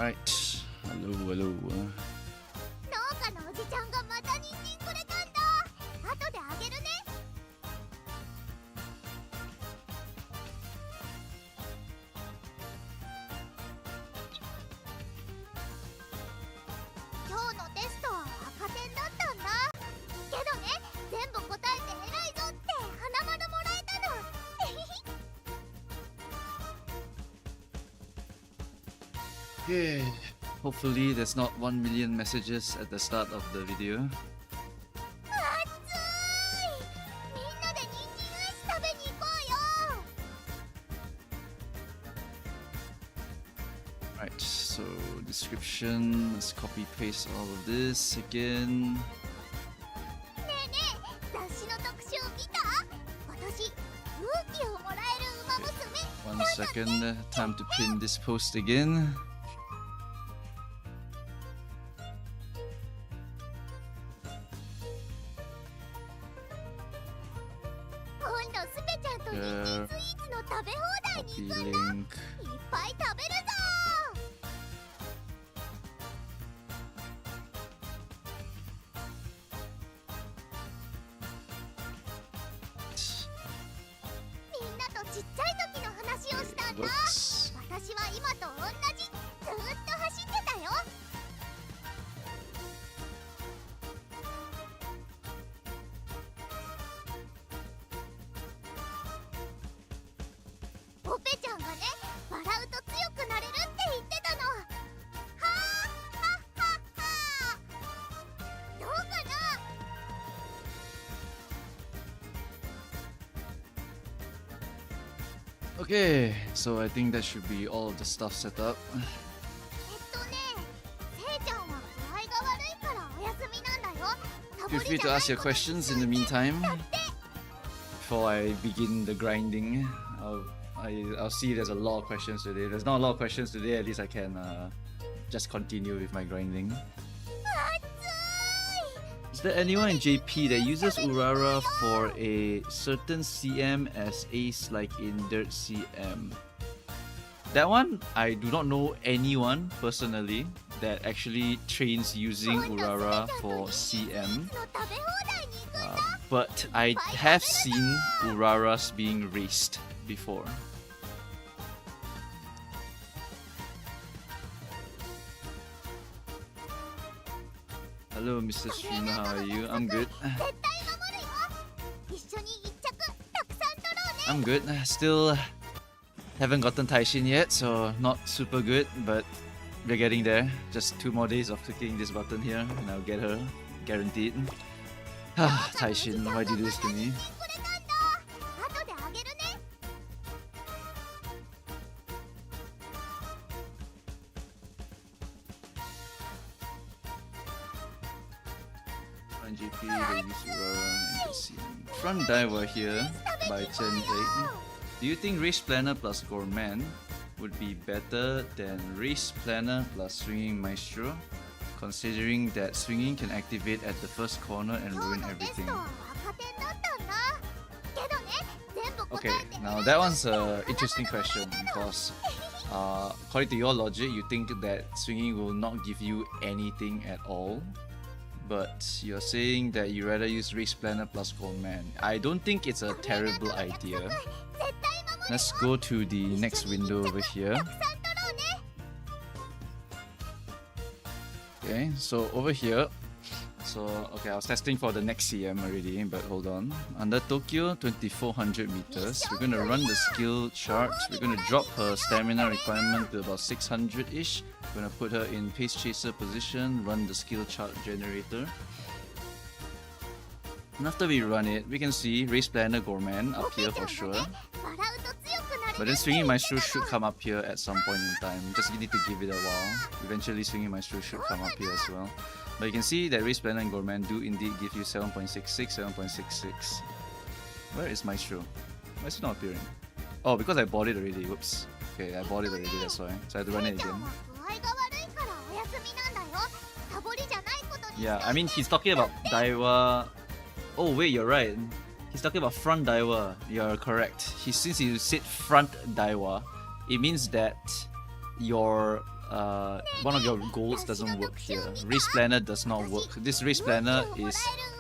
Alright. Hello, hello. 農家のおじちゃんがまた人参くれたんだ。後であげるね。今日のテストは赤点だったんだ。けどね、全部答えて偉いぞって花丸もらえたの。Okay. Hopefully there's not 1 million messages at the start of the video. 暑い。みんなで人参アイス食べに行こうよ。Right, so description, let's copy paste all of this again. ねえねえ、雑誌の特集見た？私、勇気をもらえる馬娘。 One second, time to pin this post again. 今度スペちゃんと人参スイーツの食べ放題に Copy 行くんだ。 link. いっぱい食べるぞ。みんなとちっちゃい時の話をしたんだ。 Works. 私は今と同じ。ずーっと走ってたよ。オペちゃんがね、笑うと強くなれるって言ってたの。はあ、はっはっは。どうかな。 Okay, so I think that should be all of the stuff set up. せいちゃんは具合が悪いからお休みなんだよ。 Feel free to ask your questions in the meantime. Before I begin the grinding, I'll see if there's a lot of questions today. If there's not a lot of questions today, at least I can just continue with my grinding. 暑い。 Is there anyone in JP that uses Urara for a certain CM as ace like in Dirt CM? That one, I do not know anyone personally that actually trains using Urara for CM. の食べ放題に行くんだ。 But I have seen Uraras being raced before. Hello, Mr. Streamer, how are you? I'm good. 絶対守るよ。一緒に一着たくさん取ろうね。 I'm good. Still haven't gotten Taishin yet, so not super good, but we're getting there. Just 2 more days of clicking this button here, and I'll get her, guaranteed. Taishin, why did you do this to me? くれたんだ。後であげるね。 On GP, they use Urara and CM. Front diver here by turn 8. Do you think Race Planner plus Gourmand would be better than Race Planner plus Swinging Maestro? Considering that swinging can activate at the first corner and 今 ruin 日のテス everything. トは赤点だったんだ。けどね、全部答 Okay, えて now that one's an interesting question because according to your logic, you think that swinging will not give you anything at all. But you're saying that you rather use Race Planner plus Gourmand. I don't think it's a terrible idea. 絶対守る。 Let's go to the next window over here. たくさん取ろうね。 Okay, so over here, okay, I was testing for the next CM already, but hold on. Under Tokyo, 2400 meters. We're gonna run the skill chart. We're gonna drop her stamina requirement to about 600-ish. We're gonna put her in pace chaser position, run the skill chart generator. And after we run it, we can see Race Planner Gourmand up here for sure. 笑うと強くなれる。 But then Swinging Maestro should come up here at some point in time. Just need to give it a while. Eventually Swinging Maestro should come up here as well. But you can see that Race Planner and Gourmand do indeed give you 7.66, 7.66. Where is Maestro? Why is it not appearing? Oh, because I bought it already. Whoops. Okay, I bought it already, that's why. So I have to run it せいちゃん again. は具合が悪いからお休みなんだよ。サボりじゃないことにして Yeah, I mean, he's talking about Daiwa. Oh, wait, you're right. He's talking about front Daiwa. You're correct. Since you said front Daiwa, it means that your one of your goals doesn't work here. Race planner does not work. This race planner is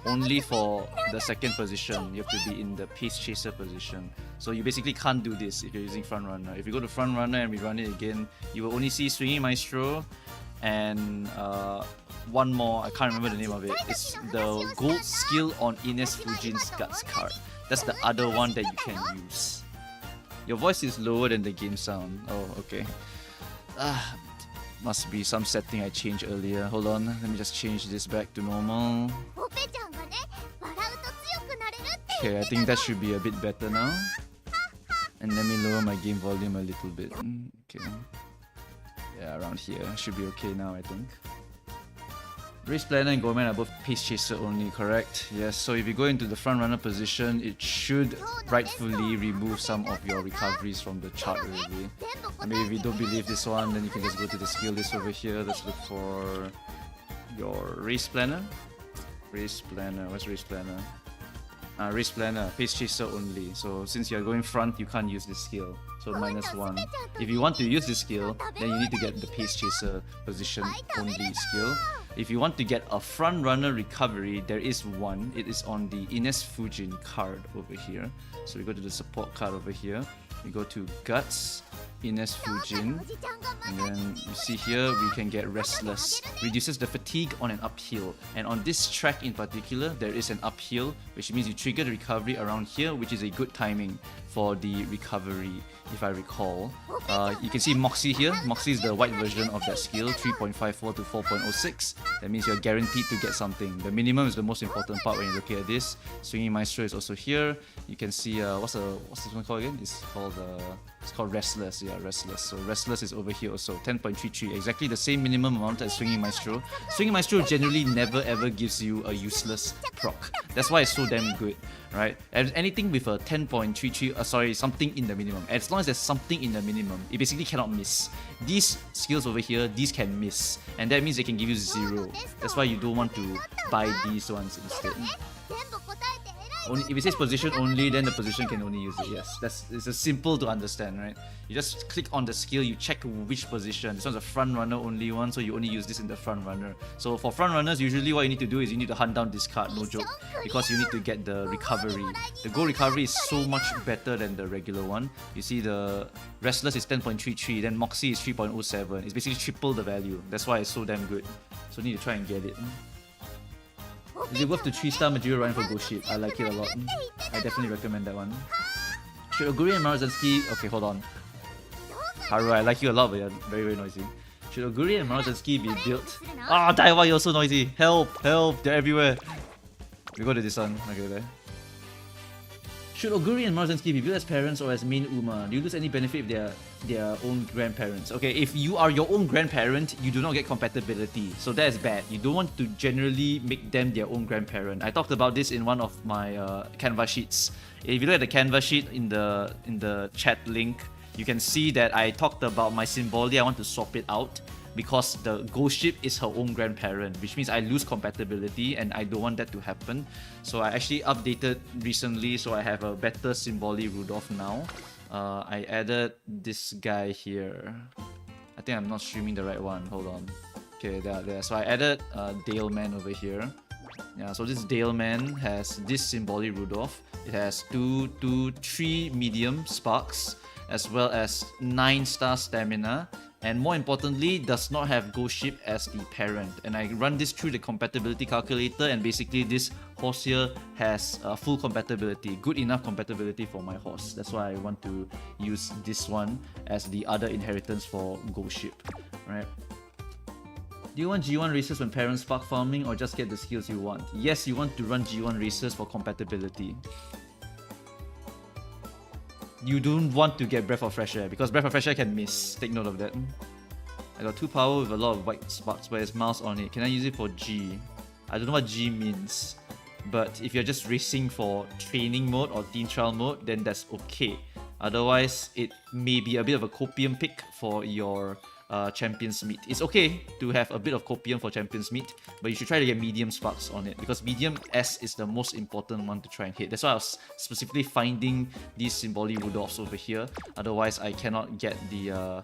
only for the second position. You have to be in the pace chaser position. So you basically can't do this if you're using front runner. If you go to front runner and we run it again, you will only see swinging maestro and one more. I can't remember the name of it. It's the gold skill on Ines Fujin's guts card. That's the other one that you can use. Your voice is lower than the game sound. Oh, okay. Must be some setting I changed earlier. Hold on, let me just change this back to normal. Okay, I think that should be a bit better now. And let me lower my game volume a little bit. Okay. Yeah, around here. Should be okay now, I think. Race Planner and Gorman are both Pace Chaser only, correct? Yes, so if you go into the front runner position, it should rightfully remove some of your recoveries from the chart already. I mean, if you don't believe this one, then you can just go to the skill list over here. Let's look for your Race Planner. Race Planner, what's Race Planner? Race Planner, Pace Chaser only. So since you're going front, you can't use this skill. So -1. If you want to use this skill, then you need to get the Pace Chaser position only skill. If you want to get a front runner recovery, there is one. It is on the Ines Fujin card over here. So we go to the support card over here. We go to Guts, Ines Fujin, and then you see here we can get Restless. Reduces the fatigue on an uphill. And on this track in particular, there is an uphill, which means you trigger the recovery around here, which is a good timing for the recovery, if I recall. You can see Moxie here. Moxie is the white version of that skill, 3.54 to 4.06. That means you're guaranteed to get something. The minimum is the most important part when you're looking at this. Swinging Maestro is also here. You can see what's this one called again? It's called Restless. Yeah, Restless. So Restless is over here also, 10.33, exactly the same minimum amount as Swinging Maestro. Swinging Maestro generally never ever gives you a useless proc. That's why it's so damn good, right? And anything with a 10.33, something in the minimum. As long as there's something in the minimum, it basically cannot miss. These skills over here, these can miss, and that means they can give you 0. That's why you don't want to buy these ones instead. Only, if it says position only, then the position can only use it. Yes, it's simple to understand, right? You just click on the skill, you check which position. This one's a front runner only one, so you only use this in the front runner. So for front runners, usually what you need to do is you need to hunt down this card, no joke, because you need to get the recovery. The gold recovery is so much better than the regular one. You see the Restless is 10.33, then Moxie is 3.07. It's basically triple the value. That's why it's so damn good. So you need to try and get it. Is it worth the 3-star Majiro Ryan for Ghost Ship? I like it a lot. I definitely recommend that one. Should Oguri and Marozensky... Okay, hold on. Haru, I like you a lot, but you're very, very noisy. Should Oguri and Marozensky be built... Ah, Daiwa, you're so noisy! Help! Help! They're everywhere! We go to this one. Okay, there. Should Oguri and Marozensky be built as parents or as main Uma? Do you lose any benefit if they are their own grandparents? Okay, if you are your own grandparent, you do not get compatibility. So that is bad. You don't want to generally make them their own grandparent. I talked about this in one of my Canva sheets. If you look at the Canva sheet in the chat link, you can see that I talked about my Symboli. I want to swap it out because the ghost ship is her own grandparent, which means I lose compatibility and I don't want that to happen. So I actually updated recently, so I have a better Symboli Rudolph now. I added this guy here. I think I'm not streaming the right one. Hold on. Okay, there. So I added Dale Man over here. Yeah, so this Dale Man has this Symboli Rudolph. It has 3 medium sparks, as well as 9-star stamina, and more importantly, does not have Ghost Ship as the parent. And I run this through the compatibility calculator, and basically this horse here has full compatibility, good enough compatibility for my horse. That's why I want to use this one as the other inheritance for Ghost Ship, right? Do you want G1 races when parents spark farming, or just get the skills you want? Yes, you want to run G1 races for compatibility. You don't want to get Breath of Fresh Air, because Breath of Fresh Air can miss. Take note of that. I got 2 power with a lot of white sparks, but there's mouse on it. Can I use it for G? I don't know what G means, but if you're just racing for training mode or team trial mode, then that's okay. Otherwise, it may be a bit of a copium pick for your Champions Meet. It's okay to have a bit of copium for Champions Meet, but you should try to get medium sparks on it, because medium S is the most important one to try and hit. That's why I was specifically finding these Symboli Rudolphs over here. Otherwise, I cannot get the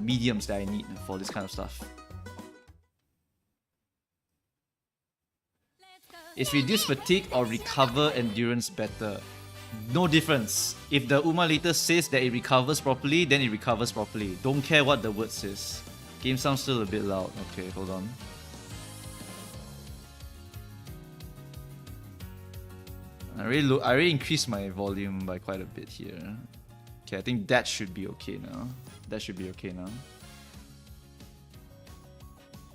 mediums that I need for this kind of stuff. Is reduce fatigue or recover endurance better? No difference. If the UMA later says that it recovers properly, then it recovers properly. Don't care what the word says. Game sounds still a bit loud. Okay, hold on. I really increased my volume by quite a bit here. Okay, I think that should be okay now. That should be okay now.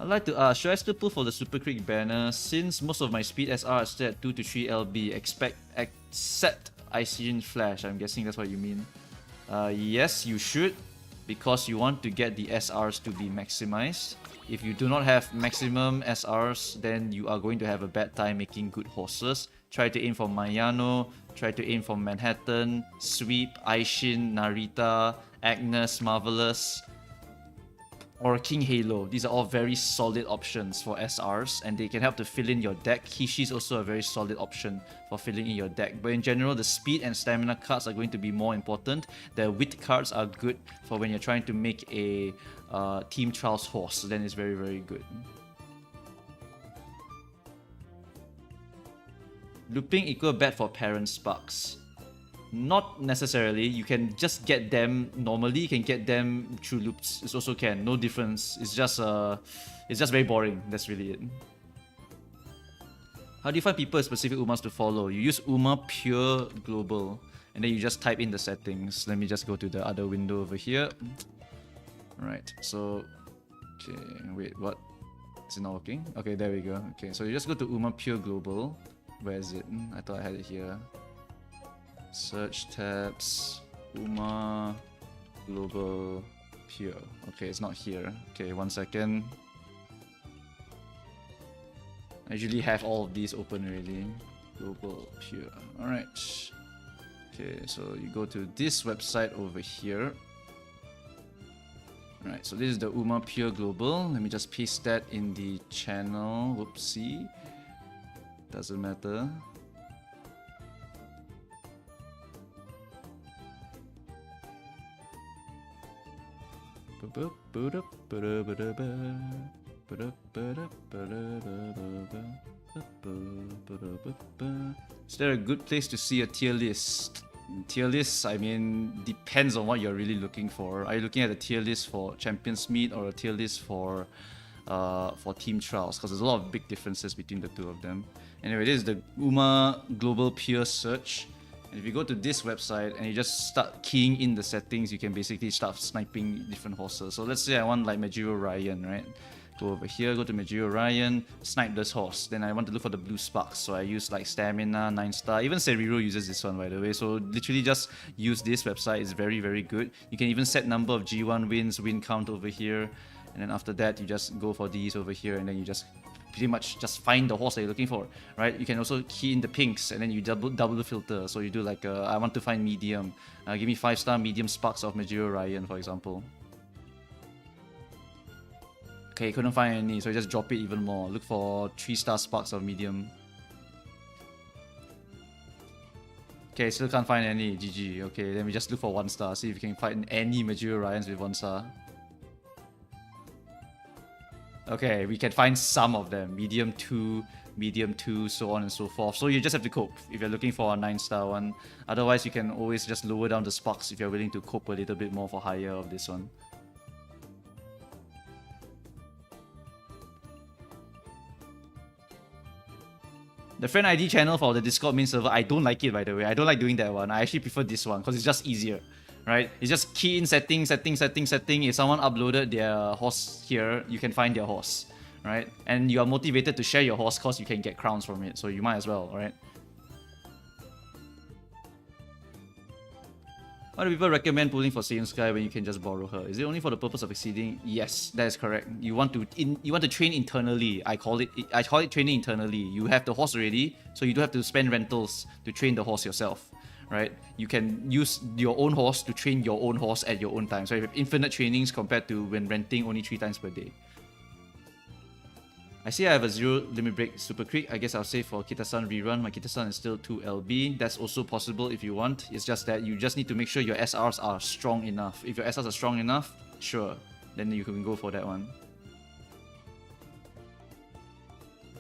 I'd like to ask, should I still pull for the Super Quick banner? Since most of my speed SR are still at 2 to 3 LB, except Icean Flash. I'm guessing that's what you mean. Yes, you should, because you want to get the SRs to be maximized. If you do not have maximum SRs, then you are going to have a bad time making good horses. Try to aim for Mayano, try to aim for Manhattan, Sweep, Aishin, Narita, Agnes, Marvelous, or King Halo. These are all very solid options for SRs, and they can help to fill in your deck. Kishi is also a very solid option for filling in your deck. But in general, the speed and stamina cards are going to be more important. The wit cards are good for when you're trying to make a Team Trials horse. Then it's very, very good. Looping equal bad for parent sparks. Not necessarily. You can just get them normally. You can get them through loops. It also can. No difference. It's just very boring. That's really it. How do you find people with specific UMAs to follow? You use UMA Pure Global, and then you just type in the settings. Let me just go to the other window over here. Right. So, okay. Wait. What? Is it not working? Okay. There we go. Okay. So you just go to UMA Pure Global. Where is it? I thought I had it here. Search tabs, UMA, Global, Pure. Okay, it's not here. Okay, 1 second. I usually have all of these open already. Global, Pure. Alright. Okay, so you go to this website over here. Alright, so this is the UMA Pure Global. Let me just paste that in the channel. Whoopsie. Doesn't matter. Is there a good place to see a tier list? Tier lists, I mean, depends on what you're really looking for. Are you looking at a tier list for Champions Meet or a tier list for Team Trials? Because there's a lot of big differences between the two of them. Anyway, this is the UMA Global Pure Search. And if you go to this website and you just start keying in the settings, you can basically start sniping different horses. So let's say I want like Majiro Ryan, right? Go over here, go to Majiro Ryan, snipe this horse. Then I want to look for the blue sparks. So I use like Stamina, 9-star. Even Seriro uses this one, by the way. So literally just use this website. It's very, very good. You can even set number of G1 wins, win count over here. And then after that, you just go for these over here, and then you just pretty much just find the horse that you're looking for, right? You can also key in the pinks, and then you double the filter. So you do like, I want to find medium. Give me 5-star medium sparks of Majiro Ryan, for example. Okay, couldn't find any, so you just drop it even more. Look for 3-star sparks of medium. Okay, still can't find any. GG. Okay, then we just look for 1-star. See if you can find any Majiro Ryans with 1-star. Okay, we can find some of them. Medium 2, so on and so forth. So you just have to cope if you're looking for a 9-star one. Otherwise, you can always just lower down the sparks if you're willing to cope a little bit more for higher of this one. The friend ID channel for the Discord main server, I don't like it, by the way. I don't like doing that one. I actually prefer this one because it's just easier. Right? It's just key in setting. If someone uploaded their horse here, you can find their horse, right? And you are motivated to share your horse because you can get crowns from it, so you might as well, right? Why do people recommend pulling for Saiyan Sky when you can just borrow her? Is it only for the purpose of exceeding? Yes, that is correct. You want to train internally. I call it training internally. You have the horse already, so you don't have to spend rentals to train the horse yourself. Right? You can use your own horse to train your own horse at your own time. So you have infinite trainings compared to when renting only 3 times per day. I see I have a 0 limit break super quick. I guess I'll save for Kita-san rerun. My Kita-san is still 2 LB. That's also possible if you want. It's just that you just need to make sure your SRs are strong enough. If your SRs are strong enough, sure, then you can go for that one.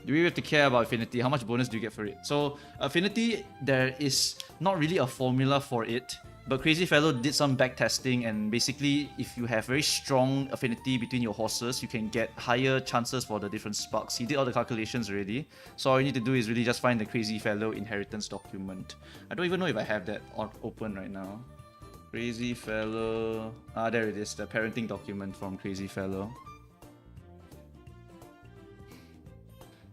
Do we have to care about affinity? How much bonus do you get for it? So affinity, there is not really a formula for it, but Crazy Fellow did some back testing, and basically if you have very strong affinity between your horses, you can get higher chances for the different sparks. He did all the calculations already, so all you need to do is really just find the Crazy Fellow inheritance document. I don't even know if I have that open right now. Crazy Fellow, there it is, the parenting document from Crazy Fellow.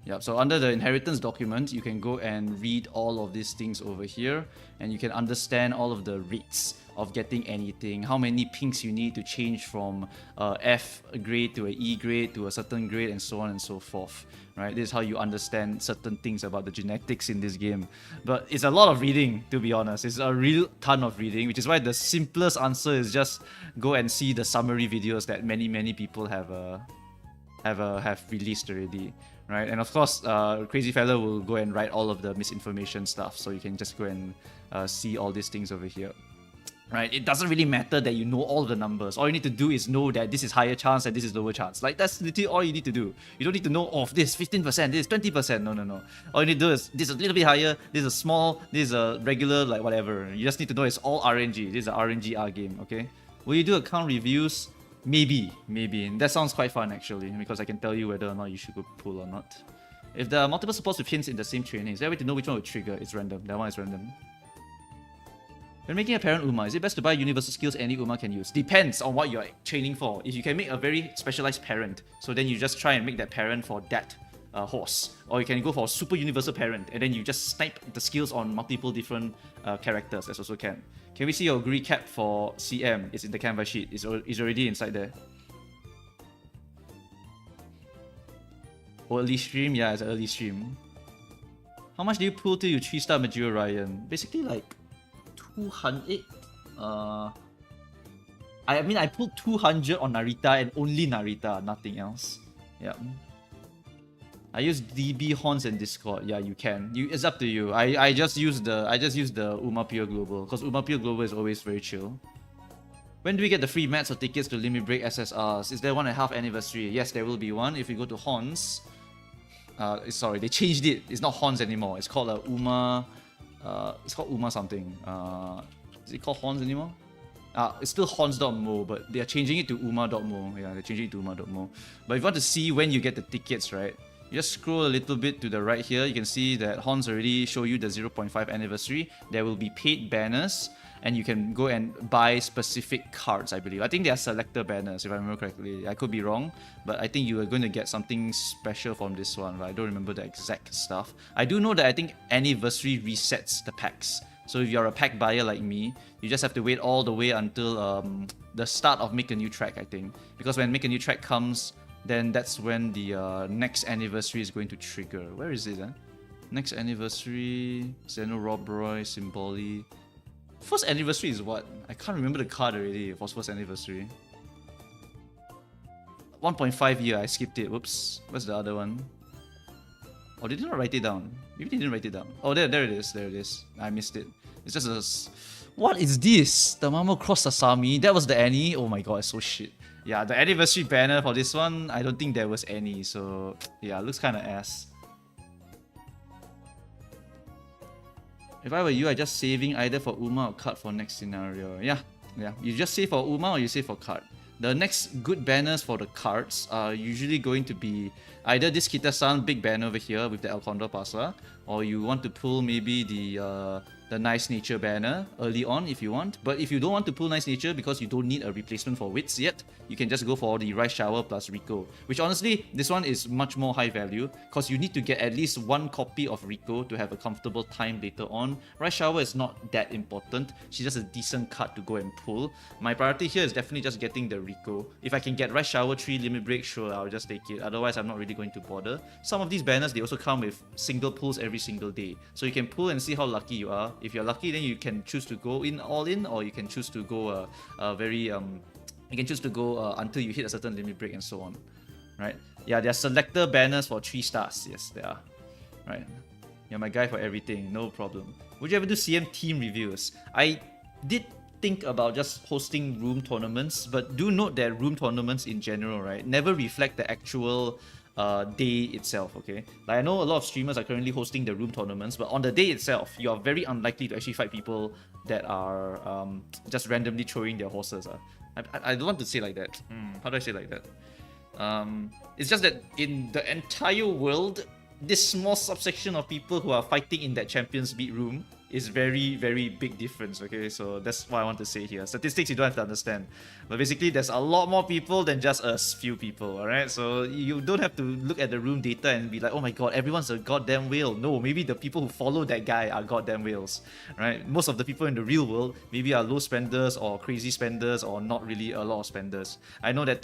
Yep, so under the inheritance document, you can go and read all of these things over here, and you can understand all of the rates of getting anything, how many pinks you need to change from F grade to a E grade to a certain grade, and so on and so forth. Right? This is how you understand certain things about the genetics in this game. But it's a lot of reading, to be honest. It's a real ton of reading, which is why the simplest answer is just go and see the summary videos that many people have released already. Right, and of course, Crazy Fellow will go and write all of the misinformation stuff, so you can just go and see all these things over here. Right, it doesn't really matter that you know all the numbers. All you need to do is know that this is higher chance and this is lower chance. Like, that's literally all you need to do. You don't need to know, oh, this 15%, this 20%. No. All you need to do is this is a little bit higher, this is small, this is a regular, like whatever. You just need to know it's all RNG. This is an RNGR game, okay? Will you do account reviews? Maybe. That sounds quite fun actually, because I can tell you whether or not you should go pull or not. If there are multiple supports with hints in the same training, is there a way to know which one will trigger? It's random. That one is random. When making a parent Uma, is it best to buy universal skills any Uma can use? Depends on what you're training for. If you can make a very specialized parent, so then you just try and make that parent for that horse. Or you can go for a super universal parent, and then you just snipe the skills on multiple different characters. That's also can. Can we see your agree cap for CM? It's in the canvas sheet. It's already inside there. Early stream? Yeah, it's an early stream. How much do you pull till you 3-star Majiro Ryan? Basically like 200. I mean, I pulled 200 on Narita and only Narita, nothing else. Yeah. I use DB Horns and Discord. Yeah, you can. It's up to you. I just use the Uma Pure Global, because Uma Pure Global is always very chill. When do we get the free mats or tickets to Limit Break SSRs? Is there 1.5 anniversary? Yes, there will be one. If you go to Horns, sorry, they changed it. It's not Horns anymore. It's called Uma. It's called Uma something. Is it called Horns anymore? It's still Horns.mo, but they are changing it to Uma.mo. Yeah, they're changing it to Uma.mo. But if you want to see when you get the tickets, right? You just scroll a little bit to the right here. You can see that Horns already show you the 0.5 anniversary. There will be paid banners, and you can go and buy specific cards, I believe. I think they are selector banners, if I remember correctly. I could be wrong, but I think you are going to get something special from this one, but I don't remember the exact stuff. I do know that I think anniversary resets the packs. So if you're a pack buyer like me, you just have to wait all the way until the start of Make a New Track, I think. Because when Make a New Track comes, then that's when the next anniversary is going to trigger. Where is it? Next anniversary, Zeno, Rob Roy, Symboli. First anniversary is what? I can't remember the card already for first anniversary. 1.5 year, I skipped it. Whoops. What's the other one? Oh, they did not write it down. Maybe they didn't write it down. Oh, there it is. There it is. I missed it. It's just a... What is this? The Mamo Cross Sasami. That was the Annie. Oh my god, it's so shit. Yeah, the anniversary banner for this one, I don't think there was any. So, yeah, looks kind of ass. If I were you, I'd just saving either for Uma or card for next scenario. Yeah. You just save for Uma or you save for card. The next good banners for the cards are usually going to be either this Kita-san big banner over here with the El Condor Pasa, or you want to pull maybe the Nice Nature banner early on if you want. But if you don't want to pull Nice Nature because you don't need a replacement for Wits yet, you can just go for the Rice Shower plus Rico. Which honestly, this one is much more high value because you need to get at least one copy of Rico to have a comfortable time later on. Rice Shower is not that important. She's just a decent card to go and pull. My priority here is definitely just getting the Rico. If I can get Rice Shower 3 Limit Break, sure, I'll just take it. Otherwise, I'm not really going to bother. Some of these banners, they also come with single pulls every single day. So you can pull and see how lucky you are. If you're lucky, then you can choose to go in all in, or you can choose to go you can choose to go until you hit a certain limit break and so on, right? Yeah, there are selector banners for 3 stars. Yes, there are. Right, you're my guy for everything, no problem. Would you ever do CM team reviews? I did think about just hosting room tournaments, but do note that room tournaments in general, right, never reflect the actual day itself, okay? Like I know a lot of streamers are currently hosting the room tournaments, but on the day itself, you are very unlikely to actually fight people that are just randomly throwing their horses. I don't want to say like that. How do I say like that? It's just that in the entire world, this small subsection of people who are fighting in that Champions Beat room is very, very big difference, okay? So that's what I want to say here. Statistics you don't have to understand. But basically, there's a lot more people than just a few people, alright? So you don't have to look at the room data and be like, oh my god, everyone's a goddamn whale. No, maybe the people who follow that guy are goddamn whales, right? Most of the people in the real world maybe are low spenders or crazy spenders or not really a lot of spenders. I know that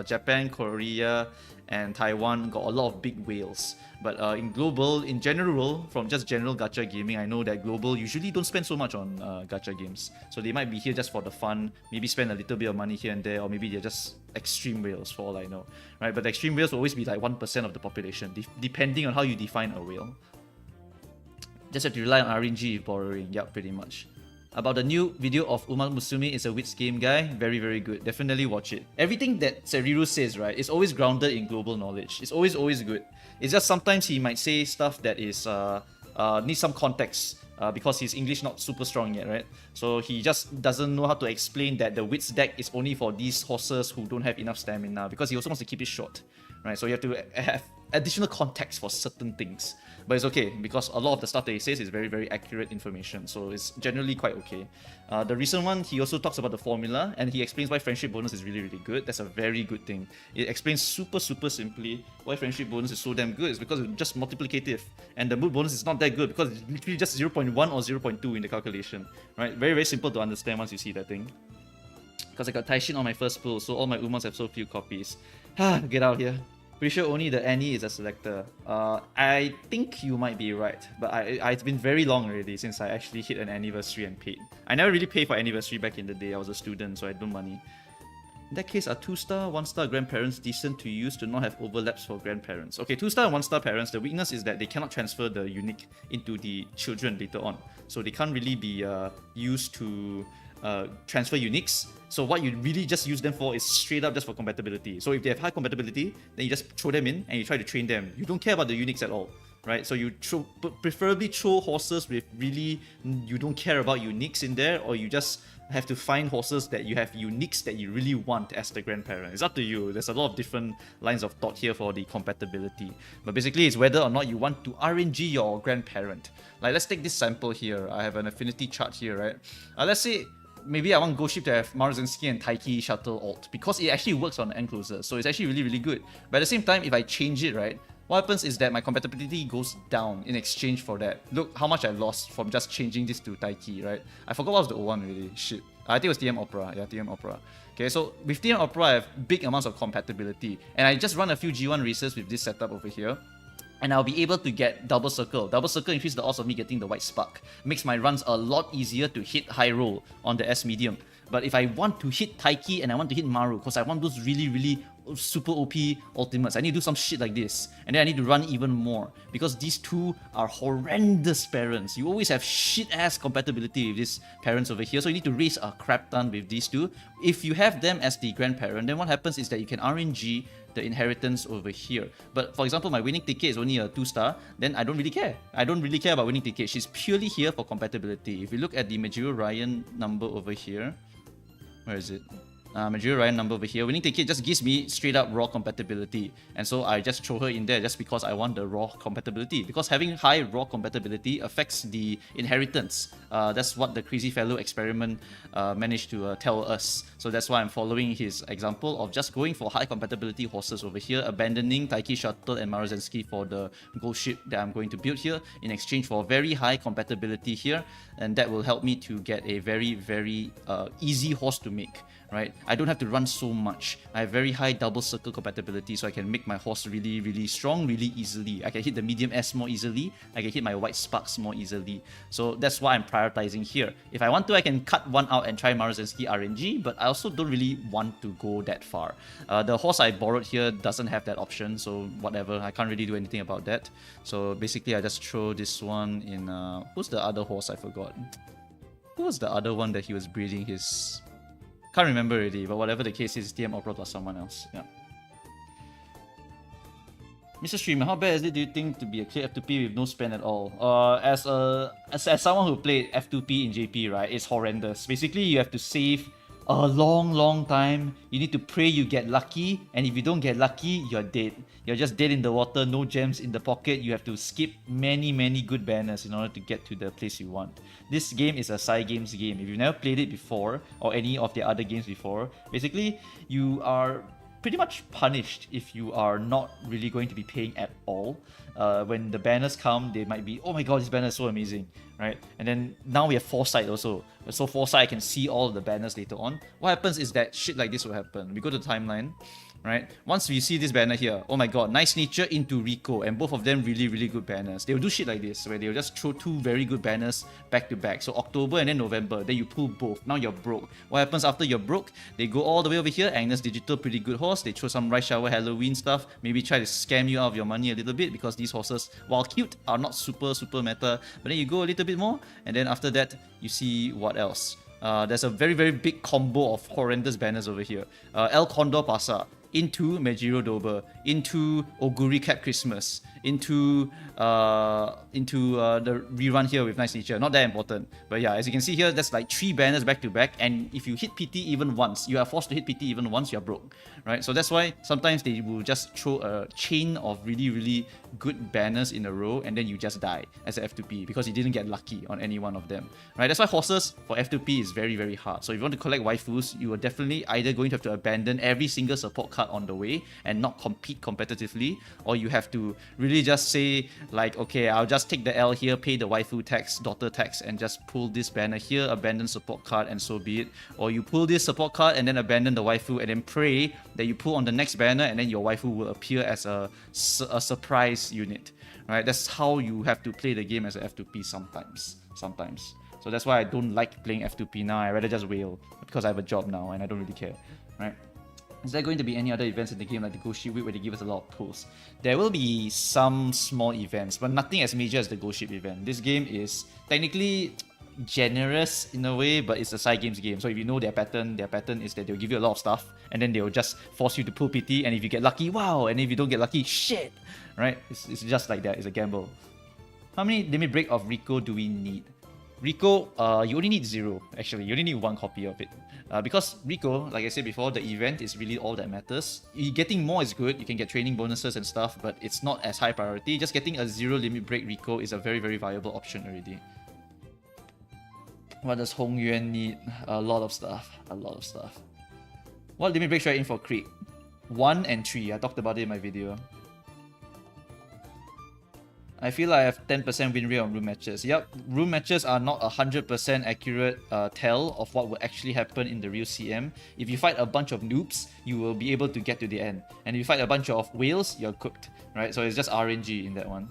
Japan, Korea, and Taiwan got a lot of big whales. But in global, in general, from just general gacha gaming, I know that global usually don't spend so much on gacha games. So they might be here just for the fun, maybe spend a little bit of money here and there, or maybe they're just extreme whales for all I know, right? But the extreme whales will always be like 1% of the population, depending on how you define a whale. Just have to rely on RNG if borrowing, yep, pretty much. About the new video of Musume is a Wits game guy, very, very good. Definitely watch it. Everything that Seriru says, right, is always grounded in global knowledge. It's always good. It's just sometimes he might say stuff that is needs some context because his English not super strong yet, right? So he just doesn't know how to explain that the Wits deck is only for these horses who don't have enough stamina because he also wants to keep it short, right? So you have to have additional context for certain things. But it's okay because a lot of the stuff that he says is very, very accurate information. So it's generally quite okay. The recent one, he also talks about the formula and he explains why friendship bonus is really, really good. That's a very good thing. It explains super, super simply why friendship bonus is so damn good. It's because it's just multiplicative. And the mood bonus is not that good because it's literally just 0.1 or 0.2 in the calculation. Right? Very, very simple to understand once you see that thing. Because I got Taishin on my first pull, so all my Umons have so few copies. Get out here. Pretty sure only the Annie is a selector. I think you might be right, but it's been very long already since I actually hit an anniversary and paid. I never really paid for anniversary back in the day. I was a student, so I had no money. In that case, are 2-star, 1-star grandparents decent to use to not have overlaps for grandparents? Okay, 2-star and 1-star parents, the weakness is that they cannot transfer the unique into the children later on. So they can't really be used to transfer uniques. So what you really just use them for is straight up just for compatibility. So if they have high compatibility, then you just throw them in and you try to train them. You don't care about the uniques at all, right? So you preferably throw horses with really, you don't care about uniques in there, or you just have to find horses that you have uniques that you really want as the grandparent. It's up to you. There's a lot of different lines of thought here for the compatibility. But basically it's whether or not you want to RNG your grandparent. Like let's take this sample here. I have an affinity chart here, right? Let's say maybe I want Ghost Ship to have Maruzenski and Taiki Shuttle alt because it actually works on Enclosure, so it's actually really, really good. But at the same time, if I change it, right, what happens is that my compatibility goes down in exchange for that. Look how much I lost from just changing this to Taiki, right? I forgot what was the O1 really. Shit. I think it was TM Opera. Yeah, TM Opera. Okay, so with TM Opera, I have big amounts of compatibility. And I just run a few G1 races with this setup over here. And I'll be able to get double circle. Double circle increases the odds of me getting the white spark. Makes my runs a lot easier to hit high roll on the S medium. But if I want to hit Taiki and I want to hit Maru, because I want those really, really super OP ultimates, I need to do some shit like this. And then I need to run even more. Because these two are horrendous parents. You always have shit-ass compatibility with these parents over here. So you need to raise a crap ton with these two. If you have them as the grandparent, then what happens is that you can RNG the inheritance over here. But for example, my winning ticket is only a 2-star, then I don't really care. I don't really care about winning ticket. She's purely here for compatibility. If you look at the Majiro Ryan number over here, where is it? Majiro Ryan number over here, winning ticket just gives me straight up raw compatibility, and so I just throw her in there just because I want the raw compatibility, because having high raw compatibility affects the inheritance. That's what the Crazy Fellow experiment managed to tell us. So that's why I'm following his example of just going for high compatibility horses over here, abandoning Taiki Shuttle and Maruzenski for the gold ship that I'm going to build here in exchange for very high compatibility here, and that will help me to get a very, very easy horse to make. Right? I don't have to run so much. I have very high double circle compatibility, so I can make my horse really, really strong really easily. I can hit the medium S more easily. I can hit my white sparks more easily. So that's why I'm prioritizing here. If I want to, I can cut one out and try Maruzenski RNG, but I also don't really want to go that far. The horse I borrowed here doesn't have that option, so whatever. I can't really do anything about that. So basically, I just throw this one in... who's the other horse? I forgot. Who was the other one that he was breeding his... Can't remember already, but whatever the case is, TM Opera plus someone else. Yeah. Mr. Streamer, how bad is it do you think to be a clear F2P with no spend at all? As someone who played F2P in JP, right, it's horrendous. Basically, you have to save a long time. You need to pray you get lucky, and if you don't get lucky, you're dead. You're just dead in the water, no gems in the pocket. You have to skip many good banners in order to get to the place you want. This game is a Psy Games game. If you've never played it before, or any of the other games before, basically, you are pretty much punished if you are not really going to be paying at all. When the banners come, they might be, oh my god, this banner is so amazing, right? And then now we have foresight also. So foresight, I can see all of the banners later on. What happens is that shit like this will happen. We go to the timeline, right? Once we see this banner here, oh my god, Nice Nature into Rico, and both of them really good banners. They'll do shit like this, where they'll just throw two very good banners back to back. So October and then November, then you pull both. Now you're broke. What happens after you're broke? They go all the way over here, Agnes Digital, pretty good horse. They throw some Rice Shower Halloween stuff, maybe try to scam you out of your money a little bit, because these horses, while cute, are not super meta. But then you go a little bit more, and then after that, you see what else. There's a very big combo of horrendous banners over here. El Condor Pasa, into Mejiro Dober, into Oguri Cap Christmas, into the rerun here with Nice Nature. Not that important, but yeah, as you can see here, that's like 3 banners back to back, and if you hit PT even once, you are forced to hit PT even once, you're broke, right? So that's why sometimes they will just throw a chain of really good banners in a row, and then you just die as a F2P because you didn't get lucky on any one of them, right? That's why horses for F2P is very hard. So if you want to collect waifus, you are definitely either going to have to abandon every single support card on the way and not compete competitively, or you have to really just say like, okay, I'll just take the L here, pay the waifu tax, daughter tax, and just pull this banner here, abandon support card, and so be it. Or you pull this support card and then abandon the waifu, and then pray that you pull on the next banner, and then your waifu will appear as a surprise unit, right? That's how you have to play the game as a F2P sometimes. So that's why I don't like playing F2P now. I rather just wail because I have a job now and I don't really care, right? Is there going to be any other events in the game like the Ghost Ship Week where they give us a lot of pulls? There will be some small events, but nothing as major as the Ghost Ship event. This game is technically generous in a way, but it's a Psy Games game. So if you know their pattern is that they'll give you a lot of stuff, and then they'll just force you to pull PT, and if you get lucky, wow, and if you don't get lucky, shit, right? It's just like that, it's a gamble. How many limit break of Rico do we need? Rico, you only need 0, actually. You only need 1 copy of it. Because Rico, like I said before, the event is really all that matters. Getting more is good, you can get training bonuses and stuff, but it's not as high priority. Just getting a 0 limit break Rico is a very viable option already. What does Hong Yuan need? A lot of stuff. What limit break should I aim for Creek? 1 and 3, I talked about it in my video. I feel like I have 10% win rate on room matches. Yep, room matches are not 100% accurate tell of what will actually happen in the real CM. If you fight a bunch of noobs, you will be able to get to the end. And if you fight a bunch of whales, you're cooked, right? So it's just RNG in that one.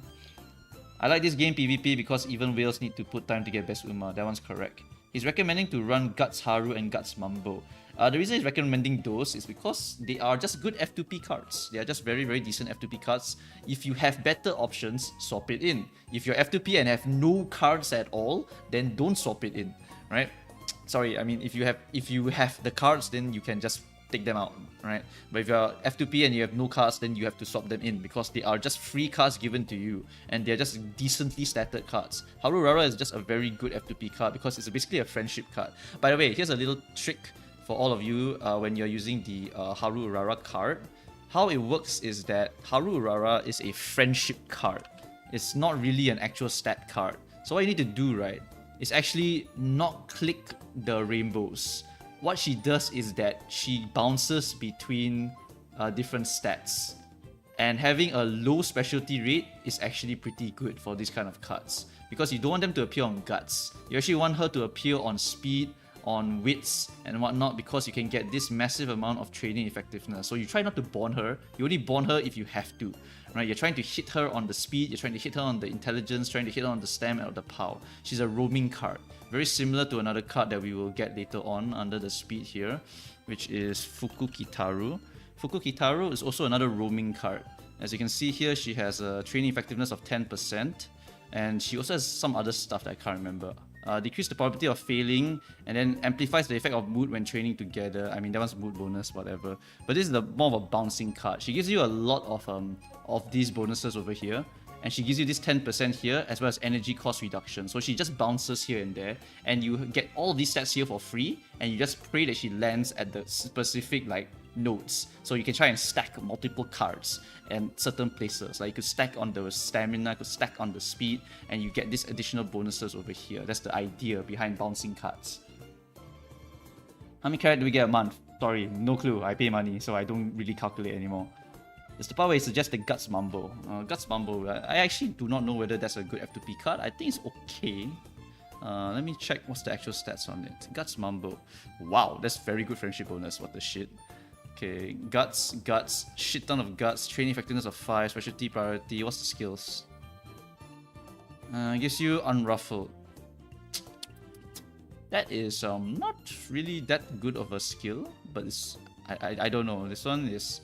I like this game PvP because even whales need to put time to get best Uma. That one's correct. He's recommending to run Guts Haru and Guts Mambo. The reason he's recommending those is because they are just good F2P cards. They are just very decent F2P cards. If you have better options, swap it in. If you're F2P and have no cards at all, then don't swap it in, right? Sorry, I mean if you have the cards, then you can just take them out, right? But if you're F2P and you have no cards, then you have to swap them in because they are just free cards given to you and they're just decently statted cards. Haru Rara is just a very good F2P card because it's basically a friendship card. By the way, here's a little trick for all of you when you're using the Haru Rara card. How it works is that Haru Rara is a friendship card. It's not really an actual stat card. So what you need to do, right, is actually not click the rainbows. What she does is that she bounces between different stats. And having a low specialty rate is actually pretty good for these kind of cards. Because you don't want them to appear on guts. You actually want her to appear on speed, on wits and whatnot, because you can get this massive amount of training effectiveness. So you try not to bond her. You only bond her if you have to, right? You're trying to hit her on the speed, you're trying to hit her on the intelligence, trying to hit her on the stam and the power. She's a roaming card. Very similar to another card that we will get later on under the speed here, which is Fuku Kitaru. Fuku Kitaru is also another roaming card. As you can see here, she has a training effectiveness of 10%. And she also has some other stuff that I can't remember. decrease the probability of failing, and then amplifies the effect of mood when training together. I mean, that one's mood bonus, whatever. But this is the more of a bouncing card. She gives you a lot of these bonuses over here, and she gives you this 10% here, as well as energy cost reduction. So she just bounces here and there, and you get all these stats here for free, and you just pray that she lands at the specific like nodes. So you can try and stack multiple cards and certain places. Like you could stack on the stamina, you could stack on the speed, and you get these additional bonuses over here. That's the idea behind bouncing cards. How many carats do we get a month? Sorry, no clue. I pay money, so I don't really calculate anymore. It's the part where it suggests the Guts Mumbo. Guts Mumbo, I actually do not know whether that's a good F2P card. I think it's okay. Let me check what's the actual stats on it. Guts Mumbo. Wow, that's very good friendship bonus. What the shit. Okay, guts, shit ton of guts, training effectiveness of 5, specialty priority. What's the skills? Gives you unruffled. That is not really that good of a skill, but it's I don't know. This one is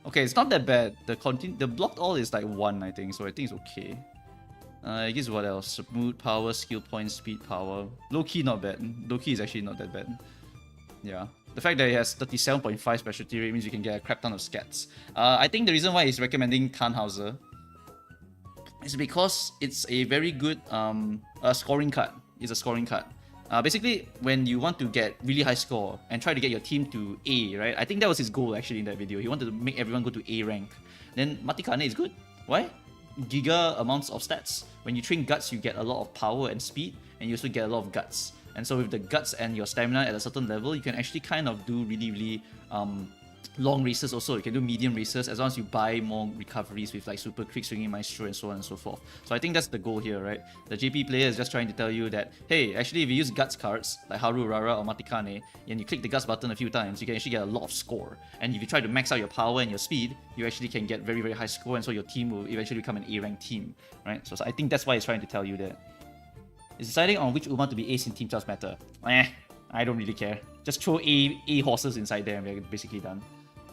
okay. It's not that bad. The blocked all is like 1, I think, so I think it's okay. It gives what else? Mood, power, skill points, speed, power. Low key not bad. Low key is actually not that bad. Yeah. The fact that it has 37.5 specialty rate means you can get a crap ton of scats. I think the reason why he's recommending Tannhauser is because it's a very good scoring card. It's a scoring card. Basically, when you want to get really high score and try to get your team to A, right? I think that was his goal actually in that video. He wanted to make everyone go to A rank. Then Matikane is good. Why? Giga amounts of stats. When you train guts, you get a lot of power and speed, and you also get a lot of guts. And so with the guts and your stamina at a certain level, you can actually kind of do really long races also. You can do medium races as long as you buy more recoveries with like Super Creek, Swinging Maestro, and so on and so forth. So I think that's the goal here, right? The JP player is just trying to tell you that, hey, actually if you use guts cards like Haru, Rara, or Matikane, and you click the guts button a few times, you can actually get a lot of score. And if you try to max out your power and your speed, you actually can get very high score, and so your team will eventually become an A-rank team, right? So I think that's why he's trying to tell you that. Is deciding on which Uma to be ace in Team Charts matter? I don't really care. Just throw A horses inside there and we're basically done.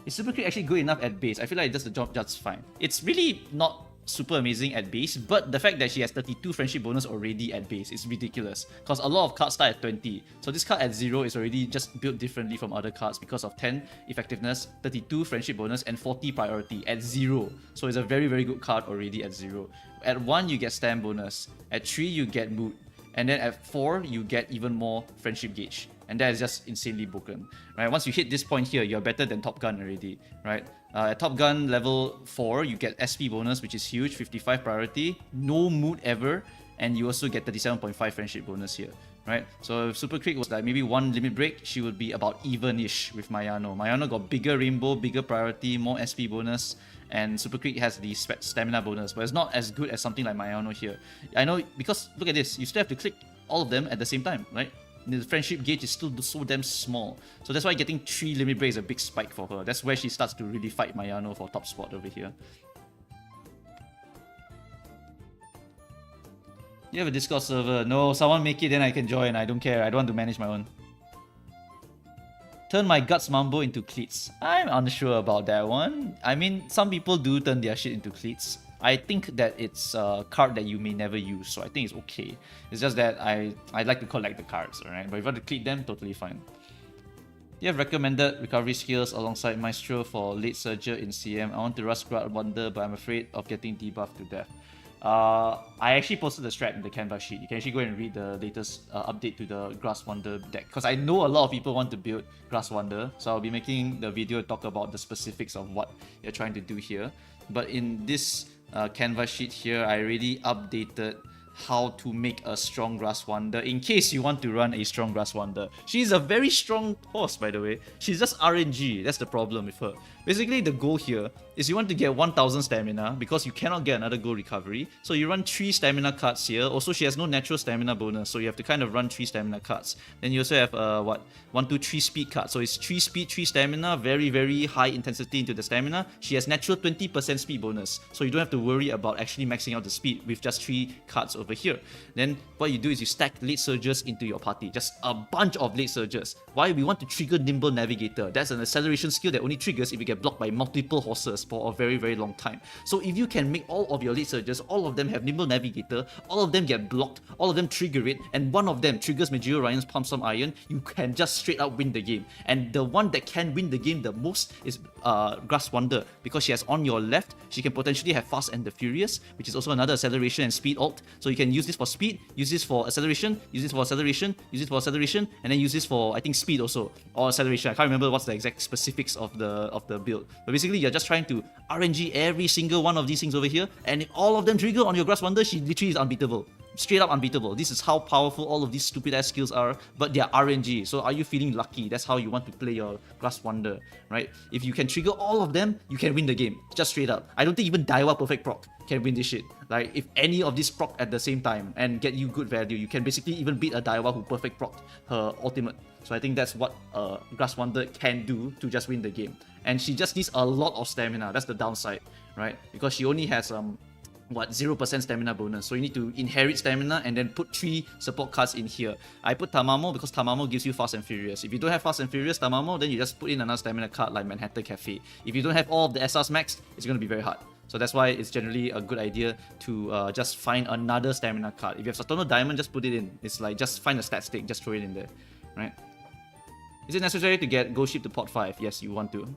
Is Super Creek actually good enough at base? I feel like it does the job just fine. It's really not super amazing at base, but the fact that she has 32 friendship bonus already at base is ridiculous. Because a lot of cards start at 20. So this card at 0 is already just built differently from other cards because of 10 effectiveness, 32 friendship bonus, and 40 priority at 0. So it's a very good card already at 0. At 1 you get stam bonus. At 3 you get mood. And then at 4, you get even more friendship gauge. And that is just insanely broken, right? Once you hit this point here, you're better than Top Gun already, right? At Top Gun level 4, you get SP bonus, which is huge, 55 priority, no mood ever, and you also get 37.5 friendship bonus here, right? So if Super Creek was like maybe 1 limit break, she would be about even-ish with Mayano. Mayano got bigger rainbow, bigger priority, more SP bonus, and Super Creek has the stamina bonus, but it's not as good as something like Mayano here. I know, because look at this, you still have to click all of them at the same time, right? The friendship gauge is still so damn small. So that's why getting 3 limit break is a big spike for her. That's where she starts to really fight Mayano for top spot over here. You have a Discord server? No, someone make it, then I can join. I don't care. I don't want to manage my own. Turn my guts mambo into cleats. I'm unsure about that one. I mean, some people do turn their shit into cleats. I think that it's a card that you may never use, so I think it's okay. It's just that I like to collect the cards, alright? But if you want to cleat them, totally fine. You have recommended recovery skills alongside Maestro for late Surger in CM. I want to rush Grad Wonder, but I'm afraid of getting debuffed to death. I actually posted the strat in the canvas sheet. You can actually go and read the latest update to the Grass Wonder deck. Because I know a lot of people want to build Grass Wonder, so I'll be making the video talk about the specifics of what you're trying to do here. But in this canvas sheet here, I already updated how to make a strong Grass Wonder in case you want to run a strong Grass Wonder. She's a very strong horse, by the way. She's just RNG. That's the problem with her. Basically, the goal here is you want to get 1000 stamina because you cannot get another gold recovery. So you run 3 stamina cards here. Also, she has no natural stamina bonus, so you have to kind of run 3 stamina cards. Then you also have 1, 2, 3 speed cards. So it's 3 speed, 3 stamina, very high intensity into the stamina. She has natural 20% speed bonus, so you don't have to worry about actually maxing out the speed with just 3 cards over over here. Then what you do is you stack late surges into your party, just a bunch of late surges. Why? We want to trigger Nimble Navigator. That's an acceleration skill that only triggers if you get blocked by multiple horses for a very, very long time. So if you can make all of your late surges, all of them have Nimble Navigator, all of them get blocked, all of them trigger it, and one of them triggers Majiro Ryan's Pump Some Iron, you can just straight up win the game. And the one that can win the game the most is Grass Wonder, because she has on your left, she can potentially have Fast and the Furious, which is also another acceleration and speed alt. So you can use this for speed, use this for acceleration, use this for acceleration, use this for acceleration, and then use this for, I think, speed also, or acceleration. I can't remember what's the exact specifics of the build. But basically, you're just trying to RNG every single one of these things over here, and if all of them trigger on your Grass Wonder, she literally is unbeatable. Straight up unbeatable. This is how powerful all of these stupid ass skills are, but they are RNG. So are you feeling lucky? That's how you want to play your Grass Wonder, right? If you can trigger all of them, you can win the game. Just straight up. I don't think even Daiwa Perfect Proc can win this shit. Like, if any of these proc at the same time and get you good value, you can basically even beat a Daiwa who perfect proc her ultimate. So I think that's what Grass Wonder can do to just win the game. And she just needs a lot of stamina. That's the downside, right? Because she only has 0% stamina bonus. So you need to inherit stamina and then put 3 support cards in here. I put Tamamo because Tamamo gives you Fast and Furious. If you don't have Fast and Furious Tamamo, then you just put in another stamina card like Manhattan Cafe. If you don't have all of the SRs maxed, it's going to be very hard. So that's why it's generally a good idea to just find another stamina card. If you have Saturno Diamond, just put it in. It's like, just find a stat stick, just throw it in there, right? Is it necessary to get Ghost Ship to pot 5? Yes, you want to.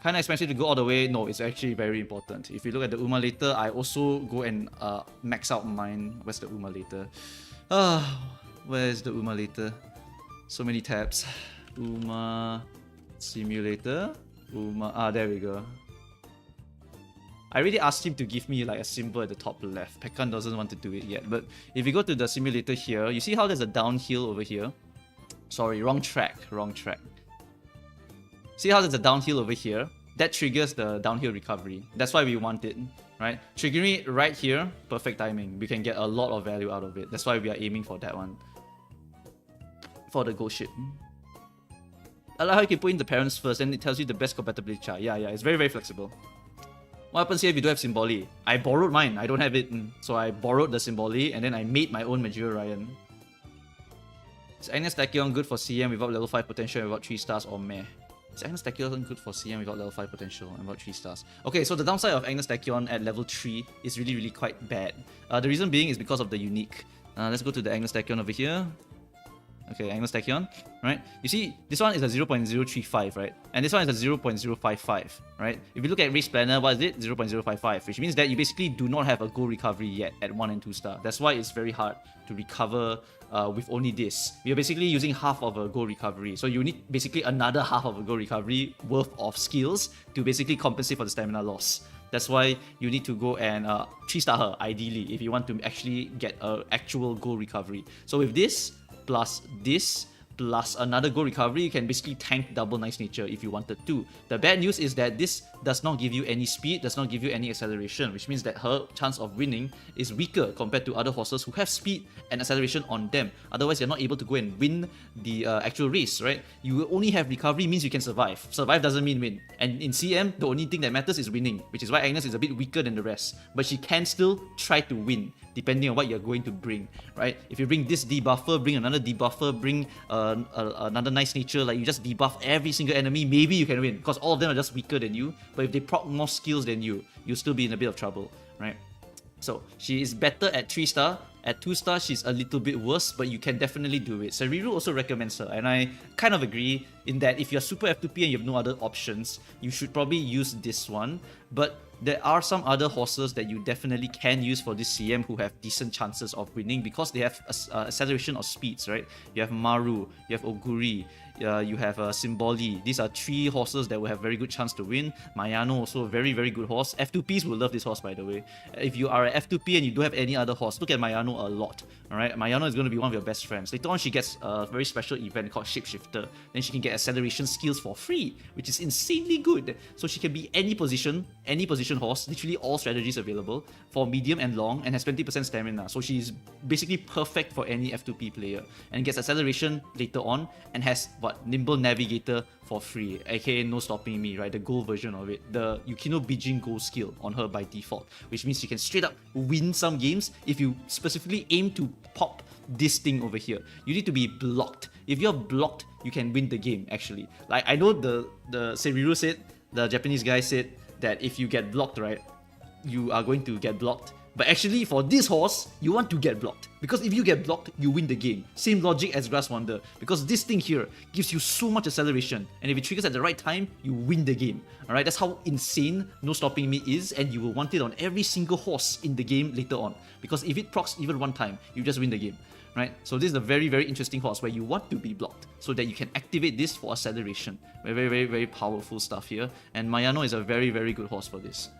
Kinda expensive to go all the way. No, it's actually very important. If you look at the Uma later, I also go and max out mine. Where's the Uma later? Where's the Uma later? So many tabs. Uma Simulator. Uma, there we go. I already asked him to give me like a symbol at the top left. Pekkan doesn't want to do it yet. But if you go to the simulator here, you see how there's a downhill over here? Sorry, wrong track. See how there's a downhill over here? That triggers the downhill recovery. That's why we want it, right? Triggering it right here, perfect timing. We can get a lot of value out of it. That's why we are aiming for that one. For the Ghost Ship. I like how you can put in the parents first and it tells you the best compatibility chart. Yeah, it's very, very flexible. What happens here if you don't have Symboli? I borrowed mine, I don't have it. So I borrowed the Symboli and then I made my own Majiro Ryan. Is Agnes Tachyon good for CM without level 5 potential and without 3 stars or meh? Is Agnes Tachyon good for CM without level 5 potential and without 3 stars? Okay, so the downside of Agnes Tachyon at level 3 is really, really quite bad. The reason being is because of the unique. Let's go to the Agnes Tachyon over here. Okay, Agnes Tachyon, right? You see, this one is a 0.035, right? And this one is a 0.055, right? If you look at Race Planner, what is it? 0.055, which means that you basically do not have a gold recovery yet at 1 and 2 star. That's why it's very hard to recover with only this. You're basically using half of a gold recovery. So you need basically another half of a gold recovery worth of skills to basically compensate for the stamina loss. That's why you need to go and 3-star her, ideally, if you want to actually get an actual gold recovery. So with this, plus this, plus another gold recovery, you can basically tank double Nice Nature if you wanted to. The bad news is that this does not give you any speed, does not give you any acceleration, which means that her chance of winning is weaker compared to other horses who have speed and acceleration on them. Otherwise, you're not able to go and win the actual race, right? You only have recovery means you can survive. Survive doesn't mean win. And in CM, the only thing that matters is winning, which is why Agnes is a bit weaker than the rest. But she can still try to win, depending on what you're going to bring, right? If you bring this debuffer, bring another debuffer, bring another Nice Nature, like you just debuff every single enemy, maybe you can win, because all of them are just weaker than you. But if they proc more skills than you, you'll still be in a bit of trouble, right? So she is better at 3-star. At 2-star, she's a little bit worse, but you can definitely do it. Sariru also recommends her, and I kind of agree in that if you're super F2P and you have no other options, you should probably use this one. But there are some other horses that you definitely can use for this CM who have decent chances of winning because they have acceleration of speeds, right? You have Maru, you have Oguri, you have Symboli. These are 3 horses that will have very good chance to win. Mayano also a very, very good horse. F2Ps will love this horse, by the way. If you are an F2P and you don't have any other horse, look at Mayano a lot. Alright, Mayano is going to be one of your best friends. Later on, she gets a very special event called Shapeshifter. Then she can get acceleration skills for free, which is insanely good. So she can be any position horse, literally all strategies available for medium and long, and has 20% stamina. So she's basically perfect for any F2P player and gets acceleration later on and has what? Nimble Navigator for free, aka No Stopping Me, right? The gold version of it. The Yukino Bijin gold skill on her by default, which means you can straight up win some games if you specifically aim to pop this thing over here. You need to be blocked. If you're blocked, you can win the game, actually. Like, I know the Seriru said, the Japanese guy said that if you get blocked, right, you are going to get blocked. But actually, for this horse, you want to get blocked. Because if you get blocked, you win the game. Same logic as Grass Wonder. Because this thing here gives you so much acceleration. And if it triggers at the right time, you win the game. Alright, that's how insane No Stopping Me is. And you will want it on every single horse in the game later on. Because if it procs even one time, you just win the game. Right? So this is a very, very interesting horse where you want to be blocked so that you can activate this for acceleration. Very, very, very, very powerful stuff here. And Mayano is a very, very good horse for this.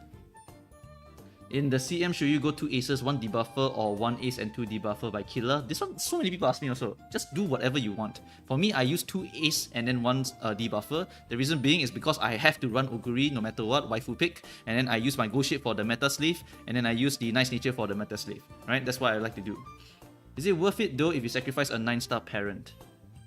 In the CM, should you go 2 aces, 1 debuffer, or 1 ace and 2 debuffer by killer? This one, so many people ask me also. Just do whatever you want. For me, I use 2 ace and then 1 debuffer. The reason being is because I have to run Oguri no matter what, waifu pick, and then I use my Go Shape for the meta slave, and then I use the Nice Nature for the meta slave. Right? That's what I like to do. Is it worth it though if you sacrifice a 9-star parent?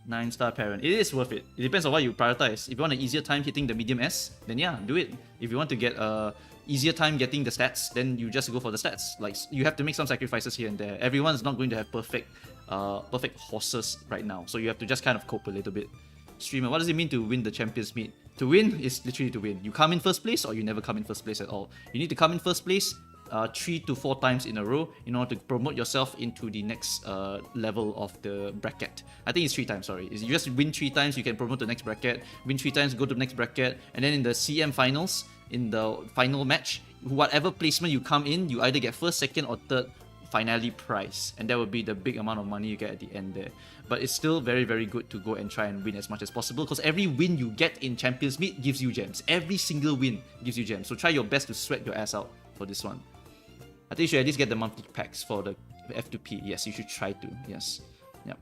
9-star parent. It is worth it. It depends on what you prioritize. If you want an easier time hitting the medium S, then yeah, do it. If you want to get a easier time getting the stats, then you just go for the stats. Like, you have to make some sacrifices here and there. Everyone's not going to have perfect horses right now, so you have to just kind of cope a little bit. Streamer, what does it mean to win the Champions Meet? To win is literally to win. You come in first place or you never come in first place at all. You need to come in first place 3 to 4 times in a row in order to promote yourself into the next level of the bracket. I think it's 3 times, sorry. You just win 3 times, you can promote to the next bracket. Win 3 times, go to the next bracket. And then in the CM finals, in the final match, whatever placement you come in, you either get first, second, or third finale prize. And that would be the big amount of money you get at the end there. But it's still very, very good to go and try and win as much as possible, because every win you get in Champions Meet gives you gems. Every single win gives you gems. So try your best to sweat your ass out for this one. I think you should at least get the monthly packs for the F2P. Yes, you should try to. Yes. Yep.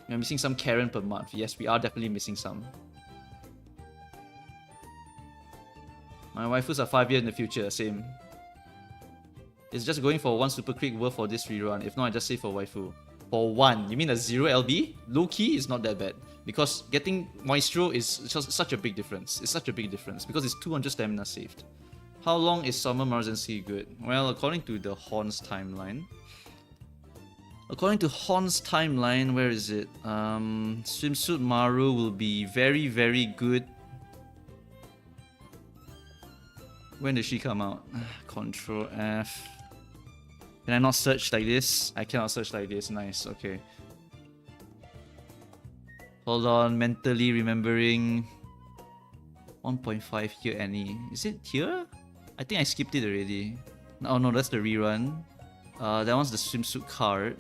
We're missing some Karen per month. Yes, we are definitely missing some. My waifus are 5 years in the future. Same. It's just going for 1 Super Creek worth for this rerun. If not, I just save for waifu. For 1. You mean a 0 LB? Low key is not that bad. Because getting Maestro is just such a big difference. It's such a big difference. Because it's 200 stamina saved. How long is Summer Emergency good? Well, according to the Horn's timeline. According to Horn's timeline, where is it? Swimsuit Maru will be very, very good. When did she come out? Control F. Can I not search like this? I cannot search like this. Nice, okay. Hold on, mentally remembering. 1.5 here, Annie. Is it here? I think I skipped it already. Oh no, that's the rerun. That one's the swimsuit card.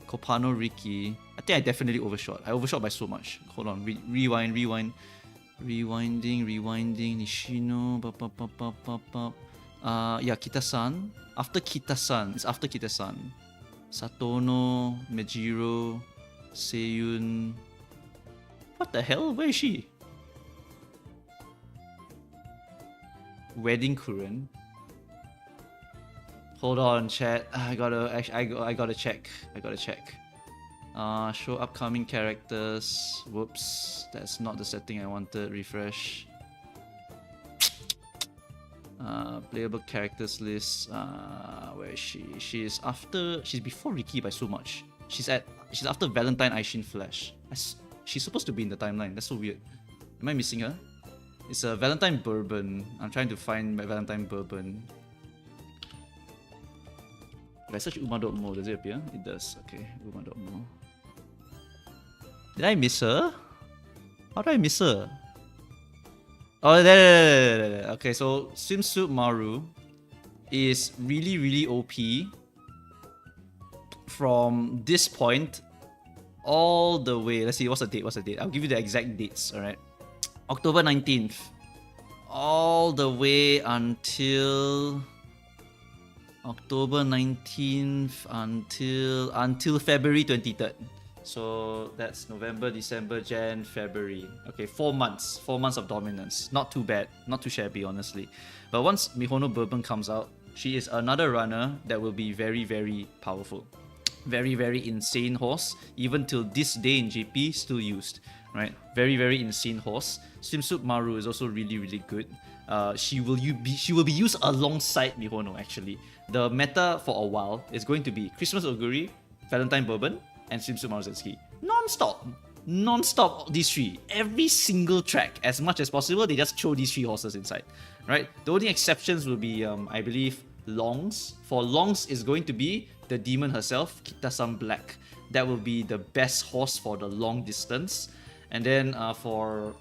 Kopano Riki. I think I definitely overshot. I overshot by so much. Hold on, rewind. Rewinding. Nishino. Yeah, Kita-san. After Kita-san. It's after Kita-san. Satono. Mejiro. Seiyun. What the hell? Where is she? Wedding Kuren. Hold on, chat. I gotta check. Show upcoming characters. Whoops, that's not the setting I wanted. Refresh. Playable characters list. Where is she? She's before Riki by so much. She's after Valentine Aishin Flash. She's supposed to be in the timeline. That's so weird. Am I missing her? It's a Valentine Bourbon. I'm trying to find my Valentine Bourbon. If I search Uma.mo, does it appear? It does. Okay, Uma.mo. Did I miss her? How did I miss her? Oh, there. Okay, so Swimsuit Maru is really, really OP from this point all the way. Let's see, what's the date? I'll give you the exact dates, alright? October 19th, all the way until October 19th until February 23rd. So that's November, December, Jan, February. Okay, 4 months. 4 months of dominance. Not too bad. Not too shabby, honestly. But once Mihono Bourbon comes out, she is another runner that will be very, very powerful. Very, very insane horse. Even till this day in GP, still used. right? Very, very insane horse. Swimsuit Maru is also really, really good. She will be used alongside Mihono actually. The meta for a while is going to be Christmas Oguri, Valentine Bourbon, and Swimsuit Maruzenski. Non-stop. Non-stop these three. Every single track, as much as possible, they just throw these three horses inside. Right? The only exceptions will be I believe Longs. For Longs is going to be the demon herself, Kita-san Black. That will be the best horse for the long distance. And then for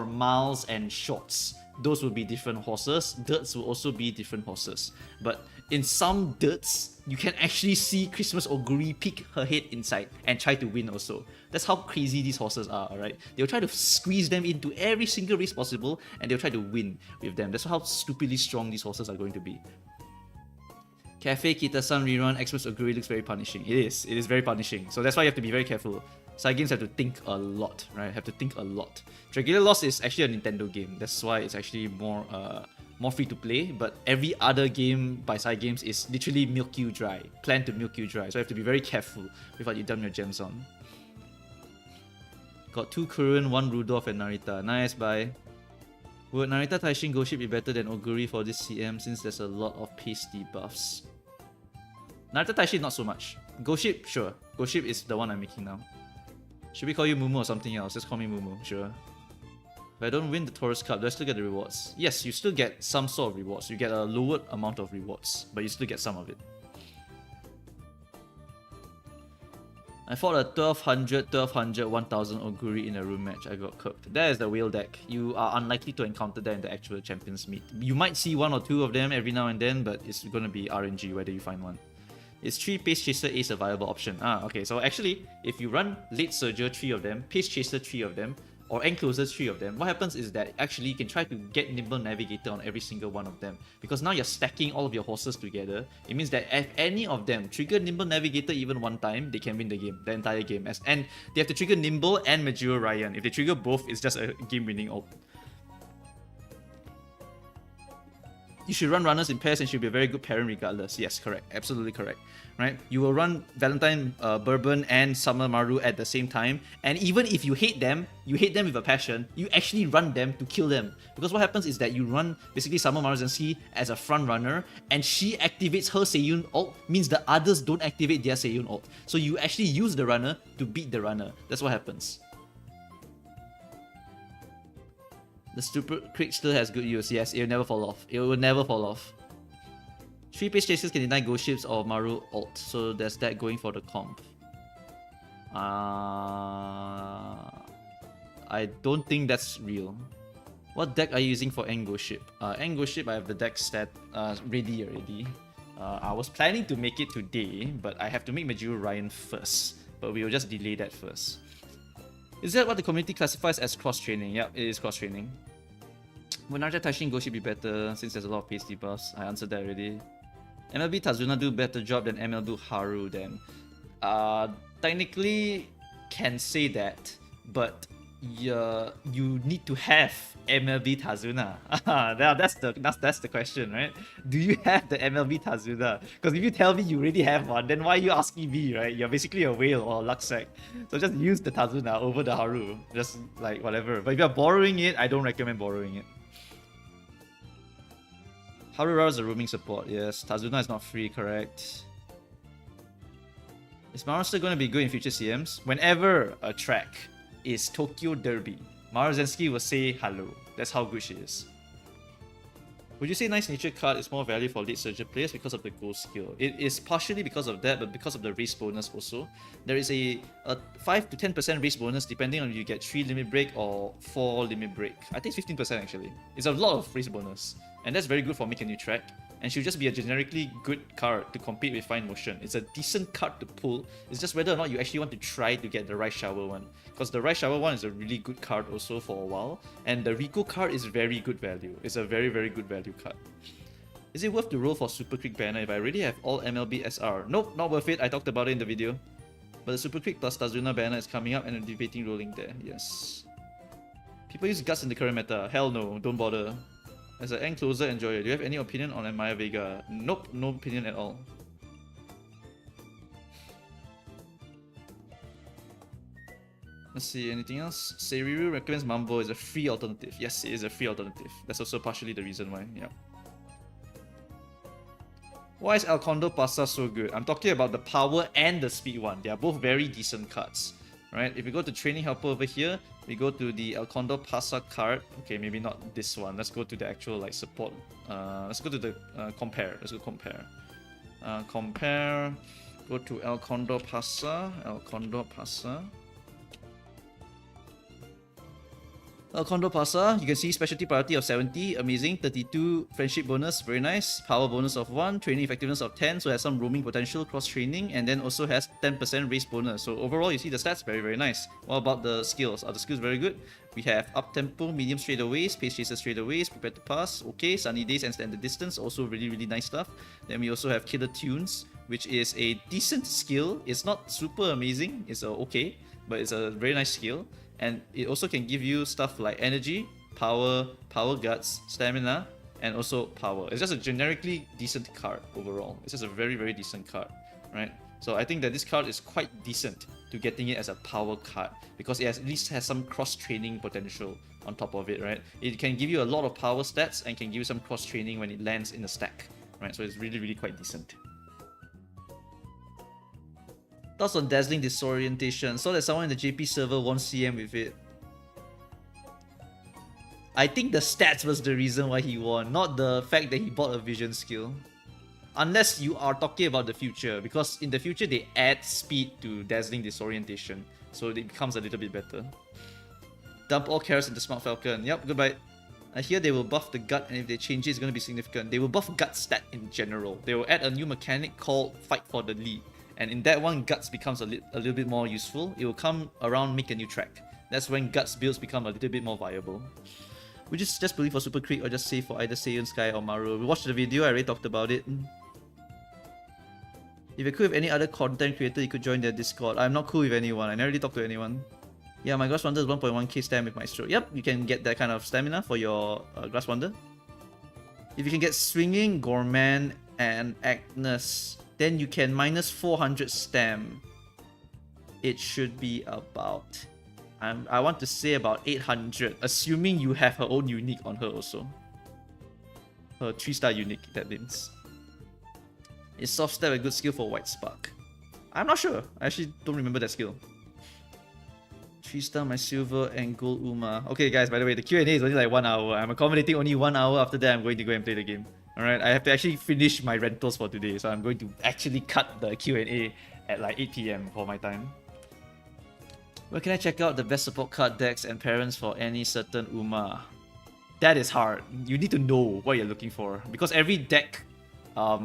miles and shorts, those will be different horses. Dirts will also be different horses. But in some dirts, you can actually see Christmas Oguri peek her head inside and try to win also. That's how crazy these horses are, alright? They'll try to squeeze them into every single race possible and they'll try to win with them. That's how stupidly strong these horses are going to be. Cafe Kita-san rerun Xmas Oguri looks very punishing. It is very punishing. So that's why you have to be very careful. Side games have to think a lot, right? Have to think a lot. Dragula Lost is actually a Nintendo game. That's why it's actually more free to play. But every other game by side games is literally milk you dry. Plan to milk you dry. So you have to be very careful with what you dump your gems on. Got 2 Kurun, 1 Rudolph and Narita. Nice, bye. Would Narita Taishin Go Ship be better than Oguri for this CM since there's a lot of pasty buffs? Narita Taishin not so much. Go Ship, sure. Go Ship is the one I'm making now. Should we call you Mumu or something else? Just call me Mumu, sure. If I don't win the Taurus Cup, do I still get the rewards? Yes, you still get some sort of rewards. You get a lowered amount of rewards, but you still get some of it. I fought a 1200, 1000 Oguri in a room match. I got cooked. That is the whale deck. You are unlikely to encounter that in the actual Champions Meet. You might see 1 or 2 of them every now and then, but it's gonna be RNG whether you find one. Is 3 Pace Chaser Ace a viable option? Okay, so actually, if you run Late Surger 3 of them, Pace Chaser 3 of them, or Encloser 3 of them, what happens is that actually you can try to get Nimble Navigator on every single one of them. Because now you're stacking all of your horses together. It means that if any of them trigger Nimble Navigator even one time, they can win the game, the entire game. And they have to trigger Nimble and Majuro Ryan. If they trigger both, it's just a game-winning ult. You should run runners in pairs and should be a very good parent regardless. Yes, correct. Absolutely correct. Right? You will run Valentine Bourbon and Summer Maru at the same time. And even if you hate them with a passion, you actually run them to kill them. Because what happens is that you run basically Summer Maruzenski as a front runner and she activates her Seiyun ult, means the others don't activate their Seiyun ult. So you actually use the runner to beat the runner. That's what happens. The Super Creek still has good use. Yes, it will never fall off. It will never fall off. 3 Pace Chasers can deny Ghost Ships or Maru ult, so there's that going for the comp. I don't think that's real. What deck are you using for End Ghost Ship? End Ghost Ship, I have the deck stat ready already. I was planning to make it today, but I have to make Majuro Ryan first. But we will just delay that first. Is that what the community classifies as cross-training? Yep, it is cross-training. Would Naruto Taishin Go Ship be better since there's a lot of pasty buffs? I answered that already. MLB Tazuna do better job than MLB Haru then. Technically can say that, but you need to have MLB Tazuna. That's the question, right? Do you have the MLB Tazuna? Because if you tell me you already have one, then why are you asking me, right? You're basically a whale or a Luxac. So just use the Tazuna over the Haru. Just like whatever. But if you're borrowing it, I don't recommend borrowing it. Haru is a roaming support, yes. Tazuna is not free, correct. Is Maru still going to be good in future CMs? Whenever a track is Tokyo Derby, Maruzenski will say hello. That's how good she is. Would you say Nice Nature card is more value for late surger players because of the gold skill? It is partially because of that, but because of the race bonus also. There is a 5 to 10% race bonus depending on if you get 3 limit break or 4 limit break. I think 15% actually. It's a lot of race bonus. And that's very good for making a new track. And she'll just be a generically good card to compete with Fine Motion. It's a decent card to pull. It's just whether or not you actually want to try to get the Rice Shower one. Because the Rice Shower one is a really good card also for a while. And the Rico card is very good value. It's a very, very good value card. Is it worth to roll for Super Quick banner if I already have all MLB SR? Nope, not worth it. I talked about it in the video. But the Super Quick plus Tazuna banner is coming up and I'm debating rolling there. Yes. People use Guts in the current meta. Hell no, don't bother. As an end closer enjoyer, do you have any opinion on Maya Vega? Nope, no opinion at all. Let's see, anything else? Seiriru recommends Mambo is a free alternative. Yes, it is a free alternative. That's also partially the reason why, yeah. Why is El Condor Pasa so good? I'm talking about the power and the speed one. They are both very decent cards, right? If we go to Training Helper over here, we go to the El Condor Pasa card. Okay, maybe not this one. Let's go to the actual like support. Let's go to the compare. Let's go compare. Compare. Go to El Condor Pasa. El Condor Pasa. El Condor Pasa, you can see specialty priority of 70, amazing. 32 friendship bonus, very nice. Power bonus of 1, training effectiveness of 10, so it has some roaming potential, cross training, and then also has 10% race bonus. So overall, you see the stats, very, very nice. What about the skills? Are the skills very good? We have up tempo, medium straightaways, pace chaser straightaways, prepare to pass, okay. Sunny days and standard distance, also really, really nice stuff. Then we also have killer tunes, which is a decent skill. It's not super amazing, it's okay, but it's a very nice skill. And it also can give you stuff like energy, power, power guts, stamina, and also power. It's just a generically decent card overall. It's just a very, very decent card, right? So I think that this card is quite decent to getting it as a power card because it at least has some cross-training potential on top of it, right? It can give you a lot of power stats and can give you some cross-training when it lands in a stack, right? So it's really, really quite decent. Thoughts on Dazzling Disorientation. Saw that someone in the JP server won CM with it. I think the stats was the reason why he won, not the fact that he bought a vision skill. Unless you are talking about the future, because in the future they add speed to Dazzling Disorientation, so it becomes a little bit better. Dump all carrots into Smart Falcon. Yep, goodbye. I hear they will buff the gut, and if they change it, it's going to be significant. They will buff gut stat in general. They will add a new mechanic called Fight for the Lead. And in that one, Guts becomes a little bit more useful. It will come around Make a New Track. That's when Guts builds become a little bit more viable. We just believe for Super Creek or just save for either Seiyon Sky or Maru. We watched the video, I already talked about it. If you're cool with any other content creator, you could join their Discord. I'm not cool with anyone, I never really talk to anyone. Yeah, my Grass Wonder is 1.1k stam with Maestro. Yep, you can get that kind of stamina for your Grass Wonder. If you can get Swinging, Gorman, and Agnes, then you can minus 400 stam. It should be about, I want to say about 800, assuming you have her own unique on her also. Her 3-star unique, that means. Is soft step a good skill for White Spark? I'm not sure. I actually don't remember that skill. 3-star my silver and gold Uma. Okay guys, by the way, the Q&A is only like 1 hour. I'm accommodating only 1 hour. After that, I'm going to go and play the game. Alright, I have to actually finish my rentals for today, so I'm going to actually cut the Q&A at like 8 PM for my time. Where can I check out the best support card decks and parents for any certain Uma? That is hard. You need to know what you're looking for, because every deck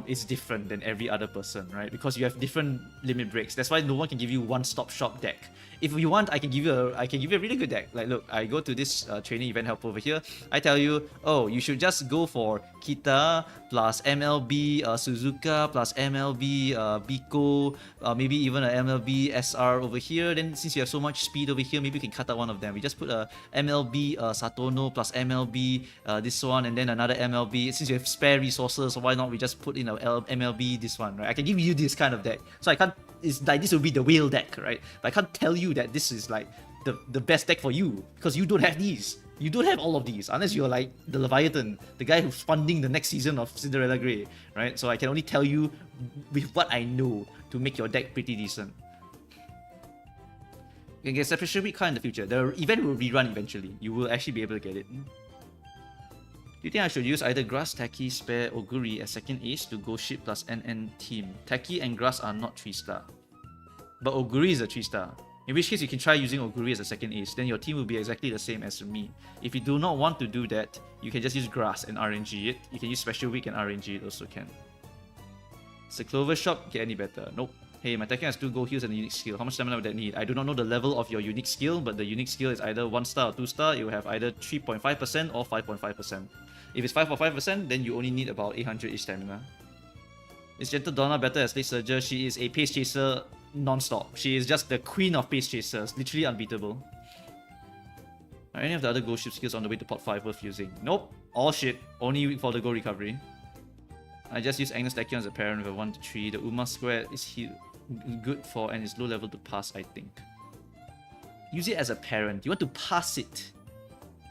is different than every other person, right? Because you have different limit breaks. That's why no one can give you one-stop shop deck. If you want, I can give you a really good deck. Like, look, I go to this training event help over here. I tell you, oh, you should just go for Kita plus MLB Suzuka plus MLB Biko, maybe even a MLB SR over here. Then since you have so much speed over here, maybe you can cut out one of them. We just put a MLB Satono plus MLB this one, and then another MLB. Since you have spare resources, why not we just put in a MLB this one, right? I can give you this kind of deck. So I can't. It's like this will be the whale deck, right? But I can't tell you that this is like the best deck for you because you don't have these. You don't have all of these unless you're like the Leviathan, the guy who's funding the next season of Cinderella Grey, right? So I can only tell you with what I know to make your deck pretty decent. You can get Separation Week card in the future. The event will rerun eventually. You will actually be able to get it. Do you think I should use either Grass, Taki, Spare, or Guri as second ace to go ship plus NN team? Taki and Grass are not 3-star. But Oguri is a 3-star. In which case you can try using Oguri as a second ace, then your team will be exactly the same as me. If you do not want to do that, you can just use Grass and RNG it. You can use Special Week and RNG it also can. Does the Clover Shop get any better? Nope. Hey, my Tekken has 2 gold heals and a unique skill. How much stamina would that need? I do not know the level of your unique skill, but the unique skill is either 1-star or 2-star. It will have either 3.5% or 5.5%. If it's 5.5%, then you only need about 800-ish stamina. Is Gentle Donna better as late surger? She is a pace chaser non-stop. She is just the queen of pace chasers, literally unbeatable. Are any of the other gold ship skills on the way to pot 5 worth using? Nope, all shit. Only for the gold recovery. I just use Agnes Tachyon as a parent with a 1 to 3. The Uma square is good for and is low level to pass, I think. use it as a parent. You want to pass it.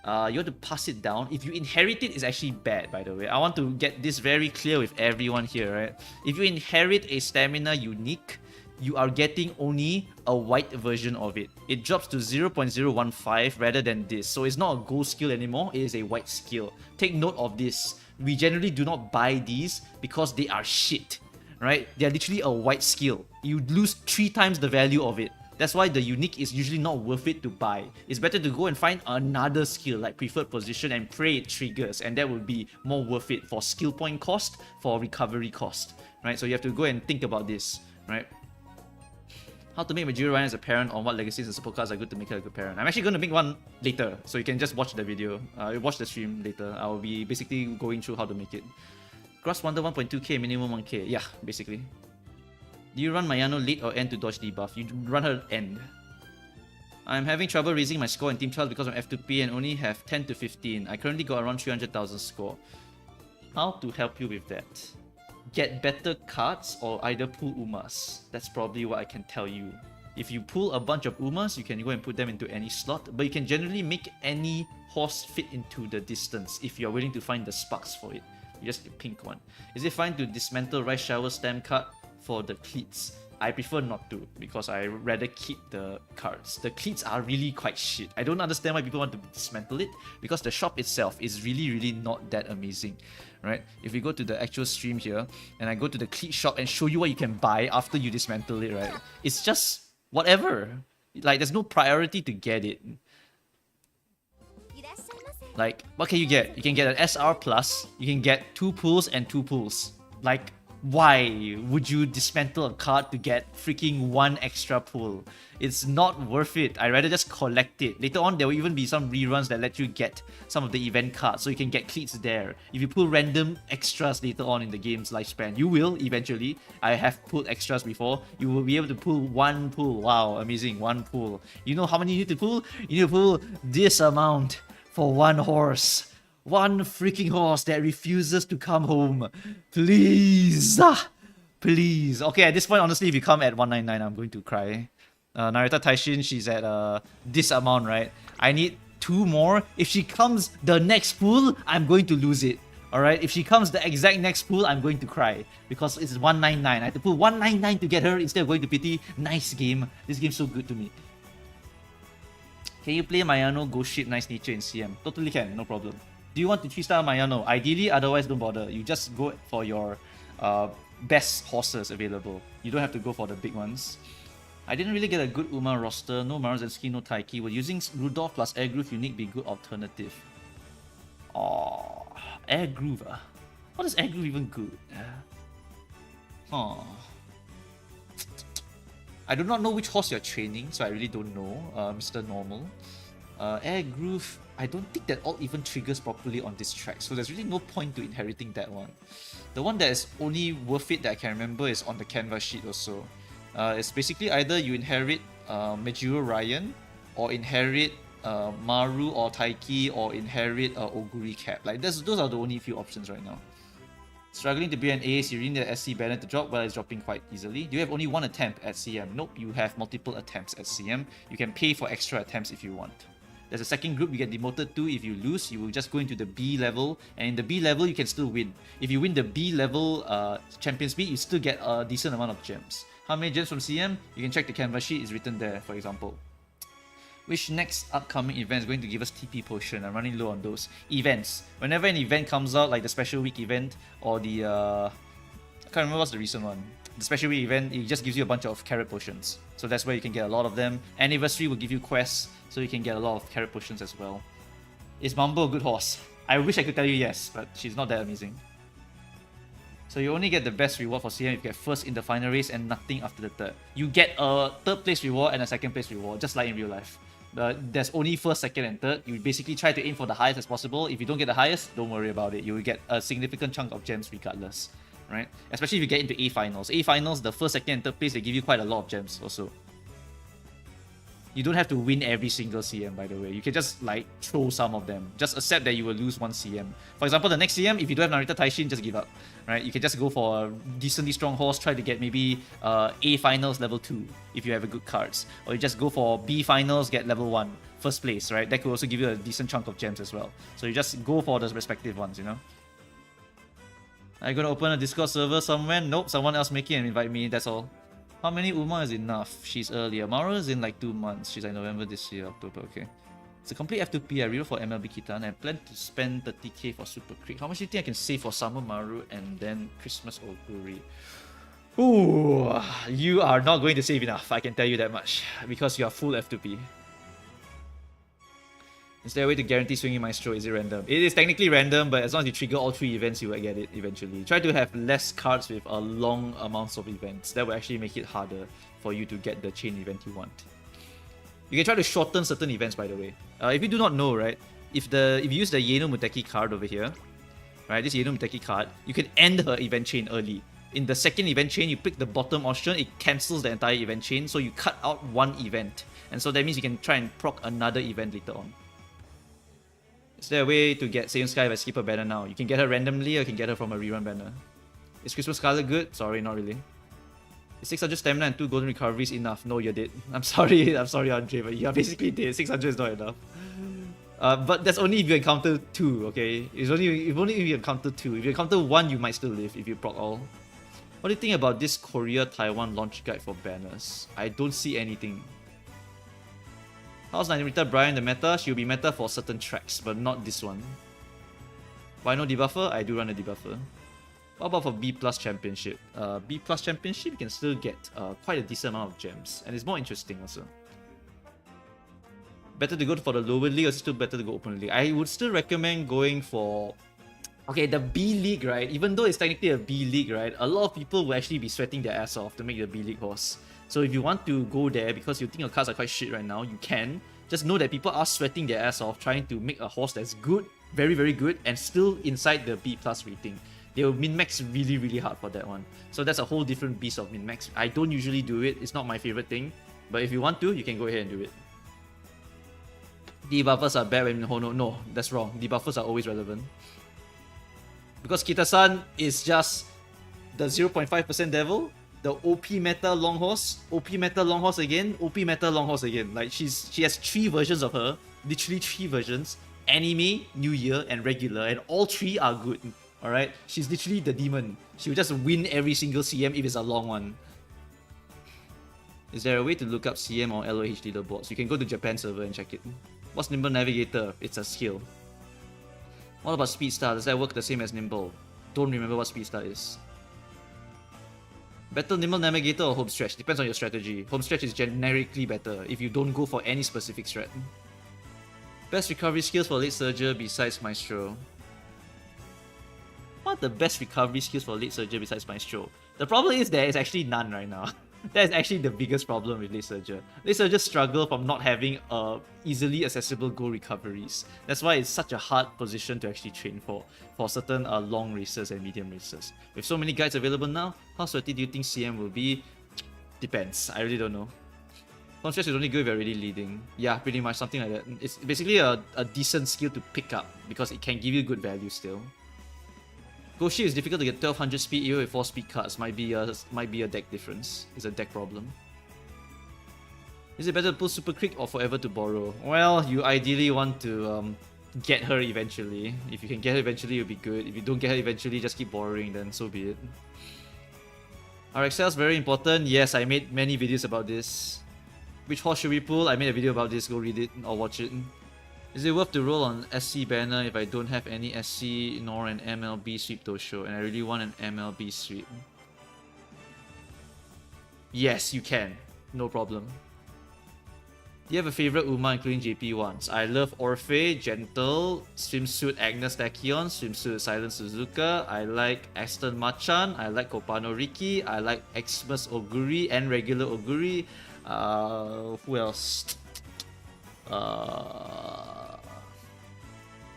You want to pass it down. If you inherit it, it's actually bad, by the way. I want to get this very clear with everyone here, right? If you inherit a stamina unique, you are getting only a white version of it. It drops to 0.015 rather than this. So it's not a gold skill anymore, it is a white skill. Take note of this. We generally do not buy these because they are shit, right? They are literally a white skill. You lose 3 times the value of it. That's why the unique is usually not worth it to buy. It's better to go and find another skill like preferred position and pray it triggers, and that would be more worth it for skill point cost, for recovery cost, right? So you have to go and think about this, right? How to make Majiro Ryan as a parent, on what legacies and support cards are good to make her a good parent. I'm actually going to make one later, so you can just watch the video. Watch the stream later. I'll be basically going through how to make it. Gross Wonder 1.2k, minimum 1k. Yeah, basically. Do you run Mayano late or end to dodge debuff? You run her end. I'm having trouble raising my score in Team Trials because I'm F2P and only have 10 to 15. I currently got around 300,000 score. How to help you with that? Get better cards or either pull Umas. That's probably what I can tell you. If you pull a bunch of Umas, you can go and put them into any slot, but you can generally make any horse fit into the distance if you're willing to find the sparks for it. You just pink one. Is it fine to dismantle Rice Shower Stamp card for the cleats? I prefer not to, because I rather keep the cards. The cleats are really quite shit. I don't understand why people want to dismantle it, because the shop itself is really not that amazing, right? If we go to the actual stream here, and I go to the cleat shop and show you what you can buy after you dismantle it, right? It's just whatever. Like, there's no priority to get it. Like, what can you get? You can get an SR plus, you can get 2 pulls and 2 pulls. Like, why would you dismantle a card to get freaking 1 extra pull? It's not worth it. I'd rather just collect it. Later on, there will even be some reruns that let you get some of the event cards, so you can get cleats there. If you pull random extras later on in the game's lifespan, you will eventually. I have pulled extras before. You will be able to pull 1 pull. Wow, amazing, 1 pull. You know how many you need to pull? You need to pull this amount for 1 horse. 1 freaking horse that refuses to come home. Please. Please. Okay, at this point, honestly, if you come at 199, I'm going to cry. Narita Taishin, she's at this amount, right? I need 2 more. If she comes the next pool, I'm going to lose it. Alright? If she comes the exact next pool, I'm going to cry. Because it's 199. I have to pull 199 to get her instead of going to pity. Nice game. This game's so good to me. Can you play Mayano, Go Ship, Nice Nature in CM? Totally can, no problem. Do you want to 3-star Mayano? Ideally, otherwise don't bother. You just go for your best horses available. You don't have to go for the big ones. I didn't really get a good Uma roster. No Maruzenski, no Taiki. Would using Rudolph plus Air Groove Unique be good alternative? Oh, Air Groove. What is Air Groove even good? I do not know which horse you're training, so I really don't know, Mr. Normal. Air Groove, I don't think that all even triggers properly on this track, so there's really no point to inheriting that one. The one that is only worth it that I can remember is on the canvas sheet also. It's basically either you inherit Majiro Ryan, or inherit Maru or Taiki, or inherit Oguri Cap. Like, those are the only few options right now. Struggling to be an ace, you need the SC banner to drop, but it's dropping quite easily. Do you have only 1 attempt at CM? Nope, you have multiple attempts at CM. You can pay for extra attempts if you want. There's a second group you get demoted to. If you lose, you will just go into the B level, and in the B level you can still win. If you win the B level Champions Beat, you still get a decent amount of gems. How many gems from CM? You can check the canvas sheet, it's written there, for example. Which next upcoming event is going to give us TP potion? I'm running low on those events. Whenever an event comes out, like the special week event or the I can't remember what's the recent one. The special week event, it just gives you a bunch of carrot potions. So that's where you can get a lot of them. Anniversary will give you quests, so you can get a lot of carrot potions as well. Is Mambo a good horse? I wish I could tell you yes, but she's not that amazing. So you only get the best reward for CM if you get first in the final race and nothing after the third. You get a 3rd place reward and a 2nd place reward, just like in real life. There's only 1st, 2nd, and 3rd. You basically try to aim for the highest as possible. If you don't get the highest, don't worry about it. You will get a significant chunk of gems regardless, right? Especially if you get into A finals. A finals, the 1st, 2nd, and 3rd place, they give you quite a lot of gems also. You don't have to win every single CM, by the way. You can just like throw some of them. Just accept that you will lose one CM. For example, the next CM, if you don't have Narita Taishin, just give up. Right? You can just go for a decently strong horse, try to get maybe A finals level 2 if you have a good cards. Or you just go for B finals, get level 1, first place, right? That could also give you a decent chunk of gems as well. So you just go for the respective ones, you know? Are you gonna open a Discord server somewhere? Nope, someone else make it and invite me, that's all. How many Uma is enough? She's earlier. Mara is in like 2 months. She's like November this year, October, okay. It's a complete F2P. I real for MLB Kitan and I plan to spend 30k for Super Creek. How much do you think I can save for Summer Maru and then Christmas Oguri? Ooh, you are not going to save enough, I can tell you that much. Because you are full F2P. Is there a way to guarantee swinging Maestro? Is it random? It is technically random, but as long as you trigger all 3 events, you will get it eventually. Try to have less cards with a long amounts of events. That will actually make it harder for you to get the chain event you want. You can try to shorten certain events, by the way. If you do not know, right, if you use the Yeno Muteki card over here, right, this Yeno Muteki card, you can end her event chain early. In the second event chain, you pick the bottom option, it cancels the entire event chain, so you cut out one event. And so that means you can try and proc another event later on. Is there a way to get Saiyan Sky if I skip a banner now? You can get her randomly or you can get her from a rerun banner. Is Christmas Scarlet good? Sorry, not really. Is 600 stamina and 2 golden recoveries enough? No, you're dead. I'm sorry, Andre, but you're basically dead. 600 is not enough. But that's only if you encounter 2, okay? It's only if you encounter 2. If you encounter 1, you might still live if you proc all. What do you think about this Korea-Taiwan launch guide for banners? I don't see anything. How's Narita Brian the meta? She'll be meta for certain tracks, but not this one. Why no debuffer? I do run a debuffer. What about for B plus championship? B plus championship, you can still get quite a decent amount of gems, and it's more interesting also. Better to go for the lower league or is it still better to go open league? I would still recommend going for... Okay, the B league, right? Even though it's technically a B league, right? A lot of people will actually be sweating their ass off to make the B league horse. So if you want to go there because you think your cards are quite shit right now, you can. Just know that people are sweating their ass off trying to make a horse that's good, very, very good, and still inside the B plus rating. They will min-max really, really hard for that one. So that's a whole different beast of min-max. I don't usually do it. It's not my favorite thing. But if you want to, you can go ahead and do it. Debuffers are bad when Hono. No, that's wrong. Debuffers are always relevant. Because Kita-san is just the 0.5% devil, the OP meta long horse, OP meta long horse again, OP meta long horse again. Like she has 3 versions of her, literally 3 versions: anime, New Year, and regular, and all 3 are good. Alright? She's literally the demon. She will just win every single CM if it's a long one. Is there a way to look up CM or LOH leaderboards? You can go to Japan server and check it. What's Nimble Navigator? It's a skill. What about Speed Star? Does that work the same as Nimble? Don't remember what Speed Star is. Better Nimble Navigator or Home Stretch? Depends on your strategy. Home Stretch is generically better if you don't go for any specific strat. Best recovery skills for late Surger besides Maestro? What are the best recovery skills for late Surger besides Maestro? The problem is there is actually none right now. That is actually the biggest problem with late Surger. Late Surgers struggle from not having easily accessible goal recoveries. That's why it's such a hard position to actually train for certain long races and medium races. With so many guides available now, how sweaty do you think CM will be? Depends. I really don't know. Home Stretch is only good if you're already leading. Yeah, pretty much something like that. It's basically a decent skill to pick up because it can give you good value still. Goshi is difficult to get 1200 speed even with 4 speed cards. Might be a deck difference. It's a deck problem. Is it better to pull Super Creek or forever to borrow? Well, you ideally want to get her eventually. If you can get her eventually, it'll be good. If you don't get her eventually, just keep borrowing, then so be it. Are excels very important? Yes, I made many videos about this. Which horse should we pull? I made a video about this. Go read it or watch it. Is it worth to roll on SC banner if I don't have any SC nor an MLB sweep Dosho and I really want an MLB sweep? Yes, you can. No problem. Do you have a favorite Uma including JP ones? I love Orphe, Gentle, Swimsuit Agnes Tachyon, Swimsuit Silent Suzuka. I like Aston Machan. I like Kopano Riki. I like Xmas Oguri and regular Oguri. Who else?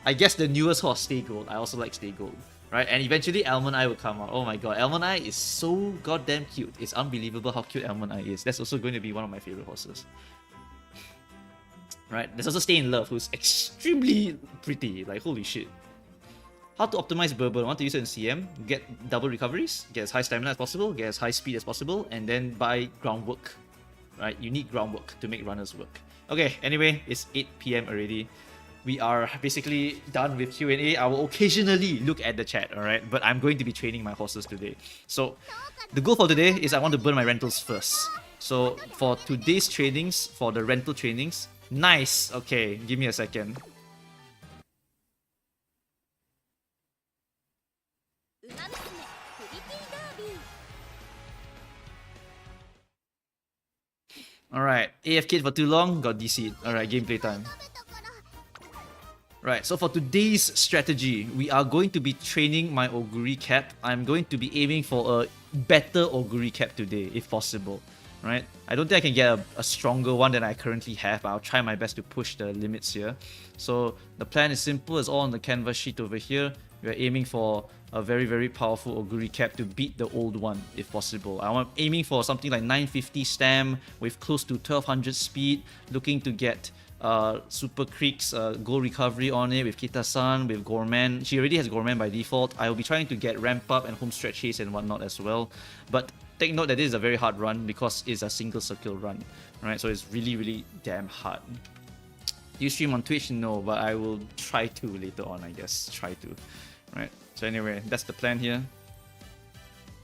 I guess the newest horse, Stay Gold. I also like Stay Gold. Right? And eventually Almond Eye will come out. Oh my god, Almond Eye is so goddamn cute. It's unbelievable how cute Almond Eye is. That's also going to be one of my favorite horses. Right? There's also Stay in Love, who's extremely pretty. Like, holy shit. How to optimize Bourbon? I want to use it in CM, get double recoveries, get as high stamina as possible, get as high speed as possible, and then buy groundwork. Right? You need groundwork to make runners work. Okay, anyway, it's 8 PM already. We are basically done with Q&A. I will occasionally look at the chat, alright? But I'm going to be training my horses today. So, the goal for today is I want to burn my rentals first. So, for today's trainings, for the rental trainings, nice! Okay, give me a second. Alright, AFK for too long, got DC'd. Alright, gameplay time. Right, so for today's strategy, we are going to be training my Oguri cap. I'm going to be aiming for a better Oguri cap today, if possible. Right? I don't think I can get a stronger one than I currently have, but I'll try my best to push the limits here. So the plan is simple, it's all on the canvas sheet over here. We're aiming for a very, very powerful Oguri cap to beat the old one, if possible. I'm aiming for something like 950 stam with close to 1200 speed, looking to get Super Creek's gold recovery on it with Kita-san, with Gorman. She already has Gorman by default. I will be trying to get ramp up and home stretch haste and whatnot as well. But take note that this is a very hard run because it's a single circle run, right? So it's really, really damn hard. Do you stream on Twitch? No, but I will try to later on, I guess. Try to, right? So anyway, that's the plan here.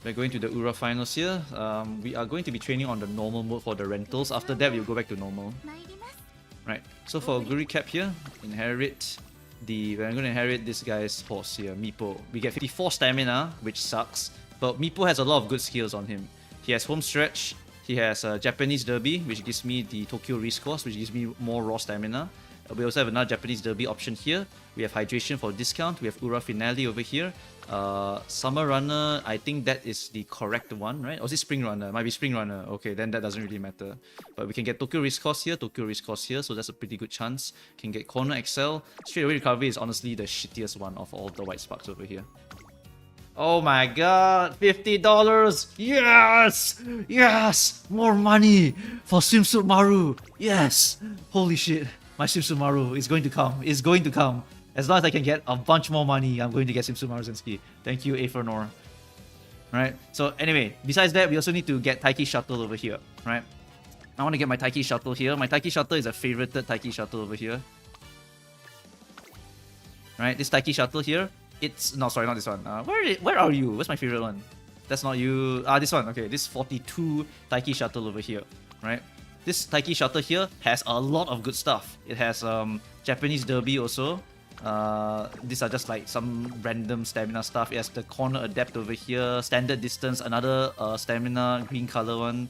We're going to the Ura finals here. We are going to be training on the normal mode for the rentals. After that, we'll go back to normal. Right, so for Oguri cap here, we're going to inherit this guy's horse here, Meepo. We get 54 stamina, which sucks, but Meepo has a lot of good skills on him. He has home stretch, he has Japanese derby, which gives me the Tokyo race course, which gives me more raw stamina. We also have another Japanese derby option here. We have hydration for discount, we have Ura finale over here. Summer runner, I think that is the correct one, right? Or is it spring runner? Might be spring runner. Okay, then that doesn't really matter. But we can get Tokyo race course here, Tokyo race course here, so that's a pretty good chance. Can get corner excel. Straight away recovery is honestly the shittiest one of all the white sparks over here. Oh my god, $50! Yes! Yes! More money for Swimsuit Maru! Yes! Holy shit, my Swimsuit Maru is going to come. It's going to come. As long as I can get a bunch more money, I'm going to get Swimsuit Maru Zenski. Thank you, Afernor. Right? So anyway, besides that, we also need to get Taiki Shuttle over here. Right? I want to get my Taiki Shuttle here. My Taiki Shuttle is a favorited Taiki Shuttle over here. Right? This Taiki Shuttle here, it's... No, sorry, not this one. Where are you? Where's my favorite one? That's not you. This one. Okay, this 42 Taiki Shuttle over here. Right? This Taiki Shuttle here has a lot of good stuff. It has Japanese derby also. These are just like some random stamina stuff. It has the corner adept over here, standard distance, another stamina green color one.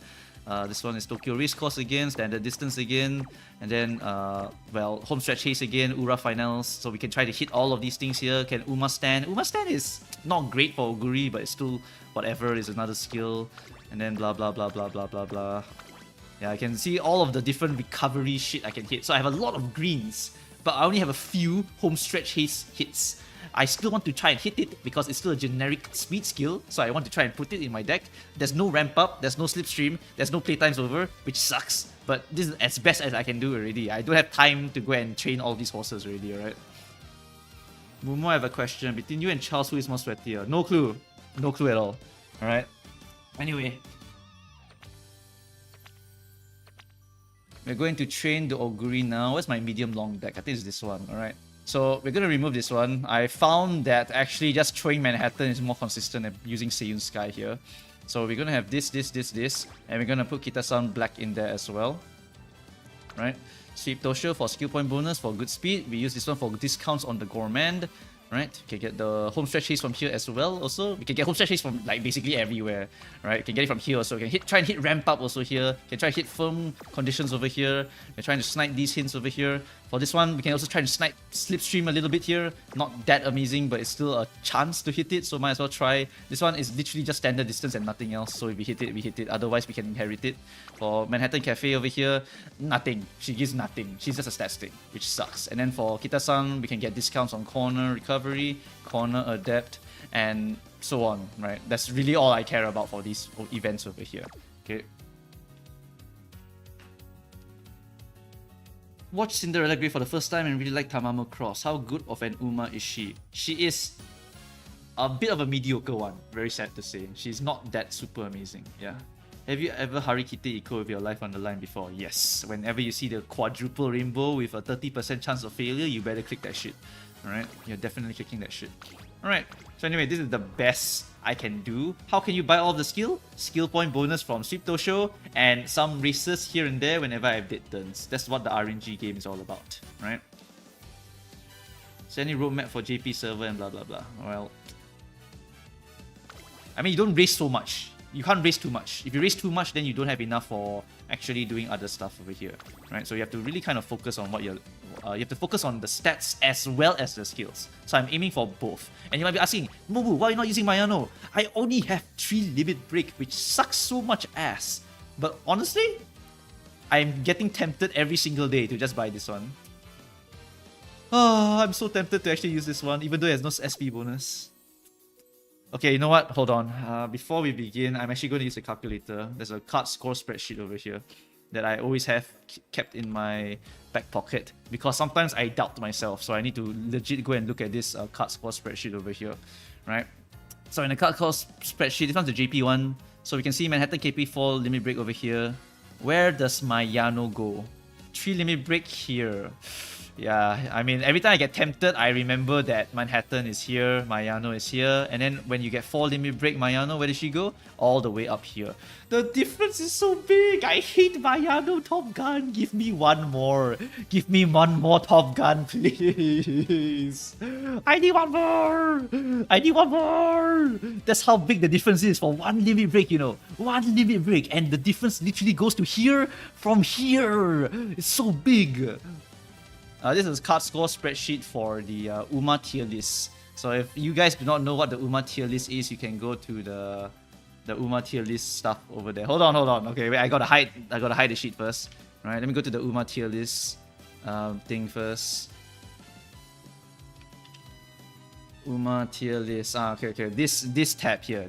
This one is Tokyo race course again, standard distance again, and then well, home stretch haste again, Ura finals. So we can try to hit all of these things here. Can Uma stand? Uma stand is not great for Oguri, but it's still whatever, is another skill. And then blah blah blah blah blah blah blah. Yeah, I can see all of the different recovery shit I can hit. So I have a lot of greens, but I only have a few home stretch haste hits. I still want to try and hit it because it's still a generic speed skill, so I want to try and put it in my deck. There's no ramp up, there's no slipstream, there's no playtimes over, which sucks. But this is as best as I can do already. I don't have time to go and train all these horses already, alright? Mumo, I have a question. Between you and Charles, who is more sweatier? No clue. No clue at all. Alright? Anyway. We're going to train the Oguri now. Where's my medium-long deck? I think it's this one, alright? So we're going to remove this one. I found that actually just throwing Manhattan is more consistent than using Seiyun Sky here. So we're going to have this, and we're going to put Kita-san Black in there as well. Right? Sweep Tosho for skill point bonus for good speed. We use this one for discounts on the Gourmand. Right? We can get the home stretch haste from here as well. Also, we can get home stretch haste from like basically everywhere. Right? We can get it from here also. We can try and hit ramp up also here. We can try and hit firm conditions over here. We're trying to snipe these hints over here. For this one, we can also try and snipe slipstream a little bit here. Not that amazing, but it's still a chance to hit it, so might as well try. This one is literally just standard distance and nothing else, so if we hit it, we hit it. Otherwise, we can inherit it. For Manhattan Cafe over here, nothing. She gives nothing. She's just a stat stick, which sucks. And then for Kita-san, we can get discounts on corner recovery, corner adept, and so on, right? That's really all I care about for these events over here. Okay. Watched Cinderella Grey for the first time and really like Tamamo Cross. How good of an Uma is she? She is a bit of a mediocre one. Very sad to say. She's not that super amazing. Yeah. Have you ever Harikite Eco with your life on the line before? Yes. Whenever you see the quadruple rainbow with a 30% chance of failure, you better click that shit. Alright? You're definitely clicking that shit. Alright. So anyway, this is the best I can do. How can you buy all the skill? Skill point bonus from Sweep Tosho and some races here and there whenever I have bid turns. That's what the RNG game is all about. Right? So any roadmap for JP server and blah blah blah. Well, I mean, you don't race so much. You can't race too much. If you race too much, then you don't have enough for actually doing other stuff over here, right? So you have to really kind of focus on what you're... you have to focus on the stats as well as the skills. So I'm aiming for both. And you might be asking, Mubu, why are you not using Mayano? I only have 3 limit break, which sucks so much ass. But honestly, I'm getting tempted every single day to just buy this one. Oh, I'm so tempted to actually use this one, even though it has no SP bonus. Okay, you know what? Hold on. Before we begin, I'm actually going to use a calculator. There's a card score spreadsheet over here that I always have kept in my back pocket because sometimes I doubt myself. So I need to legit go and look at this card score spreadsheet over here, right? So in the card score spreadsheet, this one's the JP one. So we can see Manhattan KP4 limit break over here. Where does my Yano go? 3 limit break here. Yeah, I mean, every time I get tempted, I remember that Manhattan is here, Mayano is here, and then when you get 4 limit break Mayano, where does she go? All the way up here. The difference is so big! I hate Mayano Top Gun! Give me one more! Give me one more Top Gun, please! I need one more! I need one more! That's how big the difference is for 1 limit break, you know. 1 limit break, and the difference literally goes to here from here! It's so big! This is card score spreadsheet for the Uma tier list. So if you guys do not know what the Uma tier list is, you can go to the Uma tier list stuff over there. Hold on. Okay, wait, I gotta hide the sheet first. Right, let me go to the Uma tier list thing first. Uma tier list. Okay. This tab here.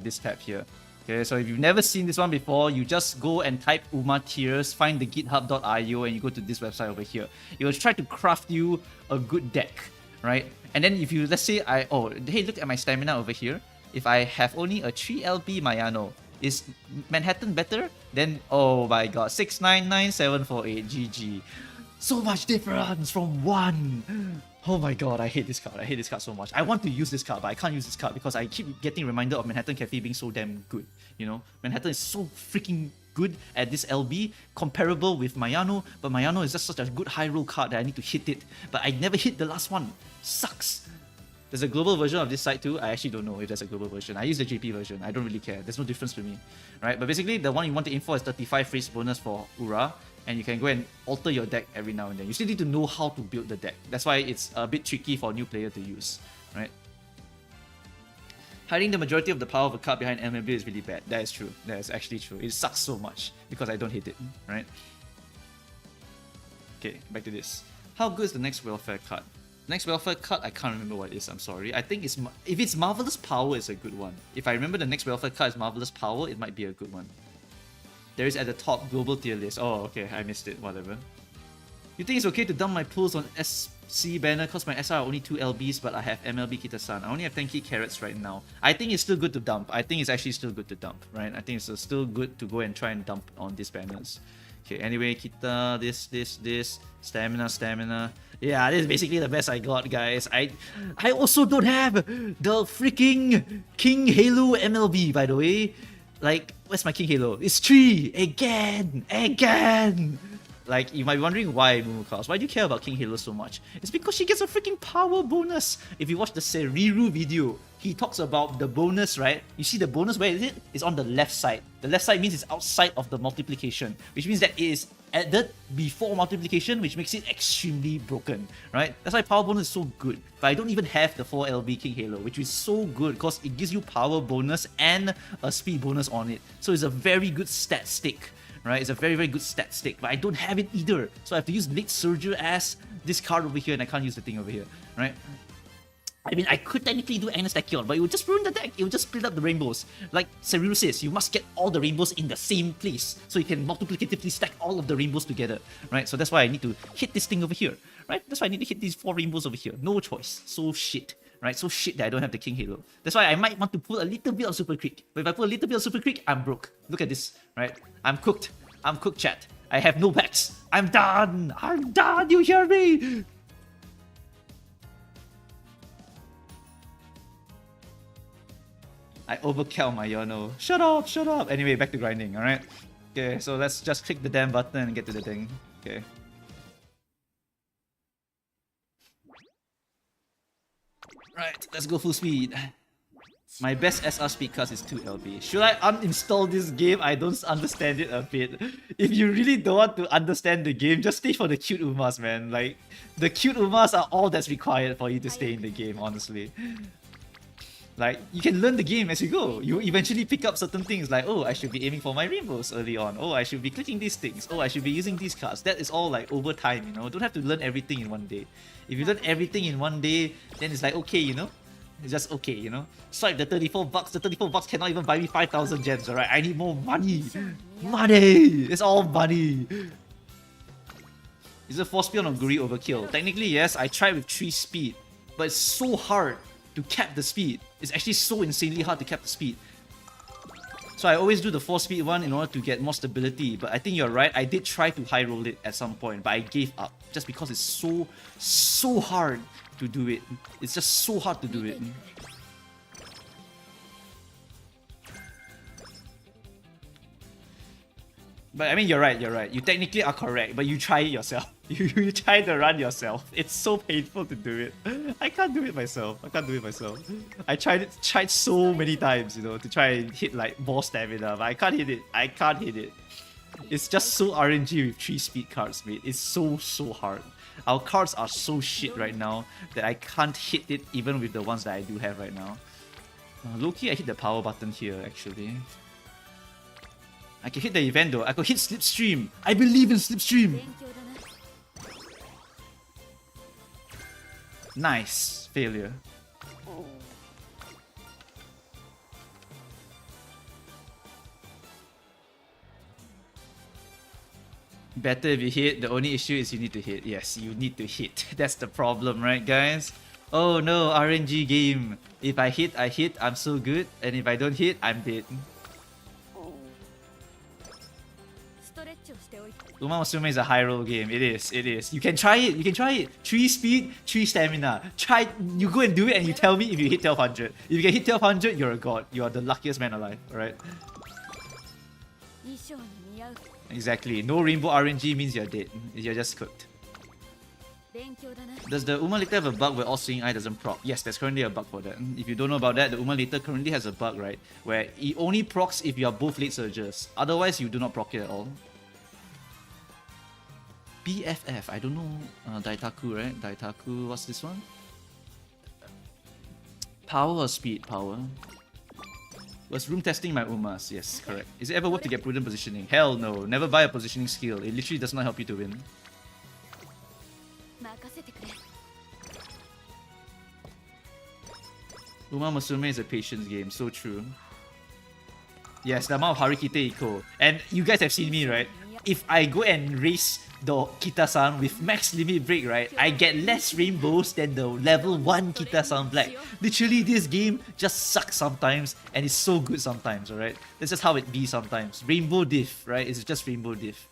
Okay, so if you've never seen this one before, you just go and type Uma tiers, find the github.io, and you go to this website over here. It will try to craft you a good deck, right? And then if you, let's say hey, look at my stamina over here. If I have only a 3LB Mayano, is Manhattan better? Then, oh my god, 699748 GG. So much difference from 1. Oh my god, I hate this card. I hate this card so much. I want to use this card, but I can't use this card because I keep getting reminded of Manhattan Cafe being so damn good. You know, Manhattan is so freaking good at this LB, comparable with Mayano, but Mayano is just such a good high roll card that I need to hit it. But I never hit the last one. Sucks. There's a global version of this site too. I actually don't know if there's a global version. I use the JP version. I don't really care. There's no difference to me. Right? But basically, the one you want to aim for is 35 freeze bonus for Ura. And you can go and alter your deck every now and then. You still need to know how to build the deck. That's why it's a bit tricky for a new player to use, right? Hiding the majority of the power of a card behind MLB is really bad. That is true. That is actually true. It sucks so much because I don't hit it, right? Okay, back to this. How good is the next welfare card? Next welfare card, I can't remember what it is. I'm sorry. I think it's if it's Marvelous Power, it's a good one. If I remember the next welfare card is Marvelous Power, it might be a good one. There is at the top global tier list. Oh, okay, I missed it. Whatever. You think it's okay to dump my pools on SC banner because my SR are only 2 LBs, but I have MLB Kita-san. I only have 10k carrots right now. I think it's still good to dump. I think it's actually still good to dump, right? I think it's still good to go and try and dump on these banners. Okay, anyway, Kita, this, stamina. Yeah, this is basically the best I got, guys. I also don't have the freaking King Halo MLB, by the way. Like, where's my King Halo? It's 3! Again! Like, you might be wondering why, Mumukaos. Why do you care about King Halo so much? It's because she gets a freaking power bonus! If you watch the Seriru video, he talks about the bonus, right? You see the bonus, where is it? It's on the left side. The left side means it's outside of the multiplication, which means that it is added before multiplication, which makes it extremely broken, right? That's why power bonus is so good. But I don't even have the 4LB King Halo, which is so good because it gives you power bonus and a speed bonus on it. So it's a very good stat stick, right? It's a very, very good stat stick, but I don't have it either. So I have to use Late Surger as this card over here, and I can't use the thing over here, right? I mean, I could technically do Agnes Tachyon, but it would just ruin the deck. It would just split up the rainbows. Like Seru says, you must get all the rainbows in the same place, so you can multiplicatively stack all of the rainbows together, right? So that's why I need to hit this thing over here, right? That's why I need to hit these 4 rainbows over here. No choice. So shit, right? So shit that I don't have the King Halo. That's why I might want to pull a little bit of Super Creek. But if I pull a little bit of Super Creek, I'm broke. Look at this, right? I'm cooked. I'm cooked, chat. I have no backs. I'm done. I'm done. You hear me? I overkill my Yono. Shut up, shut up. Anyway, back to grinding, alright? Okay, so let's just click the damn button and get to the thing. Okay. Right, let's go full speed. My best SR speed cast is 2 LB. Should I uninstall this game? I don't understand it a bit. If you really don't want to understand the game, just stay for the cute Umas, man. Like, the cute Umas are all that's required for you to stay in the game, honestly. Like, you can learn the game as you go. You eventually pick up certain things like, oh, I should be aiming for my rainbows early on. Oh, I should be clicking these things. Oh, I should be using these cards. That is all like over time, you know. Don't have to learn everything in one day. If you learn everything in one day, then it's like, okay, you know. It's just okay, you know. Swipe the 34 bucks. The 34 bucks cannot even buy me 5,000 gems, alright? I need more money. Money! It's all money. Is it 4 speed on Oguri overkill? Technically, yes. I tried with 3 speed. But it's so hard to cap the speed. It's actually so insanely hard to cap the speed. So I always do the 4 speed one in order to get more stability. But I think you're right. I did try to high roll it at some point, but I gave up. Just because it's so hard to do it. It's just so hard to do it. But I mean, you're right, you're right. You technically are correct, but you try it yourself. You try to run yourself. It's so painful to do it. I can't do it myself. I can't do it myself. I tried so many times, you know, to try and hit like more stamina, but I can't hit it. I can't hit it. It's just so RNG with 3 speed cards, mate. It's so hard. Our cards are so shit right now that I can't hit it even with the ones that I do have right now. Low-key, I hit the power button here, actually. I can hit the event though. I could hit Slipstream. I believe in Slipstream. Nice. Failure. Better if you hit. The only issue is you need to hit. Yes, you need to hit. That's the problem, right, guys? Oh no, RNG game. If I hit, I hit. I'm so good. And if I don't hit, I'm dead. Musume is a high roll game. It is. It is. You can try it. You can try it. 3 speed, 3 stamina. Try. You go and do it, and you tell me if you hit 1200. If you can hit 1200, you're a god. You are the luckiest man alive. Alright. Exactly. No rainbow RNG means you're dead. You're just cooked. Does the Uma Later have a bug where all Swing Eye doesn't proc? Yes, there's currently a bug for that. If you don't know about that, the Uma Later currently has a bug, right? Where it only procs if you are both late surgers. Otherwise, you do not proc it at all. BFF, I don't know. Daitaku, right? Daitaku, what's this one? Power or speed? Power. Was room testing my Umas? Yes, correct. Is it ever worth to get prudent positioning? Hell no. Never buy a positioning skill. It literally does not help you to win. Uma Musume is a patience game. So true. Yes, the amount of Harikite Eco. And you guys have seen me, right? If I go and race the Kita-san with max limit break, right, I get less rainbows than the level 1 Kita-san black. Literally, this game just sucks sometimes and it's so good sometimes, alright? That's just how it be sometimes. Rainbow diff, right? It's just rainbow diff.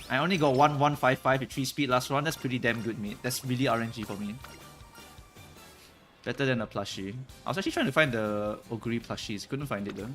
I only got 1155 with 3 speed last round. That's pretty damn good, mate. That's really RNG for me. Better than a plushie. I was actually trying to find the Oguri plushies. Couldn't find it though.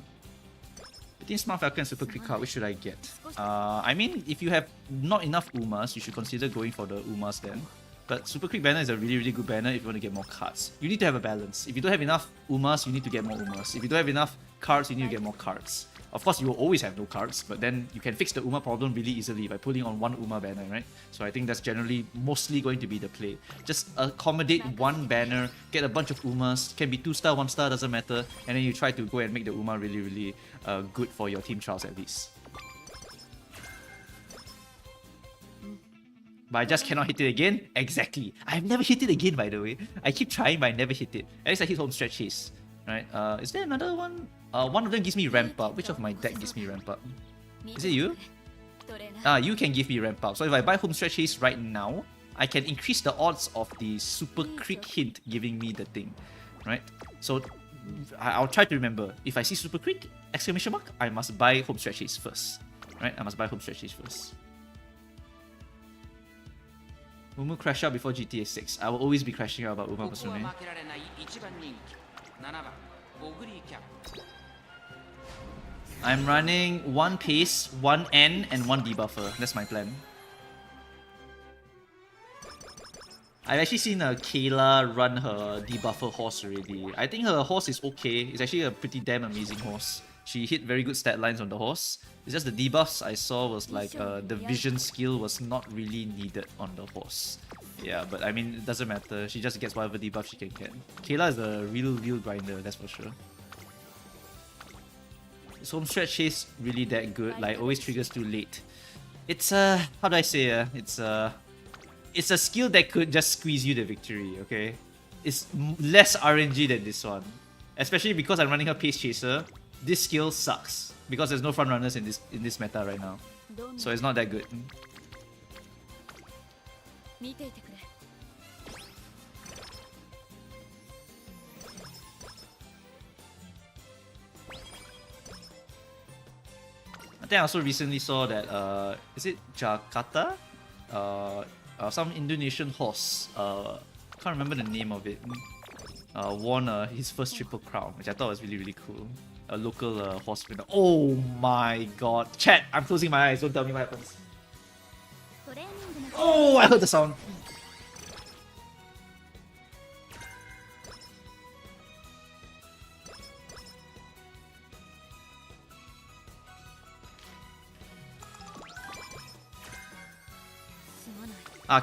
Between Smart Falcon and Super Quick card, which should I get? I mean, if you have not enough Umas, you should consider going for the Umas then. But Super Quick banner is a really good banner if you want to get more cards. You need to have a balance. If you don't have enough Umas, you need to get more Umas. If you don't have enough cards, you need to get more cards. Of course, you will always have no cards, but then you can fix the Uma problem really easily by pulling on one Uma banner, right? So I think that's generally mostly going to be the play. Just accommodate one banner, get a bunch of Umas, can be 2-star, 1-star, doesn't matter, and then you try to go and make the Uma really good for your team trials at least. But I just cannot hit it again. Exactly. I've never hit it again, by the way. I keep trying, but I never hit it. At least I hit home stretch haste. Right? Is there another one? One of them gives me ramp up. Which of my deck gives me ramp up? Is it you? You can give me ramp up. So if I buy home stretch haste right now, I can increase the odds of the super crit hint giving me the thing. Right? So I'll try to remember. If I see super crit, exclamation mark, I must buy home stretch haste first. Right? I must buy home stretch haste first. Umu crash out before GTA 6. I will always be crashing out about Uma Musume. I'm running 1 pace, 1 N, and 1 debuffer. That's my plan. I've actually seen Kayla run her debuffer horse already. I think her horse is okay. It's actually a pretty damn amazing horse. She hit very good stat lines on the horse. It's just the debuffs I saw was like the vision skill was not really needed on the horse. Yeah, but I mean, it doesn't matter. She just gets whatever debuff she can get. Kayla is a real grinder, that's for sure. Is home stretch chase really that good? Like, always triggers too late. It's how do I say it's a skill that could just squeeze you the victory, okay? It's less RNG than this one. Especially because I'm running a pace chaser. This skill sucks because there's no front runners in this meta right now. So it's not that good. I think I also recently saw that is it Jakarta? Some Indonesian horse. Can't remember the name of it. Won his first triple crown, which I thought was really cool. A local horse winner. Oh my god. Chat, I'm closing my eyes. Don't tell me what happens. Oh, I heard the sound.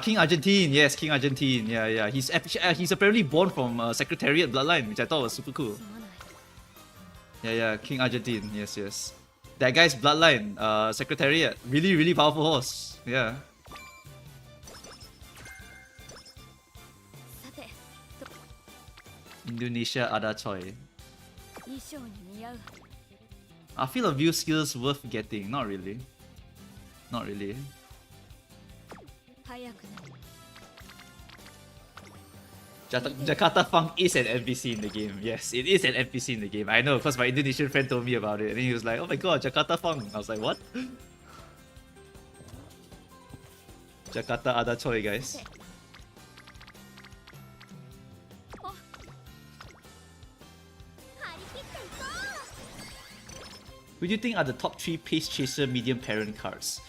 King Argentine. Yes, King Argentine. Yeah. He's apparently born from Secretariat bloodline, which I thought was super cool. Yeah, King Argentine. Yes. That guy's bloodline, Secretariat. Really powerful horse. Yeah. Indonesia Ada Choi. I feel a view skills worth getting. Not really. Jakarta Funk is an NPC in the game. Yes, it is an NPC in the game. I know, because my Indonesian friend told me about it. And he was like, oh my god, Jakarta Funk. I was like, what? Jakarta Ada Choi, guys. Who do you think are the top 3 Pace Chaser medium parent cards?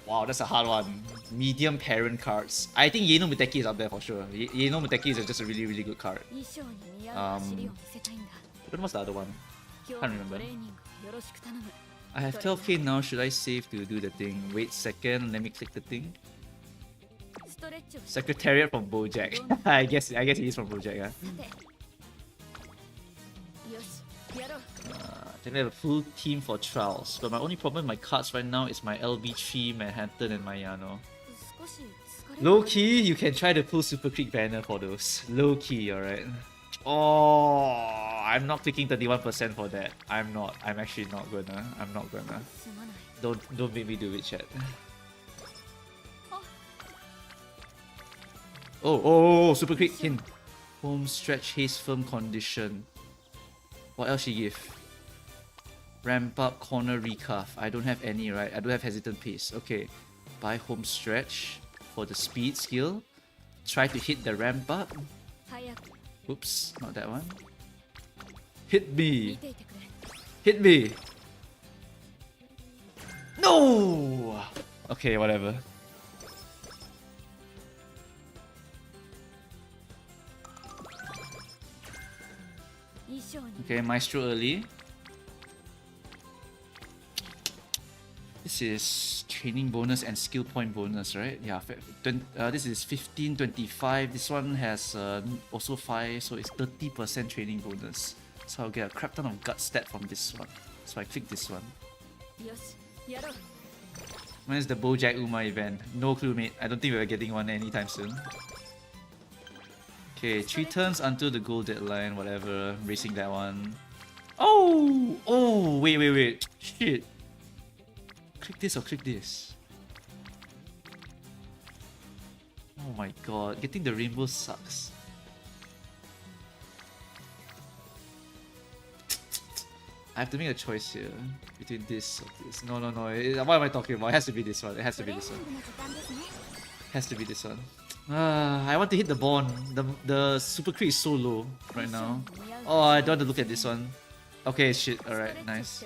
Wow, that's a hard one. Medium parent cards. I think Yeno Muteki is up there for sure. Yeno Muteki is just a really good card. What's the other one? Can't remember. I have 12k now. Should I save to do the thing? Wait second. Let me click the thing. Secretariat from Bojack. I guess he is from Bojack. Yeah? Then I have a full team for trials, but my only problem with my cards right now is my LB3, Manhattan, and Mayano. Low key, you can try to pull Super Creek banner for those. Low key, alright. Oh, I'm not clicking 31% for that. I'm not. I'm actually not gonna. I'm not gonna. Don't make me do it, chat. Oh, Super Creek hint. Home stretch haste firm condition. What else she give? Ramp up, corner recuff. I don't have any, right? I don't have hesitant pace. Okay. Buy home stretch for the speed skill. Try to hit the ramp up. Oops, not that one. Hit me. Hit me. No! Okay, whatever. Okay, Maestro early. This is training bonus and skill point bonus, right? Yeah, this is 15, 25. This one has also 5, so it's 30% training bonus. So I'll get a crap ton of gut stat from this one. So I click this one. When is the Bojack Uma event? No clue, mate. I don't think we're getting one anytime soon. Okay, 3 turns until the goal deadline, whatever. Racing that one. Oh! Oh, wait. Shit. Click this or click this? Oh my god, getting the rainbow sucks. I have to make a choice here between this or this. No. What am I talking about? It has to be this one. It has to be this one. Has to be this one. I want to hit the bond. The super crit is so low right now. Oh, I don't want to look at this one. Okay, shit. Alright, nice.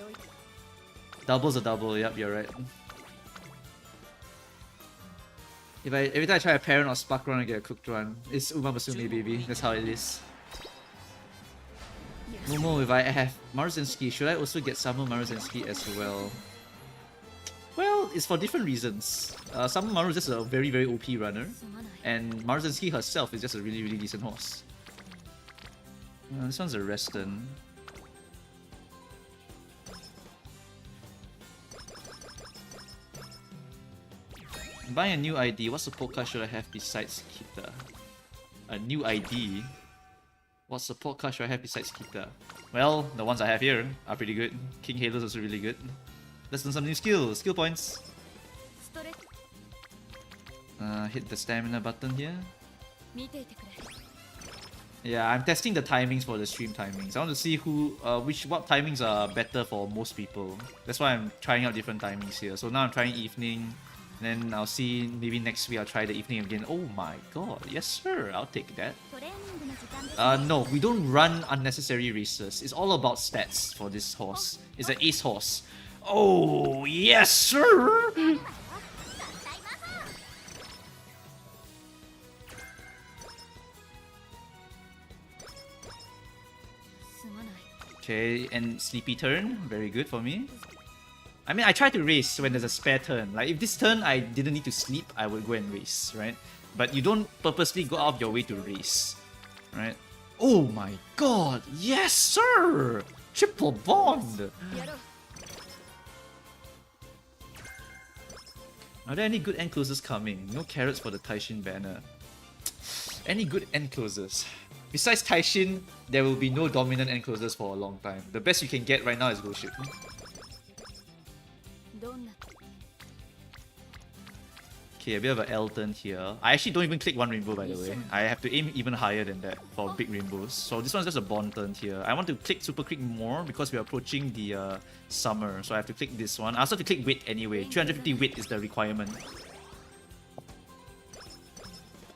Double's a double. Yep, you're right. Every time I try a parent or spark run, I get a cooked run. It's Uma Musume, baby. That's how it is. Momo, if I have Maruzensky, should I also get Summer Maruzensky as well? Well, it's for different reasons. Summer Maru is just a very, very OP runner, and Maruzensky herself is just a really, really decent horse. This one's a Reston. I'm buying a new ID. What support card should I have besides Kita? A new ID? What support card should I have besides Kita? Well, the ones I have here are pretty good. King Halo's also really good. Let's learn some new skills. Skill points. Hit the stamina button here. Yeah, I'm testing the timings for the stream timings. I want to see what timings are better for most people. That's why I'm trying out different timings here. So now I'm trying evening. Then I'll see, maybe next week I'll try the evening again. Oh my god, yes sir, I'll take that. No, we don't run unnecessary races. It's all about stats for this horse. It's an ace horse. Oh, yes sir! Okay, and sleepy turn, very good for me. I mean, I try to race when there's a spare turn. Like, if this turn I didn't need to sleep, I would go and race, right? But you don't purposely go out of your way to race, right? Oh my god! Yes, sir! Triple bond! Are there any good end closers coming? No carrots for the Taishin banner. Any good end closers? Besides Taishin, there will be no dominant end closers for a long time. The best you can get right now is Ghost Ship. Okay, a bit of an L turn here. I actually don't even click one rainbow, by the way. I have to aim even higher than that for big rainbows. So this one's just a bond turn here. I want to click super click more because we're approaching the summer. So I have to click this one. I also have to click wit anyway. 350 wit is the requirement.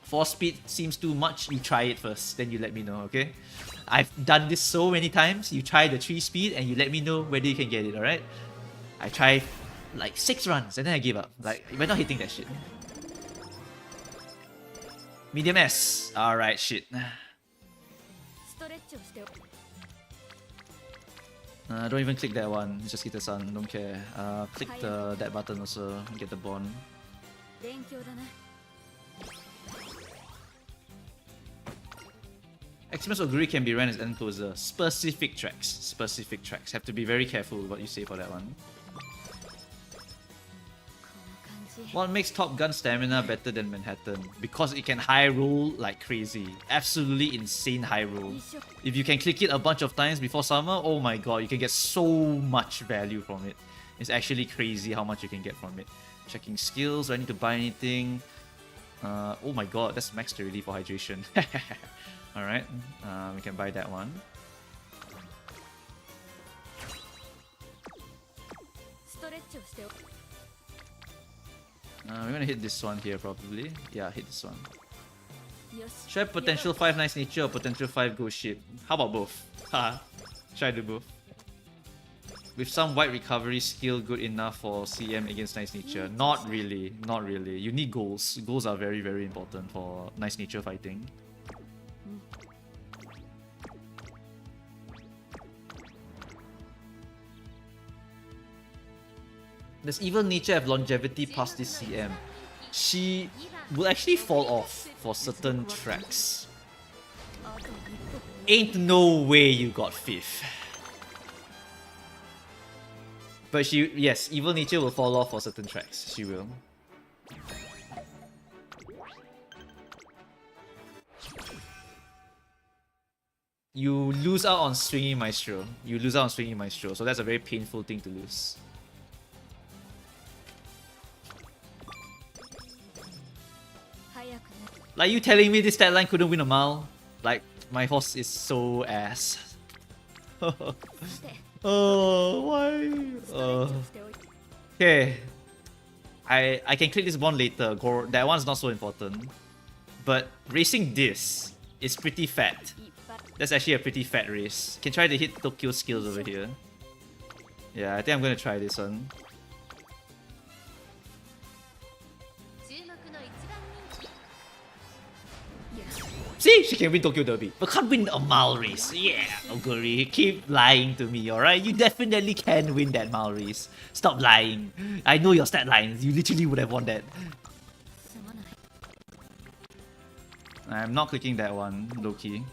4 speed seems too much. You try it first, then you let me know, okay? I've done this so many times. You try the 3 speed and you let me know whether you can get it, alright? I tried like 6 runs and then I gave up. Like, we're not hitting that shit. Medium S. Alright, shit. Don't even click that one. Just hit the sun. Don't care. Click that button also. Get the bond. Eximus Oguri can be ran as end closer. Specific tracks. Specific tracks. Have to be very careful with what you say for that one. What makes Top Gun stamina better than Manhattan? Because it can high roll like crazy. Absolutely insane high roll. If you can click it a bunch of times before summer, oh my god, you can get so much value from it. It's actually crazy how much you can get from it. Checking skills, do I need to buy anything? Oh my god, that's maxed already for hydration. Alright, we can buy that one. We're gonna hit this one here probably. Yeah, hit this one. Should I have potential 5 nice nature or potential 5 ghost ship? How about both? Haha. Should I do both? With some white recovery skill good enough for CM against nice nature? Not really, not really. You need goals. Goals are very, very important for nice nature fighting. Does evil nature have longevity past this CM? She will actually fall off for certain tracks. Ain't no way you got 5th. But yes, Evil Nature will fall off for certain tracks. She will. You lose out on Swinging Maestro. You lose out on Swinging Maestro, so that's a very painful thing to lose. Like you telling me this stat line couldn't win a mile? Like, my horse is so ass. Oh, why? Okay. I can click this bond later. That one's not so important. But racing this is pretty fat. That's actually a pretty fat race. Can try to hit Tokyo skills over here. Yeah, I think I'm gonna try this one. See, she can win Tokyo Derby, but can't win a mile race. Yeah, Oguri, keep lying to me, alright? You definitely can win that mile race. Stop lying. I know your stat lines. You literally would have won that. I'm not clicking that one, low-key.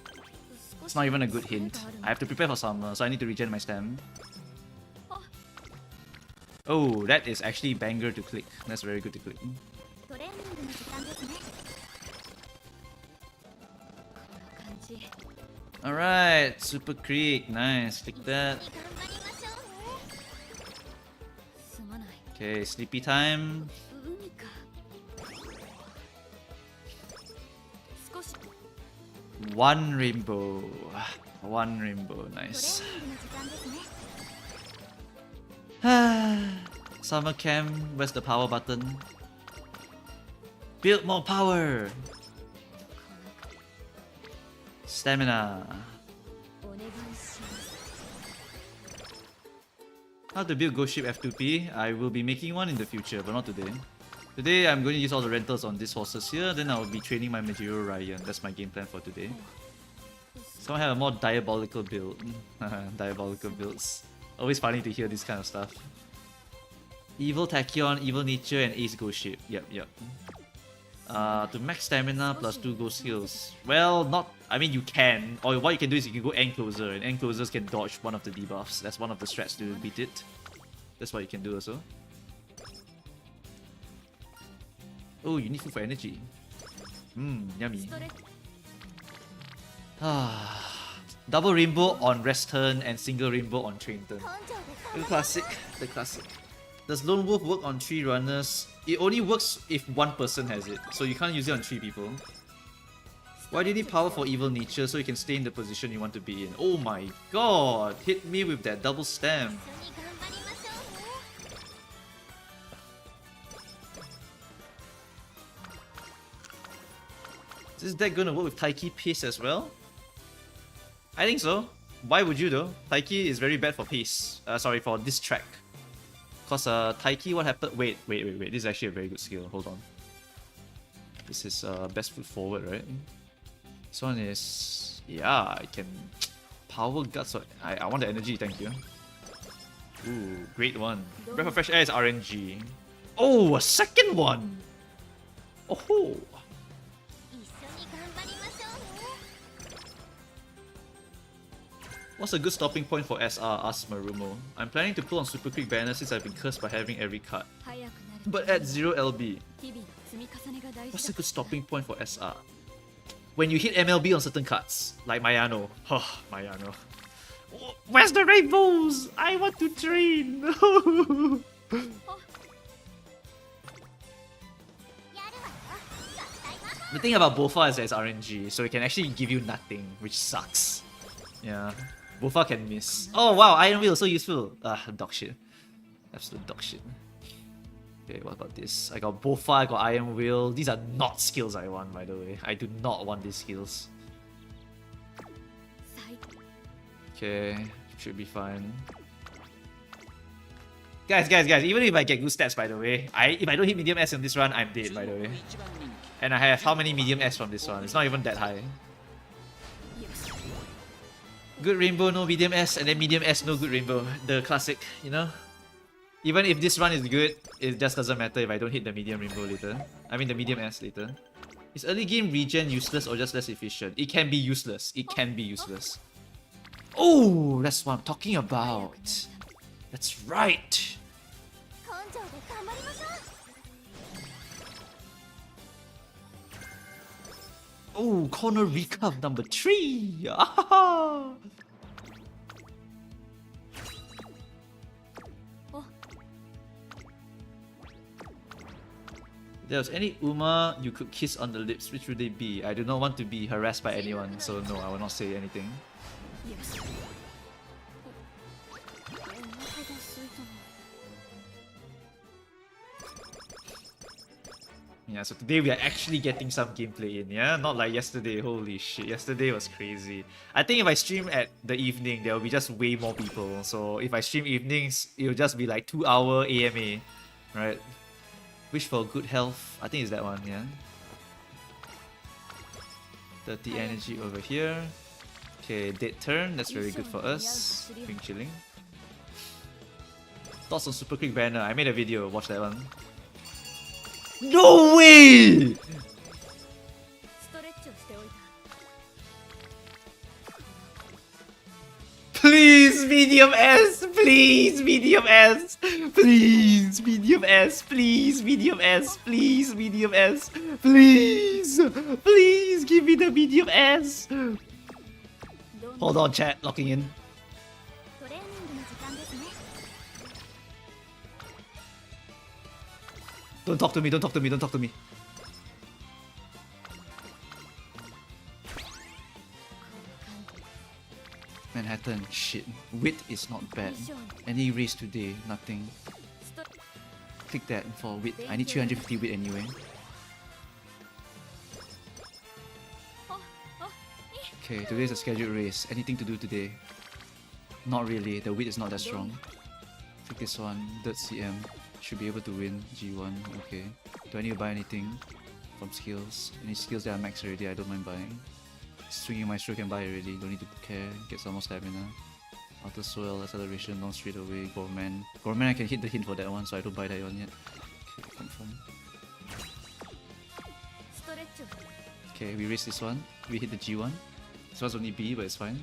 It's not even a good hint. I have to prepare for summer, so I need to regen my stem. Oh, that is actually banger to click. That's very good to click. Alright, Super Creek, nice, click that. Okay, sleepy time. One rainbow. One rainbow, nice. Summer camp, where's the power button? Build more power! Stamina. How to build Ghost Ship F2P? I will be making one in the future, but not today. Today I'm going to use all the rentals on these horses here, then I'll be training my Majiro Ryan. That's my game plan for today. So I have a more diabolical build. Diabolical builds. Always funny to hear this kind of stuff. Evil Tachyon, Evil Nature, and Ace Ghost Ship. Yep. To max stamina plus 2 ghost skills. Well, not... I mean, you can. Or what you can do is you can go Encloser, and Enclosers can dodge one of the debuffs. That's one of the strats to beat it. That's what you can do also. Oh, you need food for energy. Yummy. Double rainbow on rest turn and single rainbow on train turn. The classic. The classic. Does Lone Wolf work on 3 runners? It only works if one person has it, so you can't use it on 3 people. Why do you need power for Evil Nature so you can stay in the position you want to be in? Oh my god! Hit me with that double stamp. Is this deck gonna work with Taiki pace as well? I think so. Why would you though? Taiki is very bad for pace. Sorry, for this track. Cause Taiki, what happened? Wait. This is actually a very good skill. Hold on. This is best foot forward, right? This one is... yeah, I can... power guts. I want the energy, thank you. Ooh, great one. Breath of Fresh Air is RNG. Oh, a second one! Oh! What's a good stopping point for SR? Asks Marumo. I'm planning to pull on Super Quick banner since I've been cursed by having every card. But at 0 LB. What's a good stopping point for SR? When you hit MLB on certain cards, like Mayano. Oh, Mayano. Where's the rainbows? I want to train! The thing about Bofa is that it's RNG, so it can actually give you nothing, which sucks. Yeah. Bofa can miss. Oh wow, Iron Wheel, so useful. Dog shit. Absolute dog shit. Okay, what about this? I got Bofa, I got Iron Wheel. These are not skills I want, by the way. I do not want these skills. Okay, should be fine. Guys, even if I get good stats, by the way, if I don't hit medium S on this run, I'm dead, by the way. And I have how many medium S from this one? It's not even that high. Good rainbow, no medium S, and then medium S, no good rainbow. The classic, you know? Even if this run is good, it just doesn't matter if I don't hit the medium rainbow later. I mean the medium S later. Is early game regen useless or just less efficient? It can be useless. It can be useless. Oh, that's what I'm talking about. That's right. 城で頑張りましょう。 Oh, corner recap number 3. Ah! If there was any Uma you could kiss on the lips, which would they be? I do not want to be harassed by anyone, so no, I will not say anything. Yeah, so today we are actually getting some gameplay in, yeah? Not like yesterday, holy shit, yesterday was crazy. I think if I stream at the evening, there will be just way more people. So if I stream evenings, it'll just be like 2-hour AMA, right? Wish for good health, I think it's that one, yeah? 30 energy over here. Okay, dead turn, that's very good for us. Ping chilling. Thoughts on Super Quick Banner, I made a video, watch that one. No way! ストレッチをしておいた。 Please, medium S! Please, medium S! Please, medium S! Please, medium S! Please, medium S! Please! Please, give me the medium S! Hold on, chat, locking in. トレーニングの時間ですね。 Don't talk to me, don't talk to me, don't talk to me. Manhattan, shit. Wit is not bad. Any race today, nothing. Click that for wit. I need 350 wit anyway. Okay, today's a scheduled race. Anything to do today? Not really, the wit is not that strong. Click this one, dirt CM. Should be able to win G1, okay. Do I need to buy anything from skills? Any skills that are max already, I don't mind buying. Swinging Maestro can buy already, don't need to care, get some more stamina. Outer Swell, Acceleration, non straight away, Gorman. Gorman I can hit the hint for that one, so I don't buy that one yet. Okay, confirm. ストレッチを。 Okay, we race this one. We hit the G1. This one's only B, but it's fine. よ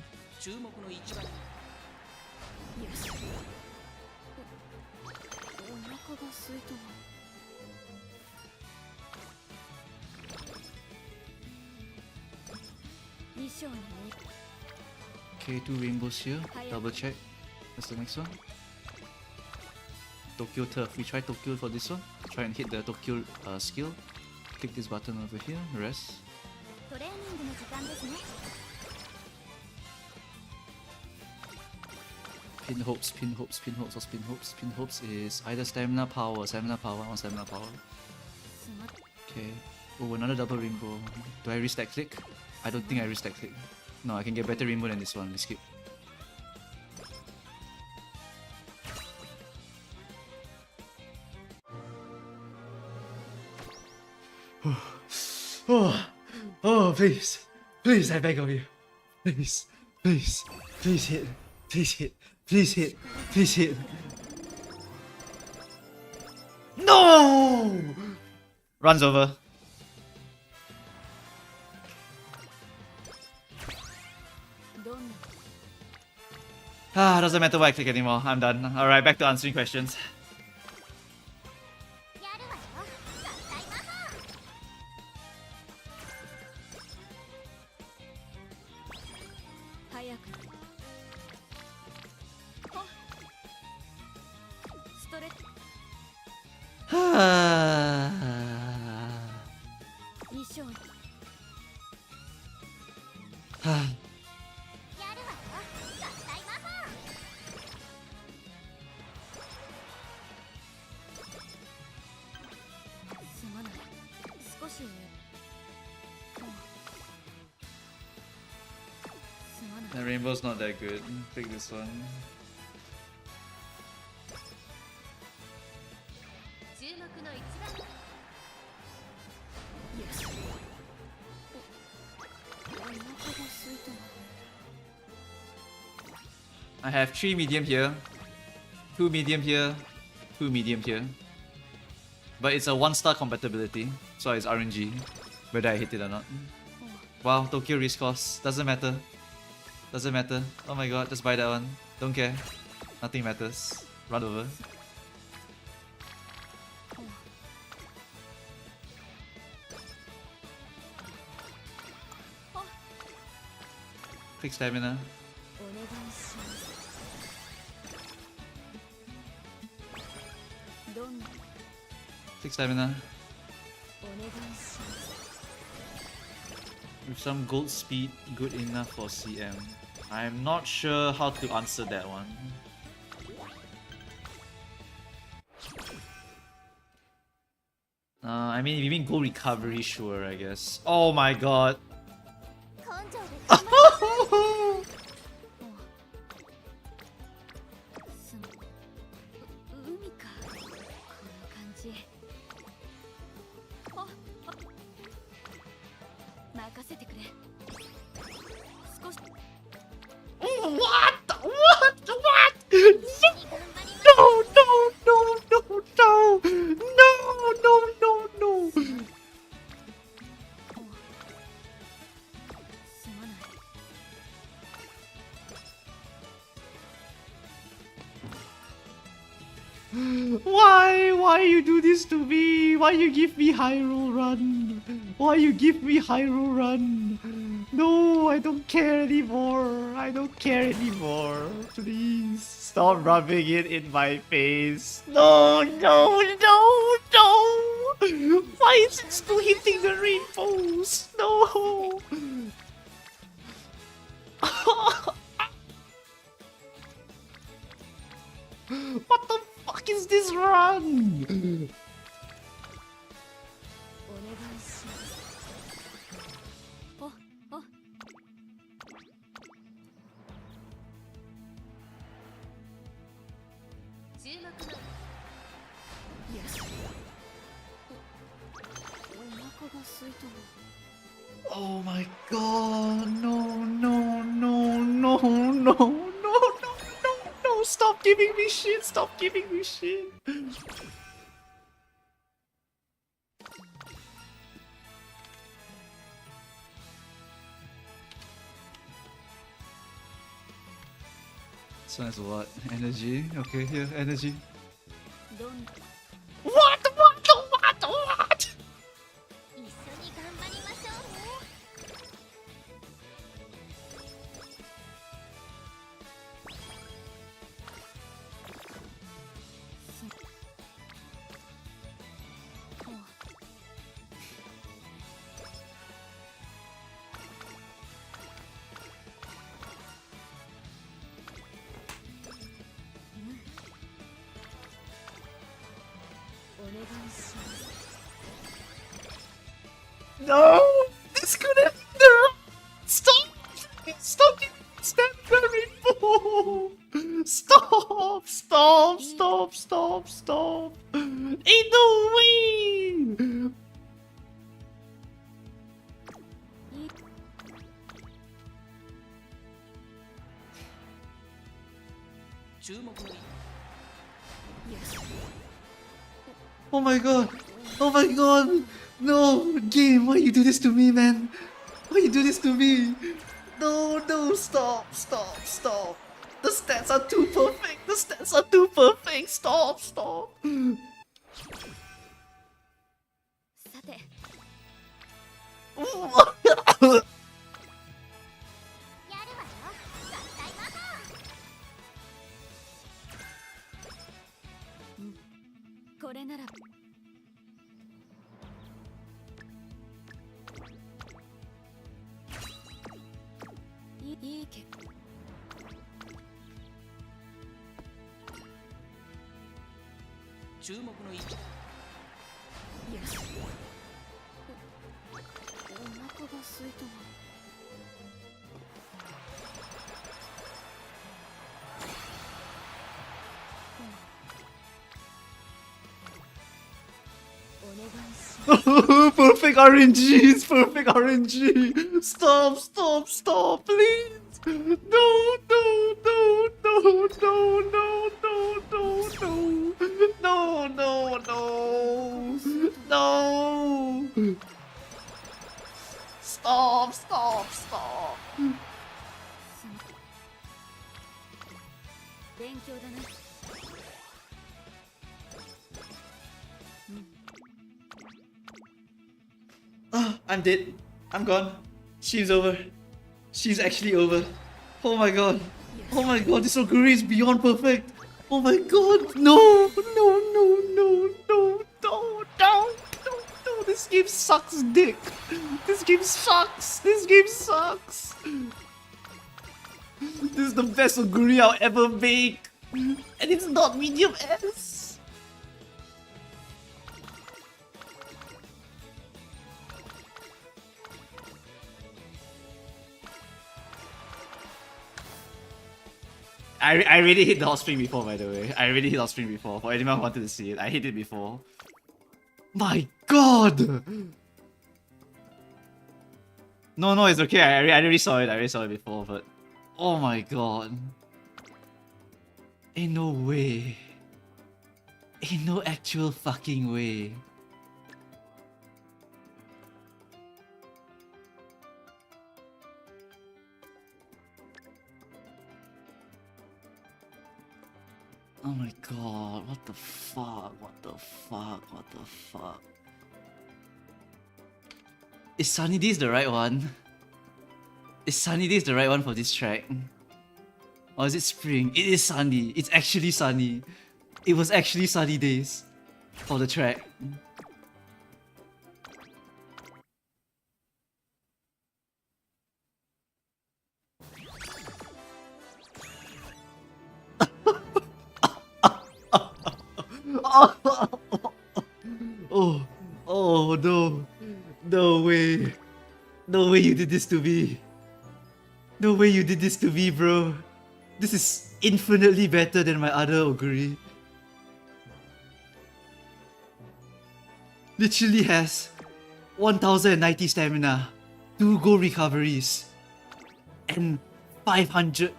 し。お腹が空いたわ。 衣装にね。 Okay, 2 rainbows here. Double check. That's the next one. Tokyo Turf. We try Tokyo for this one. Try and hit the Tokyo skill. Click this button over here. Rest. トレーニングの時間ですね。 Pin hopes, pin hopes, pin hopes, what's pin hopes? Pin hopes is either stamina power, or stamina power, or stamina power. すまっ。 Okay. Oh, another double rainbow. Do I risk that click? I don't think I risk that click. No, I can get better rainbow than this one. Let's skip. Oh, please. Please, I beg of you. Please, please, please hit. Please hit. Please hit. Please hit. No! Runs over. Doesn't matter what I click anymore. I'm done. Alright, back to answering questions. やるわよ。合体魔法。早く。ほっ。ストレッチ。衣装に。やるわよ。合体魔法。 すまない。少し。すまない。 The rainbow's not that good. Pick this one. 注目の一番。よし。お腹が空いたな。 I have 3 medium here, 2 medium here, 2 medium here. But it's a 1-star compatibility, so it's RNG, whether I hit it or not. Wow, Tokyo risk cost. Doesn't matter. Doesn't matter. Oh my god, just buy that one. Don't care. Nothing matters. Run over. Quick stamina. お願いしますどんな Quick stamina. お願いします With some gold speed, good enough for CM. I'm not sure how to answer that one. I mean, you mean gold recovery, sure, I guess. Oh my god. 根性で頑張りましょうす海かこの感じ任せてくれ少し What? What? 一緒に頑張りましょう No, no, no, no, no, no, no, no, no. すまない Why you do this to me? Why you give me Hyrule Run? Why you give me Hyrule Run? No, I don't care anymore. I don't care anymore. Please stop rubbing it in my face. No, no, no, no. Why is it still hitting the rainbows? No. What the fuck is this run? お願いします注目のよしお腹が空いたわ Oh my god, no, no, no, no, no, no, no, no, stop giving me shit, stop giving me shit. This one is what? Energy? Okay, here, energy. どんな What? 一緒に頑張りましょうね お願いします No, this could have been the run. Stop, stop giving me stand rainbow. Stop, stop, stop, stop, stop. Ain't no way. 注目のよし Oh my god! Oh my god! No! Game, why you do this to me, man? Why you do this to me? No, no, stop, stop, stop. The stats are too perfect. The stats are too perfect. Stop, stop. さて Oh やるわよ合体魔法これならいい結果注目の位置よしお腹が空いたわ perfect RNG! It's perfect RNG! Stop, stop, stop, please! No, no, no, no, no, no, no, no, no, no, no, no, no! Stop, stop, stop! 勉強だな I'm dead. I'm gone. Stream's over. She's actually over. Oh my god. Oh my god, this Oguri is beyond perfect. Oh my god. No, no, no, no, no, no, no, no, no. This game sucks dick. This game sucks. This game sucks. This is the best Oguri I'll ever make. And it's not medium S. I already hit the hot spring before, by the way. I already hit hot spring before. For anyone who wanted to see it, I hit it before. My god! No, it's okay. I already saw it. I already saw it before, but oh my god. Ain't no way. Ain't no actual fucking way. Oh my god, what the fuck, what the fuck, what the fuck. Is Sunny Days the right one? Is Sunny Days the right one for this track? Or is it Spring? It is sunny. It's actually sunny. It was actually Sunny Days for the track. Oh no. No way. No way you did this to me. No way you did this to me, bro. This is infinitely better than my other Oguri. Literally has 1090 stamina, 2 gold recoveries, and 500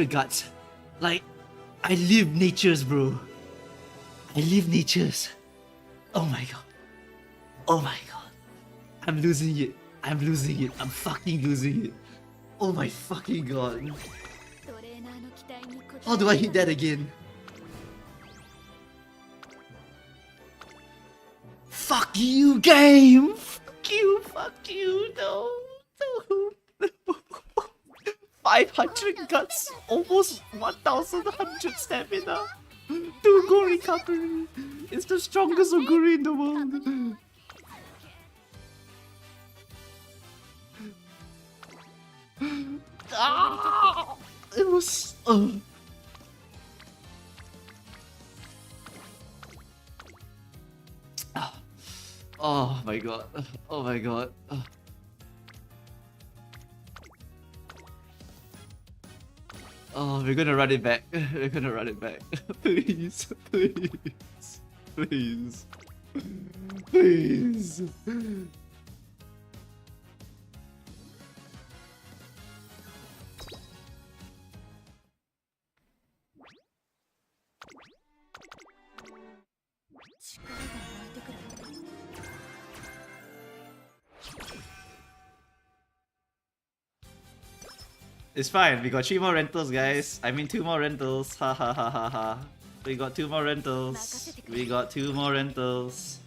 guts. Like, I live natures, bro. I live natures. Oh my god. Oh my god. I'm losing it. I'm losing it. I'm fucking losing it. Oh my fucking god. How do I hit that again? Fuck you, game! Fuck you, no. 500 guts, almost 1100 stamina, 2 gold recovery. It's the strongest Oguri in the world. Ah, it was. Oh my god. Oh my god. Oh, we're gonna run it back. We're gonna run it back. Please. Please. Please. Please. It's fine, we got 3 more rentals, guys. I mean 2 more rentals. Ha ha ha ha ha. We got 2 more rentals. We got 2 more rentals.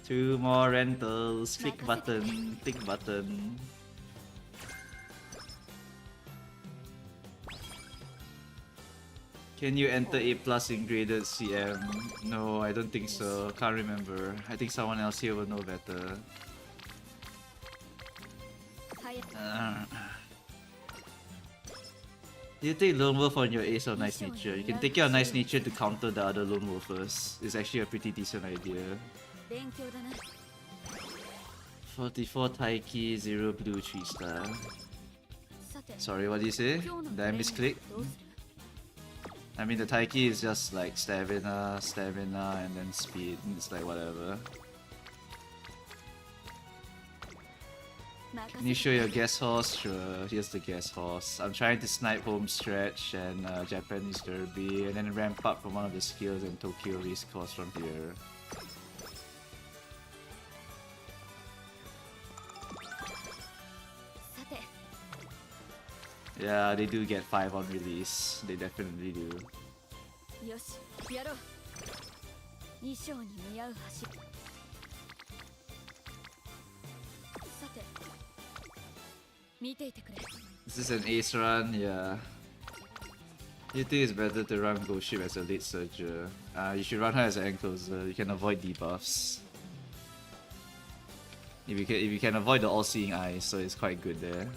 Two more rentals. Click button. Click button. Can you enter A plus in graded CM? No, I don't think so. Can't remember. I think someone else here will know better. You take Lone Wolf on your Ace of Nice Nature. You can take your Nice Nature to counter the other Lone Wolfers. It's actually a pretty decent idea. 44 Taiki, 0 blue, 3 star. Sorry, what did you say? Did I misclick? I mean, the Taiki is just like stamina, and then speed. It's like whatever. Can you show your guest horse? Sure, here's the guest horse. I'm trying to snipe home stretch and Japanese derby, and then ramp up from one of the skills and Tokyo race course from here. Yeah, they do get 5 on release. They definitely do. よしやろう衣装に似合う走りさて見ていてくれ This is an ace run, yeah. You think it's better to run Ghost Ship as a late surger? You should run her as an end closer. You can avoid debuffs. If you can avoid the all-seeing eye, so it's quite good there.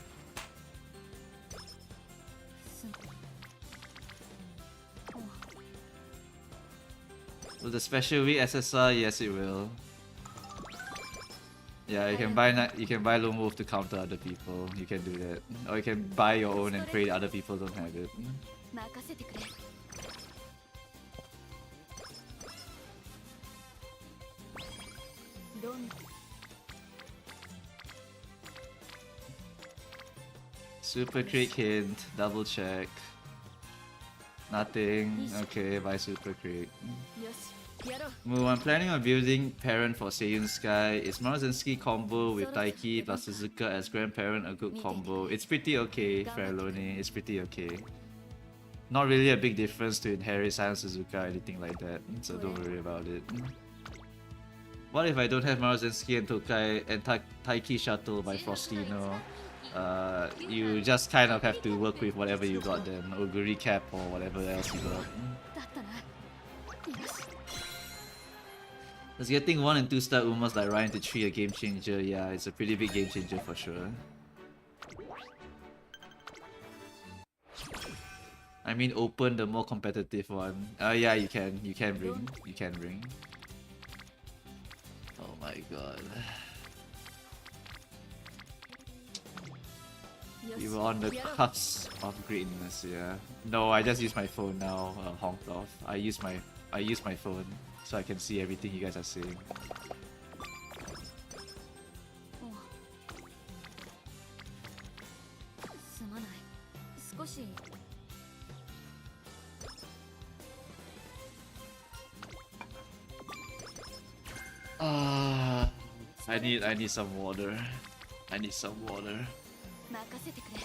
Will the special weak SSR? Yes, it will. Yeah, you can buy Lone Wolf to counter other people. You can do that, or you can buy your own and pray that other people don't have it. 任せてくれどん Super crit hint, double check. Nothing. Okay, buy super crit. よしやろう Moo, I'm planning on building parent for Seiyun Sky. Is Maruzenski combo with Taiki plus Suzuka as grandparent a good combo? It's pretty okay, Faralloni. It's pretty okay. Not really a big difference to inherit Silent Suzuka or anything like that, so don't worry about it. What if I don't have Maruzenski and Tokai and Taiki Shuttle by Frostino? You just kind of have to work with whatever you got then, Oguri Cap or whatever else you got. だったなよし Does getting 1 and 2 star Umas like Ryan to 3 a game changer? Yeah, it's a pretty big game changer for sure. I mean open the more competitive one. Yeah, you can bring. Oh my god. You were on the cusp of greatness, yeah. No, I just use my phone now, honked off. I use my phone so I can see everything you guys are saying. すまない少し I need some water. I need some water. 任せてくれ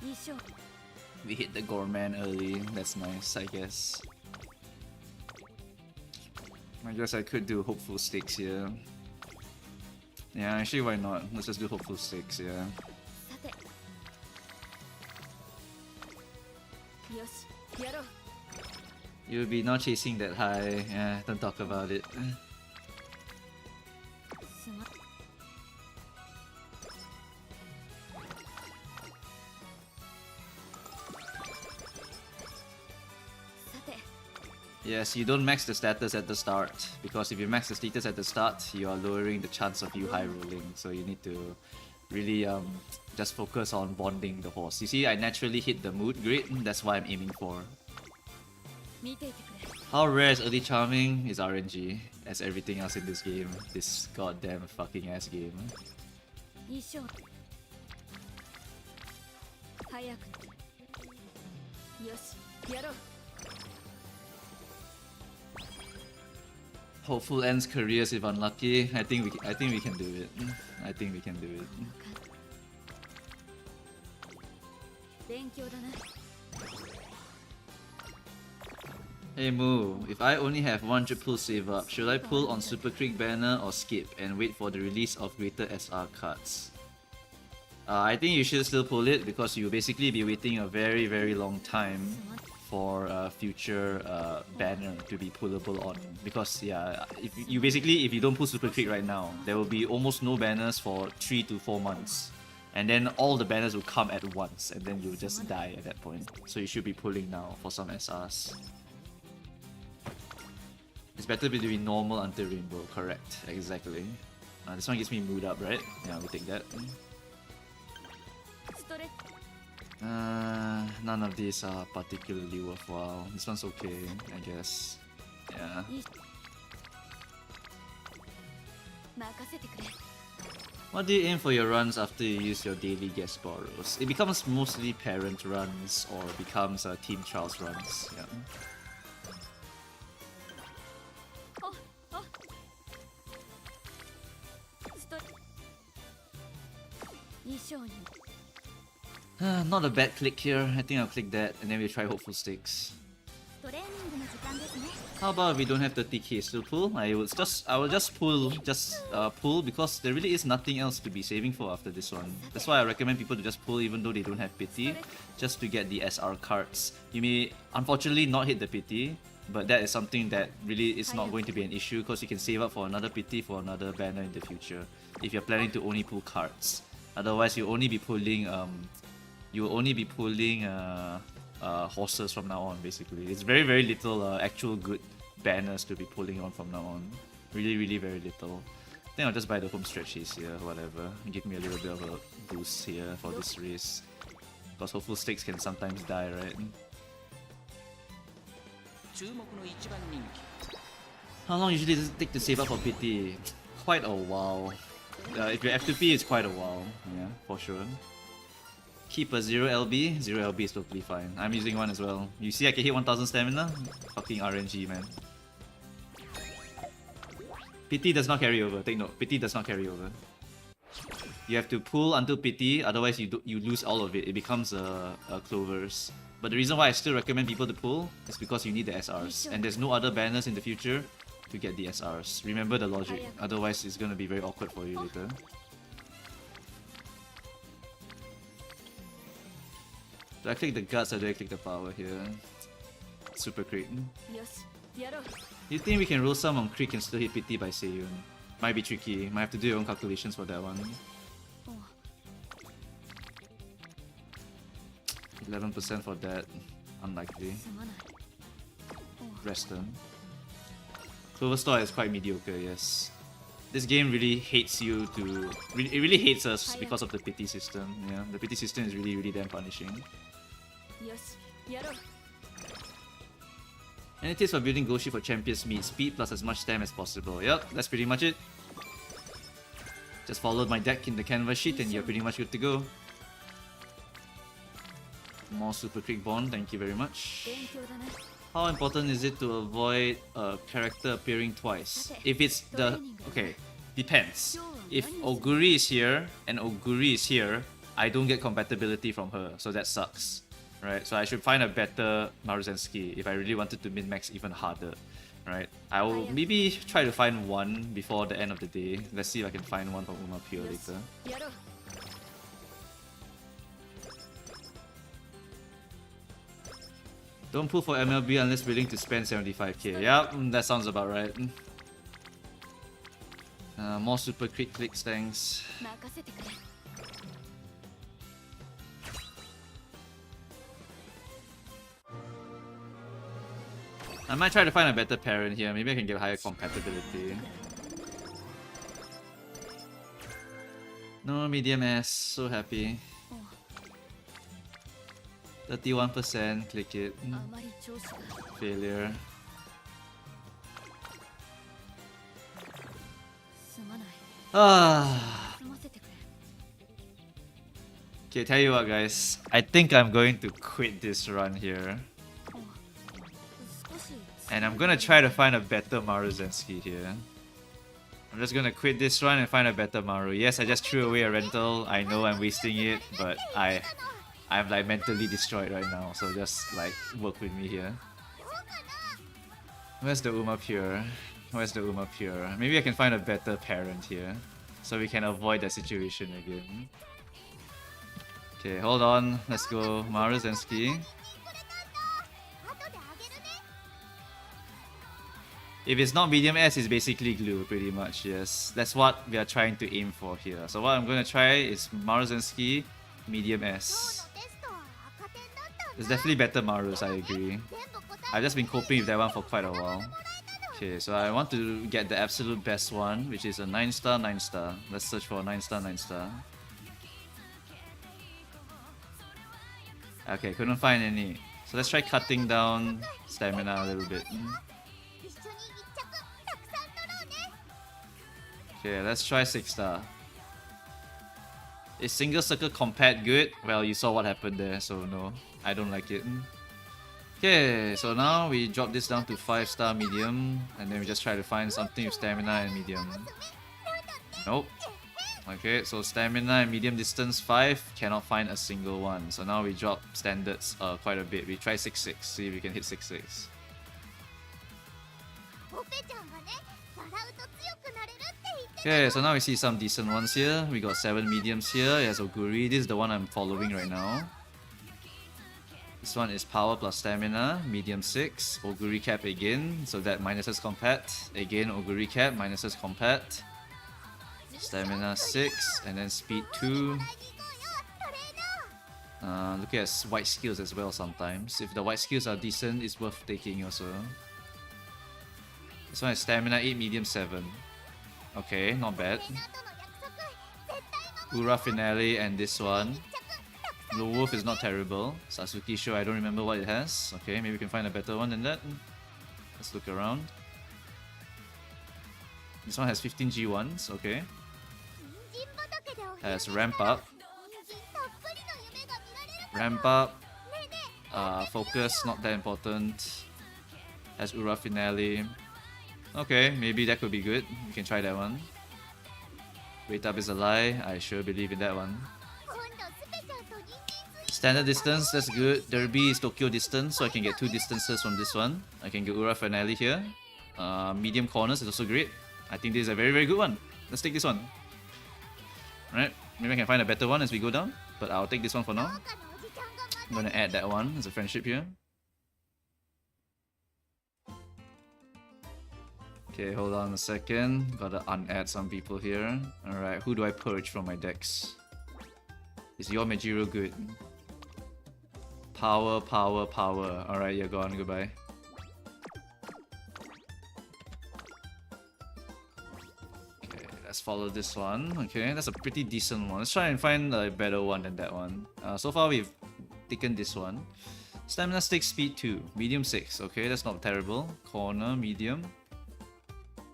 衣装 We hit the Gorman early. That's nice, I guess. I guess I could do Hopeful Stakes here. Yeah, actually, why not? Let's just do Hopeful Stakes, yeah. さてよしやろう You'll be not chasing that high. Yeah, don't talk about it. すま さて Yes, you don't max the status at the start, because if you max the status at the start, you are lowering the chance of you high rolling. So you need to really just focus on bonding the horse. You see, I naturally hit the mood grid. That's what I'm aiming for. 見ていてくれ How rare is early charming is RNG, as everything else in this game. This goddamn fucking ass game. 衣装早くよしやろう Hopeful ends careers if unlucky. I think we can do it. I think we can do it. 勉強だな Hey Moo, if I only have 100 pull save up, should I pull on Super Creek banner or skip and wait for the release of greater SR cards? I think you should still pull it because you'll basically be waiting a very very long time for a future banner to be pullable on. Because yeah, if you don't pull Super Creek right now, there will be almost no banners for 3 to 4 months. And then all the banners will come at once and then you'll just die at that point. So you should be pulling now for some SRs. It's better between normal until rainbow, correct, exactly. This one gets me mood up, right? Yeah, we'll take that. ストレッ None of these are particularly worthwhile. This one's okay, I guess. Yeah. 任せてくれ What do you aim for your runs after you use your daily guest borrows? It becomes mostly parent runs or becomes team trials runs. Yeah. ストレ Not a bad click here. I think I'll click that and then we'll try Hopeful Stakes. トレーニングの時間ですね。 How about if we don't have 30k still pull? I will just pull because there really is nothing else to be saving for after this one. That's why I recommend people to just pull even though they don't have pity, just to get the SR cards. You may unfortunately not hit the pity, but that is something that really is not going to be an issue because you can save up for another pity for another banner in the future if you're planning to only pull cards. Otherwise, you'll only be pulling horses from now on. Basically, it's very little actual good banners to be pulling on from now on. Really very little. I think I'll just buy the home stretches here, whatever. Give me a little bit of a boost here for this race. Because hopeful stakes can sometimes die, right? How long usually does it take to save up for pity? Quite a while. If you're F2P, it's quite a while. Yeah, for sure. Keep a 0 LB. 0 LB is totally fine. I'm using one as well. You see I can hit 1000 stamina? Fucking RNG, man. Pity does not carry over. Take note. Pity does not carry over. You have to pull until pity, otherwise you lose all of it. It becomes clovers. But the reason why I still recommend people to pull is because you need the SRs. And there's no other banners in the future to get the SRs. Remember the logic. Otherwise it's gonna be very awkward for you later. Do I click the guts or do I click the power here? Super crit. You think we can roll some on crit and still hit pity by Seiyun? Might be tricky. Might have to do your own calculations for that one. 11% for that. Unlikely. Rest turn. Clover Store is quite mediocre, yes. This game really hates you to... It really hates us because of the pity system. Yeah, the pity system is really damn punishing. Any tips for building Goshi for champions meet? Speed plus as much stam as possible. Yep, that's pretty much it. Just follow my deck in the canvas sheet and you're pretty much good to go. More super quick bond, thank you very much. How important is it to avoid a character appearing twice? If it's the... Okay, depends. If Oguri is here and Oguri is here, I don't get compatibility from her, so that sucks. Right, so I should find a better Maruzensky if I really wanted to min-max even harder. Right, I will maybe try to find one before the end of the day. Let's see if I can find one from Uma Pure later. Don't pull for MLB unless willing to spend 75k. Yep, that sounds about right. More super crit clicks, thanks. I might try to find a better parent here. Maybe I can get higher compatibility. No medium S. So happy. 31%. Click it. Failure. Okay, tell you what, guys. I think I'm going to quit this run here. And I'm gonna try to find a better Maruzensky here. I'm just gonna quit this run and find a better Maru. Yes, I just threw away a rental. I know I'm wasting it, but I'm like mentally destroyed right now. So just like work with me here. Where's the Uma Pure? Where's the Uma Pure? Maybe I can find a better parent here, so we can avoid that situation again. Okay, hold on. Let's go Maruzensky. If it's not medium S, it's basically glue, pretty much, yes. That's what we are trying to aim for here. So what I'm going to try is Maruzensky, medium S. It's definitely better Marus, I agree. I've just been coping with that one for quite a while. Okay, so I want to get the absolute best one, which is a 9-star, 9-star. Let's search for a 9-star, 9-star. Okay, couldn't find any. So let's try cutting down stamina a little bit. Okay, let's try 6-star. Is single circle compat good? Well, you saw what happened there, so no. I don't like it. Okay, so now we drop this down to 5-star medium, and then we just try to find something with stamina and medium. Nope. Okay, so stamina and medium distance 5, cannot find a single one. So now we drop standards quite a bit. We try 6-6, see if we can hit 6-6. オペちゃんがね笑うと強くなれるって言って Okay, so now we see some decent ones here. We got 7 mediums here. Yes, Oguri. This is the one I'm following right now. This one is power plus stamina, medium 6. Oguri cap again, so that minuses compat. Again, Oguri cap, minuses compat. Stamina 6, and then speed 2. トレーナー Looking at white skills as well sometimes. If the white skills are decent, it's worth taking also. This one is stamina 8, medium 7. Okay, not bad. トレーナーとの約束絶対守る Ura finale and this one. The wolf is not terrible. Sasuke show, I don't remember what it has. Okay, maybe we can find a better one than that. Let's look around. This one has 15 G1s, okay. 人参畑でお昼 Has ramp up. 人参たっぷりの夢が見られるか Ramp up. ねえねえ Focus, not that important. Has Ura finale. Okay, maybe that could be good. We can try that one. Wait up is a lie. I sure believe in that one. 今度スペちゃんと人参つ Standard distance, that's good. Derby is Tokyo distance, so I can get 2 distances from this one. I can get Ura finale here. Medium corners is also great. I think this is a very, very good one. Let's take this one. Alright, maybe I can find a better one as we go down, but I'll take this one for now. 農家のおじちゃんがま I'm gonna add that one as a friendship here. Okay, hold on a second. Gotta unadd some people here. Alright, who do I purge from my decks? Is your Majiro good? Power, power, power. Alright, you're gone. Goodbye. Okay, let's follow this one. Okay, that's a pretty decent one. Let's try and find a better one than that one. So far, we've taken this one. Stamina 6, speed 2. Medium 6. Okay, that's not terrible. Corner, medium.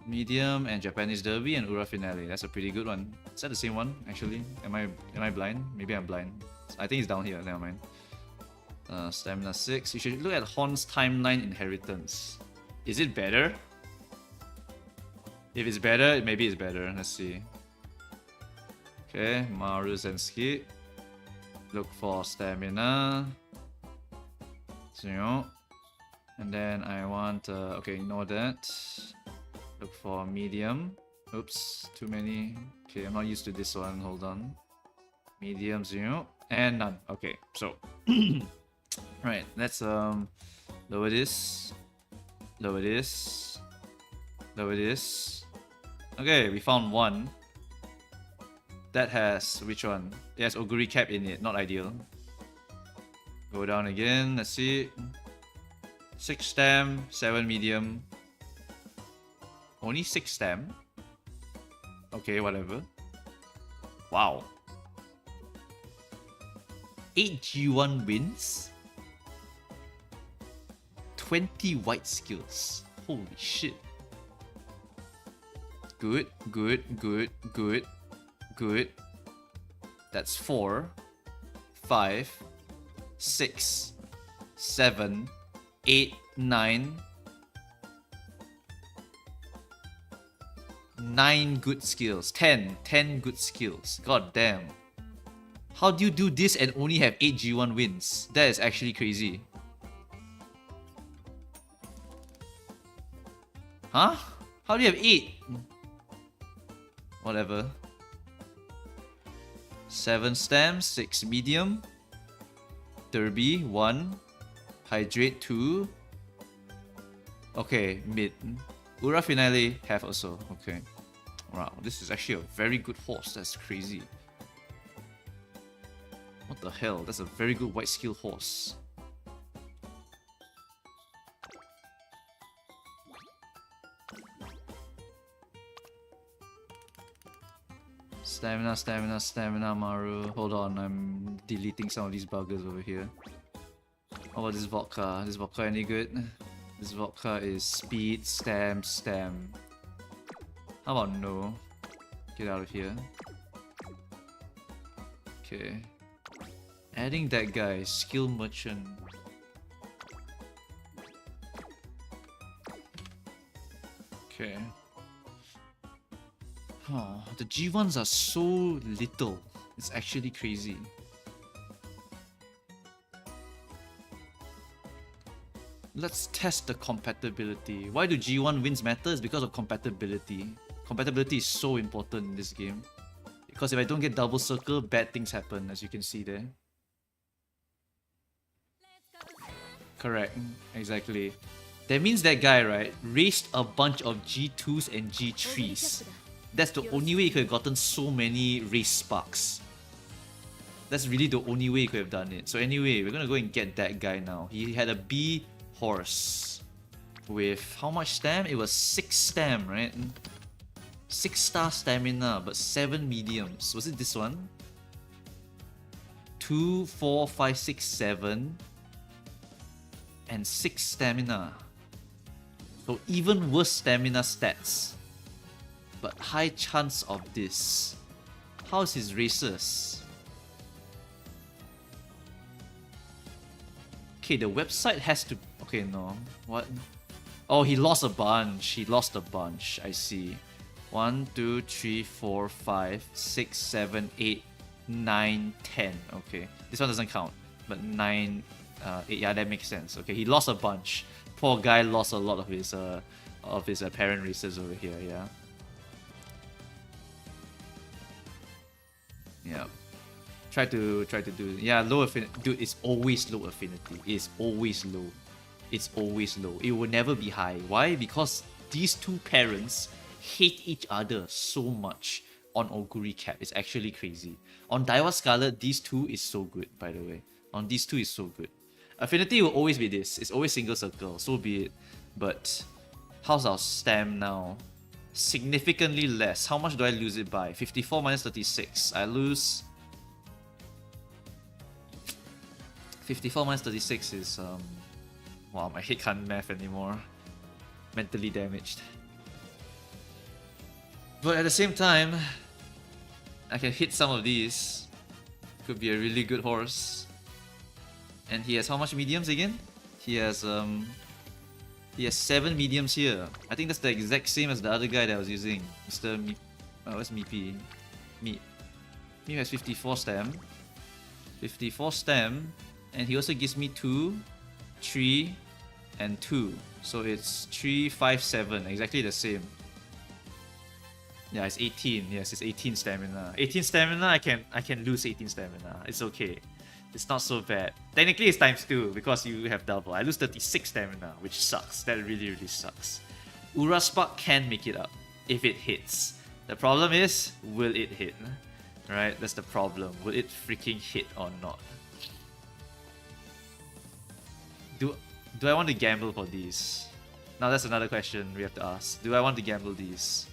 Medium and Japanese Derby and Ura Finale. That's a pretty good one. Is that the same one, actually? Am I blind? Maybe I'm blind. I think it's down here. Never mind. Stamina 6. You should look at Horn's Timeline Inheritance. Is it better? If it's better, maybe it's better. Let's see. Okay, Maru Zenski. Look for Stamina. 0. And then I want... okay, ignore that. Look for medium. Oops, too many. Okay, I'm not used to this one. Hold on. Medium 0 and none. Okay, so right, let's lower this, lower this, lower this. Okay, we found one that has which one? It has Oguri cap in it. Not ideal. Go down again. Let's see. 6 stam, 7 medium. Only 6 stam? Okay, whatever. Wow. 8 G1 wins? 20 white skills. Holy shit. Good, good, good, good, good. That's 4, 5, 6, 7, 8, 9. 9 good skills. 10 good skills. God damn. How do you do this and only have 8 G1 wins? That is actually crazy. Huh? How do you have 8? Whatever. 7 stamps, 6 medium. Derby, 1. Hydrate, 2. Okay, mid. Ura Finale have also. Okay. Wow, this is actually a very good horse. That's crazy. What the hell? That's a very good white skill horse. Stamina, stamina, stamina, Maru. Hold on, I'm deleting some of these buggers over here. How about this vodka? This vodka any good? This vodka is speed, stam, stam. How about no? Get out of here. Okay. Adding that guy, skill merchant. Okay. Oh, the G1s are so little. It's actually crazy. Let's test the compatibility. Why do G1 wins matter? It's because of compatibility. Compatibility is so important in this game. Because if I don't get double circle, bad things happen, as you can see there. Correct, exactly. That means that guy, right, raced a bunch of G2s and G3s. That's the only way he could have gotten so many race sparks. That's really the only way he could have done it. So anyway, we're gonna go and get that guy now. He had a B horse with how much stam? It was 6 stam, right? 6-star stamina, but 7 mediums. Was it this one? 2, 4, 5, 6, 7, and 6 stamina. So even worse stamina stats, but high chance of this. How's his races? Okay, the website has to... Okay, no. What? Oh, he lost a bunch. He lost a bunch. I see. 1, 2, 3, 4, 5, 6, 7, 8, 9, 10. Okay, this one doesn't count. But 9, 8, yeah, that makes sense. Okay, he lost a bunch. Poor guy lost a lot of his apparent races over here. Yeah. Yeah. Try to do. Yeah, low affinity. Dude, it's always low affinity. It's always low. It's always low. It will never be high. Why? Because these two parents hate each other so much on Oguri Cap. It's actually crazy. On Daiwa Scarlet, these two is so good, by the way. On these two is so good. Affinity will always be this. It's always single circle, so be it. But how's our stam now? Significantly less. How much do I lose it by? 54 minus 36. I lose... 54 minus 36 is... Wow, my head can't math anymore. Mentally damaged. But at the same time, I can hit some of these. Could be a really good horse. And he has how much mediums again? He has 7 mediums here. I think that's the exact same as the other guy that I was using. Mr. Meep. Where's Meepy? Meep. Meep has 54 stam. 54 stam. And he also gives me 2, 3, and 2. So it's 3, 5, 7. Exactly the same. Yeah, it's 18. Yes, it's 18 stamina. 18 stamina, I can lose 18 stamina. It's okay. It's not so bad. Technically, it's times 2 because you have double. I lose 36 stamina, which sucks. That really, really sucks. Ura Spark can make it up if it hits. The problem is, will it hit? Right? That's the problem. Will it freaking hit or not? Do I want to gamble for these? Now that's another question we have to ask. Do I want to gamble these?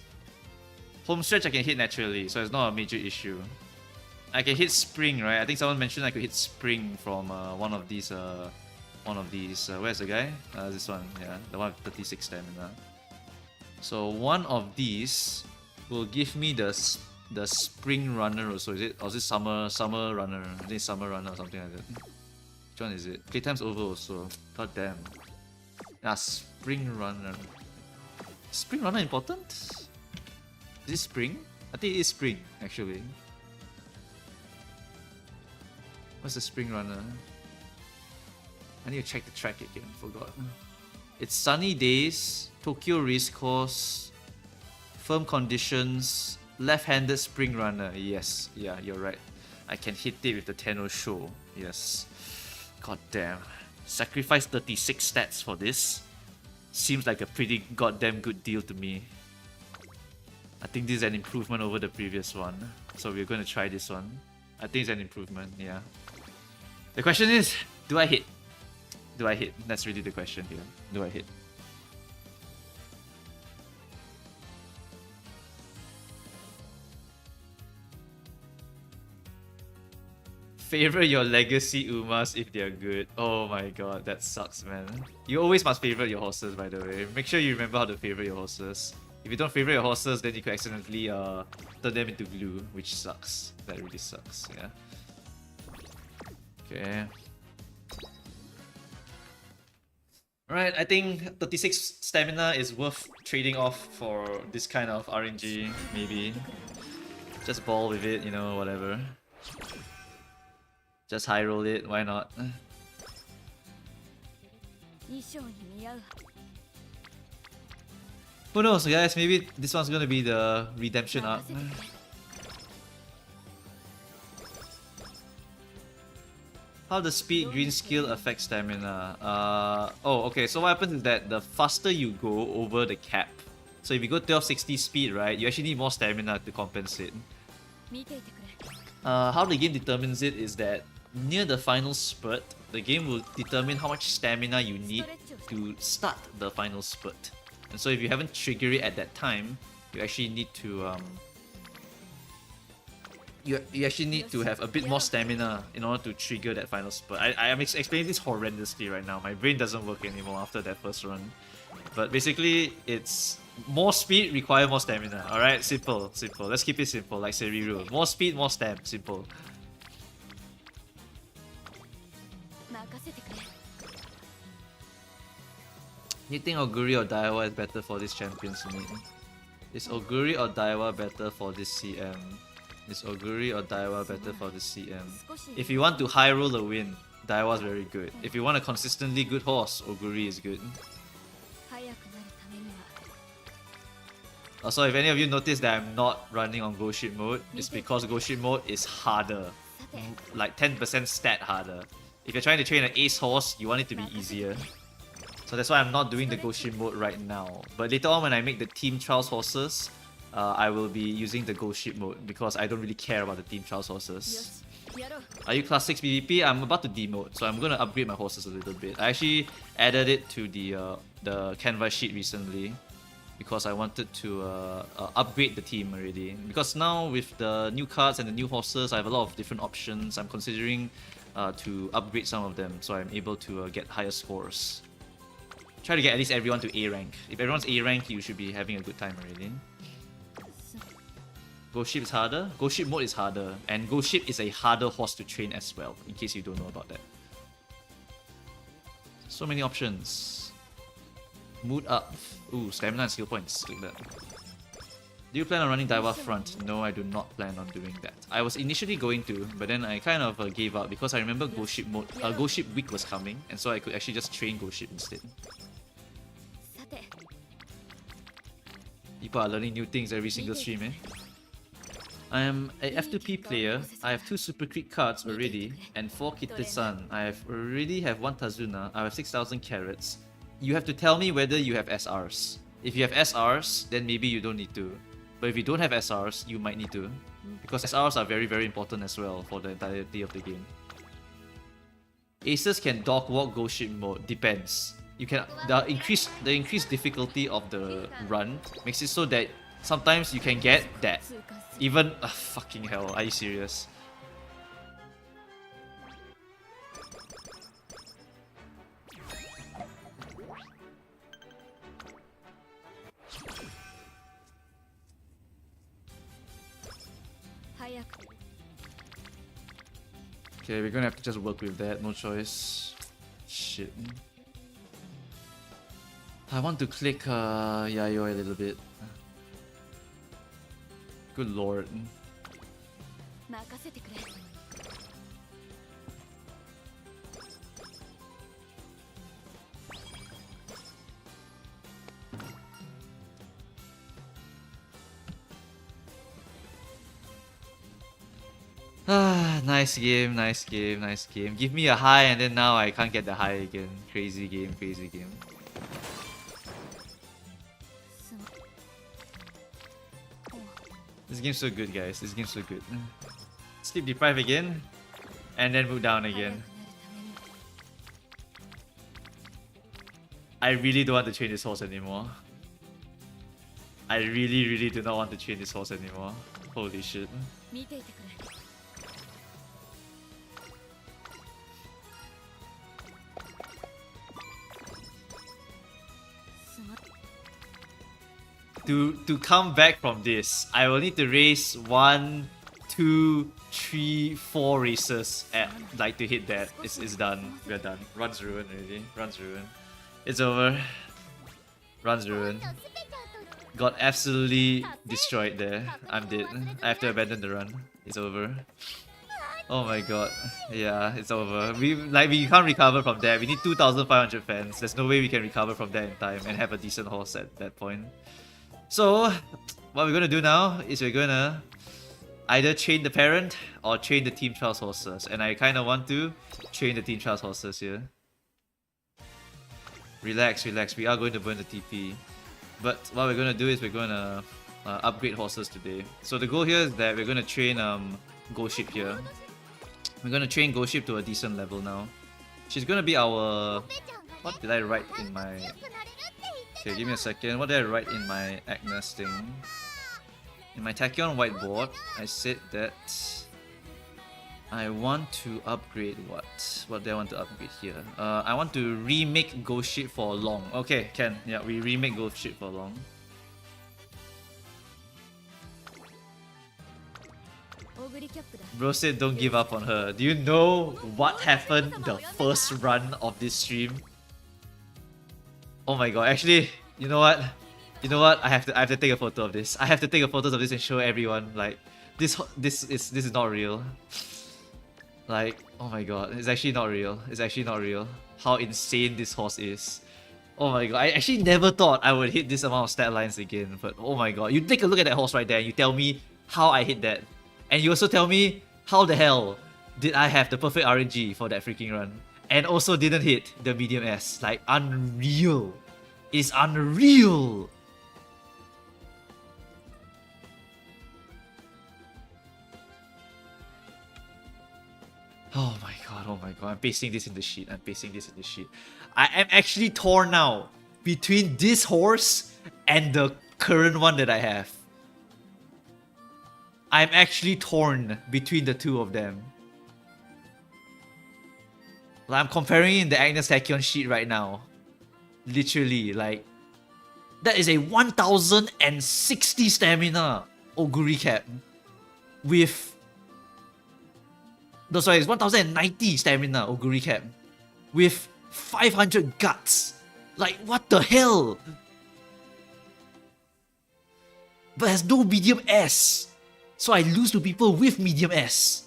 Home stretch I can hit naturally, so it's not a major issue. I can hit spring, right? I think someone mentioned I could hit spring from one of these. Where's the guy? This one, yeah, the one with 36 stamina. So one of these will give me the spring runner also. Is it? Or is it summer runner? I think it's summer runner or something like that. Which one is it? Playtime's over also. God damn. Ah, spring runner. Spring runner important? Is it spring? I think it is spring actually. What's the spring runner? I need to check the track again, forgot. It's sunny days, Tokyo Racecourse, firm conditions, left-handed spring runner. Yes, yeah, you're right. I can hit it with the Tenno Show. Yes. God damn. Sacrifice 36 stats for this. Seems like a pretty goddamn good deal to me. I think this is an improvement over the previous one. So we're going to try this one. I think it's an improvement, yeah. The question is, do I hit? Do I hit? That's really the question here. Do I hit? Favor your legacy Umas if they're good. Oh my god, that sucks, man. You always must favor your horses, by the way. Make sure you remember how to favor your horses. If you don't favor your horses, then you could accidentally turn them into glue, which sucks. That really sucks, yeah. Okay. Alright, I think 36 stamina is worth trading off for this kind of RNG, maybe. Just ball with it, you know, whatever. Just high roll it, why not? 衣装に似合う Who knows, guys? Maybe this one's gonna be the redemption arc. 任せてくれ How does speed green skill affect stamina? Oh, okay. So what happens is that the faster you go over the cap, so if you go 1260 speed, right, you actually need more stamina to compensate. 見ていてくれ How the game determines it is that near the final spurt, the game will determine how much stamina you need to start the final spurt. And so if you haven't triggered it at that time, you actually need to you actually need to have a bit more stamina in order to trigger that final spurt. I am explaining this horrendously right now. My brain doesn't work anymore after that first run. But basically, it's more speed require more stamina. Alright, simple, simple. Let's keep it simple, like Seriru. More speed, more stam, simple. 任せてくれ You think Oguri or Daiwa is better for this champions meet? Is Oguri or Daiwa better for this CM? Is Oguri or Daiwa better for this CM? 少し If you want to high roll a win, Daiwa's very good. If you want a consistently good horse, Oguri is good. 速くなるためには Also, if any of you notice that I'm not running on Go Ship mode, it's because Go Ship mode is harder. さて Like 10% stat harder. If you're trying to train an ace horse, you want it to be easier. So that's why I'm not doing the Go Ship mode right now. But later on when I make the Team Trials horses, I will be using the Go Ship mode because I don't really care about the Team Trials よ horses. しやろう Are you class 6 PvP? I'm about to demote, so I'm gonna upgrade my horses a little bit. I actually added it to the canvas sheet recently because I wanted to upgrade the team already. Because now with the new cards and the new horses, I have a lot of different options. I'm considering to upgrade some of them so I'm able to get higher scores. Try to get at least everyone to A rank. If everyone's A rank, you should be having a good time already. Go Ship is harder. Go Ship mode is harder. And Go Ship is a harder horse to train as well, in case you don't know about that. So many options. Mood up. Ooh, stamina and skill points. Click that. Do you plan on running Daiwa front? No, I do not plan on doing that. I was initially going to, but then I kind of gave up because I remember Go Ship mode, Go Ship week was coming, and so I could actually just train Go Ship instead. さて People are learning new things every single stream, eh? I am a F2P player. I have 2 Super Creek cards already and 4 Kite-san. I already have 1 Tazuna. I have 6,000 carrots. You have to tell me whether you have SRs. If you have SRs, then maybe you don't need to. But if you don't have SRs, you might need to. Because SRs are very, very important as well for the entirety of the game. Aces can dog walk Go Ship mode. Depends. You can the increased difficulty of the run makes it so that sometimes you can get that. 痛感する Even fucking hell, are you serious? Okay, we're gonna have to just work with that, no choice. Shit. I want to click Yayoi a little bit. Good lord. 任せてくれ Ah, nice game, nice game, nice game. Give me a high and then now I can't get the high again. Crazy game, crazy game. すまん This game's so good, guys. This game's so good. Sleep deprive again, and then move down 速く again. なるために I really don't want to train this horse anymore. I really, really do not want to train this horse anymore. Holy shit. 見ていてくれ すまん To come back from this, I will need to race 1, 2, 3, 4 races at like to hit that. It's done. We're done. Run's ruined already. Run's ruined. It's over. Run's ruined. 今度スペちゃうと Got absolutely destroyed there. I'm dead. I have to abandon the run. It's over. Oh my god. Yeah, it's over. We can't recover from that. We need 2,500 fans. There's no way we can recover from that in time and have a decent horse at that point. So, what we're gonna do now is we're gonna either train the parent or train the Team Trials horses. And I kinda want to train the Team Trials horses here. Relax, relax. We are going to burn the TP. But what we're gonna do is we're gonna upgrade horses today. So the goal here is that we're gonna train Ghost Ship here. We're gonna train Ghost Ship to a decent level now. She's gonna be our... ペちゃんがね What did I write 笑 in うと my... 強くなれるって言って Okay, give me a second. What did I write in my Agnes thing? In my Tachyon whiteboard, I said that I want to upgrade what? What do I want to upgrade here? I want to remake Ghost Ship for long. Okay, can. Yeah, we remake Ghost Ship for long. オーグリキャップだ Bro said don't give up on her. Do you know what happened the first run of this stream? Oh my god, actually, you know what? You know what? I have to take a photo of this. I have to take a photo of this and show everyone like this is not real. Like, oh my god, it's actually not real. It's actually not real. How insane this horse is. Oh my god, I actually never thought I would hit this amount of stat lines again, but oh my god. You take a look at that horse right there and you tell me how I hit that. And you also tell me how the hell did I have the perfect RNG for that freaking run. And also didn't hit the medium S. Like, unreal. It's unreal. Oh my god, oh my god. I'm pasting this in the sheet. I'm pasting this in the sheet. I am actually torn now between this horse and the current one that I have. I'm actually torn between the two of them. Like, I'm comparing in the Agnes Tachyon sheet right now. Literally, like... That is a 1060 stamina Oguri cap. With... No, sorry, it's 1090 stamina Oguri cap. With 500 guts. Like, what the hell? But has no medium S. So I lose to people with medium S.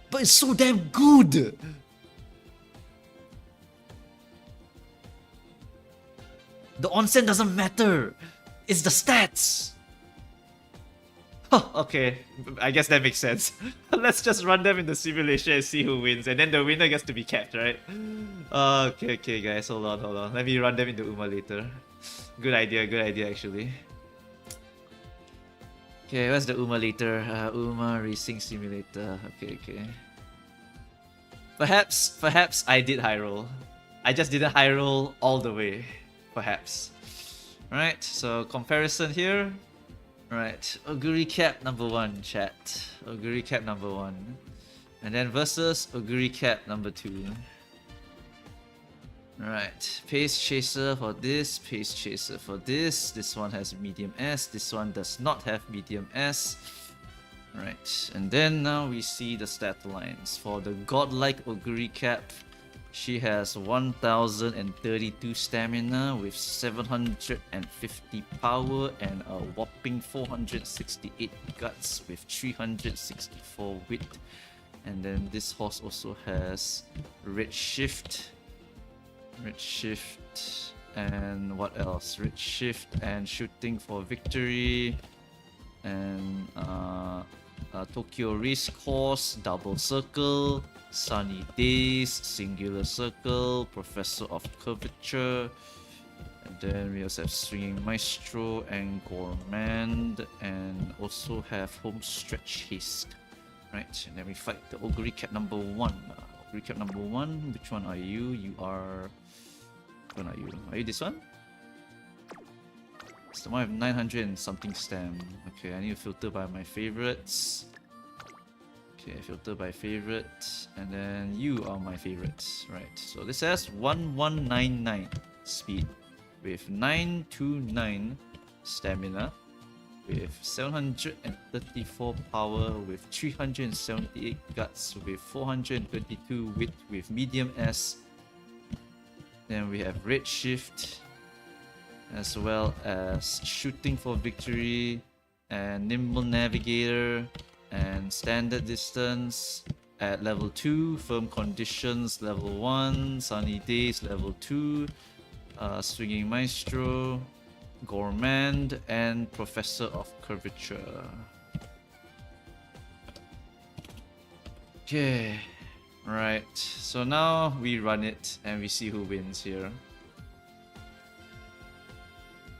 But it's so damn good. The onsen doesn't matter. It's the stats. Huh, okay, I guess that makes sense. Let's just run them in the simulation and see who wins, and then the winner gets to be capped, right? Okay, guys, hold on. Let me run them in the Uma later. Good idea actually. Okay, where's the Uma later? Uma Racing Simulator. Okay. Perhaps I did high roll. I just didn't high roll all the way. Perhaps. Alright, so comparison here. Right, Oguri cap number 1, chat. Oguri cap number 1. And then versus Oguri cap number 2. Right, Pace Chaser for this, Pace Chaser for this. This one has medium S, this one does not have medium S. Right, and then now we see the stat lines. For the godlike Oguri cap, she has 1032 stamina with 750 power and a whopping 468 guts with 364 wit. And then this horse also has red shift, and what else? Red shift and shooting for victory, and Tokyo Race Course, double circle, sunny days, singular circle, professor of curvature, and then we also have swinging maestro and gourmand, and also have home stretch haste. Right, and then we fight the Oguri cap number 1. Oguri cap number 1, which one are you? You are... Which one are you? Are you this one? It's the one with 900 and something stam. Okay, I need to filter by my favorites. Okay, filter by favorite, and then you are my favorites. Right, so this has 1199 speed with 929 stamina with 734 power with 378 guts with 422 wit with medium S Then we have Redshift, as well as Shooting for Victory, and Nimble Navigator, and Standard Distance at level 2, Firm Conditions level 1, Sunny Days level 2, Swinging Maestro, Gourmand, and Professor of Curvature. Okay, right. So now we run it and we see who wins here.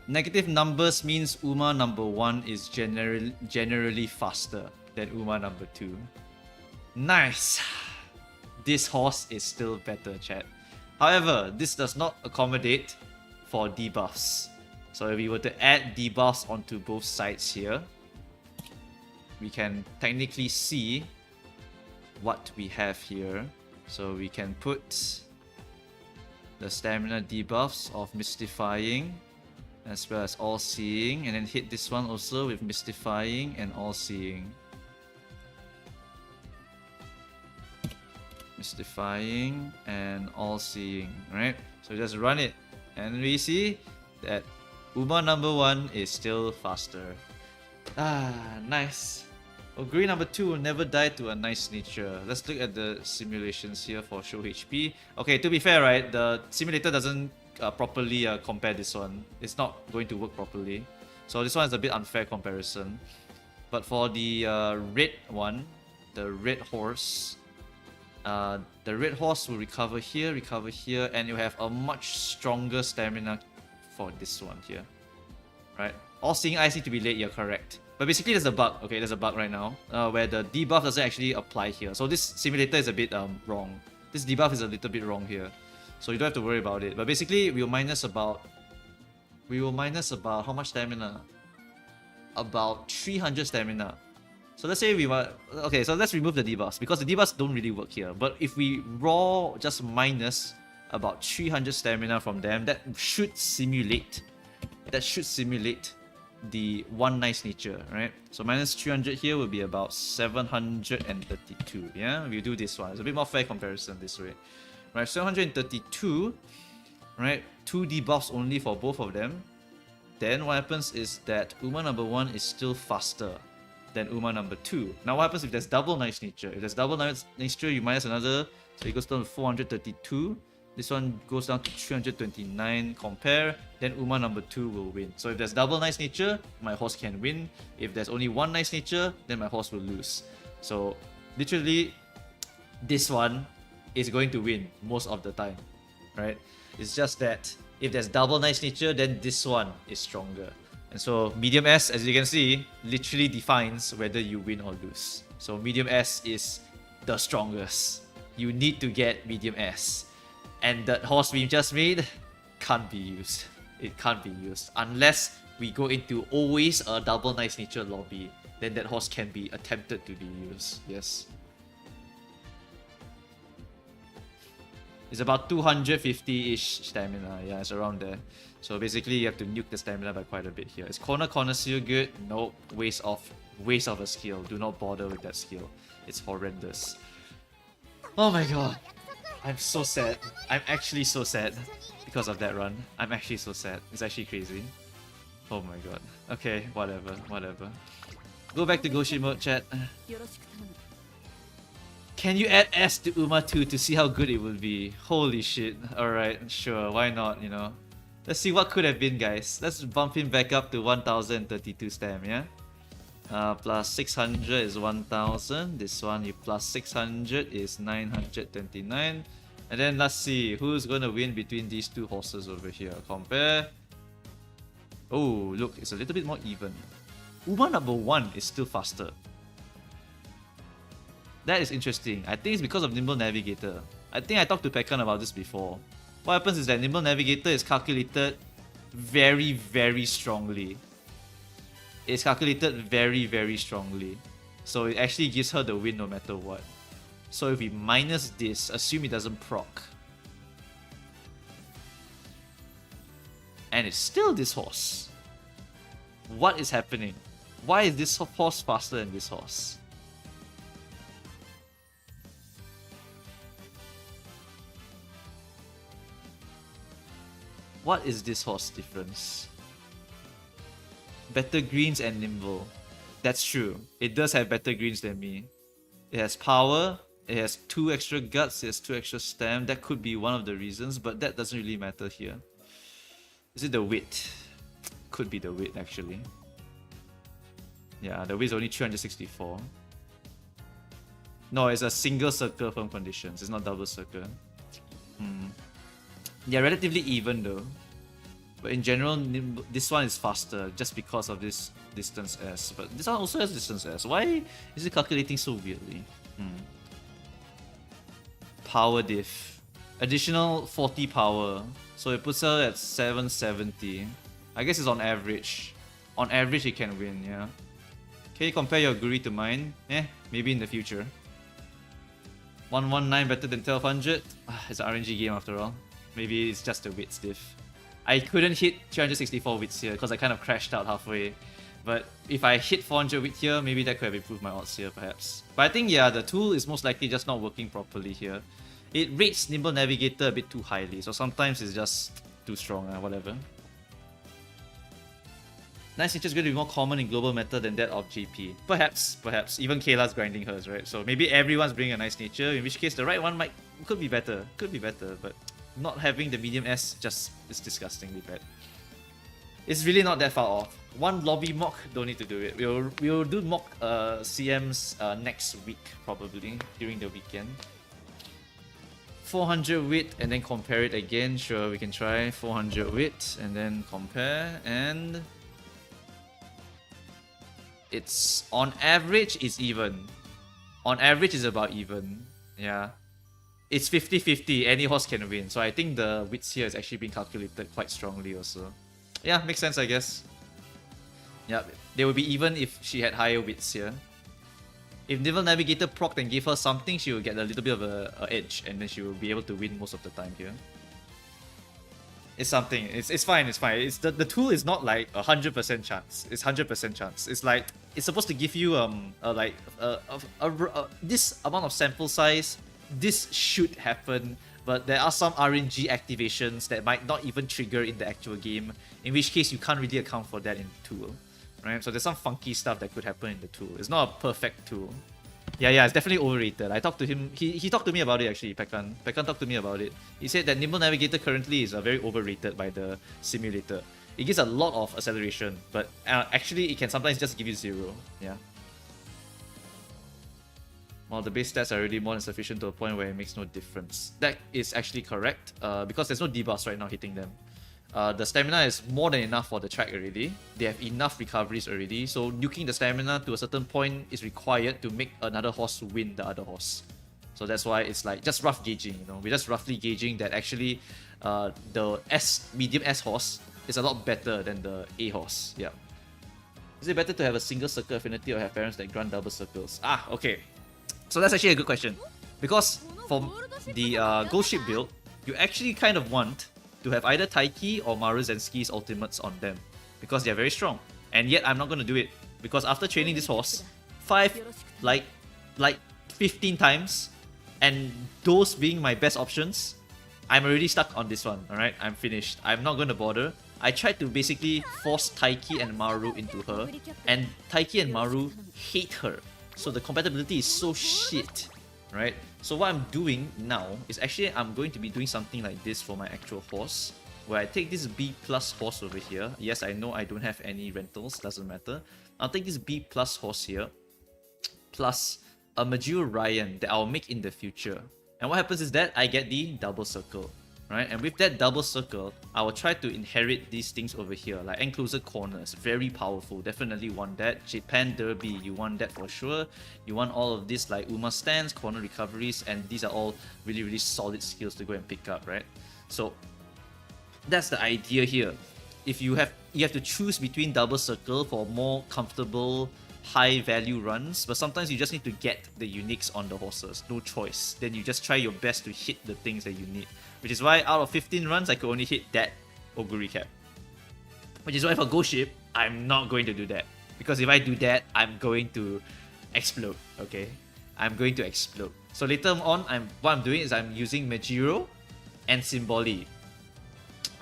Negative numbers means Uma number 1 is generally faster than Uma number 2. Nice! This horse is still better, chat. However, this does not accommodate for debuffs. So if we were to add debuffs onto both sides here, we can technically see what we have here. So we can put the stamina debuffs of Mystifying as well as All-Seeing, and then hit this one also with Mystifying and All-Seeing. Mystifying and All-Seeing, right? So just run it, and we see that Uma number 1 is still faster. Ah, nice. Ogre number 2 will never die to a nice nature. Let's look at the simulations here for show HP. Okay, to be fair, right, the simulator doesn't properly compare this one. It's not going to work properly. So this one is a bit unfair comparison. But for the red one, the red horse will recover here, and you have a much stronger stamina for this one here. Right? All Seeing Eyes need to be late, you're correct. But basically there's a bug, okay, there's a bug right now, where the debuff doesn't actually apply here. So this simulator is a bit wrong. This debuff is a little bit wrong here. So you don't have to worry about it. But basically we will minus about how much stamina? About 300 stamina. So let's say we want, okay, so let's remove the debuffs because the debuffs don't really work here. But if we just minus about 300 stamina from them, that should simulate the one nice nature, right? So minus 300 here will be about 732. Yeah, we do this one. It's a bit more fair comparison this way, right? 732, right? 2 debuffs only for both of them. Then what happens is that Uma number 1 is still faster than Uma number 2. Now what happens if there's double nice nature? If there's double nice nature, you minus another, so it goes down to 432. This one goes down to 329, compare, then Uma number 2 will win. So if there's double nice nature, my horse can win. If there's only one nice nature, then my horse will lose. So literally, this one is going to win most of the time, right? It's just that if there's double nice nature, then this one is stronger. And so medium S, as you can see, literally defines whether you win or lose. So medium S is the strongest. You need to get medium S. And that horse we just made can't be used. It can't be used unless we go into always a double nice nature lobby. Then that horse can be attempted to be used. Yes. It's about 250-ish stamina. Yeah, it's around there. So basically, you have to nuke the stamina by quite a bit here. Is corner seal good? Nope. Waste of a skill. Do not bother with that skill. It's horrendous. Oh my god. I'm so sad. I'm actually so sad because of that run. I'm actually so sad. It's actually crazy. Oh my god. Okay, whatever. Go back to Goshi mode, chat. Can you add S to Uma 2 to see how good it will be? Holy shit. Alright, sure, why not, you know? Let's see what could have been, guys. Let's bump him back up to 1032 stam, yeah? Plus 600 is 1000. This one, you plus 600 is 929. And then let's see who's gonna win between these two horses over here. Compare. Oh, look, it's a little bit more even. Uma number 1 is still faster. That is interesting. I think it's because of Nimble Navigator. I think I talked to Pekkan about this before. What happens is that Nimble Navigator is calculated very, very strongly. It's calculated very, very strongly. So it actually gives her the win no matter what. So if we minus this, assume it doesn't proc. And it's still this horse. What is happening? Why is this horse faster than this horse? What is this horse difference? Better greens and nimble. That's true. It does have better greens than me. It has power. It has 2 extra guts. It has 2 extra stam. That could be one of the reasons, but that doesn't really matter here. Is it the weight? Could be the weight actually. Yeah, the weight is only 364. No, it's a single circle firm conditions. It's not double circle. They're relatively even though. But in general, this one is faster just because of this distance S. But this one also has distance S. Why is it calculating so weirdly? Power diff. Additional 40 power. So it puts her at 770. I guess it's on average. On average, it can win, yeah. Okay, compare your Guri to mine. Maybe in the future. 119 better than 1200. It's an RNG game after all. Maybe it's just a wits diff. I couldn't hit 364 wits here because I kind of crashed out halfway. But if I hit 400 wit here, maybe that could have improved my odds here perhaps. But I think yeah, the tool is most likely just not working properly here. It rates Nimble Navigator a bit too highly, so sometimes it's just too strong, whatever. Nice nature is going to be more common in global meta than that of GP. Perhaps. Even Kayla's grinding hers, right? So maybe everyone's bringing a nice nature, in which case the right one could be better. But not having the medium S just is disgustingly bad. It's really not that far off. One lobby mock, don't need to do it. We'll do mock CMs next week, probably, during the weekend. 400 wit and then compare it again. Sure, we can try 400 wit and then compare, and it's on average is even. On average is about even. Yeah. It's 50-50. Any horse can win. So I think the wits here is actually being calculated quite strongly also. Yeah, makes sense I guess. Yeah, they would be even if she had higher wits here. If Nimble Navigator procced and gave her something, she will get a little bit of a edge and then she will be able to win most of the time here. It's something. It's fine. It's fine. It's the tool is not like 100% chance. It's 100% chance. It's like it's supposed to give you this amount of sample size. This should happen, but there are some RNG activations that might not even trigger in the actual game. In which case, you can't really account for that in the tool, right? So there's some funky stuff that could happen in the tool. It's not a perfect tool. Yeah, it's definitely overrated. I talked to him. He talked to me about it actually. Pekkan talked to me about it. He said that Nimble Navigator currently is very overrated by the simulator. It gives a lot of acceleration, but actually it can sometimes just give you 0. Yeah. Well, the base stats are already more than sufficient to a point where it makes no difference. That is actually correct, because there's no debuffs right now hitting them. The stamina is more than enough for the track already. They have enough recoveries already, so nuking the stamina to a certain point is required to make another horse win the other horse. So that's why it's like just rough gauging, you know. We're just roughly gauging that actually the medium S horse is a lot better than the A horse. Yeah. Is it better to have a single circle affinity or have parents that grant double circles? Okay. So that's actually a good question. Because for the Ghost Ship build, you actually kind of want to have either Taiki or Maru Zensky's ultimates on them, because they're very strong. And yet I'm not going to do it, because after training this horse 15 times, and those being my best options, I'm already stuck on this one, alright? I'm finished. I'm not going to bother. I tried to basically force Taiki and Maru into her, and Taiki and Maru hate her. So the compatibility is so shit, right? So what I'm doing now is actually I'm going to be doing something like this for my actual horse, where I take this B plus horse over here. Yes, I know I don't have any rentals, doesn't matter. I'll take this B plus horse here, plus a Major Ryan that I'll make in the future. And what happens is that I get the double circle, right? And with that double circle, I will try to inherit these things over here, like enclosure corners, very powerful, definitely want that. Japan Derby, you want that for sure. You want all of this like Uma stands, corner recoveries, and these are all really, really solid skills to go and pick up, right? So that's the idea here. If you have to choose between double circle for more comfortable, high value runs, but sometimes you just need to get the uniques on the horses, no choice. Then you just try your best to hit the things that you need. Which is why out of 15 runs, I could only hit that Oguri cap. Which is why for Ghost Ship, I'm not going to do that. Because if I do that, I'm going to explode, okay? I'm going to explode. So later on, what I'm doing is I'm using Majiro and Symboli.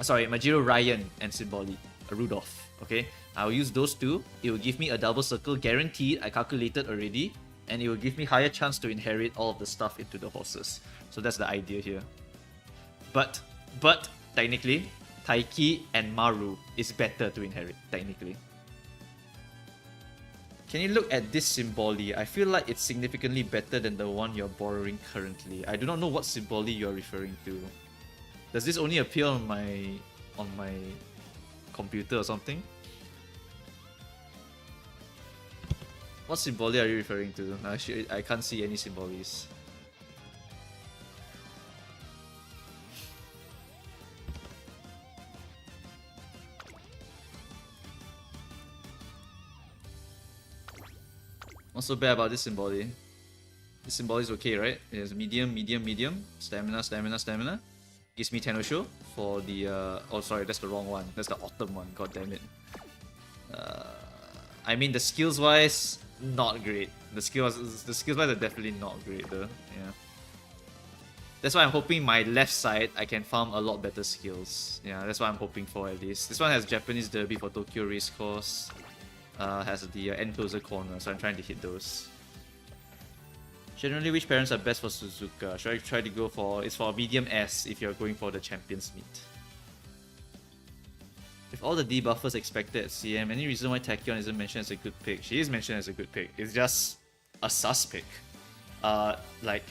Sorry, Majiro Ryan and Symboli, Rudolph. Okay, I'll use those two. It will give me a double circle guaranteed. I calculated already, and it will give me higher chance to inherit all of the stuff into the horses. So that's the idea here. But technically, Taiki and Maru is better to inherit, technically. Can you look at this Symboli? I feel like it's significantly better than the one you're borrowing currently. I do not know what Symboli you're referring to. Does this only appear on my computer or something? What Symboli are you referring to? Actually, I can't see any Symbolis. What's so bad about this Symboli? This Symboli is okay, right? It has medium, medium, medium. Stamina, stamina, stamina. Gives me Tenosho for the... oh, sorry, that's the wrong one. That's the Autumn one. God damn it. I mean, the skills-wise, not great. The skills-wise are definitely not great, though. Yeah. That's why I'm hoping my left side, I can farm a lot better skills. Yeah, that's what I'm hoping for at least. This one has Japanese Derby for Tokyo Racecourse. Has the enclosure corner, so I'm trying to hit those. Generally, which parents are best for Suzuka? Should I try to go for... It's for medium S if you're going for the Champions Meet. With all the debuffers expected at CM, any reason why Tachyon isn't mentioned as a good pick? She is mentioned as a good pick. It's just a sus pick. Like,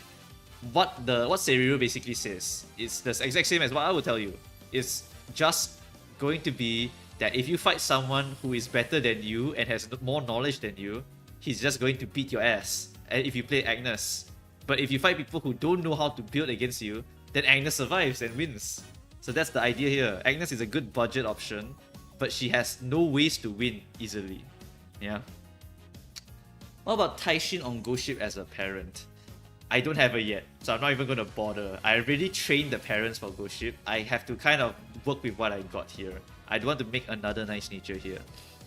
what Seiryu basically says is the exact same as what I would tell you. It's just going to be that if you fight someone who is better than you and has more knowledge than you, he's just going to beat your ass. And if you play Agnes. But if you fight people who don't know how to build against you, then Agnes survives and wins. So that's the idea here. Agnes is a good budget option, but she has no ways to win easily. Yeah. What about Taishin on Ghost Ship as a parent? I don't have her yet, so I'm not even going to bother. I already trained the parents for Ghost Ship. I have to kind of work with what I got here. I don't want to make another nice nature here.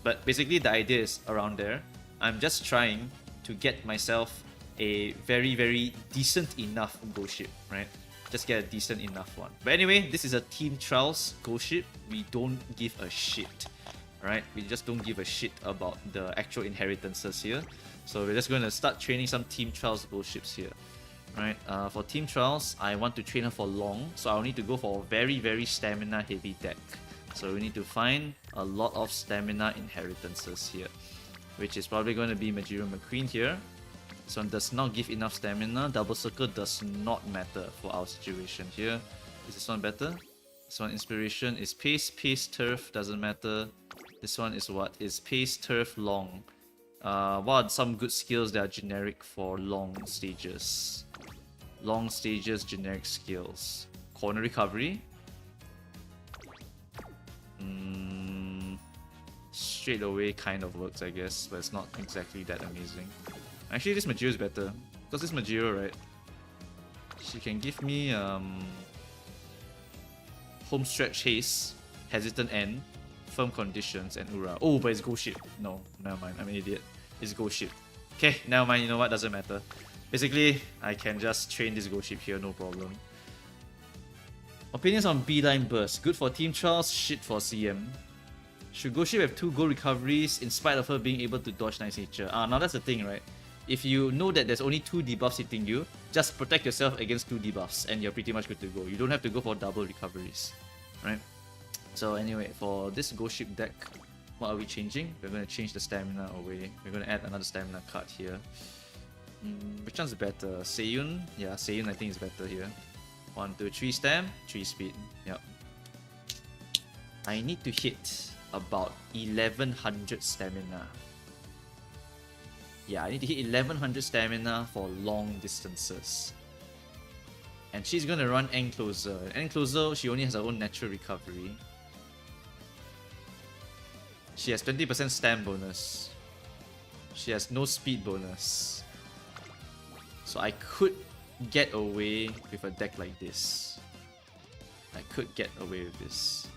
But basically the idea is around there. I'm just trying to get myself a very, very decent enough Ghost Ship, right? Just get a decent enough one. But anyway, this is a Team Trials Ghost Ship. We don't give a shit, right? We just don't give a shit about the actual inheritances here. So we're just going to start training some Team Trials Ghost Ships here, right? For Team Trials, I want to train her for long, so I'll need to go for a very, very stamina heavy deck. So we need to find a lot of stamina inheritances here, which is probably going to be Majiro McQueen here. This one does not give enough stamina. Double Circle does not matter for our situation here. Is this one better? This one Inspiration is Pace, Pace, Turf, doesn't matter. This one is what? Is Pace, Turf, Long. What are some good skills that are generic for long stages? Long stages, generic skills. Corner Recovery. Straight away kind of works, I guess, but it's not exactly that amazing. Actually, this Majiro is better. Because this Majiro, right? She can give me Home Stretch Haste, Hesitant End, Firm Conditions, and Ura. Oh, but it's Ghost Ship. No, never mind. I'm an idiot. It's Ghost Ship. Okay, never mind. You know what? Doesn't matter. Basically, I can just train this Ghost Ship here, no problem. Opinions on Beeline Burst. Good for Team Trials, shit for CM. Should Ghost Ship have 2 gold recoveries in spite of her being able to dodge Nice Nature? Now that's the thing, right? If you know that there's only 2 debuffs hitting you, just protect yourself against 2 debuffs and you're pretty much good to go. You don't have to go for double recoveries, right? So anyway, for this Ghost Ship deck, what are we changing? We're going to change the stamina away. We're going to add another stamina card here. Which one's better? Seiyun? Yeah, Seiyun I think is better here. 1, 2, 3 stam, 3 speed. Yep. I need to hit about 1100 stamina. Yeah, I need to hit 1100 stamina for long distances. And she's gonna run Enclosure. Enclosure, she only has her own natural recovery. She has 20% stam bonus. She has no speed bonus. So I could get away with a deck like this. I could get away with this.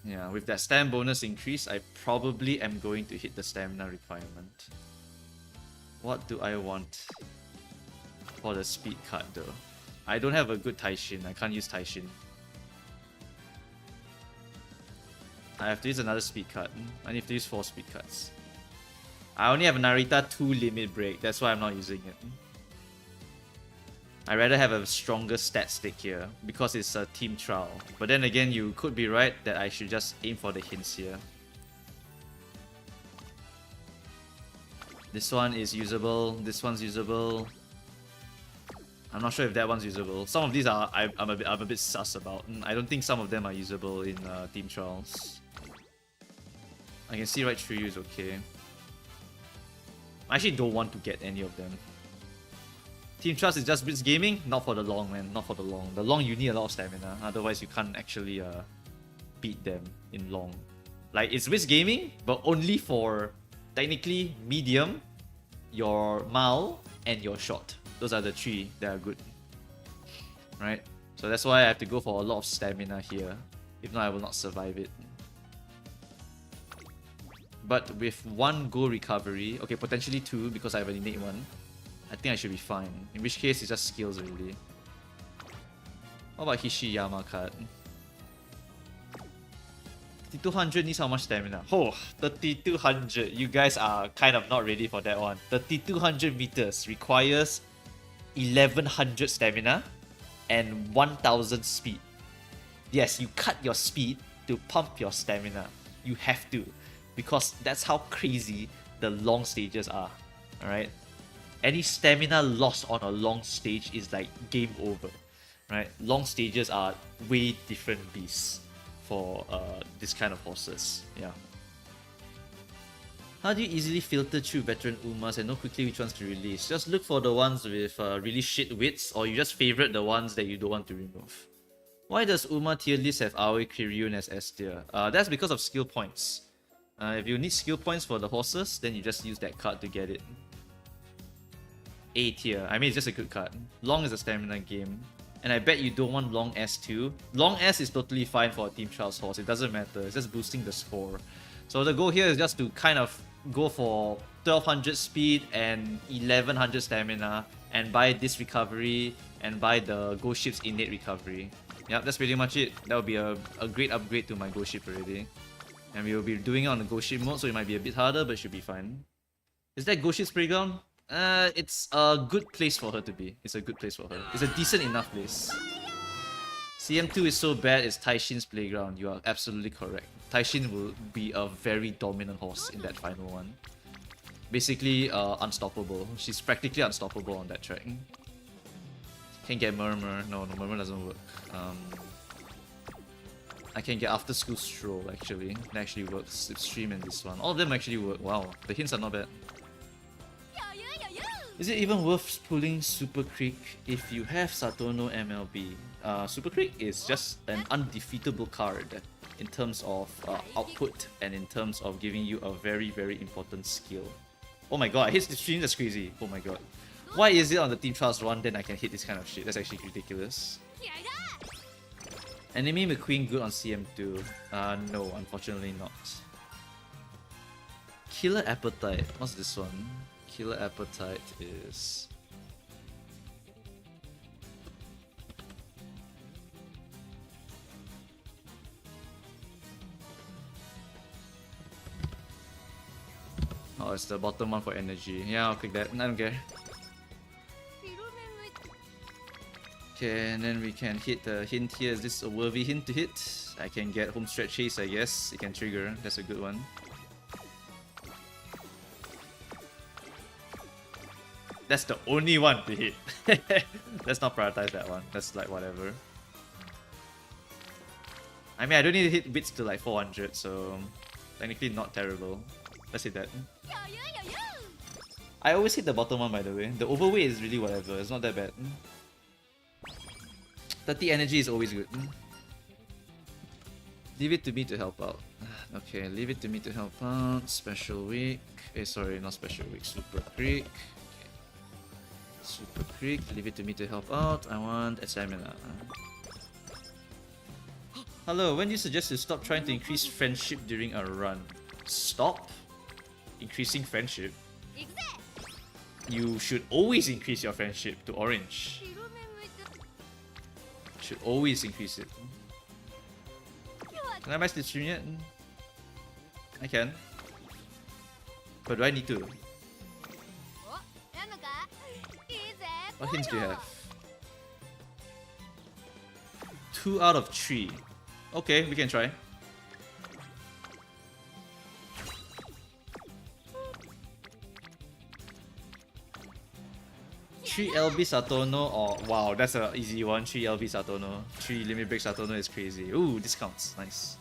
Yeah, with that stam bonus increase, I probably am going to hit the stamina requirement. What do I want for the speed card though? I don't have a good Taishin. I can't use Taishin. I have to use another speed cut. I need to use 4 speed cuts. I only have Narita 2 limit break, that's why I'm not using it. I'd rather have a stronger stat stick here because it's a team trial. But then again, you could be right that I should just aim for the hints here. This one is usable, this one's usable. I'm not sure if that one's usable. Some of these are I'm a bit sus about. I don't think some of them are usable in team trials. I can see right through you is okay. I actually don't want to get any of them. Team trials is just blitz gaming, not for the long, man. Not for the long. The long you need a lot of stamina, otherwise you can't actually beat them in long. Like it's blitz gaming, but only for technically medium, your Mao, and your short. Those are the 3 that are good. Right? So that's why I have to go for a lot of stamina here. If not, I will not survive it. But with 1 goal recovery, okay, potentially 2 because I have an innate one, I think I should be fine. In which case, it's just skills really. What about Hishiyama card? 3200 needs how much stamina? Oh, 3200. You guys are kind of not ready for that one. 3200 meters requires 1100 stamina and 1000 speed. Yes, you cut your speed to pump your stamina. You have to, because that's how crazy the long stages are. Alright? Any stamina lost on a long stage is like game over. Right? Long stages are way different beasts for this kind of horses. Yeah. How do you easily filter through veteran Umas and know quickly which ones to release? Just look for the ones with really shit wits, or you just favorite the ones that you don't want to remove. Why does Uma tier list have Aoi Kiryun as S tier? That's because of skill points. If you need skill points for the horses, then you just use that card to get it. A tier. I mean, it's just a good card. Long is a stamina game. And I bet you don't want Long S too. Long S is totally fine for a Team Trials horse. It doesn't matter. It's just boosting the score. So the goal here is just to kind of go for 1200 speed and 1100 stamina and buy this recovery and buy the Ghost Ship's innate recovery. Yep, that's pretty much it. That would be a great upgrade to my Ghost Ship already. And we will be doing it on the Ghost Ship mode, so it might be a bit harder, but it should be fine. Is that Ghost Ship's playground? It's a good place for her to be. It's a good place for her. It's a decent enough place. CM2 is so bad, it's Taishin's playground. You are absolutely correct. Taishin will be a very dominant horse in that final one. Basically, unstoppable. She's practically unstoppable on that track. Can get Murmur. No, Murmur doesn't work. I can get After School Stroll actually. That actually works. Slipstream and this one. All of them actually work. Wow, the hints are not bad. Is it even worth pulling Super Creek if you have Satono MLB? Super Creek is just an undefeatable card in terms of output and in terms of giving you a very, very important skill. Oh my god, I hit Slipstream, that's crazy. Oh my god. Why is it on the Team Trials run then I can hit this kind of shit? That's actually ridiculous. Enemy McQueen good on CM2? No, unfortunately not. Killer Appetite. What's this one? Killer Appetite is... Oh, it's the bottom one for energy. Yeah, I'll click that. I don't care. Okay, and then we can hit the hint here. Is this a worthy hint to hit? I can get home stretch chase, I guess. It can trigger. That's a good one. That's the only one to hit. Let's not prioritize that one. That's like whatever. I mean, I don't need to hit bits to like 400, so technically not terrible. Let's hit that. I always hit the bottom one, by the way. The overweight is really whatever. It's not that bad. 30 energy is always good. Leave it to me to help out. Okay, leave it to me to help out. Special week. Sorry, not special week. Super Creek. Okay. Super Creek. Leave it to me to help out. I want a stamina. Hello, when do you suggest to stop trying to increase friendship during a run? Stop increasing friendship? You should always increase your friendship to orange. Should always increase it. Can I buy Slipstream yet? I can. But do I need to? おやんのかいいぜ What hints do you have? 2 out of 3. Okay, we can try. Three LB Satono or wow, that's an easy one. 3 LB Satono. 3 limit break Satono is crazy. Ooh, discounts. Nice.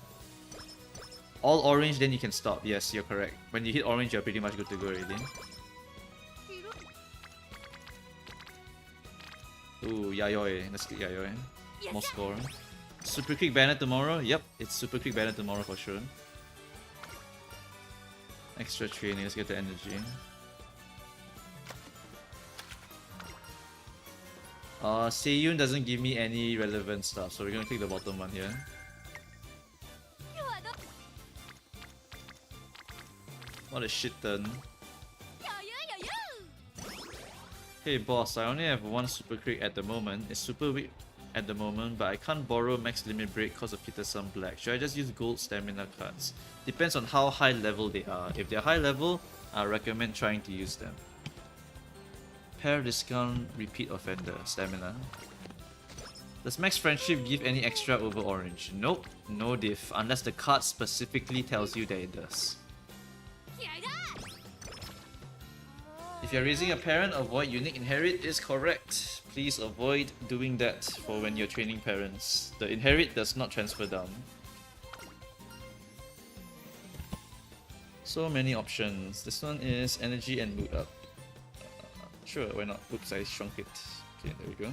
All orange, then you can stop. Yes, you're correct. When you hit orange, you're pretty much good to go already. Ooh, Yayoi. Let's get Yayoi. More score. Super quick banner tomorrow? Yep, it's super quick banner tomorrow for sure. Extra training, let's get the energy. Seiyun doesn't give me any relevant stuff, so we're gonna click the bottom one here. What a shit turn. Hey boss, I only have one super quick at the moment. It's super weak at the moment, but I can't borrow max limit break because of Peter Sun Black. Should I just use gold stamina cards? Depends on how high level they are. If they're high level, I recommend trying to use them. Pair discount repeat offender stamina. Does max friendship give any extra over orange? Nope, no diff, unless the card specifically tells you that it does. If you're raising a parent, avoid unique inherit is correct. Please avoid doing that for when you're training parents. The inherit does not transfer down. So many options. This one is energy and mood up. Sure, why not? Oops, I shrunk it. Okay, there we go.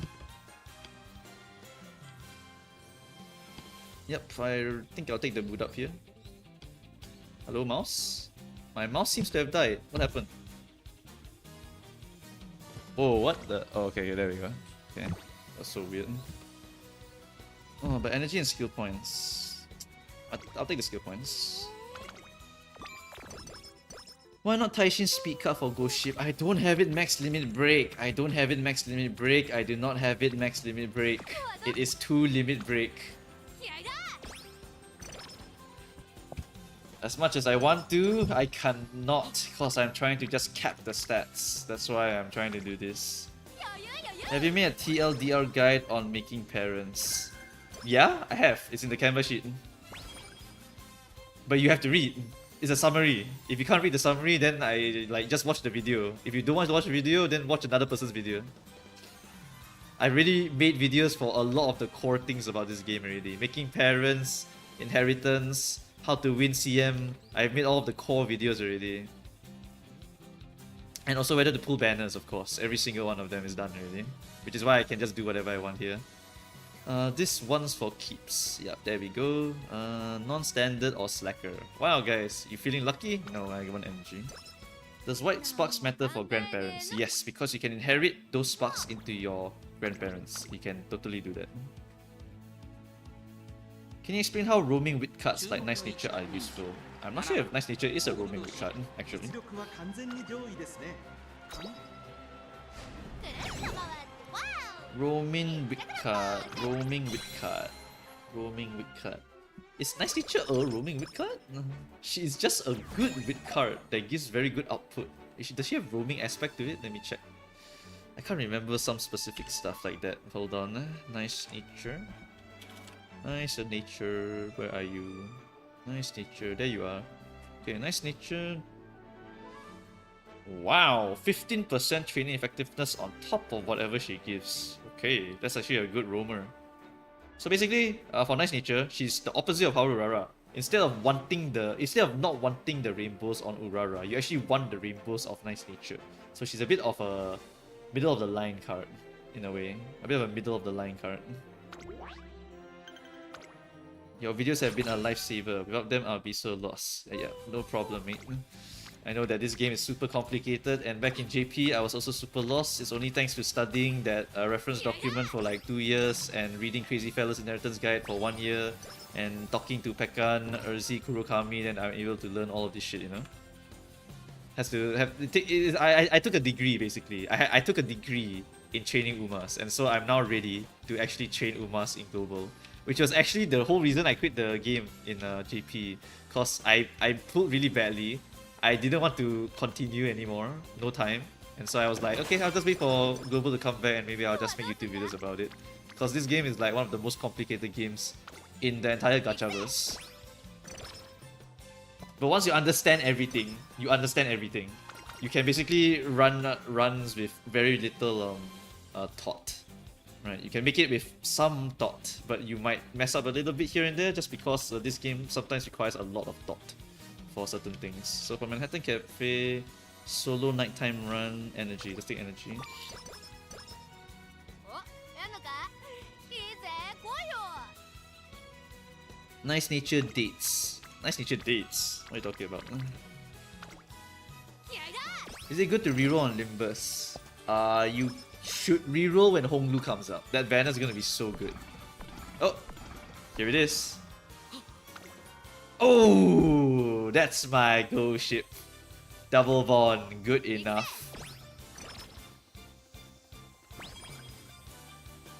Yep, I think I'll take the mood up here. Hello, mouse? My mouse seems to have died. What happened? Oh, what the? Oh, okay, there we go. Okay, that's so weird. Oh, but energy and skill points. I'll take the skill points. Why not Taishin speed card for Ghost Ship? I don't have it max limit break. I don't have it max limit break. I do not have it max limit break. It is 2 limit break. As much as I want to, I cannot because I'm trying to just cap the stats. That's why I'm trying to do this. Have you made a TLDR guide on making parents? Yeah, I have. It's in the canvas sheet. But you have to read. It's a summary. If you can't read the summary, then just watch the video. If you don't want to watch the video, then watch another person's video. I really made videos for a lot of the core things about this game already. Making parents, inheritance, how to win CM. I've made all of the core videos already. And also whether to pull banners, of course. Every single one of them is done already. Which is why I can just do whatever I want here. This one's for keeps. Yep, there we go. Non-standard or slacker. Wow, guys, you feeling lucky? No, I want energy. Does white sparks matter for grandparents? Yes, because you can inherit those sparks into your grandparents. You can totally do that. Can you explain how roaming wit cards like Nice Nature are useful? I'm not sure if Nice Nature is a roaming wit card, actually. Roaming wit card, roaming wit card, roaming wit card. Is Nice Nature a roaming wit card? She is just a good wit card that gives very good output. Does she have roaming aspect to it? Let me check. I can't remember some specific stuff like that. Hold on. Nice Nature. Nice Nature, where are you? Nice Nature, there you are. Okay, Nice Nature. Wow, 15% training effectiveness on top of whatever she gives. Okay, that's actually a good roamer. So basically, for Nice Nature, she's the opposite of Haru Urara. Instead of not wanting the rainbows on Urara, you actually want the rainbows of Nice Nature. So she's a bit of a middle of the line card, in a way. A bit of a middle of the line card. Your videos have been a lifesaver. Without them, I'll be so lost. Yeah, no problem, mate. I know that this game is super complicated, and back in JP, I was also super lost. It's only thanks to studying that reference document for like 2 years and reading Crazy Fella's Inheritance Guide for 1 year and talking to Pekkan, Urzi, Kurokami, then I'm able to learn all of this shit, you know? I took a degree, basically. I took a degree in training Umas, and so I'm now ready to actually train Umas in Global. which was actually the whole reason I quit the game in JP, cause I pulled really badly. I didn't want to continue anymore, no time, and so I was like, okay, I'll just wait for Global to come back and maybe I'll just make YouTube videos about it. Cause this game is like one of the most complicated games in the entire Gachaverse. But once you understand everything, you understand everything. You can basically run runs with very little thought. Right, you can make it with some thought, but you might mess up a little bit here and there just because this game sometimes requires a lot of thought for certain things. So for Manhattan Cafe, solo nighttime run, energy. Let's take energy. おやんのかいいぜ来いよ Nice nature dates. Nice nature dates. What are you talking about? 気合いだ Is it good to reroll on Limbus? You should reroll when Honglu comes up. That banner is gonna be so good. Oh, here it is. Oh, that's my go ship. Double bond, good enough.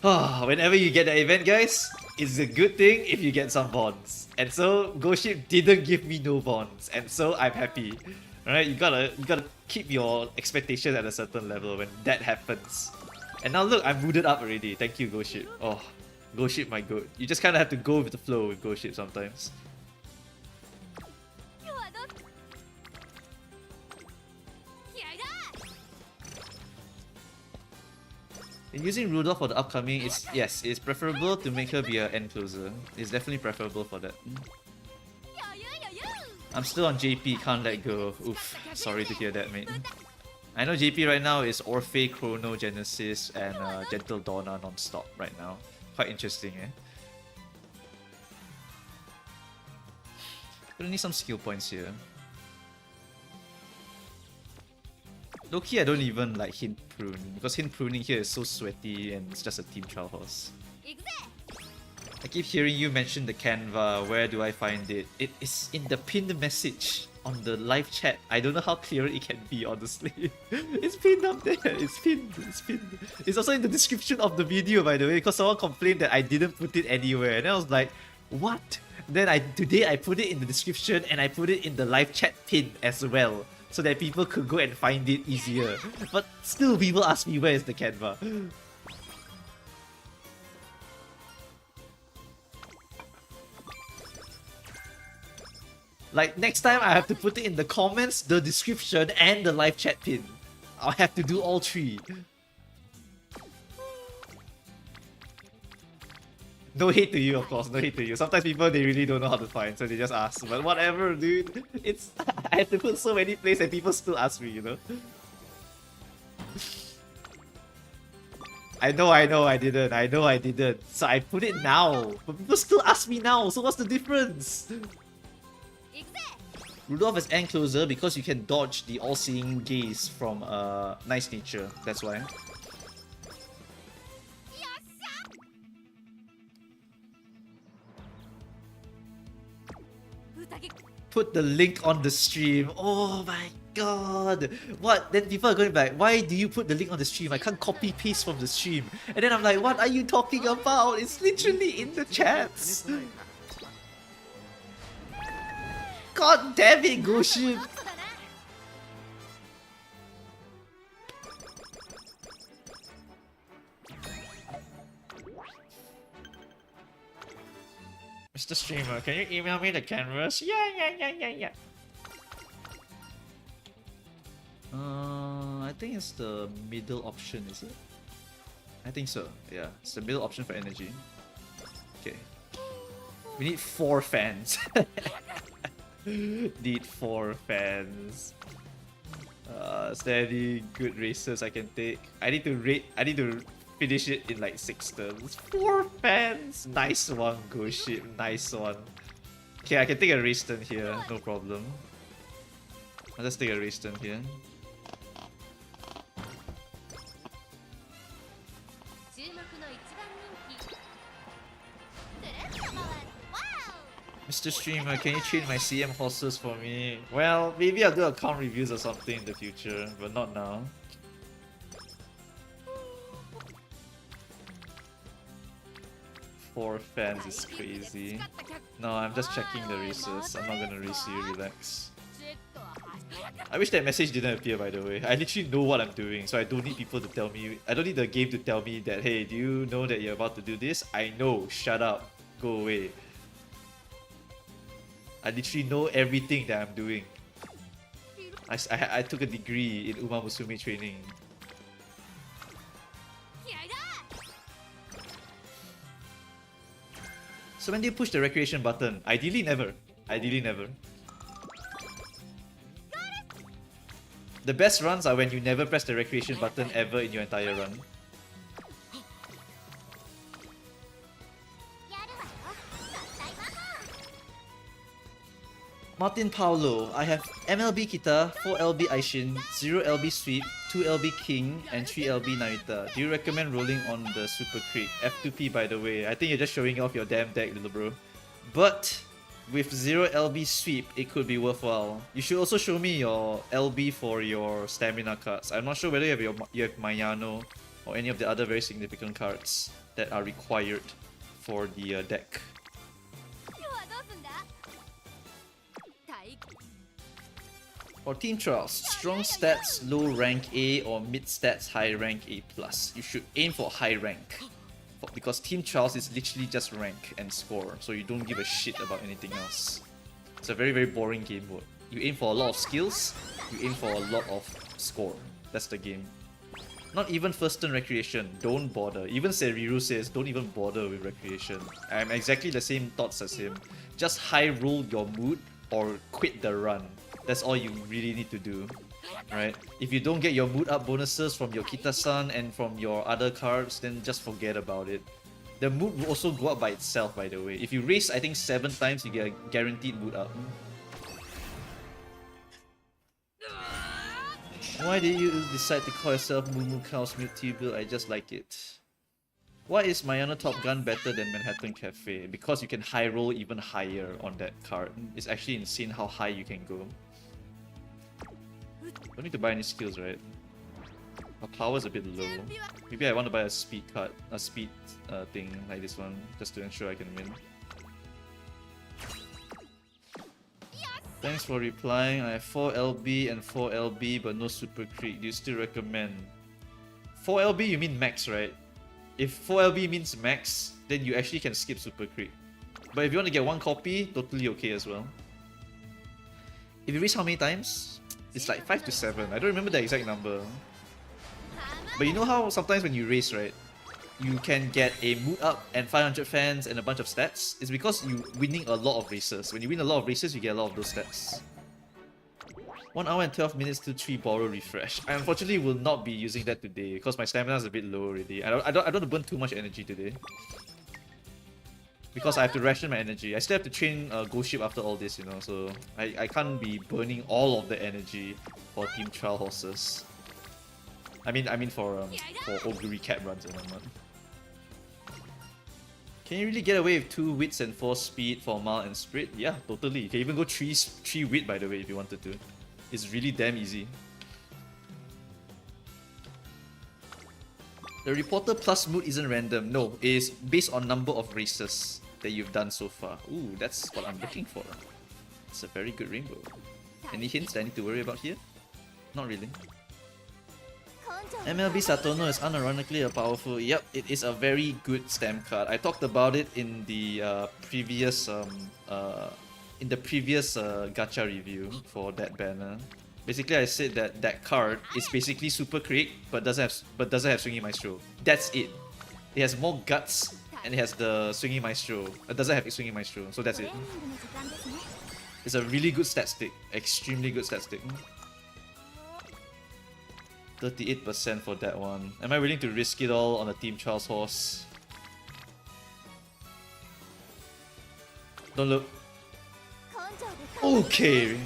Whenever you get that event, guys, it's a good thing if you get some bonds. And so Ghost Ship didn't give me no bonds, and so I'm happy. Alright, you gotta keep your expectations at a certain level when that happens. And now look, I'm mooded up already. Thank you, Ghost Ship. Oh, Ghost Ship, my goat. You just kinda have to go with the flow with Ghost Ship sometimes. 今日はど気合いだ And using Rudolph for the upcoming, it's preferable to make her be an end closer. It's definitely preferable for that. 余裕余裕 I'm still on JP, can't let go. Oof, sorry to hear that, mate. I know JP right now is Orphe, Chrono, Genesis, and Gentle Donna non-stop right now. Quite interesting, eh? Gonna need some skill points here. Low-key, I don't even like hint prune, because hint pruning here is so sweaty and it's just a team trial horse. 行くぜ I keep hearing you mention the Canva. Where do I find it? It is in the pinned message on the live chat. I don't know how clear it can be, honestly. It's pinned up there. It's pinned. It's pinned. It's also in the description of the video, by the way, because someone complained that I didn't put it anywhere. And I was like, what? Then today I put it in the description and I put it in the live chat pin as well, so that people could go and find it easier. But still, people ask me where is the Canva. Like, next time I have to put it in the comments, the description, and the live chat pin. I'll have to do all three. No hate to you, of course, no hate to you. Sometimes people, they really don't know how to find, so they just ask. But whatever, dude. It's... I have to put so many places and people still ask me, you know? I know I didn't. So I put it now. But people still ask me now, so what's the difference? 行くぜ Rudolph is end closer because you can dodge the all-seeing gaze from Nice Nature. That's why. よっしゃ 宴 Put the link on the stream. Oh my god. What? Then people are going to be like, why do you put the link on the stream? I can't copy paste from the stream. And then I'm like, what are you talking about? It's literally in the chats. God damn it, Goshin. ちょっとだな Mr. Streamer, can you email me the canvas? Yeah. I think it's the middle option, is it? I think so. Yeah, it's the middle option for energy. Okay. We need 4 fans. Need 4 fans. Is there any good races I can take? I need to finish it in like 6 turns. 4 fans! Nice one, go ship. Nice one. Okay, I can take a race turn here, no problem. I'll just take a race turn here. 注目の一番人気ぐるっと回るわ Mr. Streamer, can you train my CM horses for me? Well, maybe I'll do account reviews or something in the future, but not now. 4 fans is crazy. No, I'm just checking the races. I'm not gonna race you, relax. I wish that message didn't appear, by the way. I literally know what I'm doing, so I don't need people to tell me. I don't need the game to tell me that, hey, do you know that you're about to do this? I know, shut up, go away. I literally know everything that I'm doing. I took a degree in Musume training. So when do you push the recreation button? Ideally never. Ideally never. The best runs are when you never press the recreation button ever in your entire run. Martin Paulo, I have MLB Kita, 4 LB Aishin, 0 LB Sweep, 2 LB King, and 3 LB Narita. Do you recommend rolling on the Super Creek? F2P, by the way. I think you're just showing off your damn deck, little bro. But with 0 LB Sweep, it could be worthwhile. You should also show me your LB for your stamina cards. I'm not sure whether you have Mayano or any of the other very significant cards that are required for the deck. For team trials, strong stats, low rank A, or mid stats, high rank A+. You should aim for high rank. Because team trials is literally just rank and score, so you don't give a shit about anything else. It's a very boring game mode. You aim for a lot of skills, you aim for a lot of score. That's the game. Not even first turn recreation, don't bother. Even Seriru says, don't even bother with recreation. I'm exactly the same thoughts as him. Just high roll your mood or quit the run. That's all you really need to do, right? If you don't get your mood up bonuses from your Kita-san and from your other cards, then just forget about it. The mood will also go up by itself, by the way. If you race, I think 7 times, you get a guaranteed mood up. Why did you decide to call yourself Mumu Chaos Mewtwo build? I just like it. Why is Mayano Top Gun better than Manhattan Cafe? Because you can high roll even higher on that card. It's actually insane how high you can go. Don't need to buy any skills, right? Our power is a bit low. Maybe I want to buy a speed card, a speed thing like this one, just to ensure I can win. Thanks for replying. I have 4 LB and 4 LB, but no Super Creek. Do you still recommend? 4 LB, you mean max, right? If 4 LB means max, then you actually can skip Super Creek. But if you want to get 1 copy, totally okay as well. If you race how many times? It's like 5 to 7. I don't remember the exact number. But you know how sometimes when you race, right, you can get a mood up and 500 fans and a bunch of stats? It's because you're winning a lot of races. When you win a lot of races, you get a lot of those stats. 1 hour and 12 minutes to 3 borrow refresh. I unfortunately will not be using that today because my stamina is a bit low already. I don't want to burn too much energy today. Because I have to ration my energy. I still have to train Ghost Ship after all this, you know, so I can't be burning all of the energy for Team Trial Horses. I mean for Oguri Cap runs in a month. Can you really get away with 2 wits and 4 speed for Mal and Spirit? Yeah, totally. You can even go 3 wit, by the way, if you wanted to. It's really damn easy. The reporter plus mood isn't random. No, it is based on number of races that you've done so far. Ooh, that's what I'm looking for. It's a very good rainbow. Any hints that I need to worry about here? Not really. MLB Satono is unironically a powerful. Yep, it is a very good stamp card. I talked about it in the previous gacha review for that banner. Basically, I said that that card is basically Super Creek, but doesn't have Swingy Maestro. That's it. It has more guts and it has the Swingy Maestro. It doesn't have Swingy Maestro, so that's it. It's a really good stat stick, extremely good stat stick. 38% for that one. Am I willing to risk it all on a Team Charles horse? Don't look. Okay.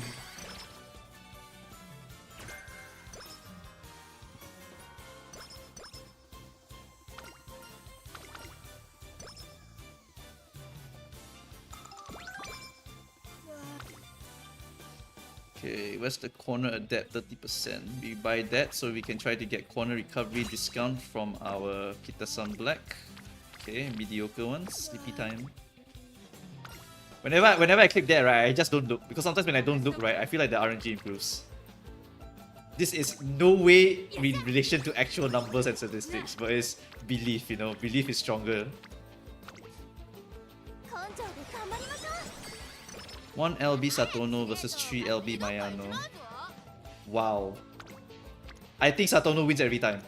Okay, where's the corner adapt 30%? We buy that so we can try to get corner recovery discount from our Kita-san Black. Okay, mediocre ones. Sleepy time. Whenever I click that, right, I just don't look. Because sometimes when I don't look, right, I feel like the RNG improves. This is no way in relation to actual numbers and statistics, but it's belief, you know. Belief is stronger. 根性で頑張りましょう 1 LB Satono versus 3 LB Mayano. Wow. I think Satono wins every time.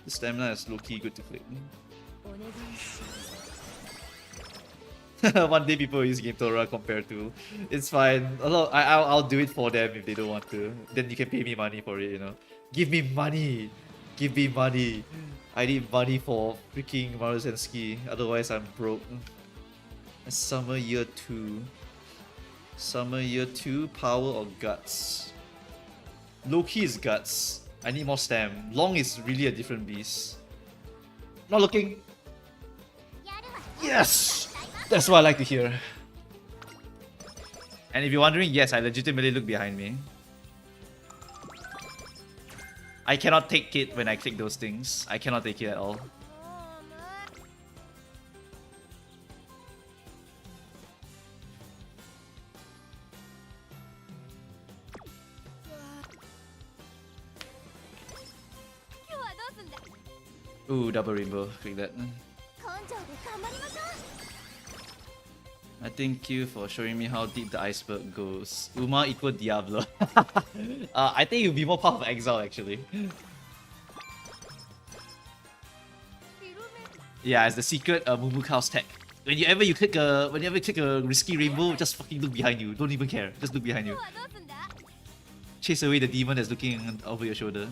The stamina is low-key good to click. お願いします One day people use Game Tora compared to. It's fine. I'll do it for them if they don't want to. Then you can pay me money for it, you know. Give me money! Give me money! I need money for freaking Maruzensky. Otherwise I'm broke. Summer Year 2. Summer Year 2, Power or Guts? Low-key is Guts. I need more stam. Long is really a different beast. Not looking. やるわ Yes! That's what I like to hear. And if you're wondering, yes, I legitimately look behind me. I cannot take it when I click those things. I cannot take it at all. もう今日はどうすんだ Ooh, double rainbow. Click that. 根性で頑張りましょう I thank you for showing me how deep the iceberg goes. Uma equal Diablo. I think you'll be more part of Exile actually. 広め Yeah, it's the secret Mumukau's tech. Whenever you click a risky rainbow, just fucking look behind you. Don't even care. Just look behind 今 you. 日はどうすんだ Chase away the demon that's looking over your shoulder.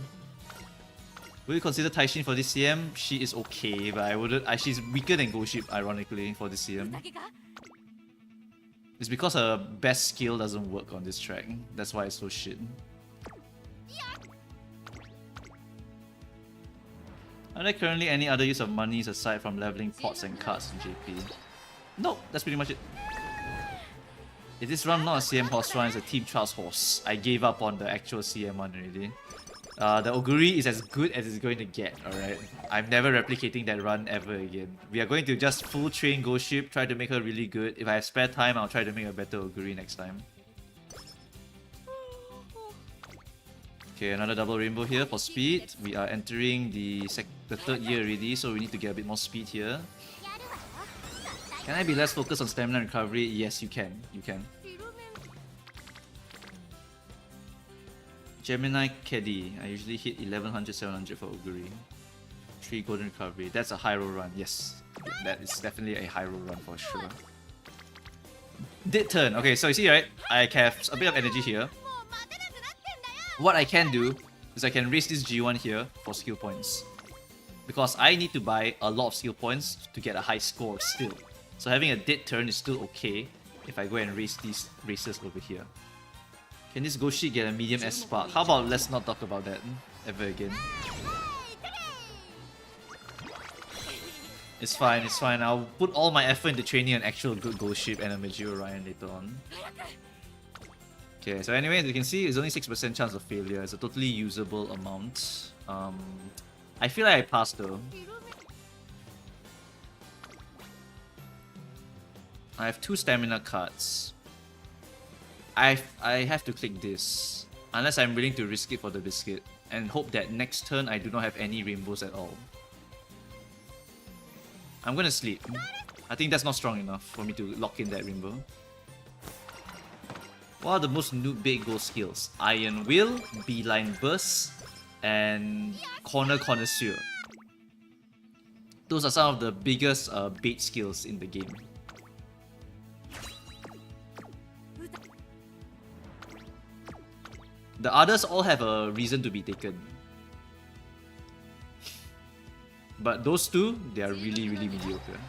Will you consider Taishin for this CM? She is okay, but I wouldn't. She's weaker than Ghost Ship, ironically, for this CM. だけか It's because her best skill doesn't work on this track. That's why it's so shit. Are there currently any other use of monies aside from leveling pots and cards in JP? No, that's pretty much it. Is this run not a CM horse run, it's a Team Trials horse. I gave up on the actual CM one already. The Oguri is as good as it's going to get, alright? I'm never replicating that run ever again. We are going to just full train Ghost Ship, try to make her really good. If I have spare time, I'll try to make a better Oguri next time. Okay, another double rainbow here for speed. We are entering the third year already, so we need to get a bit more speed here. やるわよ Can I be less focused on stamina recovery? Yes, you can. You can. 広め Gemini Keddy. I usually hit 1100, 700 for Oguri. 3 golden recovery. That's a high roll run. Yes. That is definitely a high roll run for sure. Did turn. Okay, so you see, right? I have a bit of energy here. もう待てなくなってんだよ What I can do is I can raise this G1 here for skill points. Because I need to buy a lot of skill points to get a high score still. So having a dead turn is still okay if I go and raise these races over here. Can this Ghost Ship get a medium S spark? How about let's not talk about that ever again. It's fine, it's fine. I'll put all my effort into training an actual good Ghost Ship and a Major Orion later on. Okay, so anyway, as you can see, it's only 6% chance of failure. It's a totally usable amount. I feel like I passed though. 広め I have 2 stamina cards. I have to click this. Unless I'm willing to risk it for the biscuit. And hope that next turn I do not have any rainbows at all. I'm gonna sleep. I think that's not strong enough for me to lock in that rainbow. What are the most noob bait goal skills? Iron Will, Beeline Burst, and Corner Connoisseur. Those are some of the biggest bait skills in the game. The others all have a reason to be taken. But those two, they are really, really mediocre.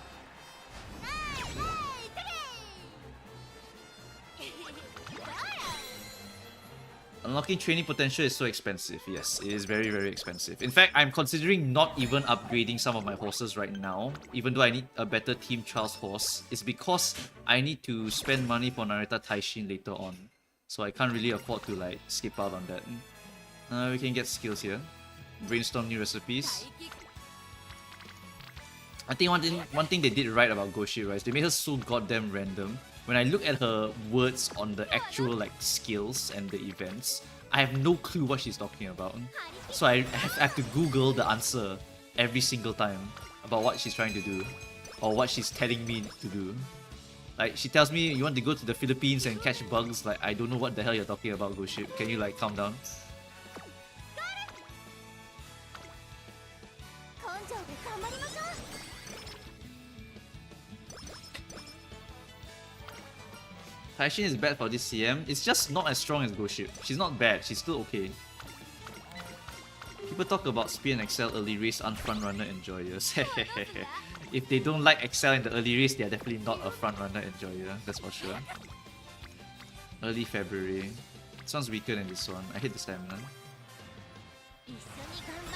Unlocking training potential is so expensive. Yes, it is very, very expensive. In fact, I'm considering not even upgrading some of my horses right now, even though I need a better Team Trials horse. It's because I need to spend money for Narita Taishin later on. So I can't really afford to like skip out on that. We can get skills here. brainstorm new recipes. I think one thing they did right about Goshi, right, is they made her so goddamn random. When I look at her words on the actual like skills and the events, I have no clue what she's talking about. So I have to Google the answer every single time about what she's trying to do or what she's telling me to do. Like, she tells me you want to go to the Philippines and catch bugs. Like, I don't know what the hell you're talking about, Goshi. Can you like calm down? Taishin is bad for this CM. It's just not as strong as Goship. She's not bad. She's still okay. People talk about Spear and Excel early race aren't frontrunner enjoyers. If they don't like Excel in the early race, they are definitely not a frontrunner enjoyer. That's for sure. Early February. Sounds weaker than this one. I hate the stamina.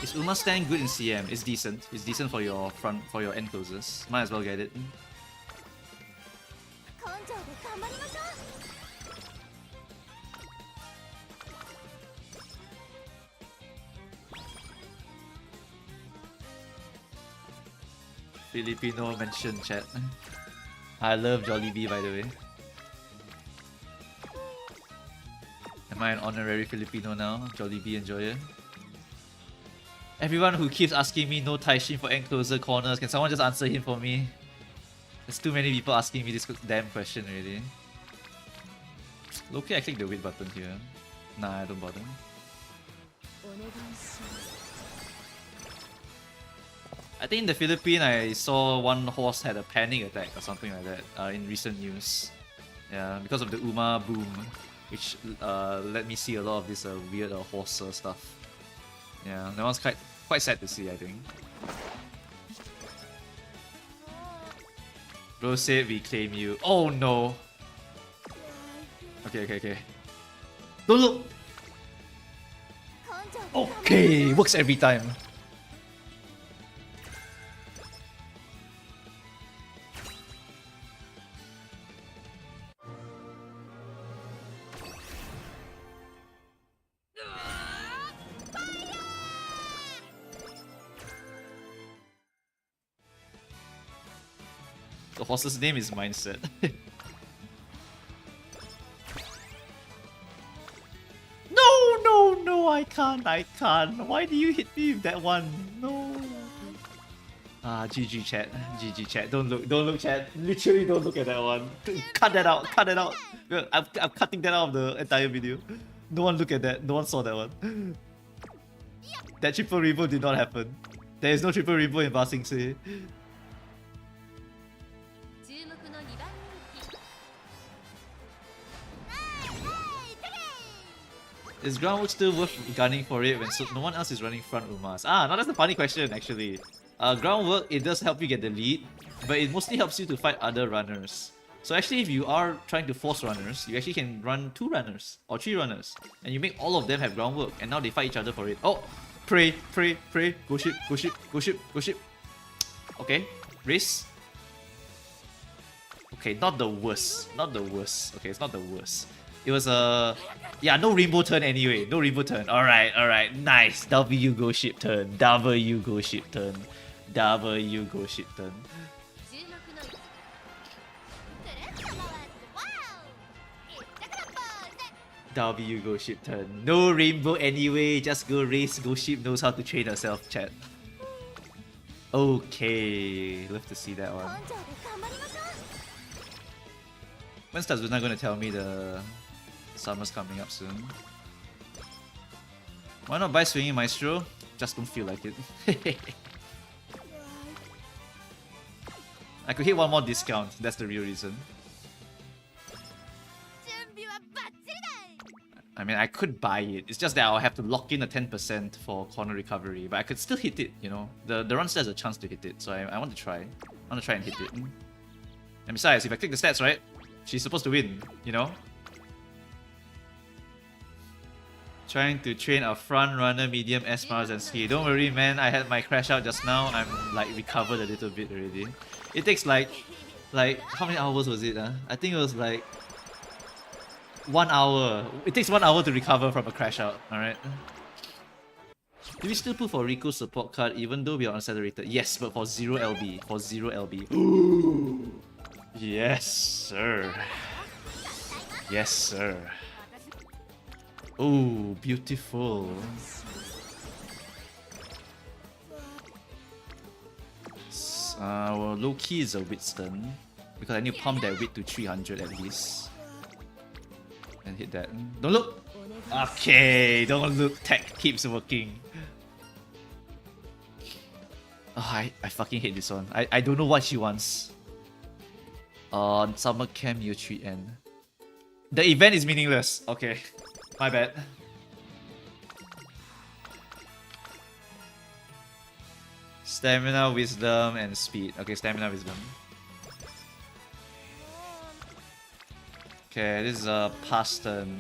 Is Uma stand good in CM? It's decent. It's decent for your end closes. Might as well get it. Filipino mention chat. I love Jollibee, by the way. Am I an honorary Filipino now? Jollibee enjoyer. Everyone who keeps asking me no Taishin for end closer corners, can someone just answer him for me? There's too many people asking me this damn question already. Okay, I click the wait button here. Nah, I don't bother. I think in the Philippines, I saw one horse had a panic attack or something like that in recent news. Yeah, because of the Uma boom, which let me see a lot of this weird horse stuff. Yeah, that one's quite sad to see, I think. Bro said we claim you. Oh no! Okay. Don't look! Okay, works every time. The horse's name is Mindset. No, I can't. Why do you hit me with that one? No. Ah, GG chat. Don't look chat. Literally don't look at that one. Cut that out. I'm cutting that out of the entire video. No one look at that. No one saw that one. That triple rainbow did not happen. There is no triple rainbow in Ba Sing Se. Is groundwork still worth gunning for it when no one else is running front Umas? Ah, no, that's a funny question actually. Groundwork, it does help you get the lead, but it mostly helps you to fight other runners. So actually, if you are trying to force runners, you actually can run 2 runners or 3 runners, and you make all of them have groundwork, and now they fight each other for it. Oh, pray, go ship. Okay, race. Okay, not the worst. Okay, it's not the worst. It was a... yeah, no rainbow turn anyway. No rainbow turn. Alright. Nice. W go ship turn. W go ship turn. No rainbow anyway. Just go race. Go ship knows how to train herself, chat. Okay. Love to see that one. When's Tazuna gonna tell me the... summer's coming up soon? Why not buy Swinging Maestro? Just don't feel like it. I could hit one more discount, that's the real reason. I mean, I could buy it, it's just that I'll have to lock in a 10% for corner recovery, but I could still hit it, you know? The run still has a chance to hit it, so I want to try. I want to try and hit it. And besides, if I click the stats, right? She's supposed to win, you know? Trying to train a front runner, medium S Mars and ski. Don't worry, man. I had my crash out just now. I'm like recovered a little bit already. It takes like how many hours was it? I think it was like 1 hour. It takes 1 hour to recover from a crash out. All right. Do we still put for Rico's support card even though we are unaccelerated? Yes, but for 0 LB. For 0 LB. Yes, sir. Yes, sir. Oh, beautiful. Well, low key is a Withstone because I need to pump that wit to 300 at least. And hit that. Don't look! Okay, don't look. Tech keeps working. Oh, I fucking hate this one. I don't know what she wants. Summer Camp Year 3N. The event is meaningless. Okay, my bad. Stamina, wisdom, and speed. Okay, stamina, wisdom. Okay, this is a past turn.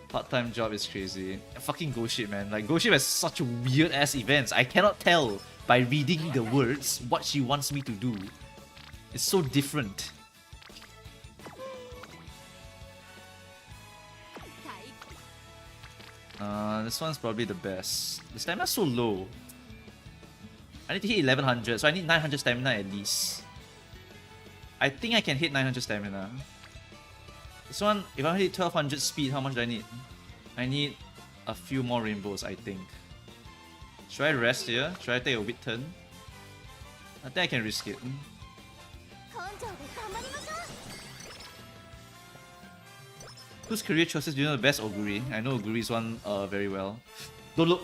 Part-time job is crazy. Fucking Go Ship, man. Like, Go Ship has such weird-ass events. I cannot tell by reading the words what she wants me to do. It's so different. This one's probably the best. The stamina's so low. I need to hit 1100, so I need 900 stamina at least. I think I can hit 900 stamina. This one, if I hit 1200 speed, how much do I need? I need a few more rainbows, I think. Should I rest here? Should I take a wit turn? I think I can risk it. Whose career choices do you know the best? Oguri. I know Oguri's one very well. Don't look.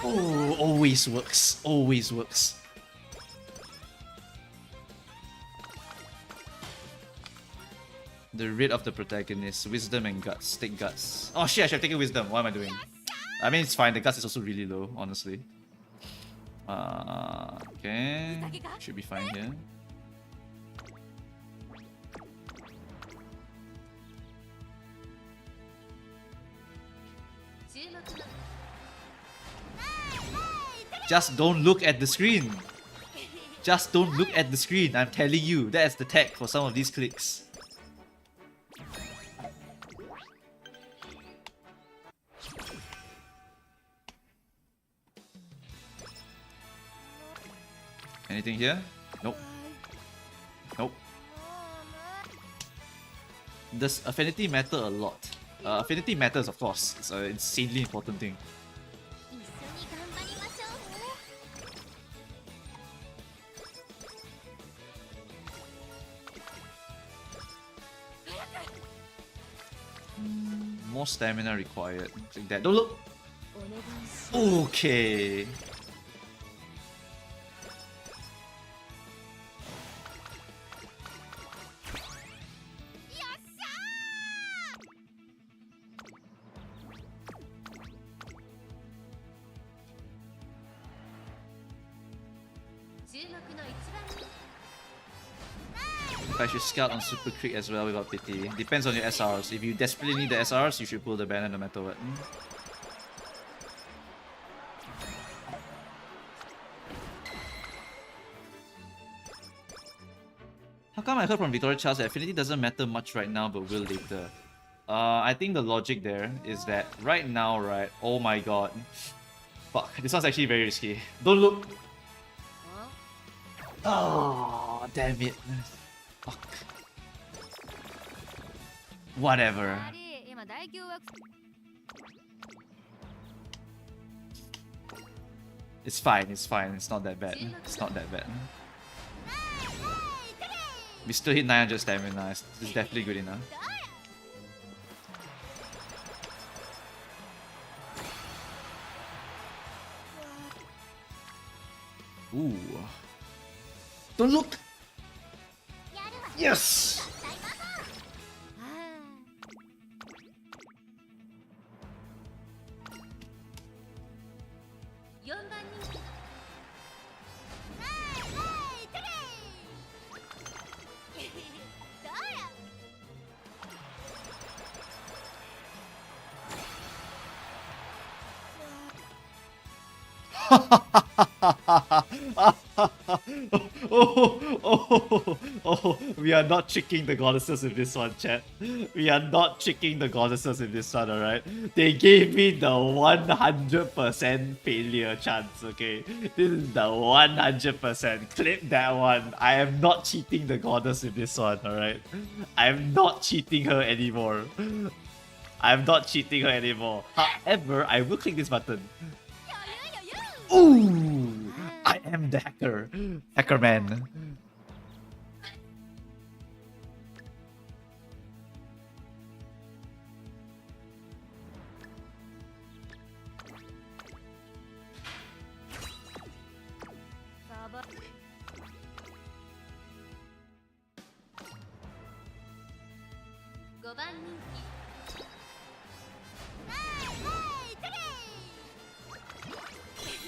Oh, always works. Always works. The rate of the protagonist. Wisdom and guts. Take guts. Oh shit, I should have taken wisdom. What am I doing? I mean, it's fine. The guts is also really low, honestly. Okay. Should be fine here. Just don't look at the screen. Just don't look at the screen. I'm telling you, that's the tech for some of these clicks. Anything here? Nope. Nope. Does affinity matter a lot? Affinity matters, of course. It's an insanely important thing. More stamina required. Like that. Don't look. Okay. I should scout on Super Creek as well without pity. Depends on your SRs. If you desperately need the SRs, you should pull the banner no matter what. How come I heard from Victoria Charles that affinity doesn't matter much right now but will later? I think the logic there is that right now, right? Oh my god. Fuck, this one's actually very risky. Don't look! Oh, damn it. Fuck. Whatever. It's fine, it's fine. It's not that bad. It's not that bad. We still hit 900 stamina. It's definitely good enough. Ooh. Don't look! Yes! Oh, Oh, we are not tricking the goddesses with this one, chat. We are not tricking the goddesses with this one, alright? They gave me the 100% failure chance, okay? This is the 100%. Clip that one. I am not cheating the goddess with this one, alright? I am not cheating her anymore. I'm not cheating her anymore. However, I will click this button. Ooh! I am the hacker. Hacker man.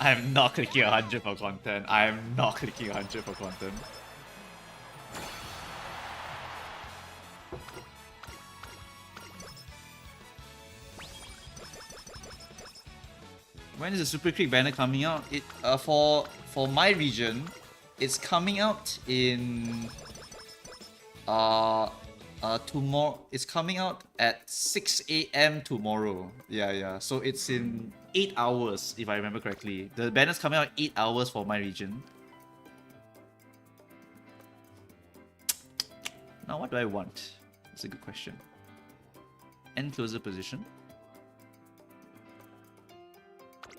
I'm not clicking 100 for content. I'm not clicking 100 for content. When is the Super Creek banner coming out? It for my region, it's coming out in tomorrow. It's coming out at 6 a.m. tomorrow. Yeah. So it's in 8 hours, if I remember correctly. The banner's coming out 8 hours for my region. Now, what do I want? That's a good question. End closer position.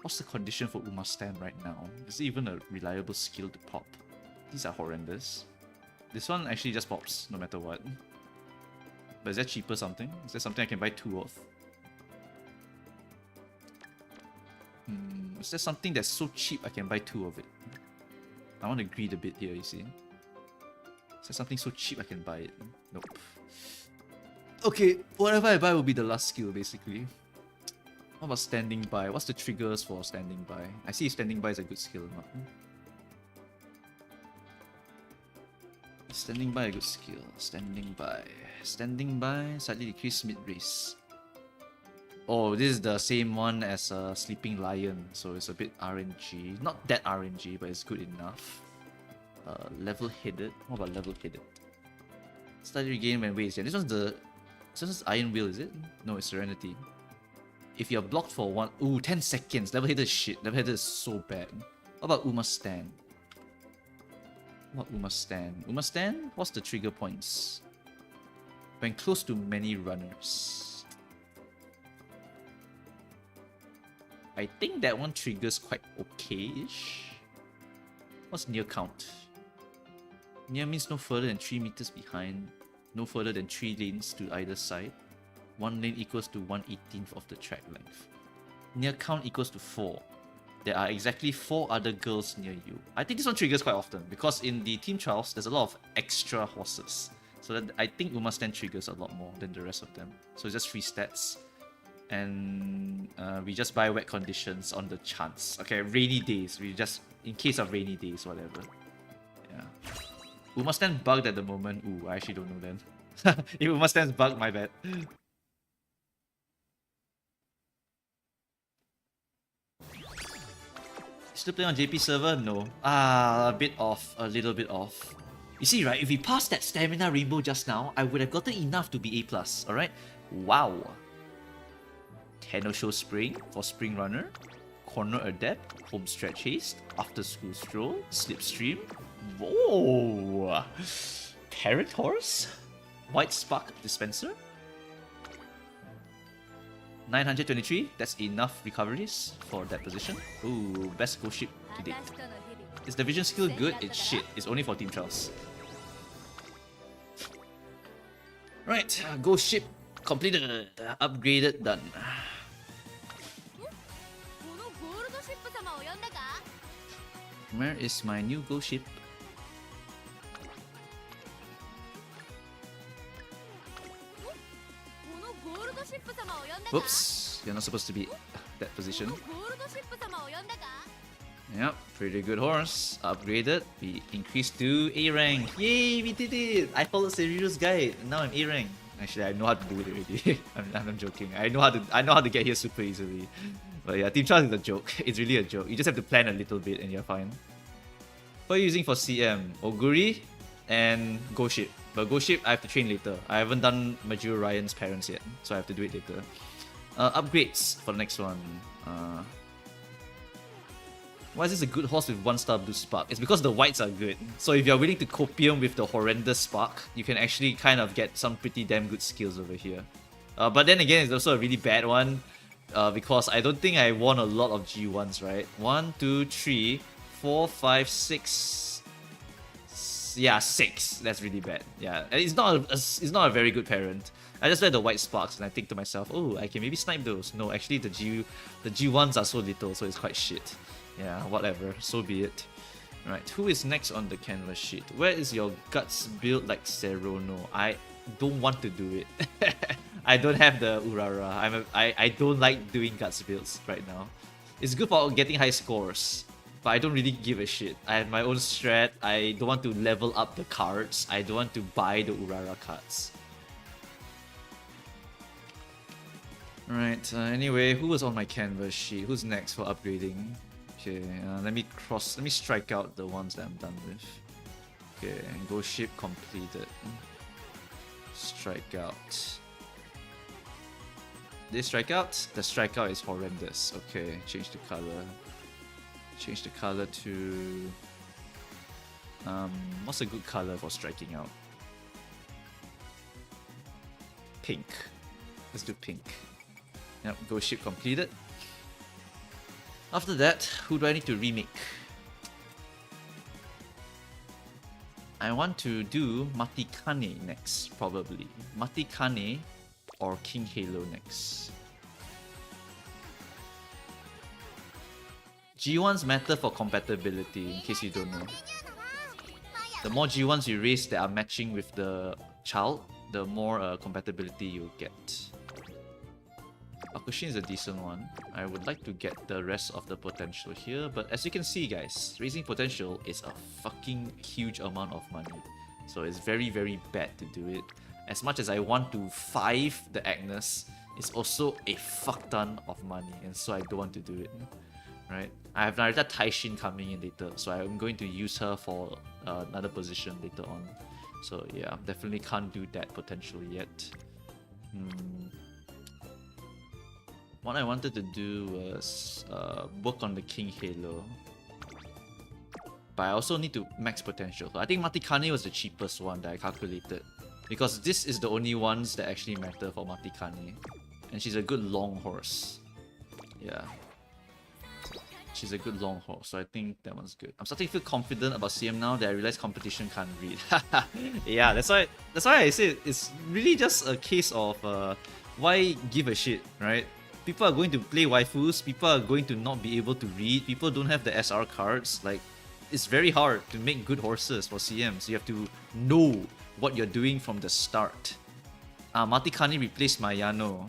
What's the condition for Uma stand right now? Is it even a reliable skill to pop? These are horrendous. This one actually just pops, no matter what. But is that cheaper something? Is there something I can buy 2 of? Is there something that's so cheap I can buy 2 of it? I want to greed a bit here, you see. Is there something so cheap I can buy it? Nope. Okay, whatever I buy will be the last skill, basically. What about standing by? What's the triggers for standing by? I see standing by is a good skill, not. Standing by a good skill. Standing by. Standing by, slightly decrease mid-race. Oh, this is the same one as a Sleeping Lion, so it's a bit RNG. Not that RNG, but it's good enough. Level-headed. What about level-headed? Slightly regain when weight is down. This one's Iron Will, is it? No, it's Serenity. If you're blocked for 10 seconds. Level-headed is shit. Level-headed is so bad. What about Uma Stand? What Uma Stand? Uma Stand? What's the trigger points? When close to many runners. I think that one triggers quite okay-ish. What's near count? Near means no further than 3 meters behind, no further than 3 lanes to either side. 1 lane equals to 1/18th of the track length. Near count equals to 4. There are exactly 4 other girls near you. I think this one triggers quite often because in the team trials, there's a lot of extra horses. So that I think Uma Stand triggers a lot more than the rest of them. So it's just free stats. And we just buy wet conditions on the chance. Okay, rainy days. We just, in case of rainy days, whatever. Yeah. Uma Stand bugged at the moment. Ooh, I actually don't know then. If Uma Stand's bugged, my bad. Still playing on JP server? No. A bit off. A little bit off. You see, right? If we passed that stamina rainbow just now, I would have gotten enough to be A+, alright? Wow. Tenosho Spring for Spring Runner. Corner Adept. Home Stretch Haste. After School Stroll. Slipstream. Whoa! Parrot Horse? White Spark Dispenser? 923, that's enough recoveries for that position. Ooh, best ghost ship to date. Is the vision skill good? It's shit. It's only for team trials. Right, ghost ship completed, upgraded, done. Where is my new ghost ship? Whoops, you're not supposed to be that position. Yep, pretty good horse. Upgraded. We increased to A rank. Yay, we did it! I followed Seriru's guide, and now I'm A rank. Actually, I know how to do it already. I'm joking. I know how to get here super easily. But yeah, Team Trials is a joke. It's really a joke. You just have to plan a little bit and you're fine. What are you using for CM? Oguri? and Ghost Ship. But Ghost Ship I have to train later. I haven't done Major Ryan's parents yet, so I have to do it later. Upgrades for the next one. Why is this a good horse with 1-star blue spark? It's because the whites are good. So if you're willing to copium with the horrendous spark, you can actually kind of get some pretty damn good skills over here. But then again, it's also a really bad one because I don't think I won a lot of G1s, right? 1, 2, 3, 4, 5, 6. Yeah, 6. That's really bad. Yeah, it's not a very good parent. I just read the white sparks and I think to myself, oh, I can maybe snipe those. No, actually the G1s are so little, so it's quite shit. Yeah, whatever, so be it. Right, who is next on the canvas sheet? Where is your guts build like Serono? I don't want to do it. I don't have the Urara. I don't like doing guts builds right now. It's good for getting high scores, but I don't really give a shit. I have my own strat. I don't want to level up the cards. I don't want to buy the Urara cards. Right, anyway, who was on my canvas sheet? Who's next for upgrading? Okay, let me strike out the ones that I'm done with. Okay, and Ghost Ship completed. Strike out. This strikeout? The strikeout is horrendous. Okay, change the color. Change the color to... what's a good color for striking out? Pink. Let's do pink. Yep, Ghost Ship completed. After that, who do I need to remake? I want to do Matikane next, probably. Matikane or King Halo next. G1s matter for compatibility, in case you don't know. The more G1s you raise that are matching with the child, the more compatibility you get. Akushin is a decent one. I would like to get the rest of the potential here, but as you can see guys, raising potential is a fucking huge amount of money. So it's very, very bad to do it. As much as I want to 5 the Agnes, it's also a fuck ton of money, and so I don't want to do it. Right? I have Narita Taishin coming in later, so I'm going to use her for another position later on. So yeah, definitely can't do that potential yet. What I wanted to do was work on the King Halo. But I also need to max potential. I think Matikane was the cheapest one that I calculated. Because this is the only ones that actually matter for Matikane. And she's a good long horse. Yeah. She's a good long horse, so I think that one's good. I'm starting to feel confident about CM now that I realize competition can't read. Yeah, that's why I say it's really just a case of why give a shit, right? People are going to play waifus, people are going to not be able to read, people don't have the SR cards. Like, it's very hard to make good horses for CMs. You have to know what you're doing from the start. Matikane replaced Mayano.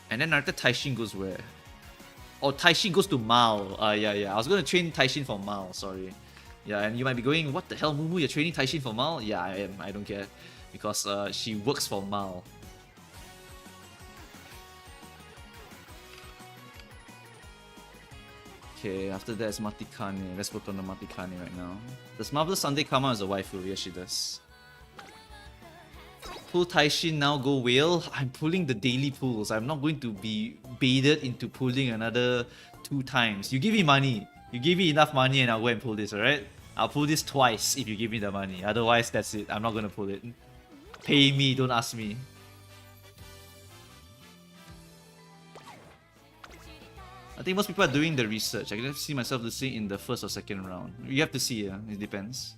And then Narita Taishin goes where? Oh, Taishin goes to Mao. Yeah. I was going to train Taishin for Mao, sorry. Yeah, and you might be going, what the hell, Mumu, you're training Taishin for Mao? Yeah, I am. I don't care. Because she works for Mao. Okay, after that is Matikane. Let's work on the Matikane right now. Does Marvelous Sunday come out as a waifu? Yes, she does. Pull Taishin now, go whale. I'm pulling the daily pulls. I'm not going to be baited into pulling another 2 times. You give me money. You give me enough money and I'll go and pull this, alright? I'll pull this twice if you give me the money. Otherwise, that's it. I'm not going to pull it. Pay me, don't ask me. I think most people are doing the research. I can see myself listening in the first or second round. You have to see, it depends.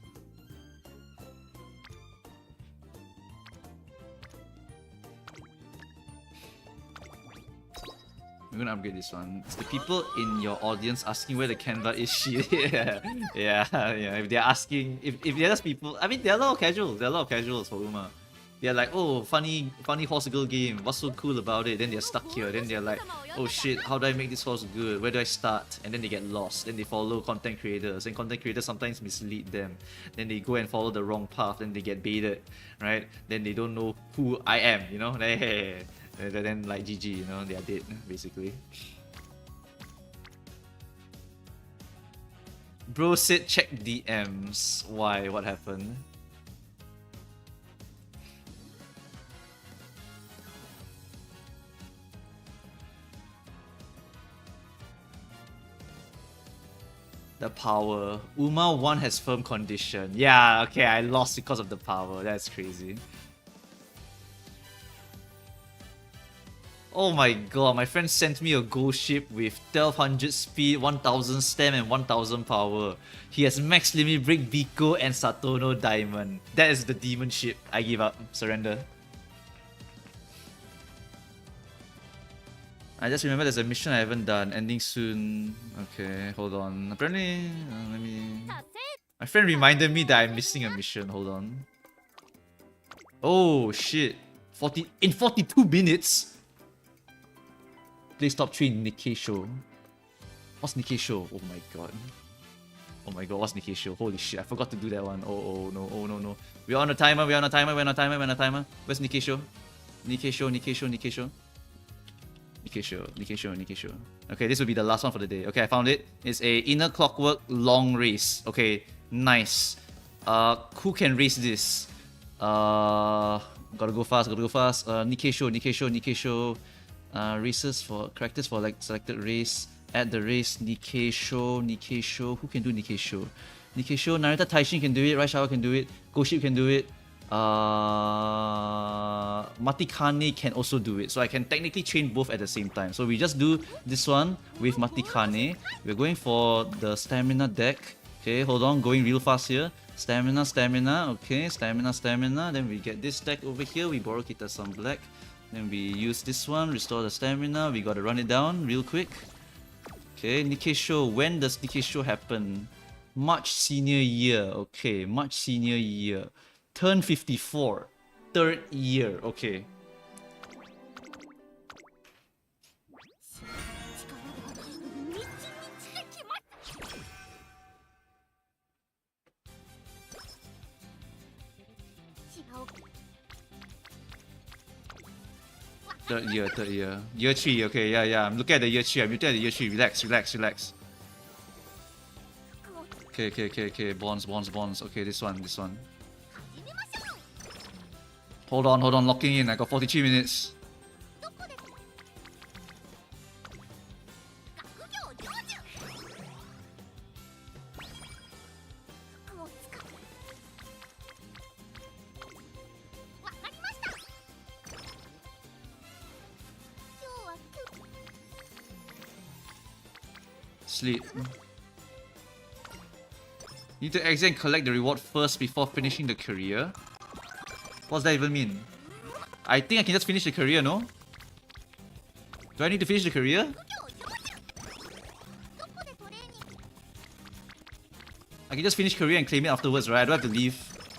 We're gonna upgrade this one. It's the people in your audience asking where the Canva is shit. yeah. If they're asking, if they're just people, I mean, there are a lot of casuals. There are a lot of casuals for Uma. They're like, oh, funny horse girl game. What's so cool about it? Then they're stuck here. Then they're like, oh shit, how do I make this horse good? Where do I start? And then they get lost. Then they follow content creators. And content creators sometimes mislead them. Then they go and follow the wrong path. Then they get baited, right? Then they don't know who I am, you know? Then like GG, you know, they are dead, basically. Bro said check DMs. Why? What happened? The power. Uma 1 has firm condition. Yeah, okay, I lost because of the power. That's crazy. Oh my god, my friend sent me a gold ship with 1200 speed, 1000 stem, and 1000 power. He has max limit break, Biko, and Satono diamond. That is the demon ship. I give up. Surrender. I just remember there's a mission I haven't done, ending soon. Okay, hold on. Apparently, let me... My friend reminded me that I'm missing a mission. Hold on. Oh shit! In 42 minutes. Place top 3 in Nikkei show. What's Nikkei show? Oh my god. Oh my god, what's Nikkei show? Holy shit, I forgot to do that one. Oh no, oh no. We're on a timer, we're on a timer. Where's Nikkei show? Nikkei show. Okay, this will be the last one for the day. Okay, I found it. It's a inner clockwork long race. Okay, nice. Who can race this? Gotta go fast. Nikkei show. Races for characters for like selected race. Add the race. Nikkei show. Who can do Nikkei show? Narita Taishin can do it. Raishawa can do it. Goship can do it. Matikane can also do it. So I can technically train both at the same time. So we just do this one with Matikane. We're going for the stamina deck. Okay, hold on. Going real fast here. Stamina. Okay, stamina. Then we get this deck over here. We borrow Kita-san Black. Then we use this one, restore the stamina. We gotta run it down real quick. Okay, Nikkei show. When does Nikkei show happen? March senior year. Okay, March senior year. Turn 54. Third year. Okay. Third year. Year 3, okay, yeah. I'm looking at the year 3. Relax. Okay. Bonds. Okay, this one. Hold on, locking in. I got 43 minutes. Sleep. Need to exit and collect the reward first before finishing the career. What does that even mean? I think I can just finish the career, no? Do I need to finish the career? I can just finish career and claim it afterwards, right? I don't have to leave.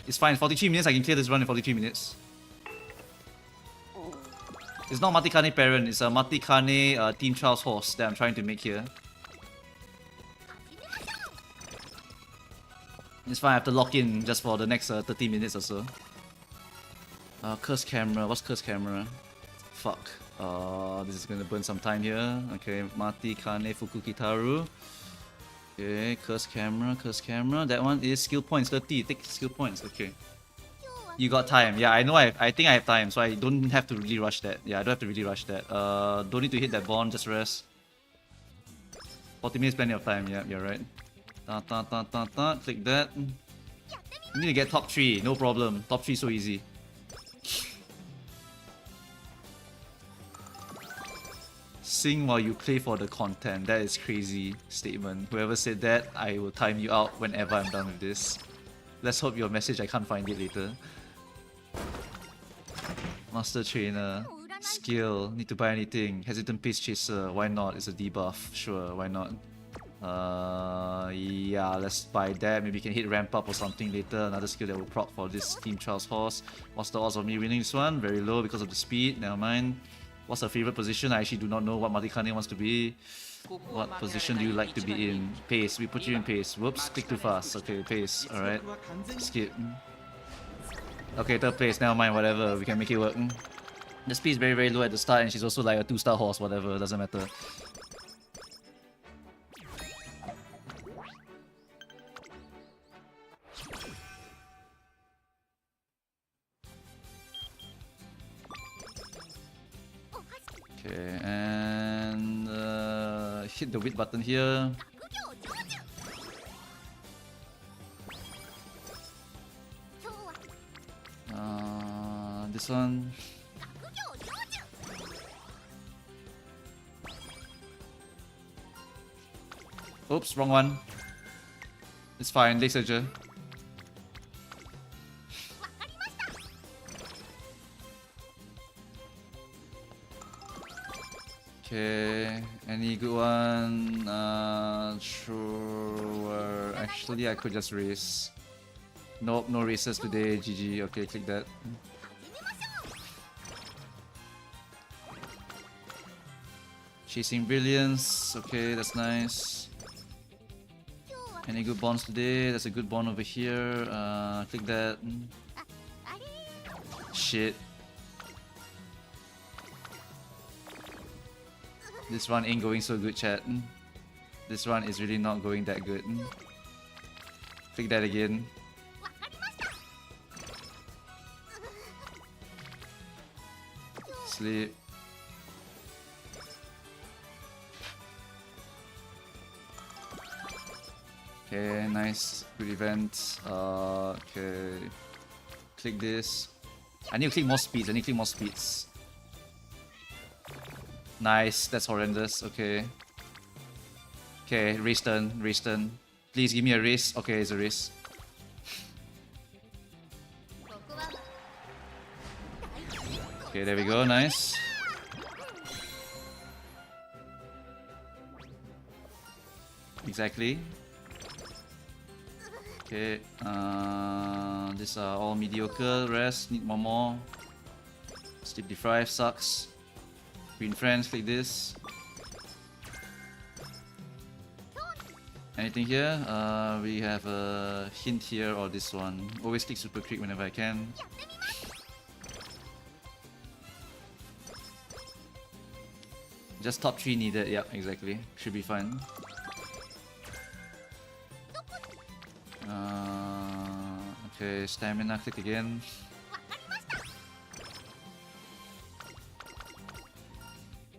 It's fine. 43 minutes, I can clear this run in 43 minutes. It's not Matikane Parent, it's a Matikane Team Trials horse that I'm trying to make here. It's fine, I have to lock in just for the next 30 minutes or so. Curse camera. What's curse camera? Fuck. This is gonna burn some time here. Okay, Matikane Fukukitaru. Okay, curse camera. That one is skill points 30. Take skill points. Okay. You got time. Yeah, I know. I think I have time, so I don't have to really rush that. Yeah, I don't have to really rush that. Don't need to hit that bond. Just rest. 40 minutes, plenty of time. Yeah, you're right. Click that. You need to get top 3, no problem. Top 3 so easy. Sing while you play for the content. That is crazy statement. Whoever said that, I will time you out whenever I'm done with this. Let's hope your message I can't find it later. Master Trainer. Skill. Need to buy anything. Hesitant Pace Chaser. Why not? It's a debuff. Sure, why not? Yeah, let's buy that. Maybe we can hit ramp up or something later. Another skill that will proc for this Team Trials horse. What's the odds of me winning this one? Very low because of the speed. Never mind. What's her favorite position? I actually do not know what Matikane wants to be. What position do you like to be in? Pace. We put you in pace. Whoops, click too fast. Okay, pace. Alright. Skip. Okay, third place. Never mind, whatever. We can make it work. The speed is very, very low at the start, and she's also like a 2-star horse, whatever. Doesn't matter. Okay, and hit the wait button here. 学業成就今日は This one. 学業成就 Oops, wrong one. It's fine, leg surgery. わかりました Okay, any good one? Sure. Actually, I could just race. Nope, no races today. GG. Okay, click that. 始めましょう Chasing Brilliance. Okay, that's nice. 今日は Any good bonds today? There's a good bond over here. Click that. あれ Shit. This one ain't going so good, chat. This one is really not going that good. Click that again. わかりました Sleep. Okay, nice. Good event. Okay. Click this. I need to click more speeds. I need to click more speeds. Nice. That's horrendous. Okay. Okay, race turn. Race turn. Please give me a race. Okay, it's a race. ここは Okay, there we go. Nice. Exactly. Okay. These are all mediocre. Rest. Need more. Sleep deprived. Sucks. Green friends. Click this. Anything here? We have a hint here or this one. Always click super creep whenever I can. Just top 3 needed. Yep, exactly. Should be fine. Okay, stamina. Click again.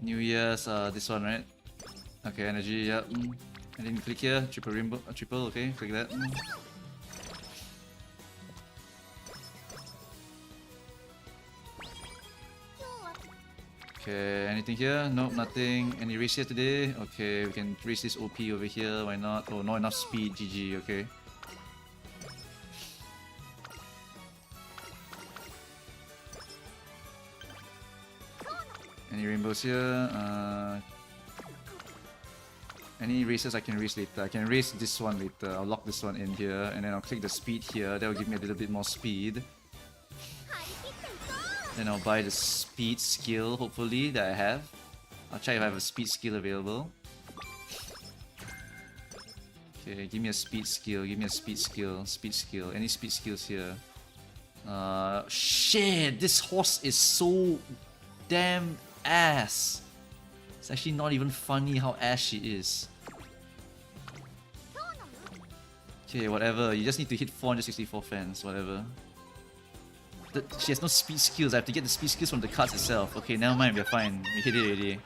New Year's. This one, right? Okay, energy. Yep. And then click here. Triple rainbow. Triple. Okay, click that. Okay, anything here? Nope, nothing. Any race here today? Okay, we can race this OP over here. Why not? Oh, not enough speed. GG. Okay. Any rainbows here? Any races I can race later? I can race this one later. I'll lock this one in here, and then I'll click the speed here. That will give me a little bit more speed. 張り切っていこう Then I'll buy the speed skill, hopefully, that I have. I'll check if I have a speed skill available. Okay, give me a speed skill, give me a speed skill, speed skill. Any speed skills here? Shit! This horse is so damn ass. It's actually not even funny how ass she is. Okay, whatever. You just need to hit 464 fans, whatever. She has no speed skills. I have to get the speed skills from the cards itself. Okay, never mind. We're fine. We hit it already.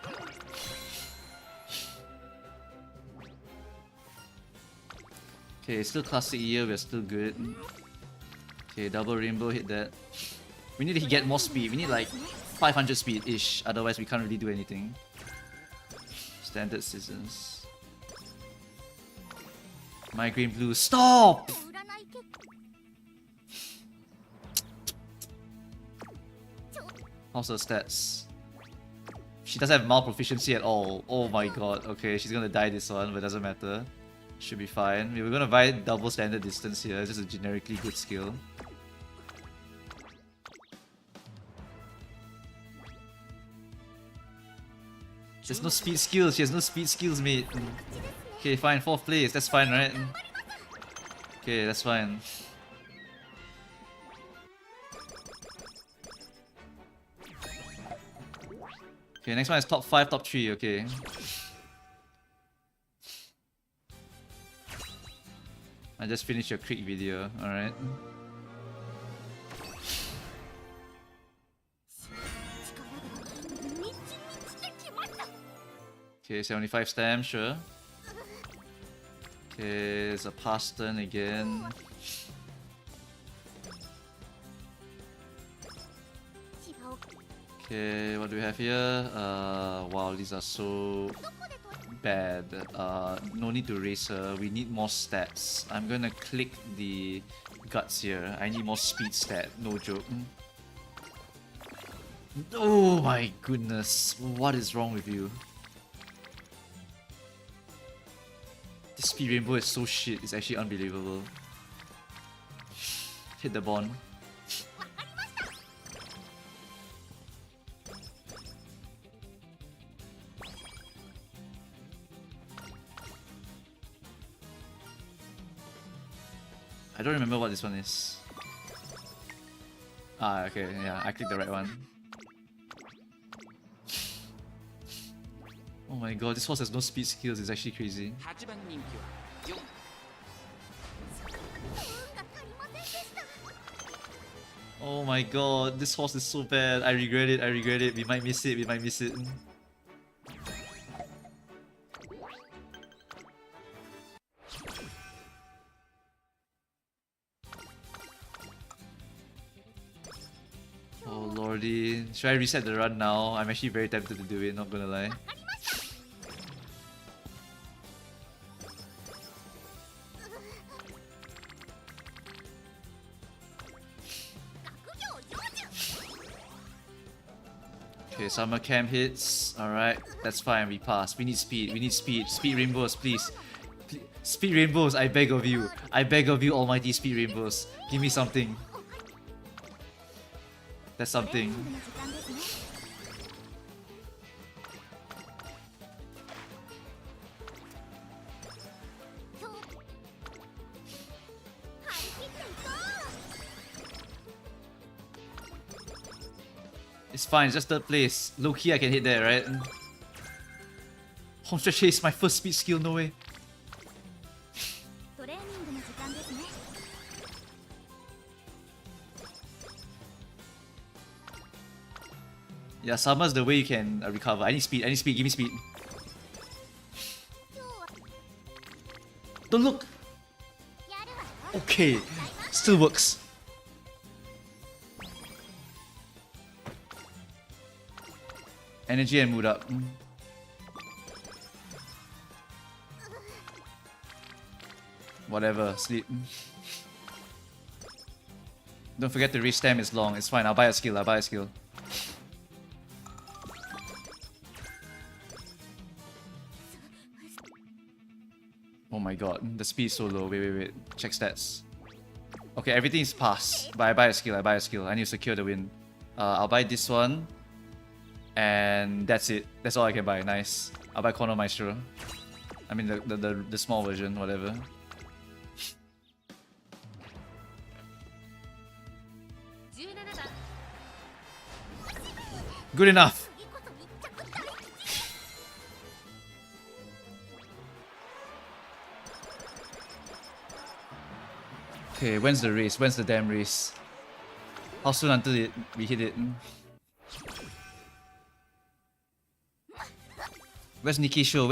Okay, still classic year. We're still good. Okay, double rainbow. Hit that. We need to get more speed. We need like 500 speed-ish. Otherwise, we can't really do anything. Standard scissors. Migraine blue. Stop! 占い結果 How's her stats? She doesn't have mouth proficiency at all. Oh my god. Okay, she's gonna die this one, but doesn't matter. Should be fine. We were gonna buy double standard distance here. It's just a generically good skill. She has no speed skills. She has no speed skills, mate. Okay, fine. 4th place. That's fine, right? Okay, that's fine. Okay, next one is top 5, top 3. Okay. I just finished your Creek video. Alright. 力が満ち満ちてき Okay, 75 stamp, sure. Okay, it's a pass turn again. Okay, what do we have here? Wow, these are so bad. No need to raise her. We need more stats. I'm gonna click the guts here. I need more speed stat. No joke. Oh my goodness. What is wrong with you? The speed rainbow is so shit. It's actually unbelievable. Hit the bond. I don't remember what this one is. Ah, okay, yeah, I clicked the right one. Oh my god, this horse has no speed skills, it's actually crazy. Oh my god, this horse is so bad. I regret it, I regret it. We might miss it, we might miss it. Oh lordy. Should I reset the run now? I'm actually very tempted to do it, not gonna lie. Okay, summer camp hits. Alright, that's fine, we pass. We need speed, we need speed. Speed rainbows, please. Speed rainbows, I beg of you. I beg of you, almighty speed rainbows. Give me something. That's something. It's fine, it's just third place. Low key, I can hit there, right? Home stretch chase, my first speed skill, no way. Yeah, summer's the way you can recover. I need speed, give me speed. Don't look! Okay, still works. Energy and mood up. Whatever, sleep. Don't forget to re-stamp is long, it's fine, I'll buy a skill, Oh my god, the speed is so low. Wait. Check stats. Okay, everything is pass. But I buy a skill. I need to secure the win. I'll buy this one. And that's it. That's all I can buy. Nice. I'll buy Chrono Maestro. I mean the small version, whatever. Good enough. Okay, when's the race? When's the damn race? How soon until we hit it? Where's Nikisho?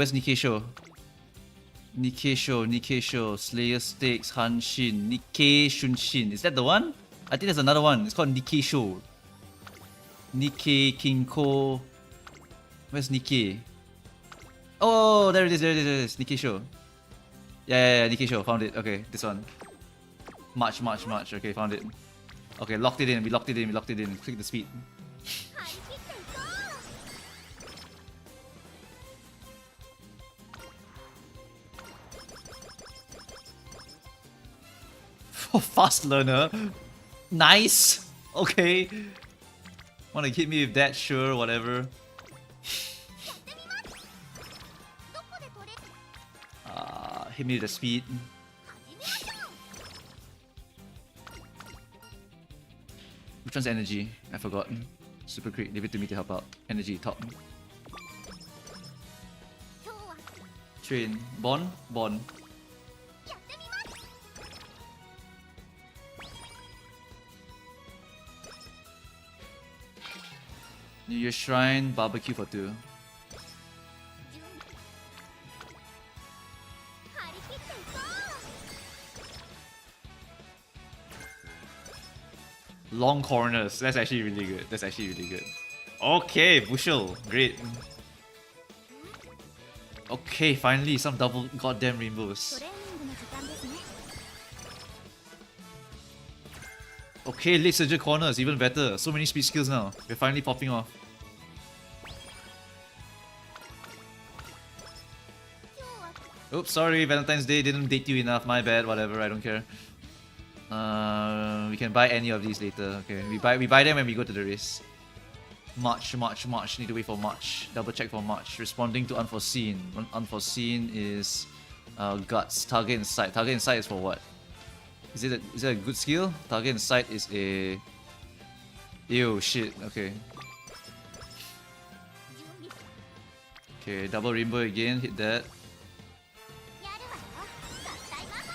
Nikisho, Slayer Stakes, Hanshin, Nikkei Shunshin. Is that the one? I think there's another one. It's called Nikisho. Nikkei Kinko. Where's Nikkei? Oh, there it is. Nikisho. Yeah, Nikisho. Found it. Okay, this one. March. Okay, found it. Okay, locked it in. We locked it in. Click the speed. Oh, fast learner. Nice. Okay. Wanna hit me with that? Sure, whatever. Hit me with the speed. Which one's energy? I forgot. Super quick, leave it to me to help out. Energy, top. Train. Bond. New Year Shrine, barbecue for 2. long corners. That's actually really good. That's actually really good. Okay, bushel. Great. Okay, finally some double goddamn rainbows. トレーニングの時間ですね。 Okay, late surge corners, even better. So many speed skills now. We're finally popping off. 今日は Oops, sorry, Valentine's Day didn't date you enough. My bad, whatever, I don't care. We can buy any of these later. Okay, we buy them when we go to the race. March. Need to wait for March. Double check for March. Responding to unforeseen. Unforeseen is guts. Target in sight. Target in sight is for what? Is it a good skill? Target in sight is a... Ew, shit. Okay. 準備 Okay, double rainbow again. Hit that. やるわよ。合体ママ。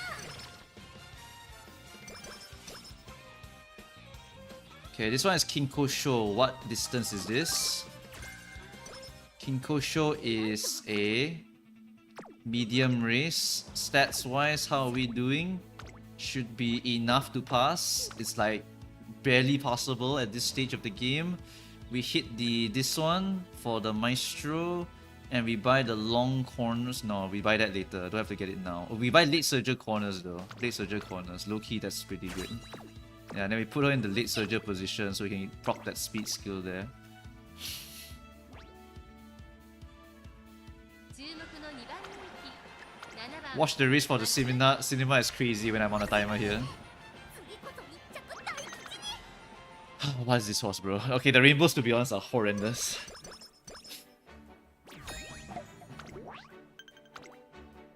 Okay, this one is Kinkosho. What distance is this? Kinkosho is a medium race. Stats wise, how are we doing? Should be enough to pass. It's like barely possible at this stage of the game. We hit this one for the Maestro, and we buy the long corners. No, we buy that later. Don't have to get it now. We buy late surger corners though. Late surger corners. Low key, that's pretty good. Yeah, and then we put her in the late surger position so we can proc that speed skill there. 注目の2番人気7番 Watch the race for the cinema. Cinema is crazy when I'm on a timer here. 次こそ密着大吉に。 What is this horse, bro? Okay, the rainbows, to be honest, are horrendous.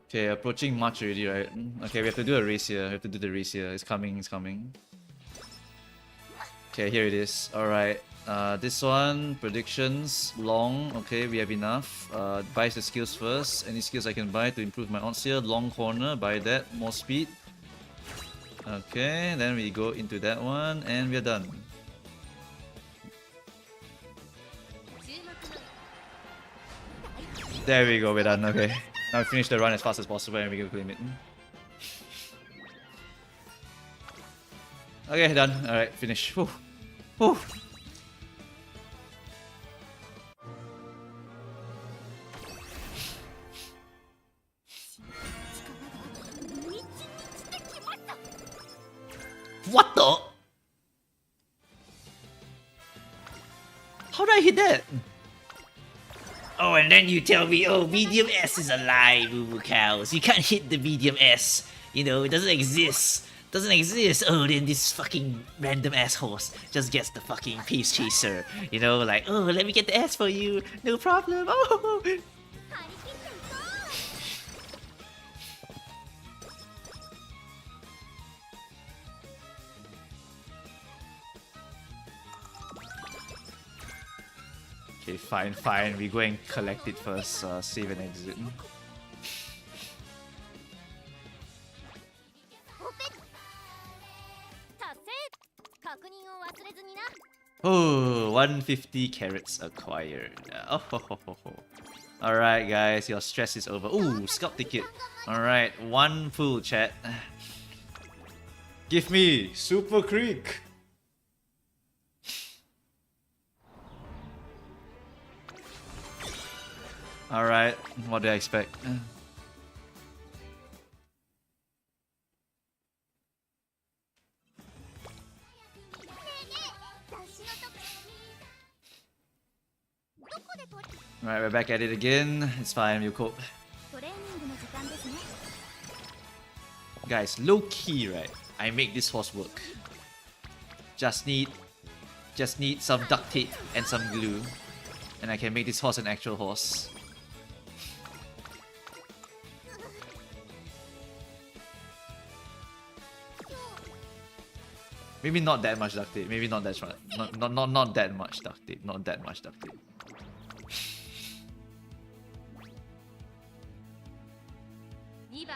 Okay, approaching March already, right? Okay, we have to do a race here. We have to do the race here. It's coming, it's coming. Okay, here it is. Alright. This one, predictions, long. Okay, we have enough. Buy the skills first. Any skills I can buy to improve my odds here. Long corner, buy that. More speed. Okay, then we go into that one, and we're done. 注目の There we go, we're done. Okay. Now we finish the run as fast as possible and we can claim it. Okay, done. Alright, finish. Whew. Whew. What the? How did I hit that? Oh, and then you tell me, oh, medium S is a lie, boo boo cows. You can't hit the medium S. You know, it doesn't exist. Doesn't exist. Oh, then this fucking random ass horse just gets the fucking pace chaser. You know, like, oh, let me get the S for you. No problem. Oh. 張り切っていこう。 Okay, fine. We go and collect it first. Save and exit. オペ達成。確認を忘れずにな。 Oh, 150 carrots acquired. Oh, ho, ho, ho, ho. Alright, guys, your stress is over. Ooh, scout ticket. Alright, one full chat. Give me Super Creek. Alright, what do I expect? ねえねえ、雑誌の特集。どこで撮り Alright, we're back at it again. It's fine, we'll cope. トレーニングの時間ですね。 Guys, low key, right? I make this horse work. Just need some duct tape and some glue, and I can make this horse an actual horse. Maybe not that much duct tape. Maybe not that much. Not that much duct tape. Not that much duct tape. 2番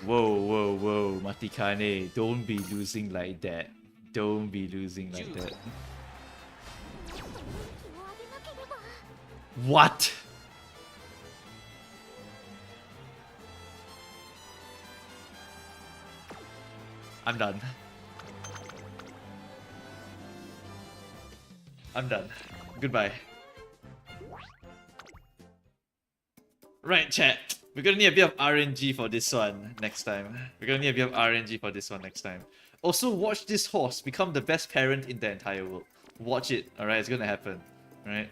Whoa, Matikane, don't be losing like that. Don't be losing like that. What? I'm done. I'm done. Goodbye. Right, chat. We're gonna need a bit of RNG for this one next time. We're gonna need a bit of RNG for this one next time. Also, watch this horse become the best parent in the entire world. Watch it, alright? It's gonna happen, alright?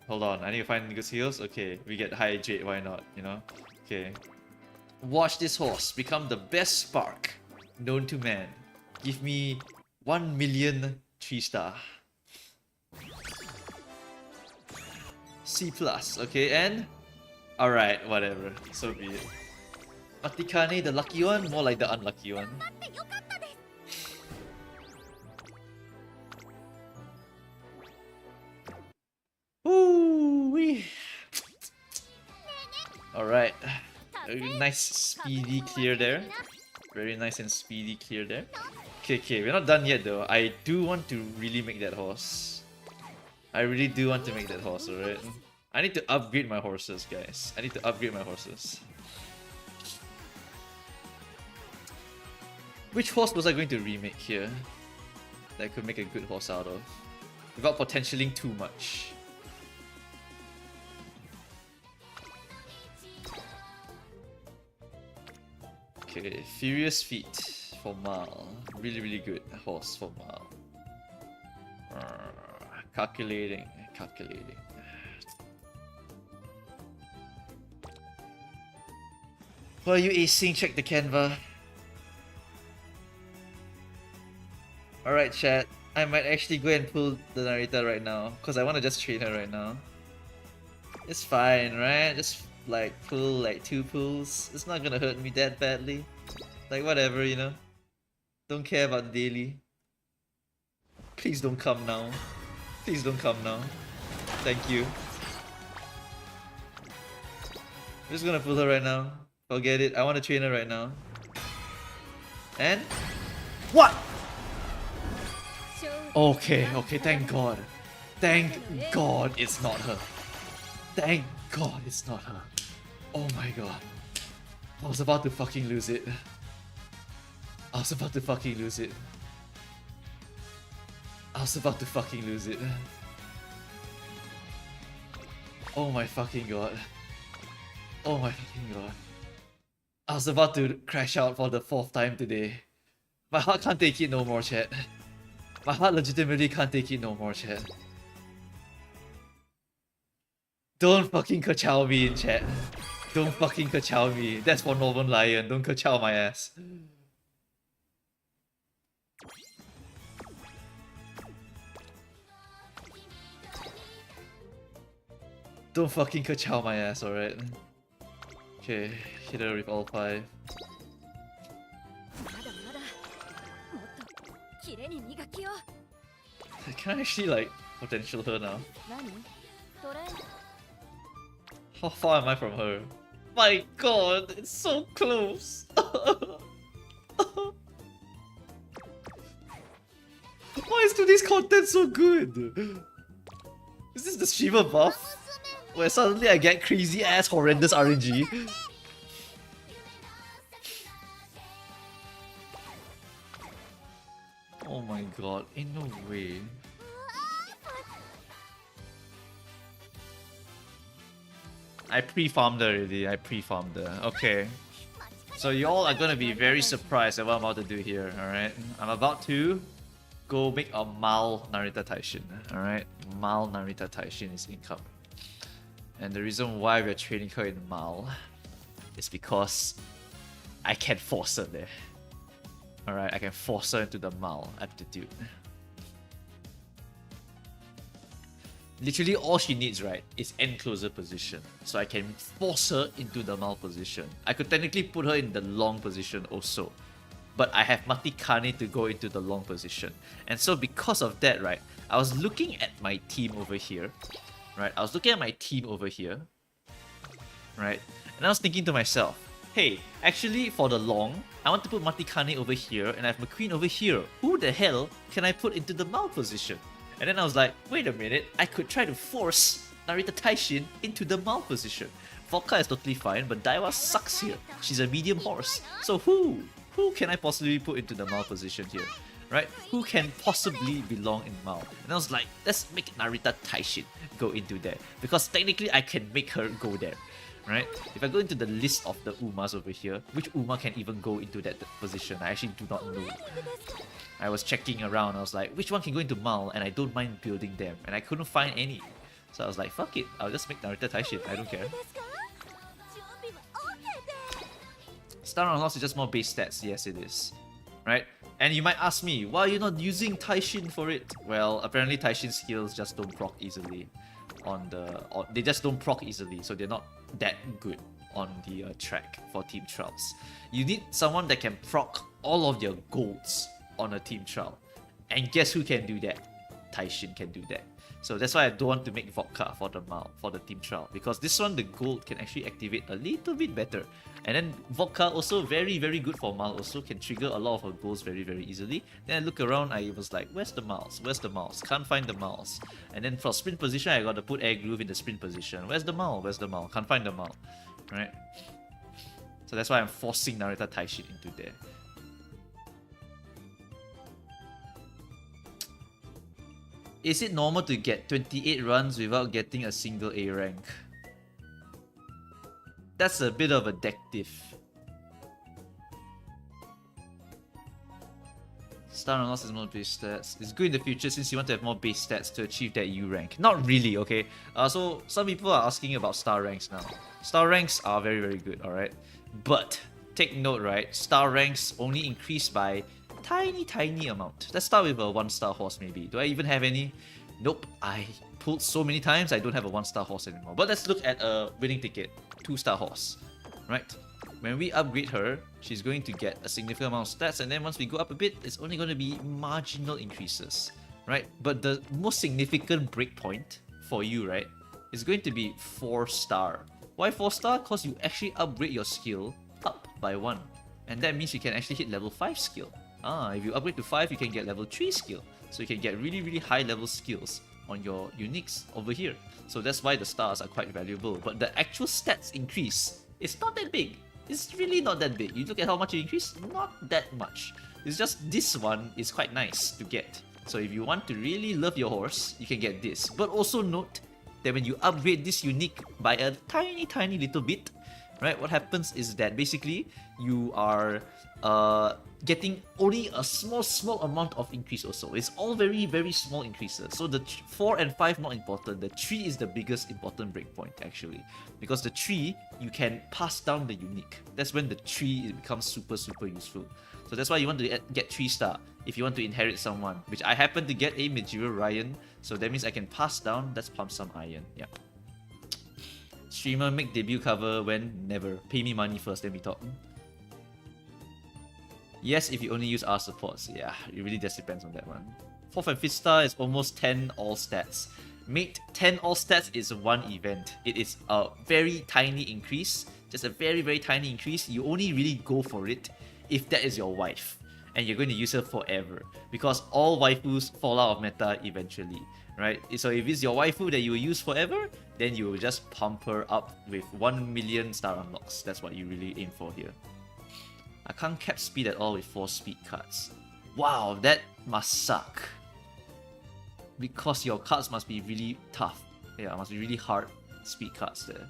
Hold on, I need to find good heals. Okay, we get high Jade, why not, you know? Okay. Watch this horse become the best spark known to man. Give me 1 million 3-star. C+, okay, and... Alright, whatever, so be it. Matikane, the lucky one, more like the unlucky one. Ooh-wee. Alright. A nice speedy clear there. Very nice and speedy clear there. Okay, we're not done yet though. I do want to really make that horse. I really do want to make that horse, alright? I need to upgrade my horses, guys. I need to upgrade my horses. Which horse was I going to remake here that I could make a good horse out of without potentialing too much? Okay, Furious Feet for Mal. Really good horse for Mal. Calculating. Why are you acing? Check the Canva. Alright, chat. I might actually go and pull the Narita right now because I want to just train her right now. It's fine, right? Just like pull like 2 pulls. It's not gonna hurt me that badly. Like whatever, you know. Don't care about the daily. Please don't come now. Please don't come now. Thank you. I'm just gonna pull her right now. Forget it. I want to train her right now. And what? Okay, thank God. Thank God it's not her. Thank God it's not her. Oh my God. I was about to fucking lose it. Oh my fucking God. I was about to crash out for the 4th time today. My heart can't take it no more, chat. My heart legitimately can't take it no more, chat. Don't fucking ka-chow me in chat. Don't fucking ka-chow me. That's for Northern Lion. Don't ka-chow my ass. Don't fucking ka-chow my ass, alright? Okay, hit her with all 5. Can I actually like potential her now? How far am I from her? My God, it's so close! Why is today's content so good? Is this the Shiva buff? Where suddenly I get crazy ass horrendous RNG? Oh my God, ain't no way. I pre-farmed her already, Okay. So y'all are gonna be very surprised at what I'm about to do here, alright? I'm about to go make a Mal Narita Taishin, alright? Mal Narita Taishin is incoming. And the reason why we're training her in Mal is because I can force her there. Alright, I can force her into the Mal aptitude. Literally all she needs, right, is end closer position. So I can force her into the Mal position. I could technically put her in the long position also. But I have Matikane to go into the long position. And so because of that, right, I was looking at my team over here. Right, I was looking at my team over here. Right, and I was thinking to myself, hey, actually for the long, I want to put Matikane over here and I have McQueen over here. Who the hell can I put into the Mal position? And then I was like, wait a minute, I could try to force Narita Taishin into the Mal position. Vodka is totally fine, but Daiwa sucks here. She's a medium horse. So who who can I possibly put into the Mao position here? Right? Who can possibly belong in Mao? And I was like, let's make Narita Taishin go into there. Because technically I can make her go there. Right? If I go into the list of the Umas over here, which Uma can even go into that position? I actually do not know. I was checking around, I was like, which one can go into Mao? And I don't mind building them. And I couldn't find any. So I was like, fuck it, I'll just make Narita Taishin, I don't care. Star on loss is just more base stats, yes it is. Right? And you might ask me, why are you not using Taishin for it? Well, apparently Taishin skills just don't proc easily they just don't proc easily, so they're not that good on the track for team trials. You need someone that can proc all of your golds on a team trial. And guess who can do that? Taishin can do that. So that's why I don't want to make Vodka for the Mao, for the team trial. Because this one, the gold can actually activate a little bit better. And then Vodka also very, very good for Mao. Also can trigger a lot of her goals very, very easily. Then I look around, I was like, where's the mouse? Where's the mouse? Can't find the mouse. And then for sprint position, I got to put Air Groove in the sprint position. Where's the mouse? Where's the mouse? Can't find the mouse. Right? So that's why I'm forcing Narita Taishin into there. Is it normal to get 28 runs without getting a single A rank? That's a bit of a deck diff. Star on loss is more base stats. It's good in the future since you want to have more base stats to achieve that U rank. Not really, okay? So some people are asking about star ranks now. Star ranks are very, very good, alright? But take note, right? Star ranks only increase by tiny amount. Let's start with a 1-star horse maybe. Do I even have any? Nope. I pulled so many times I don't have a 1-star horse anymore. But let's look at a winning ticket. 2-star horse. Right? When we upgrade her, she's going to get a significant amount of stats, and then once we go up a bit, it's only going to be marginal increases. Right? But the most significant breakpoint for you, right, is going to be 4-star. Why 4-star? Because you actually upgrade your skill up by 1. And that means you can actually hit level 5 skill. If you upgrade to 5, you can get level 3 skill. So you can get really, really high level skills on your uniques over here. So that's why the stars are quite valuable. But the actual stats increase, it's not that big. It's really not that big. You look at how much you increase, not that much. It's just this one is quite nice to get. So if you want to really love your horse, you can get this. But also note that when you upgrade this unique by a tiny little bit, right, what happens is that basically you are getting only a small amount of increase also. It's all very, very small increases. So the 4 and 5 not important. The 3 is the biggest important breakpoint actually. Because the 3, you can pass down the unique. That's when the 3 becomes super useful. So that's why you want to get 3-star if you want to inherit someone. Which I happen to get a Majiro Ryan. So that means I can pass down. Let's pump some iron. Yeah. Streamer make debut cover when? Never. Pay me money first, then we talk. Yes, if you only use R supports. Yeah, it really just depends on that one. 4th and 5th star is almost 10 all stats. Mate, 10 all stats is one event. It is a very tiny increase. Just a very, very tiny increase. You only really go for it if that is your wife. And you're going to use her forever. Because all waifus fall out of meta eventually. Right? So if it's your waifu that you will use forever, then you will just pump her up with 1 million star unlocks. That's what you really aim for here. I can't cap speed at all with 4 speed cards. Wow, that must suck. Because your cards must be really tough. Yeah, must be really hard speed cards there.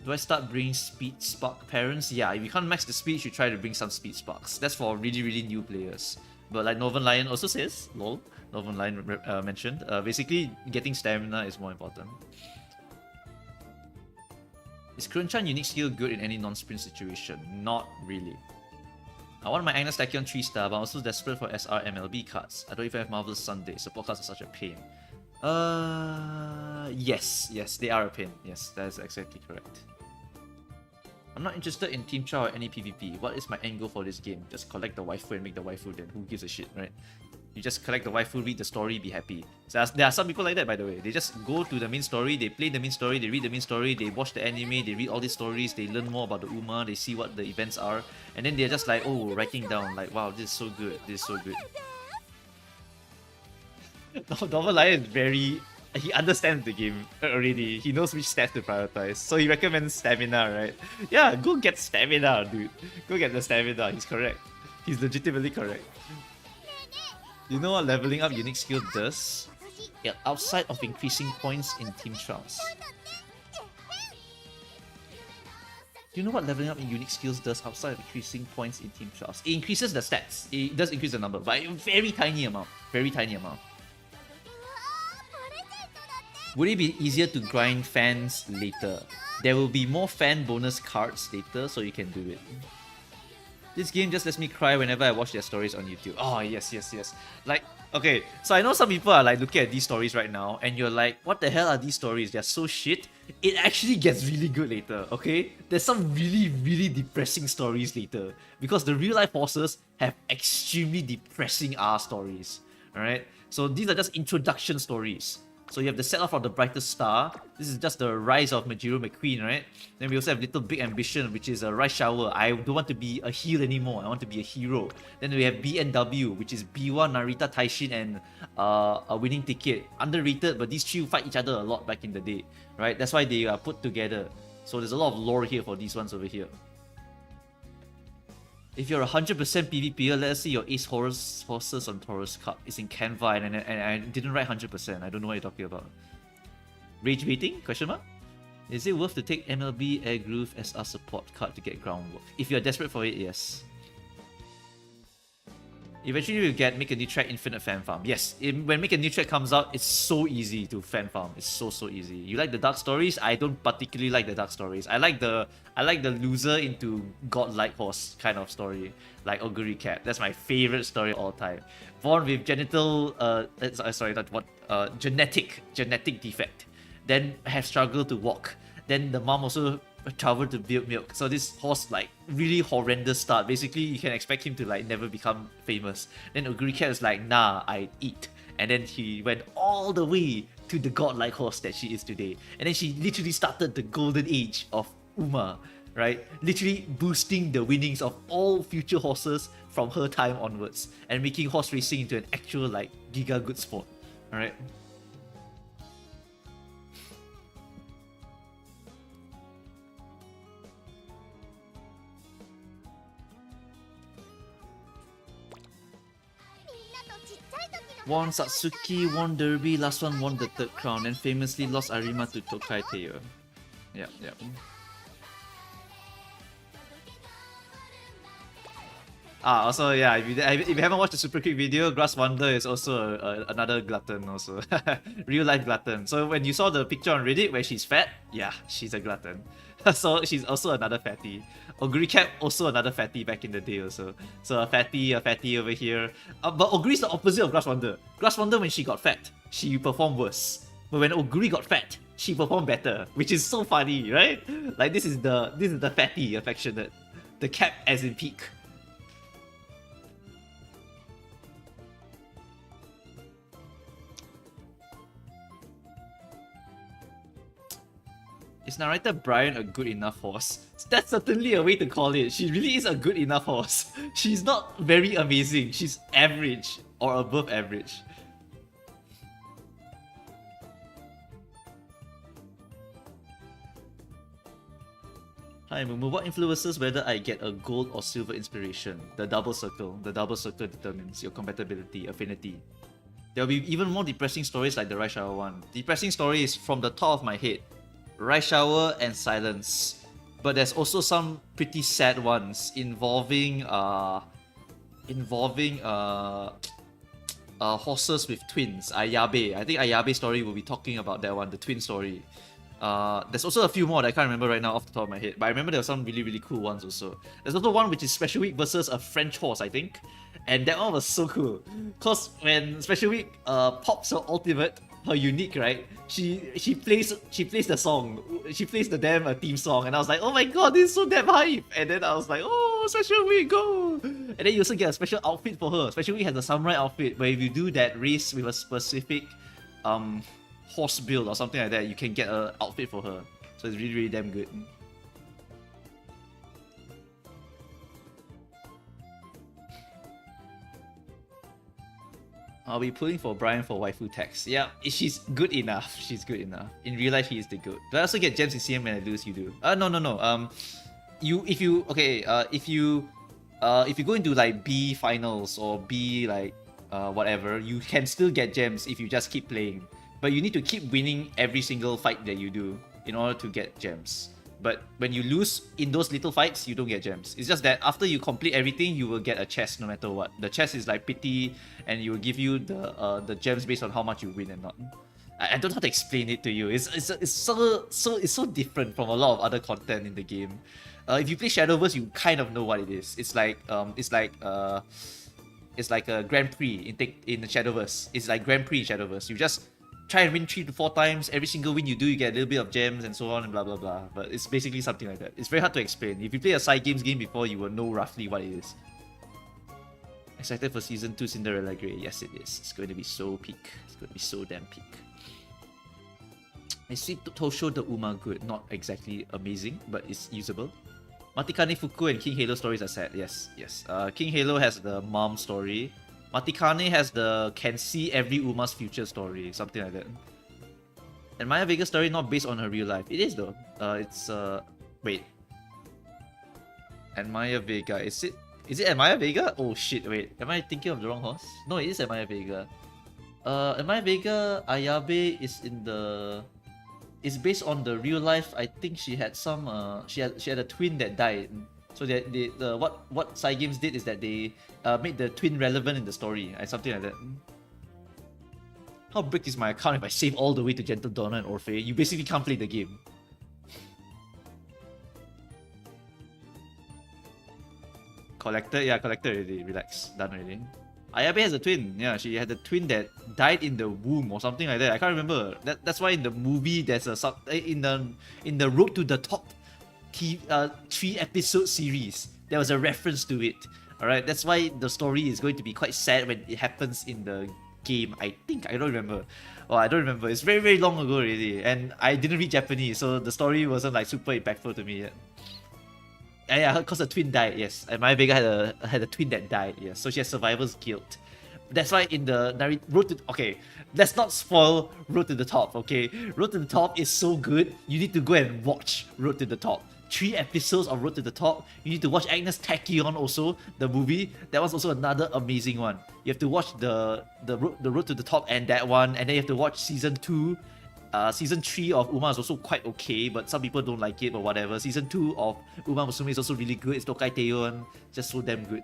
Do I start bringing speed spark parents? Yeah, if you can't max the speed, you should try to bring some speed sparks. That's for really, really new players. But like Northern Lion also says, lol, Northern Lion mentioned, basically getting stamina is more important. Is Kurenchan unique skill good in any non-sprint situation? Not really. I want my Agnes Tachyon 3-star, but I'm also desperate for SR MLB cards. I don't even have Marvelous Sunday. Support cards are such a pain. Yes, they are a pain. Yes, that is exactly correct. I'm not interested in team trial or any PvP. What is my end goal for this game? Just collect the waifu and make the waifu, then who gives a shit, right? You just collect the waifu, read the story, be happy. So there are some people like that, by the way. They just go to the main story, they play the main story, they read the main story, they watch the anime, they read all these stories, they learn more about the Uma, they see what the events are, and then they're just like, oh, writing down, like, wow, this is so good, this is so good. Normal Lion is very... He understands the game already. He knows which stats to prioritize. So he recommends stamina, right? Yeah, go get stamina, dude. Go get the stamina. He's correct. He's legitimately correct. You know what leveling up unique skill does? Yeah, outside of increasing points in team trials. Do you know what leveling up in unique skills does outside of increasing points in team trials? It increases the stats. It does increase the number, but a very tiny amount. Very tiny amount. Would it be easier to grind fans later? There will be more fan bonus cards later, so you can do it. This game just lets me cry whenever I watch their stories on YouTube. Oh, yes, yes, yes. Like, okay, so I know some people are like looking at these stories right now, and you're like, what the hell are these stories? They're so shit. It actually gets really good later, okay? There's some really, really depressing stories later, because the real life horses have extremely depressing stories, alright? So these are just introduction stories. So you have the set off of the brightest star. This is just the rise of Majiro McQueen, right? Then we also have Little Big Ambition, which is a Rice Shower. I don't want to be a heel anymore. I want to be a hero. Then we have BNW, which is Biwa, Narita, Taishin, and a winning ticket. Underrated, but these two fight each other a lot back in the day, right? That's why they are put together. So there's a lot of lore here for these ones over here. If you're 100% PvPer, let's say your Ace Horses on Taurus Cup is in Canva and I didn't write 100%. I don't know what you're talking about. Rage baiting? Question mark? Is it worth to take MLB Air Groove as a support card to get groundwork? If you're desperate for it, yes. Eventually you'll get Make a New Track Infinite Fan Farm. Yes, when Make a New Track comes out, it's so easy to fan farm. It's so easy. You like the dark stories? I don't particularly like the dark stories. I like the loser into godlike horse kind of story, like Oguri Cat. That's my favorite story of all time. Born with genetic defect, then have struggled to walk. Then the mom also traveled to build milk. So this horse like really horrendous start. Basically, you can expect him to like never become famous. Then Oguri Cat is like, nah, I eat. And then he went all the way to the godlike horse that she is today. And then she literally started the golden age of Uma, right? Literally boosting the winnings of all future horses from her time onwards and making horse racing into an actual like giga good sport. Alright. Won Satsuki, won Derby, last one won the third crown, and famously lost Arima to Tokai Teo. Yep. Also, yeah, if you haven't watched the Super Quick video, Grass Wonder is also another glutton also. Real life glutton. So when you saw the picture on Reddit where she's fat, yeah, she's a glutton. So she's also another fatty. Oguri Cat also another fatty back in the day also. So a fatty over here. But Oguri's the opposite of Grass Wonder. Grass Wonder, when she got fat, she performed worse. But when Oguri got fat, she performed better, which is so funny, right? Like this is the fatty affectionate, the cap as in peak. Is narrator Brian a good enough horse? That's certainly a way to call it. She really is a good enough horse. She's not very amazing. She's average or above average. Hi Mumu, what influences whether I get a gold or silver inspiration? The double circle. The double circle determines your compatibility, affinity. There will be even more depressing stories like the Rice Shower one. Depressing stories from the top of my head. Rice Shower and Silence. But there's also some pretty sad ones involving horses with twins. Ayabe. I think Ayabe story will be talking about that one, the twin story. There's also a few more that I can't remember right now off the top of my head, but I remember there were some really cool ones also. There's also one which is Special Week versus a French horse, I think. And that one was so cool. Cause when Special Week pops her ultimate, her unique, right? She plays the song. She plays the damn theme song, and I was like, oh my god, this is so damn hype. And then I was like, oh, Special Week, go! And then you also get a special outfit for her. Special Week has a samurai outfit where if you do that race with a specific horse build or something like that, you can get an outfit for her. So it's really damn good. I'll be pulling for Brian for waifu tax. Yeah, she's good enough. She's good enough. In real life, he is the good. Do I also get gems in CM when I lose? You do. No. If you if you go into like B finals or B like whatever, you can still get gems if you just keep playing. But you need to keep winning every single fight that you do in order to get gems. But when you lose in those little fights, you don't get gems. It's just that after you complete everything, you will get a chest no matter what. The chest is like pity, and it will give you the gems based on how much you win and not. I don't know how to explain it to you. It's so different from a lot of other content in the game. If you play Shadowverse, you kind of know what it is. It's like a Grand Prix in the Shadowverse. It's like Grand Prix in Shadowverse. You just try and win 3 to 4 times. Every single win you do, you get a little bit of gems and so on and blah blah blah. But it's basically something like that. It's very hard to explain. If you play a side games game before, you will know roughly what it is. Excited for season 2 Cinderella Grey? Yes, it is. It's going to be so peak. It's going to be so damn peak. I see Tosho the Uma good. Not exactly amazing, but it's usable. Matikane Fuku and King Halo stories are sad. Yes, yes. King Halo has the mom story. Matikane has the can see every Uma's future story, something like that. And Maya Vega's story not based on her real life. It is though. Wait. And Maya Vega, is it Maya Vega? Oh shit, wait. Am I thinking of the wrong horse? No, it is Maya Vega. Maya Vega Ayabe is based on the real life. I think she had some she had a twin that died. So that what side games did is that they made the twin relevant in the story, something like that. How bricked is my account if I save all the way to Gentle Donna and Orphe? You basically can't play the game. Collector, yeah, collector already. Relax, done already. Ayabe has a twin. Yeah, she had a twin that died in the womb or something like that. I can't remember. That's why in the movie there's a in the Road to the Top 3-episode series there was a reference to it. All right, that's why the story is going to be quite sad when it happens in the game. I think I don't remember. Oh, I don't remember. It's very long ago already, and I didn't read Japanese, so the story wasn't like super impactful to me yet. Yeah, because the twin died, yes. And Maya Vega had a twin that died, yes. So she has survivor's guilt. That's why in the Road to... Okay, let's not spoil Road to the Top, okay? Road to the Top is so good, you need to go and watch Road to the Top. 3 episodes of Road to the Top. You need to watch Agnes Tachyon also, the movie. That was also another amazing one. You have to watch the Road to the Top and that one, and then you have to watch season 2. Season 3 of Uma is also quite okay, but some people don't like it or whatever. Season 2 of Uma Musume is also really good. It's Tokai Teon, just so damn good.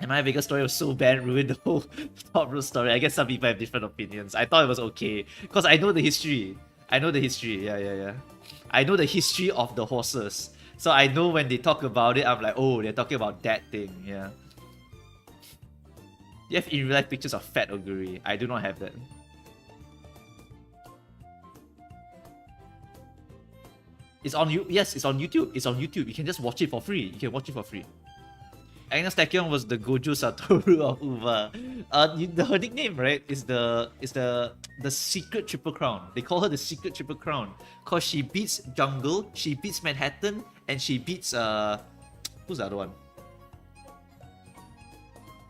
And Maya Vega's story was so bad, ruined the whole Top Road story. I guess some people have different opinions. I thought it was okay, because I know the history. I know the history, yeah. I know the history of the horses. So I know when they talk about it, I'm like, oh, they're talking about that thing, yeah. You have in real life pictures of fat Oguri. I do not have that. It's on you. Yes, it's on YouTube. It's on YouTube. You can just watch it for free. You can watch it for free. Agnes Tachyon was the Gojo Satoru of Uva. Her nickname, right, is the secret Triple Crown. They call her the secret Triple Crown because she beats Jungle, she beats Manhattan, and she beats who's the other one?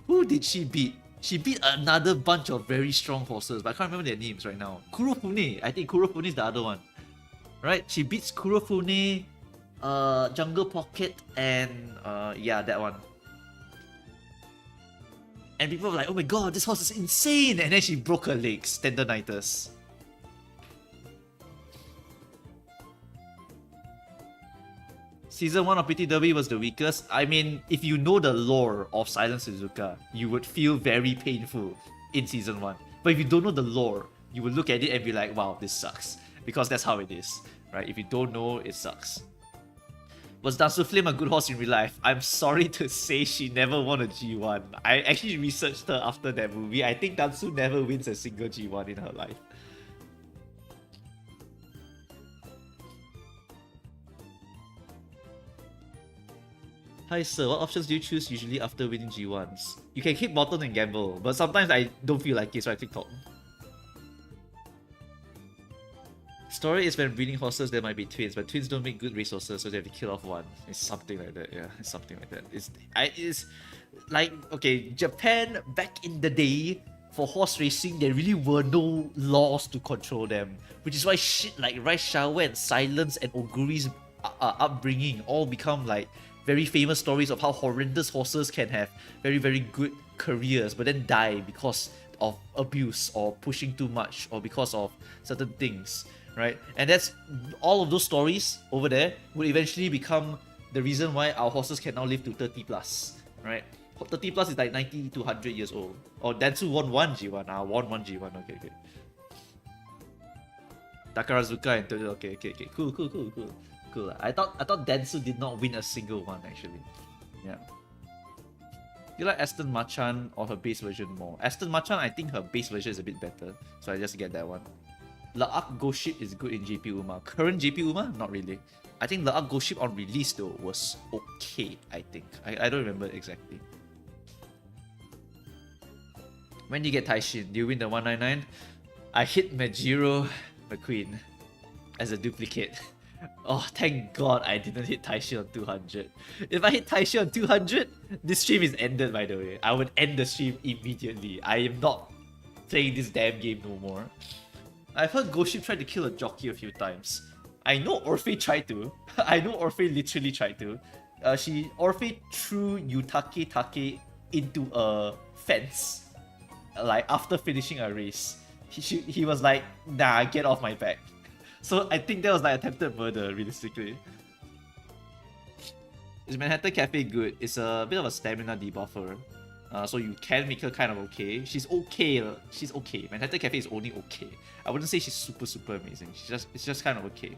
Who did she beat? She beat another bunch of very strong horses, but I can't remember their names right now. Kurofune. I think Kurofune is the other one. Right? She beats Kurofune, Jungle Pocket, and yeah, that one. And people were like, oh my god, this horse is insane! And then she broke her legs, tendonitis. Season 1 of Pretty Derby was the weakest. I mean, if you know the lore of Silent Suzuka, you would feel very painful in Season 1. But if you don't know the lore, you would look at it and be like, wow, this sucks. Because that's how it is, right? If you don't know, it sucks. Was Dansu Flame a good horse in real life? I'm sorry to say she never won a G1. I actually researched her after that movie. I think Dansu never wins a single G1 in her life. Hi sir, what options do you choose usually after winning G1s? You can hit bottom and gamble, but sometimes I don't feel like it, so I click top. Story is when breeding horses there might be twins, but twins don't make good race horses, so they have to kill off one. It's something like that, yeah. It's something like that. It's like, okay, Japan back in the day, for horse racing, there really were no laws to control them. Which is why shit like Rice Shower and Silence and Oguri's upbringing all become like very famous stories of how horrendous horses can have very, very good careers but then die because of abuse or pushing too much or because of certain things, right? And that's all of those stories over there would eventually become the reason why our horses can now live to 30 plus, right? 30 plus is like 90 to 100 years old. Or Dansu won 1 G1. Won 1 G1. Okay. Takarazuka and okay. Cool. I thought Dansu did not win a single one actually. Yeah. You like Aston Machan or her base version more? Aston Machan, I think her base version is a bit better, so I just get that one. La'ak Ghost Ship is good in JP Uma. Current JP Uma? Not really. I think La'ak Ghost Ship on release though was okay, I think. I don't remember exactly. When do you get Taishin? Do you win the 199? I hit Majiro McQueen as a duplicate. Oh, thank God I didn't hit Taishin on 200. If I hit Taishin on 200, this stream is ended, by the way. I would end the stream immediately. I am not playing this damn game no more. I've heard Ghost Ship tried to kill a jockey a few times. I know Orphe tried to. I know Orphe literally tried to. Orphe threw Yutake Take into a fence, like after finishing a race. He was like, nah, get off my back. So I think that was like attempted murder, realistically. Is Manhattan Cafe good? It's a bit of a stamina debuffer. So you can make her kind of okay. She's okay. She's okay. Manhattan Cafe is only okay. I wouldn't say she's super amazing. It's just kind of okay.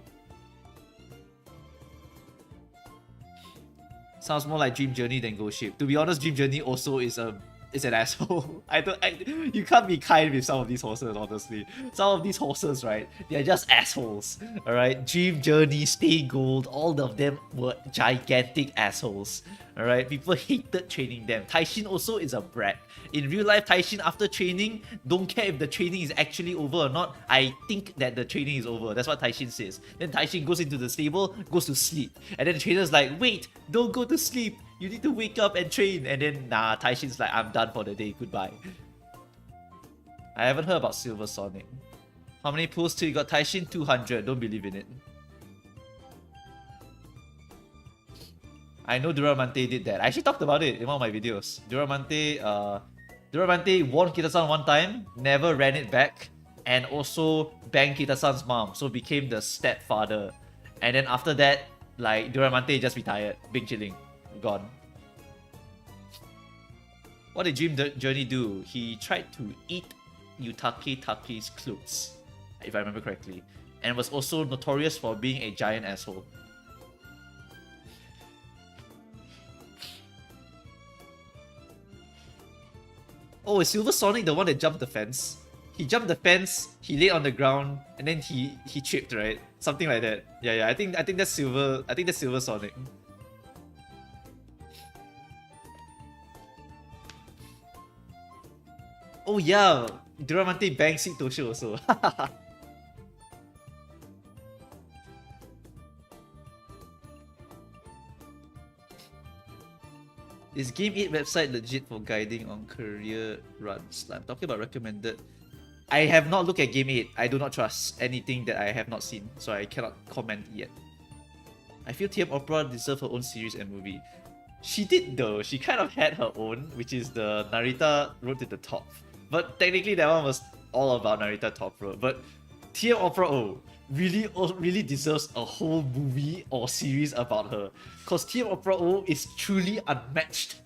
Sounds more like Dream Journey than Ghost Ship. To be honest, Dream Journey also is an asshole. You can't be kind with some of these horses, honestly. Some of these horses, right, they're just assholes. Alright, Dream Journey, Stay Gold, all of them were gigantic assholes. Alright, people hated training them. Taishin also is a brat. In real life, Taishin after training, don't care if the training is actually over or not. I think that the training is over. That's what Taishin says. Then Taishin goes into the stable, goes to sleep. And then the trainer's like, wait, don't go to sleep. You need to wake up and train. And then, nah, Taishin's like, I'm done for the day. Goodbye. I haven't heard about Silver Sonic. How many pulls till you got Taishin? 200. Don't believe in it. I know Duramante did that. I actually talked about it in one of my videos. Duramante warned Kita-san one time, never ran it back, and also banged Kita-san's mom, so became the stepfather. And then after that, like, Duramante just retired. Big chilling. Gone. What did Dream Journey do? He tried to eat Yutake Take's clothes, if I remember correctly, and was also notorious for being a giant asshole. Oh, is Silver Sonic the one that jumped the fence? He jumped the fence, he laid on the ground, and then he tripped, right? Something like that. Yeah, I think that's Silver. I think that's Silver Sonic. Oh yeah, Duramante banged Sweet Tosho also. Is Game 8 website legit for guiding on career runs? I'm talking about recommended. I have not looked at Game 8. I do not trust anything that I have not seen, so I cannot comment yet. I feel TM Opera deserves her own series and movie. She did though. She kind of had her own, which is the Narita Road to the Top. But technically that one was all about Narita Top Road. But TM Opera really deserves a whole movie or series about her. Because TM Opera is truly unmatched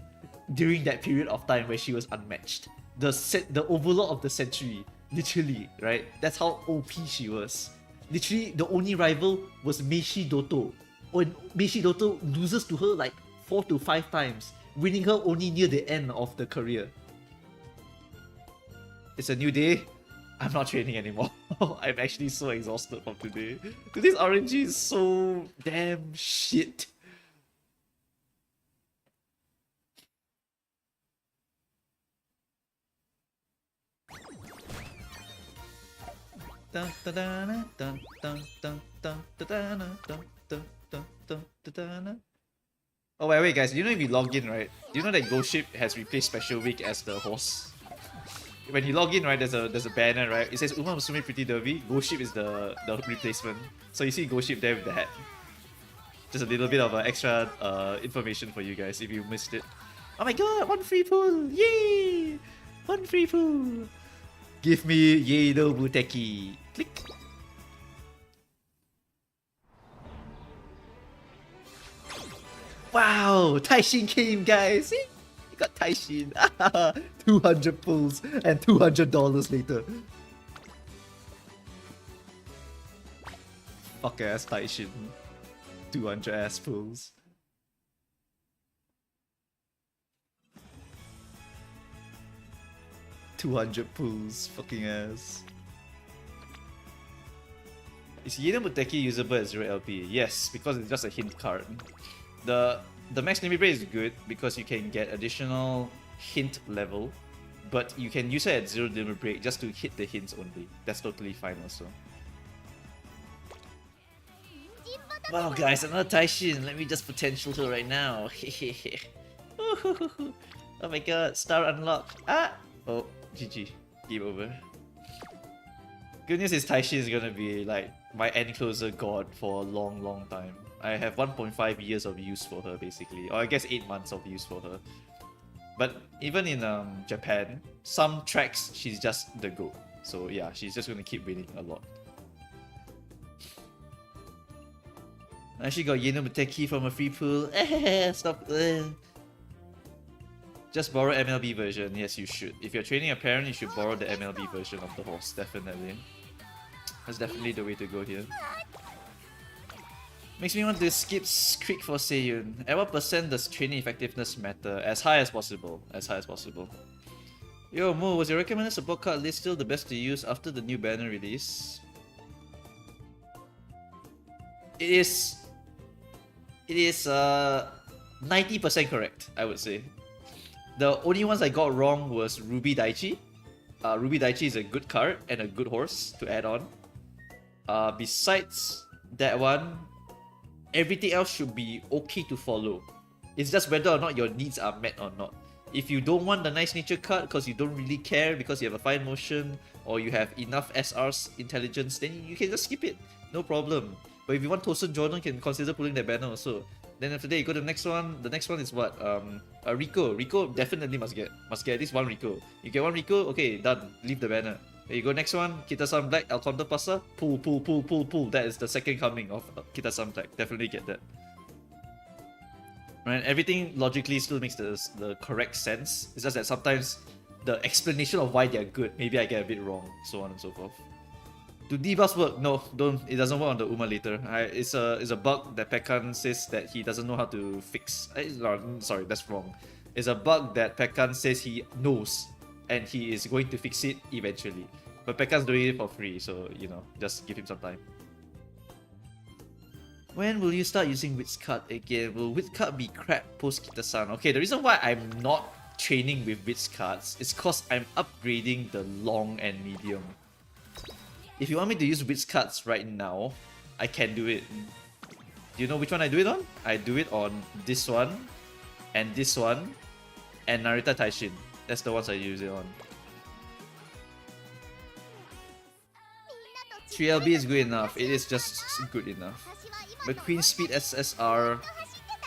during that period of time where she was unmatched. The overlord of the century. Literally, right? That's how OP she was. Literally, the only rival was Meishi Doto. When Meishi Doto loses to her like 4 to 5 times, winning her only near the end of the career. It's a new day. I'm not training anymore. I'm actually so exhausted from today. Today's RNG is so damn shit. Oh wait guys, you know if you log in, right? Do you know that Ghost Ship has replaced Special Week as the horse? When you log in, right, there's a banner, right? It says Uma Musume Pretty Derby. Ghost Ship is the replacement. So you see Ghost Ship there with the hat. Just a little bit of extra information for you guys if you missed it. Oh my god, one free pull! Yay! One free pull! Give me Yedo Buteki. Click. Wow! Taishin came, guys! See? You got Taishin. 200 pulls and $200 later. Fuck ass Taishin. 200 ass pulls. $200 pulls, fucking ass. Is Yedo Buteki usable as 0 LP? Yes, because it's just a hint card. The max limit break is good because you can get additional hint level, but you can use it at 0 limit break just to hit the hints only. That's totally fine also. Wow guys, another Taishin. Let me just potential her right now. Oh my god, star unlocked. Ah! Oh, GG. Game over. Good news is Taishin is gonna be like my end closer god for a long time. I have 1.5 years of use for her basically, or I guess 8 months of use for her. But even in Japan, some tracks she's just the GOAT. So yeah, she's just gonna keep winning a lot. I actually got Yedo Buteki from a free pool. Stop. Just borrow MLB version. Yes, you should. If you're training a parent, you should borrow the MLB version of the horse. Definitely. That's definitely the way to go here. Makes me want to skip Creek for Seiyun. At what percent does training effectiveness matter? As high as possible. As high as possible. Yo, Mo, was your recommended support card list still the best to use after the new banner release? It is 90% correct, I would say. The only ones I got wrong was Ruby Daichi. Ruby Daichi is a good card and a good horse to add on. Besides that one, everything else should be okay to follow. It's just whether or not your needs are met or not. If you don't want the nice nature card because you don't really care because you have a fine motion or you have enough SR's intelligence, then you can just skip it. No problem. But if you want Tosun Jordan, you can consider pulling that banner also. Then after that, you go to the next one. The next one is what? Rico. Rico definitely must get at least one Rico. You get one Rico, okay, done. Leave the banner. There you go, next one. Kita-san Black, El Counter Pasa. Pull. That is the second coming of Kita-san Black. Definitely get that. Right, everything logically still makes the correct sense. It's just that sometimes the explanation of why they're good, maybe I get a bit wrong, so on and so forth. Do debuffs work? No, don't. It doesn't work on the Uma later. It's a bug that Pekkan says that he doesn't know how to fix. Sorry, that's wrong. It's a bug that Pekkan says he knows, and he is going to fix it eventually. But Pekkan's doing it for free, so you know, just give him some time. When will you start using Wits card again? Will Wits card be crap post Kita-san? Okay, the reason why I'm not training with Wits cards is because I'm upgrading the long and medium. If you want me to use Wits cards right now, I can do it. Do you know which one I do it on? I do it on this one, and Narita Taishin. That's the ones I use it on. 3LB is good enough. It is just good enough. But Queen Speed SSR,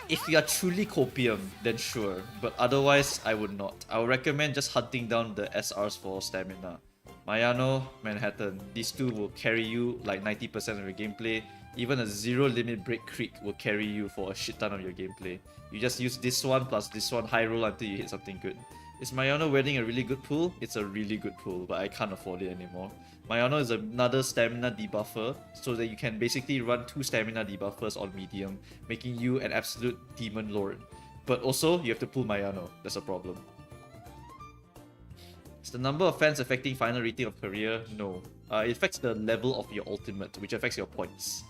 if you are truly copium, then sure. But otherwise, I would not. I would recommend just hunting down the SRs for stamina. Mayano, Manhattan. These two will carry you like 90% of your gameplay. Even a 0 limit break creek will carry you for a shit ton of your gameplay. You just use this one plus this one high roll until you hit something good. Is Mayano wedding a really good pool? It's a really good pool, but I can't afford it anymore. Mayano is another stamina debuffer, so that you can basically run 2 stamina debuffers on medium, making you an absolute demon lord. But also, you have to pull Mayano. That's a problem. Is the number of fans affecting final rating of career? No. It affects the level of your ultimate, which affects your points.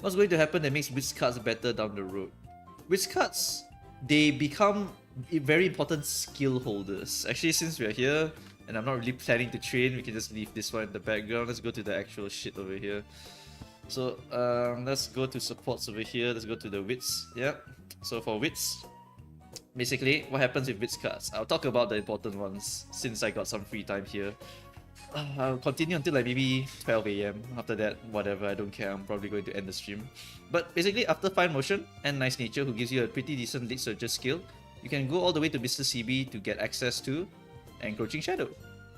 What's going to happen that makes Wits cards better down the road? Wits cards, they become very important skill holders. Actually, since we're here, and I'm not really planning to train, we can just leave this one in the background. Let's go to the actual shit over here. So, let's go to supports over here. Let's go to the Wits. Yeah. So for Wits, basically, what happens with Wits cards? I'll talk about the important ones since I got some free time here. I'll continue until like maybe 12 a.m. After that, whatever, I don't care. I'm probably going to end the stream. But basically, after Fine Motion and Nice Nature, who gives you a pretty decent Late Surger skill, you can go all the way to Mr. CB to get access to Encroaching Shadow.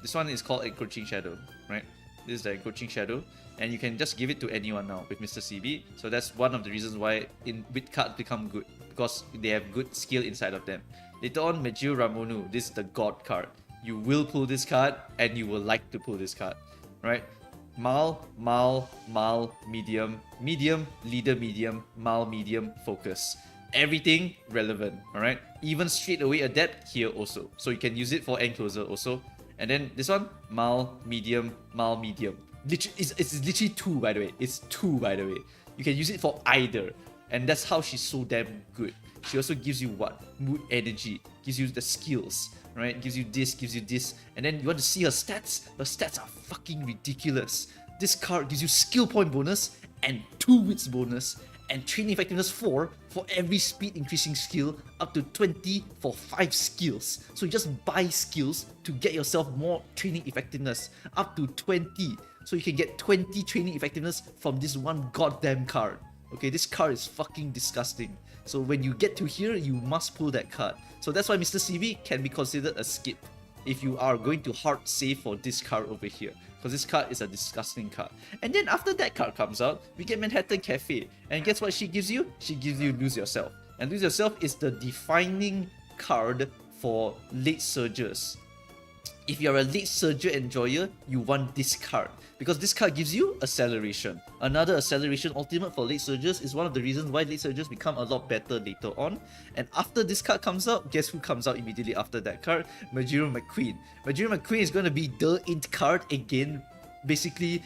This one is called Encroaching Shadow, right? This is the Encroaching Shadow, and you can just give it to anyone now with Mr. CB. So that's one of the reasons why with cards become good, because they have good skill inside of them. Later on, Meiju Ramonu, this is the God card. You will pull this card, and you will like to pull this card, right? Mal, medium, leader medium, Mal, medium, focus. Everything relevant, alright? Even straight away adept here also. So you can use it for Encloser also. And then this one, Mal, medium. It's literally 2, by the way. It's 2, by the way. You can use it for either. And that's how she's so damn good. She also gives you what? Mood energy. Gives you the skills, right? Gives you this. And then you want to see her stats? Her stats are fucking ridiculous. This card gives you skill point bonus and 2 wits bonus and training effectiveness 4 for every speed increasing skill, up to 20 for 5 skills. So you just buy skills to get yourself more training effectiveness, up to 20. So you can get 20 training effectiveness from this one goddamn card. Okay, this card is fucking disgusting. So when you get to here, you must pull that card. So that's why Mr. CV can be considered a skip if you are going to hard save for this card over here, because this card is a disgusting card. And then after that card comes out, we get Manhattan Cafe, and guess what she gives you? She gives you Lose Yourself. And Lose Yourself is the defining card for late surgers. If you're a late surger enjoyer, you want this card, because this card gives you acceleration. Another acceleration ultimate for late surgers is one of the reasons why late surgers become a lot better later on. And after this card comes out, guess who comes out immediately after that card? Majiro McQueen. Majiro McQueen is going to be the int card again, basically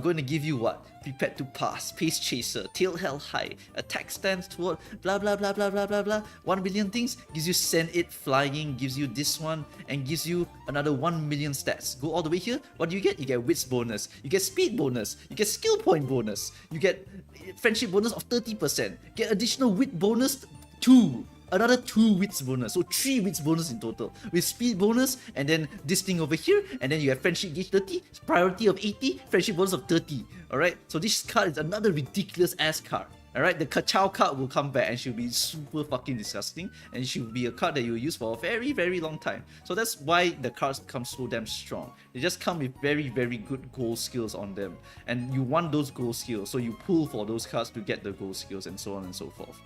going to give you what? Prepared to pass, pace chaser, tail held high, attack stance toward blah blah blah blah blah blah blah. 1 billion things, gives you send it flying, gives you this one, and gives you another 1 million stats. Go all the way here, what do you get? You get wits bonus, you get speed bonus, you get skill point bonus, you get friendship bonus of 30%, get additional wit bonus 2. Another 2 wits bonus, so 3 wits bonus in total, with speed bonus, and then this thing over here, and then you have friendship gauge 30, priority of 80, friendship bonus of 30. Alright, so this card is another ridiculous ass card. Alright, the Kachao card will come back and she'll be super fucking disgusting, and she'll be a card that you'll use for a very, very long time. So that's why the cards come so damn strong. They just come with very, very good goal skills on them, and you want those goal skills, so you pull for those cards to get the goal skills, and so on and so forth.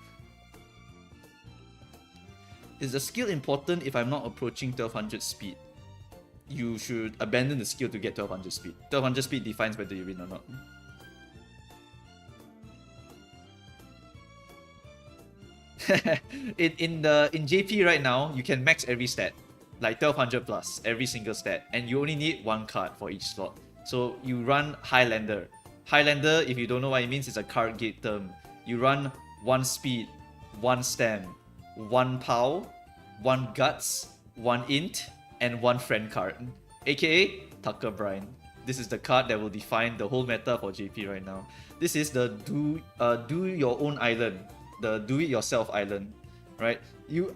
Is the skill important if I'm not approaching 1200 speed? You should abandon the skill to get 1200 speed. 1200 speed defines whether you win or not. in JP right now, you can max every stat, like 1200 plus every single stat, and you only need 1 card for each slot. So you run Highlander. Highlander, if you don't know what it means, it's a card gate term. You run 1 speed, 1 stam, 1 POW, 1 guts, 1 int, and 1 friend card, aka Tucker Brine. This is the card that will define the whole meta for JP right now. This is the do your own island, the do it yourself island, right?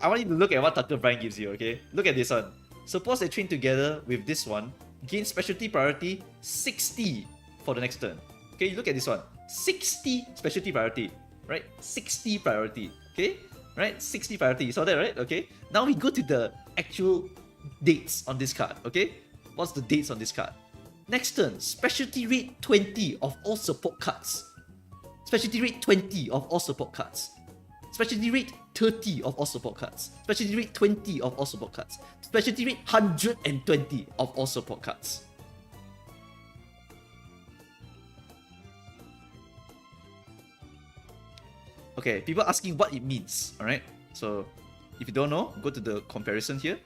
I want you to look at what Tucker Brine gives you, okay? Look at this one. Suppose they train together with this one, gain specialty priority 60 for the next turn. Okay, look at this one. 60 specialty priority, right? 60 priority, okay? Right? 60 priority. You saw that, right? Okay. Now we go to the actual dates on this card, okay? What's the dates on this card? Next turn, specialty rate 20 of all support cards. Specialty rate 20 of all support cards. Specialty rate 30 of all support cards. Specialty rate 20 of all support cards. Specialty rate 120 of all support cards. Okay, people asking what it means, alright? So, if you don't know, go to the comparison here,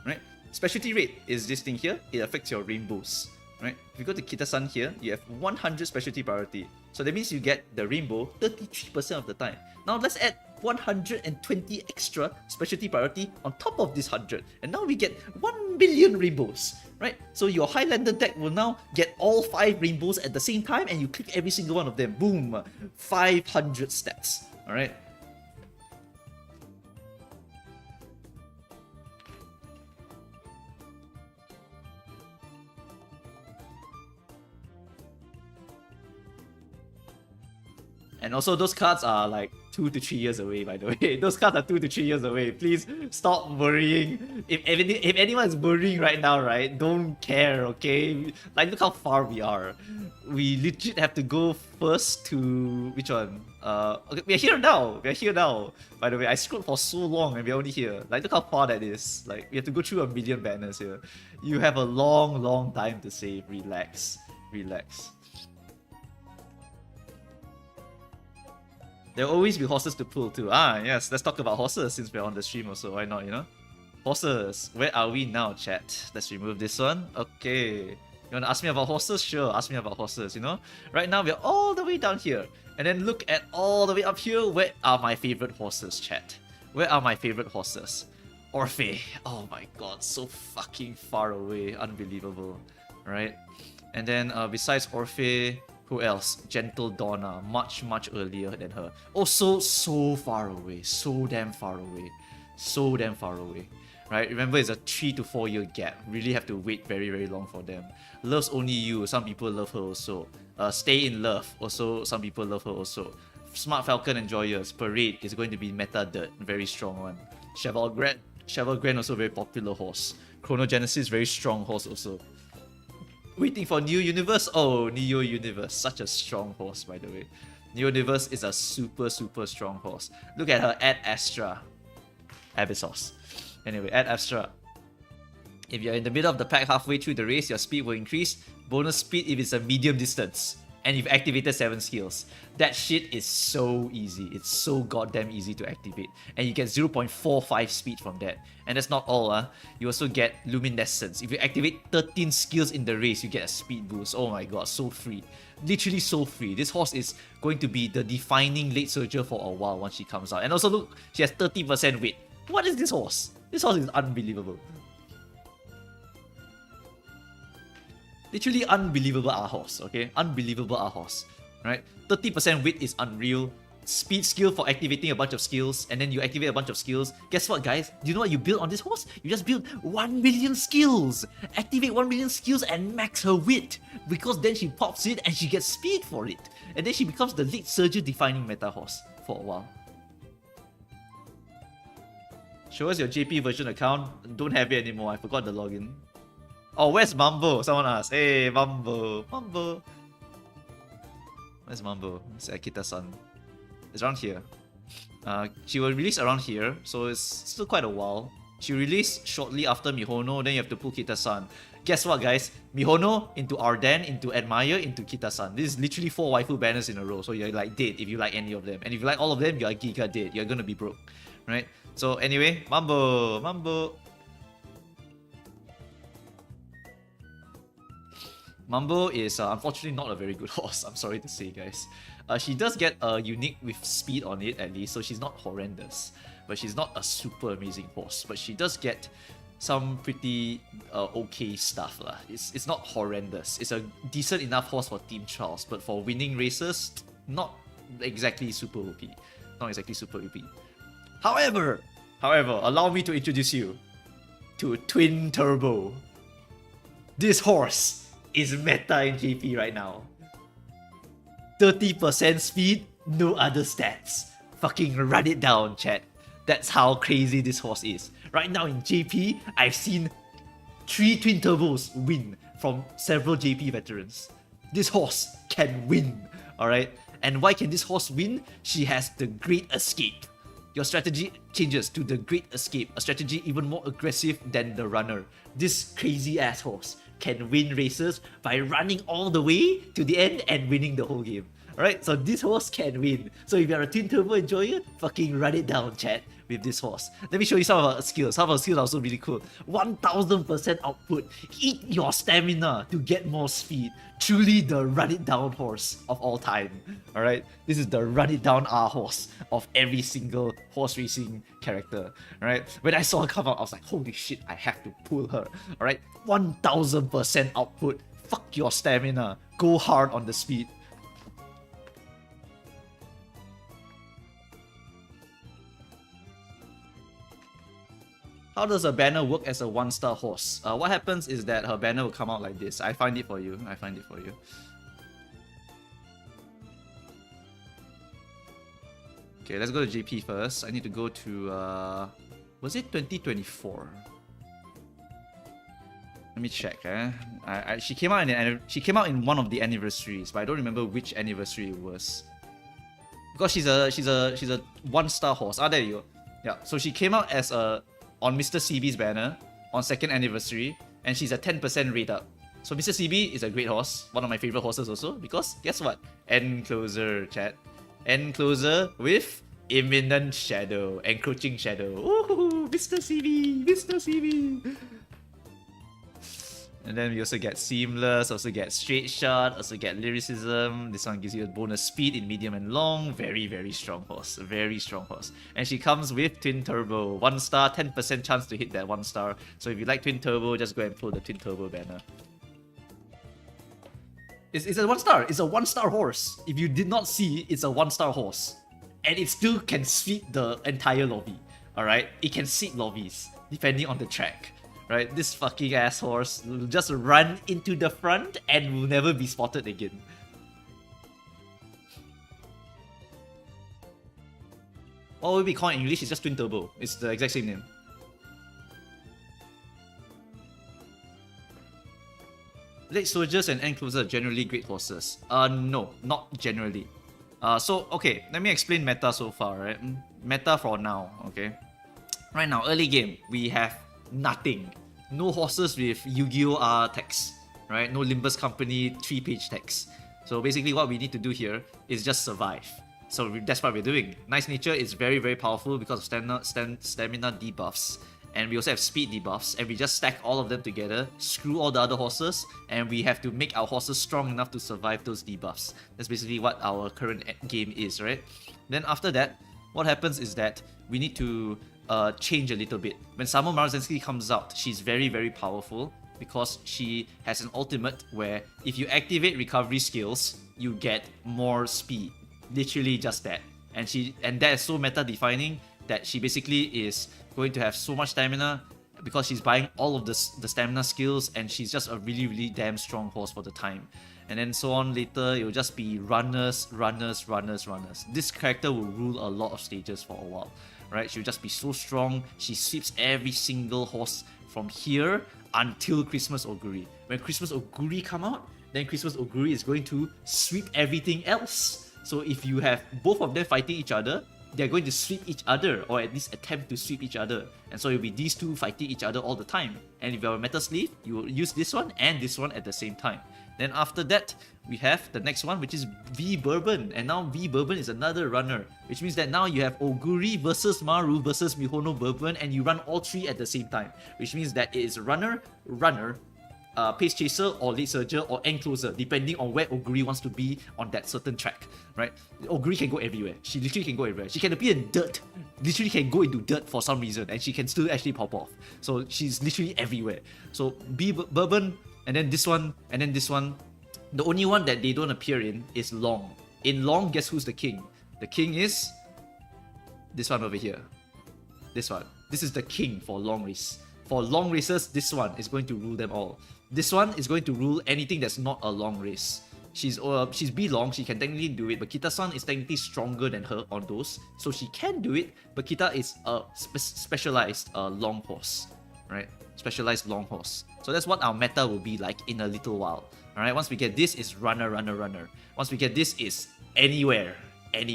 right? Specialty rate is this thing here, it affects your rainbows, right? If you go to Kita-san here, you have 100 specialty priority. So that means you get the rainbow 33% of the time. Now let's add 120 extra specialty priority on top of this 100. And now we get 1 billion rainbows, right? So your Highlander deck will now get all 5 rainbows at the same time, and you click every single one of them. Boom! 500 stats. Alright. And also, those cards are like 2 to 3 years away, by the way. Those cards are 2 to 3 years away. Please stop worrying. If anyone's worrying right now, right, don't care, okay? Like, look how far we are. We legit have to go first to... which one? Okay, we're here now. We're here now. By the way, I scrolled for so long and we're only here. Like, look how far that is. Like, we have to go through 1 million banners here. You have a long time to save. Relax. Relax. There will always be horses to pull too. Ah, yes, let's talk about horses since we're on the stream also. Why not, you know? Horses. Where are we now, chat? Let's remove this one. Okay. You wanna ask me about horses? Sure, ask me about horses, you know? Right now, we're all the way down here. And then look at all the way up here. Where are my favorite horses, chat? Where are my favorite horses? Orphe. Oh my god, so fucking far away. Unbelievable. Right? And then besides Orphe... who else? Gentle Donna, much earlier than her. Also, so far away, so damn far away, so damn far away. Right? Remember, it's a 3 to 4 year gap. Really have to wait very long for them. Loves Only You, some people love her also. Stay in Love, also some people love her also. Smart Falcon and Joyous, Parade is going to be meta dirt, very strong one. Cheval Grand also very popular horse. Chronogenesis, very strong horse also. Waiting for Neo Universe? Oh, Neo Universe. Such a strong horse, by the way. Neo Universe is a super strong horse. Look at her Ad Astra. Abyssos. Anyway, Ad Astra. If you're in the middle of the pack halfway through the race, your speed will increase. Bonus speed if it's a medium distance. And you've activated 7 skills. That shit is so easy. It's so goddamn easy to activate. And you get 0.45 speed from that. And that's not all, you also get Luminescence. If you activate 13 skills in the race, you get a speed boost. Oh my god, so free. Literally so free. This horse is going to be the defining late surger for a while once she comes out. And also look, she has 30% weight. What is this horse? This horse is unbelievable. Literally unbelievable horse, okay? Unbelievable horse, right? 30% weight is unreal. Speed skill for activating a bunch of skills, and then you activate a bunch of skills. Guess what, guys? Do you know what you build on this horse? You just build 1 million skills! Activate 1 million skills and max her wit! Because then she pops it and she gets speed for it. And then she becomes the late surger defining meta horse for a while. Show us your JP version account. Don't have it anymore, I forgot the login. Oh, where's Mambo? Someone asked. Hey, Mambo. Mambo. Where's Mambo? It's Akita-san. It's around here. She will release around here, so it's still quite a while. She released shortly after Mihono, then you have to pull Kita-san. Guess what, guys? Mihono into Arden, into Admire, into Kita-san. This is literally 4 waifu banners in a row, so you're like dead if you like any of them. And if you like all of them, you're giga dead. You're gonna be broke. Right? So anyway, Mambo. Mambo. Mambo is unfortunately not a very good horse, I'm sorry to say, guys. She does get a unique with speed on it at least, so she's not horrendous. But she's not a super amazing horse. But she does get some pretty okay stuff lah. It's not horrendous. It's a decent enough horse for team trials, but for winning races, not exactly super OP. Not exactly super OP. However, allow me to introduce you to Twin Turbo. This horse is meta in JP right now. 30% speed, no other stats. Fucking run it down, chat. That's how crazy this horse is. Right now in JP, I've seen 3 Twin Turbos win from several JP veterans. This horse can win, alright? And why can this horse win? She has the Great Escape. Your strategy changes to the Great Escape, a strategy even more aggressive than the runner. This crazy ass horse can win races by running all the way to the end and winning the whole game. Alright, so this horse can win. So if you're a Twin Turbo enjoyer, fucking run it down, chat, with this horse. Let me show you some of our skills. Some of our skills are also really cool. 1000% output. Eat your stamina to get more speed. Truly the run it down horse of all time. Alright, this is the run it down horse of every single horse racing character. Alright, when I saw her come out, I was like, holy shit, I have to pull her. Alright, 1000% output. Fuck your stamina. Go hard on the speed. How does a banner work as a 1-star horse? What happens is that her banner will come out like this. I find it for you. Okay, let's go to JP first. I need to go to was it 2024? Let me check. She came out in one of the anniversaries, but I don't remember which anniversary it was. Because she's a 1-star horse. Ah, there you go. Yeah. So she came out as on Mr. CB's banner on 2nd anniversary, and she's a 10% rate up. So Mr. CB is a great horse, one of my favorite horses also, because guess what? Encloser, chat. Encloser with imminent shadow, encroaching shadow. Ooh, Mr. CB, Mr. CB. And then we also get Seamless, also get Straight Shot, also get Lyricism. This one gives you a bonus speed in medium and long. Very, very strong horse. Very strong horse. And she comes with Twin Turbo. 1-star, 10% chance to hit that 1-star. So if you like Twin Turbo, just go and pull the Twin Turbo banner. It's a 1-star. It's a 1-star horse. If you did not see, it's a 1-star horse. And it still can sweep the entire lobby. Alright? It can sweep lobbies, depending on the track. Right, this fucking ass horse will just run into the front and will never be spotted again. What would we call it in English? It's just Twin Turbo. It's the exact same name. Late Soldiers and Encloser are generally great horses. No, not generally. So, okay, let me explain meta so far, right? Meta for now, okay? Right now, early game, we have nothing. No horses with Yu-Gi-Oh! Text, right? No Limbus Company 3-page text. So basically what we need to do here is just survive. So that's what we're doing. Nice Nature is very, very powerful because of stamina debuffs. And we also have speed debuffs. And we just stack all of them together, screw all the other horses, and we have to make our horses strong enough to survive those debuffs. That's basically what our current game is, right? Then after that, what happens is that we need to change a little bit. When Summer Marzensky comes out, she's very, very powerful because she has an ultimate where if you activate recovery skills, you get more speed. Literally just that. And that is so meta defining that she basically is going to have so much stamina because she's buying all of the stamina skills, and she's just a really, really damn strong horse for the time. And then so on later, it will just be runners. This character will rule a lot of stages for a while. Right? She'll just be so strong. She sweeps every single horse from here until Christmas Oguri. When Christmas Oguri come out, then Christmas Oguri is going to sweep everything else. So if you have both of them fighting each other, they're going to sweep each other, or at least attempt to sweep each other. And so it'll be these two fighting each other all the time. And if you're a Meta Sleeve, you will use this one and this one at the same time. Then after that, we have the next one, which is V Bourbon. And now V Bourbon is another runner, which means that now you have Oguri versus Maru versus Mihono Bourbon, and you run all three at the same time. Which means that it is runner, Pace Chaser, or Late Surger, or Encloser, depending on where Oguri wants to be on that certain track, right? Oguri can go everywhere. She literally can go everywhere. She can appear in dirt, literally can go into dirt for some reason, and she can still actually pop off. So she's literally everywhere. So B Bourbon, and then this one, and then this one. The only one that they don't appear in is Long. In Long, guess who's the king? The king is this one over here. This one. This is the king for long race. For long races, this one is going to rule them all. This one is going to rule anything that's not a long race. She's B long, she can technically do it, but Kita-san is technically stronger than her on those, so she can do it, but Kita is a specialized long horse, right? Specialized long horse. So that's what our meta will be like in a little while. Alright, once we get this is runner. Once we get this is anywhere. And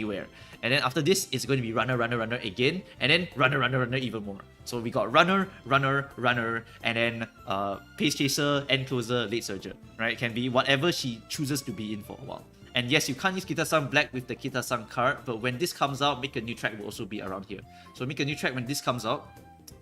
then after this, it's going to be runner again, and then runner even more. So we got runner, and then Pace Chaser, Encloser, Late Surger. Right? It can be whatever she chooses to be in for a while. And yes, you can't use Kita-san Black with the Kita-san card, but when this comes out, Make a New Track will also be around here. So Make a New Track, when this comes out,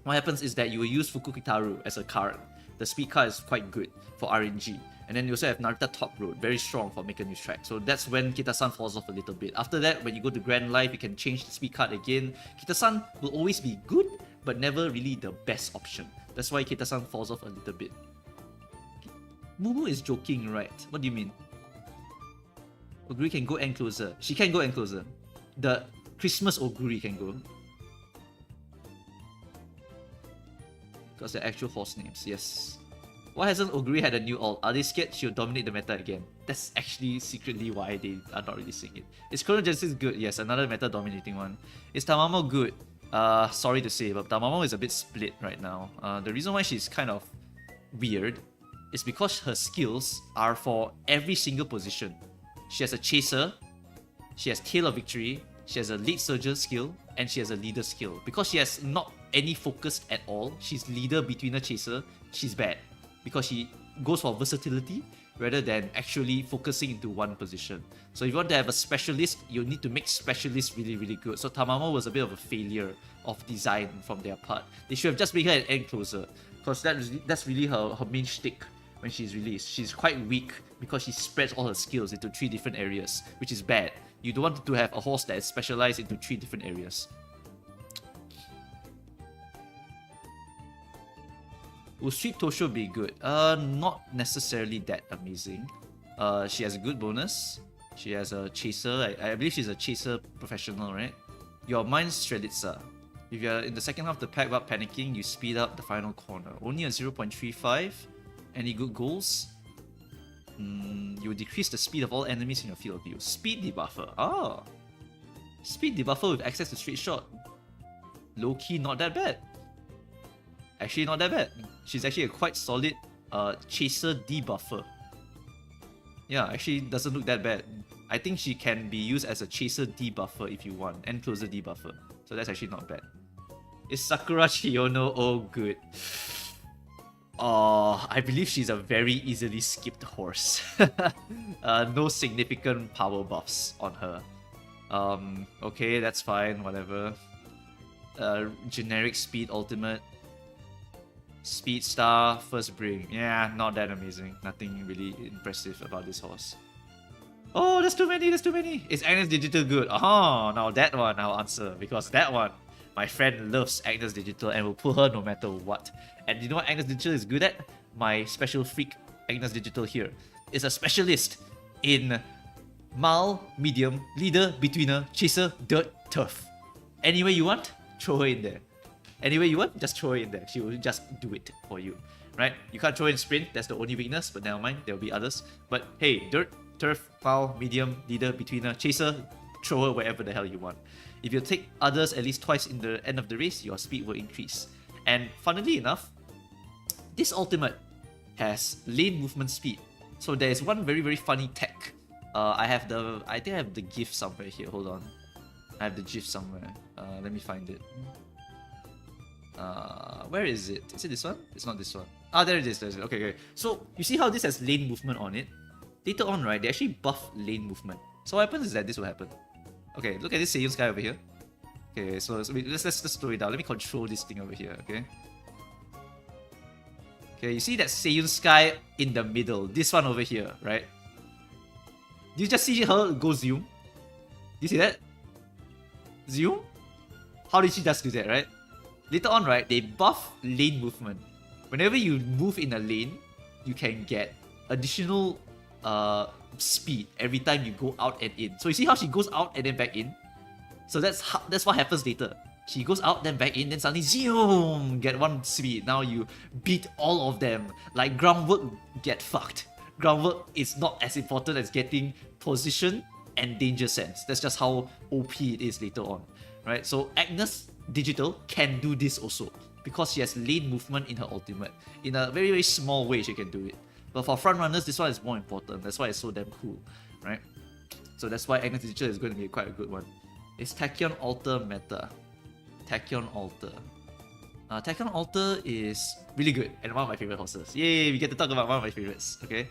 what happens is that you will use Fukukitaru as a card. The speed card is quite good for RNG. And then you also have Narita Top Road, very strong for Make a New Track. So that's when Kita-san falls off a little bit. After that, when you go to Grand Life, you can change the speed card again. Kita-san will always be good, but never really the best option. That's why Kita-san falls off a little bit. Mumu is joking, right? What do you mean? Oguri can go Encloser. She can go Encloser. The Christmas Oguri can go. Because they're actual horse names, yes. Why hasn't Oguri had a new ult? Are they scared she'll dominate the meta again? That's actually secretly why they are not releasing it. Is Chronogenesis good? Yes, another meta dominating one. Is Tamamo good? Sorry to say, but Tamamo is a bit split right now. The reason why she's kind of weird is because her skills are for every single position. She has a chaser, she has Tail of Victory, she has a lead surger skill, and she has a leader skill. Because she has not any focus at all, she's leader between a chaser, she's bad. Because she goes for versatility rather than actually focusing into one position. So if you want to have a specialist, you need to make specialists really, really good. So Tamamo was a bit of a failure of design from their part. They should have just made her an end closer, because that's really her main shtick when she's released. She's quite weak because she spreads all her skills into 3 different areas, which is bad. You don't want to have a horse that is specialized into 3 different areas. Will Sweep Tosho be good? Not necessarily that amazing. She has a good bonus. She has a chaser. I believe she's a chaser professional, right? Your mind Strelitsa. If you're in the second half of the pack without panicking, you speed up the final corner. Only a 0.35. Any good goals? You will decrease the speed of all enemies in your field of view. Speed debuffer. Ah! Speed debuffer with access to straight shot. Low-key, not that bad. Actually, not that bad. She's actually a quite solid chaser debuffer. Yeah, actually doesn't look that bad. I think she can be used as a chaser debuffer if you want, and closer debuffer. So that's actually not bad. Is Sakura Chiyono oh good? I believe she's a very easily skipped horse. No significant power buffs on her. Okay, that's fine, whatever. Generic speed ultimate. Speed star, first bring. Yeah, not that amazing. Nothing really impressive about this horse. Oh, there's too many, there's too many. Is Agnes Digital good? Oh, now that one I'll answer. Because that one, my friend loves Agnes Digital and will pull her no matter what. And you know what Agnes Digital is good at? My special freak Agnes Digital here is a specialist in Mal, medium, leader, betweener, chaser, dirt, turf. Any way you want, throw her in there. Any way you want, just throw her in there. She will just do it for you, right? You can't throw in sprint, that's the only weakness, but never mind, there will be others. But hey, dirt, turf, foul, medium, leader, betweener, chaser, throw her wherever the hell you want. If you take others at least twice in the end of the race, your speed will increase. And funnily enough, this ultimate has lane movement speed. So there is one very, very funny tech. I think I have the GIF somewhere here. Hold on. I have the GIF somewhere. Let me find it. Where is it? Is it this one? It's not this one. Ah, there it is. There's it. Okay, okay. So you see how this has lane movement on it? Later on, right, they actually buff lane movement. So what happens is that this will happen. Okay, look at this Seiyun's guy over here. Okay, so let's slow it down. Let me control this thing over here, okay? Okay, you see that Seiyun Sky in the middle. This one over here, right? Do you just see her go zoom? Do you see that? Zoom? How did she just do that, right? Later on, right, they buff lane movement. Whenever you move in a lane, you can get additional speed every time you go out and in. So you see how she goes out and then back in? So that's what happens later. She goes out, then back in, then suddenly zoom, get one speed. Now you beat all of them. Like groundwork, get fucked. Groundwork is not as important as getting position and danger sense. That's just how OP it is later on, right? So Agnes Digital can do this also because she has lane movement in her ultimate. In a very, very small way, she can do it. But for frontrunners, this one is more important. That's why it's so damn cool, right? So that's why Agnes Digital is going to be quite a good one. Is Tachyon Alter meta? Tachyon Alter. Tachyon Alter is really good and one of my favorite horses. Yay, we get to talk about one of my favorites, okay?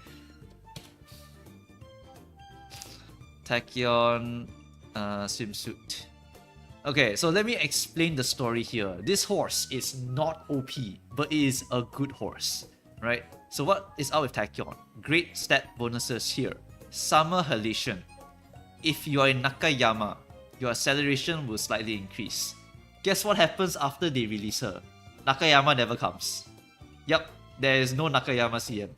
Tachyon swimsuit. Okay, so let me explain the story here. This horse is not OP, but it is a good horse, right? So what is up with Tachyon? Great stat bonuses here. Summer Halation. If you are in Nakayama, your acceleration will slightly increase. Guess what happens after they release her? Nakayama never comes. Yup, there is no Nakayama CM.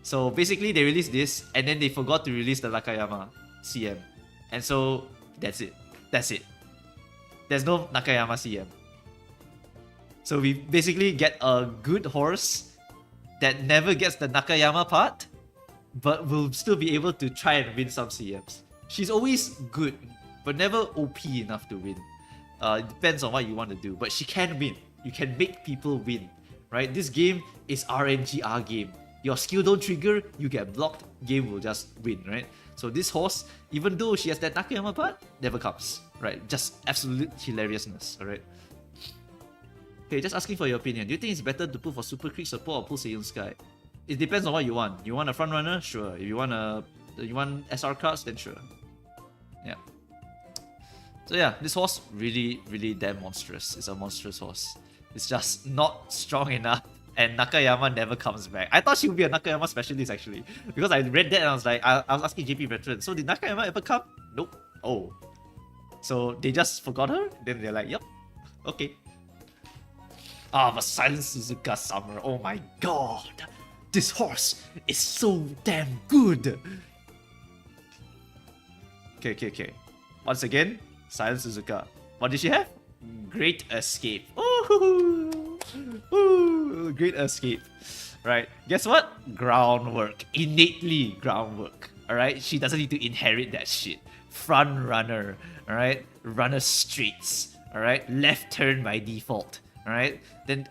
So basically they released this and then they forgot to release the Nakayama CM. And so that's it. That's it. There's no Nakayama CM. So we basically get a good horse that never gets the Nakayama part, but will still be able to try and win some CMs. She's always good, but never OP enough to win. It depends on what you want to do, but she can win. You can make people win, right? This game is RNGR game. Your skill don't trigger, you get blocked, game will just win, right? So this horse, even though she has that Nakayama part, never comes, right? Just absolute hilariousness, alright? Okay, just asking for your opinion. Do you think it's better to pull for Super Creek support or pull Seiyun Sky? It depends on what you want. You want a front runner? Sure. If you want SR cards, then sure. Yeah. So yeah, this horse really, really damn monstrous. It's a monstrous horse. It's just not strong enough, and Nakayama never comes back. I thought she would be a Nakayama specialist actually, because I read that and I was like, I was asking JP veteran, so did Nakayama ever come? Nope. Oh. So they just forgot her? Then they're like, yep. Okay. Ah, but Silent Suzuka Summer, oh my god! This horse is so damn good! Okay. Once again, Silent Suzuka. What did she have? Great Escape. Ooh, ooh, Great Escape. Right, guess what? Groundwork. Innately groundwork. Alright, she doesn't need to inherit that shit. Front runner. Alright, runner streets. Alright, left turn by default. Alright, then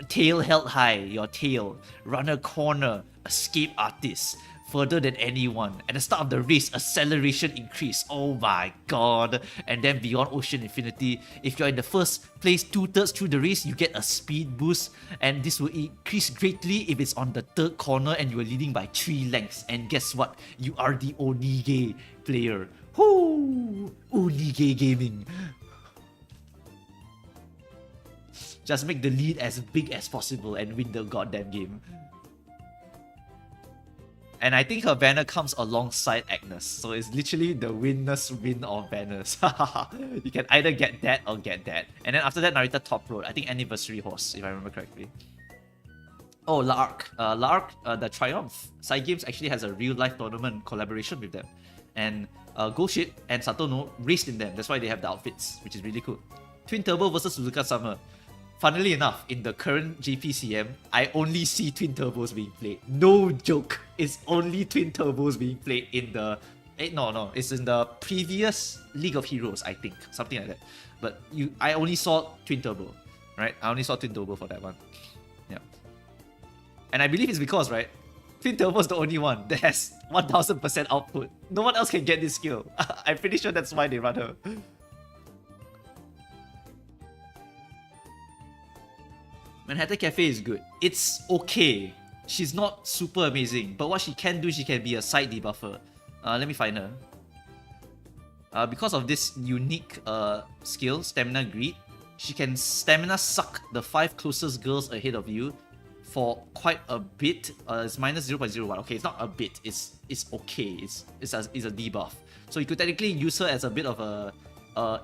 tail held high, your tail. Runner corner, escape artist. Further than anyone. At the start of the race, acceleration increase. Oh my god. And then beyond Ocean Infinity, if you're in the first place 2/3 through the race, you get a speed boost. And this will increase greatly if it's on the third corner and you are leading by 3 lengths. And guess what? You are the Onige player. Whoo! Onige gaming. Just make the lead as big as possible and win the goddamn game. And I think her banner comes alongside Agnes, so it's literally the winner's win of banners. You can either get that or get that. And then after that, Narita Top Road. I think Anniversary Horse, if I remember correctly. Oh, L'Arc. L'Arc, the Triumph side games actually has a real-life tournament collaboration with them. And Goshit and Satono raced in them. That's why they have the outfits, which is really cool. Twin Turbo versus Suzuka Summer. Funnily enough, in the current JPCM, I only see Twin Turbos being played. No joke. It's only Twin Turbos being played in the... No. It's in the previous League of Heroes, I think. Something like that. But I only saw Twin Turbo. Right? I only saw Twin Turbo for that one. Yeah. And I believe it's because, right? Twin Turbo is the only one that has 1000% output. No one else can get this skill. I'm pretty sure that's why they run her. Manhattan Cafe is good. It's okay. She's not super amazing, but what she can do, she can be a side debuffer. Let me find her. Because of this unique skill, Stamina Greed, she can stamina suck the 5 closest girls ahead of you for quite a bit. It's minus 0.01. Okay, it's not a bit. It's okay. It's a debuff. So you could technically use her as a bit of a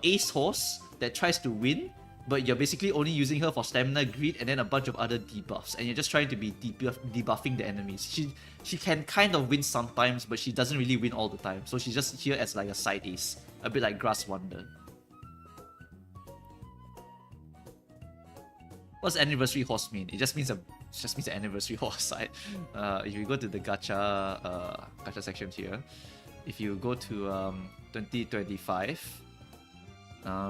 ace horse that tries to win, but you're basically only using her for Stamina Greed and then a bunch of other debuffs, and you're just trying to be debuffing the enemies. She can kind of win sometimes, but she doesn't really win all the time. So she's just here as like a side ace, a bit like Grass Wonder. What's Anniversary Horse mean? It just means an anniversary horse. Right? If you go to the gacha section here, if you go to 2025.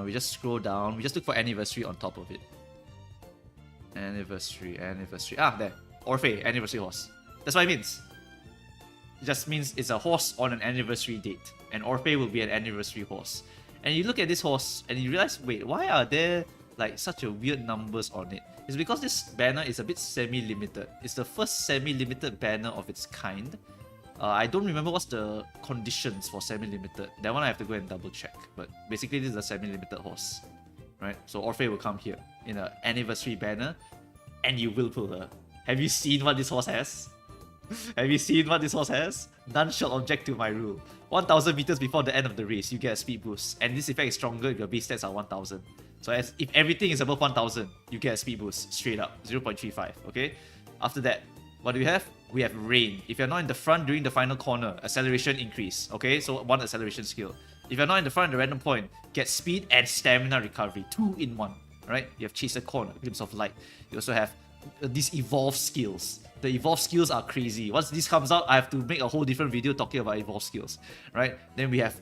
We just scroll down. We just look for anniversary on top of it. Anniversary. Ah, there. Orphe, anniversary horse. That's what it means. It just means it's a horse on an anniversary date. And Orphe will be an anniversary horse. And you look at this horse and you realize, wait, why are there like such a weird numbers on it? It's because this banner is a bit semi-limited. It's the first semi-limited banner of its kind. I don't remember what's the conditions for semi-limited. That one I have to go and double check. But basically this is a semi-limited horse. Right? So Orphe will come here in an anniversary banner and you will pull her. Have you seen what this horse has? Have you seen what this horse has? None shall object to my rule. 1000 meters before the end of the race, you get a speed boost. And this effect is stronger if your base stats are 1000. So if everything is above 1000, you get a speed boost straight up, 0.35, okay? After that, what do we have? We have Rain. If you're not in the front during the final corner, acceleration increase. Okay, so 1 acceleration skill. If you're not in the front at the random point, get speed and stamina recovery. 2 in 1. Right? You have Chaser Corner, Glimpse of Light. You also have these evolved skills. The evolved skills are crazy. Once this comes out, I have to make a whole different video talking about evolved skills, right? Then we have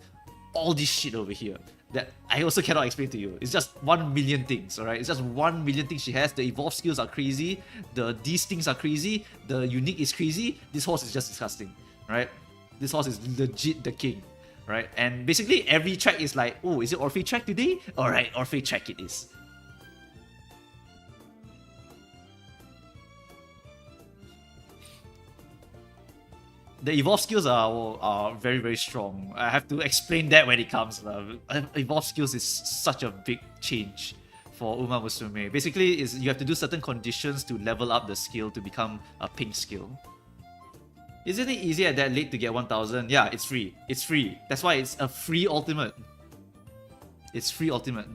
all this shit over here that I also cannot explain to you. It's just 1 million things, alright? It's just 1 million things she has. The evolved skills are crazy. These things are crazy. The unique is crazy. This horse is just disgusting, right? This horse is legit the king, right? And basically every track is like, oh, is it Orphe track today? Alright, Orphe track it is. The evolved skills are very, very strong. I have to explain that when it comes. Evolved skills is such a big change for Uma Musume. Basically, you have to do certain conditions to level up the skill to become a pink skill. Isn't it easy at that late to get 1000? Yeah, it's free. It's free. That's why it's a free ultimate. It's free ultimate.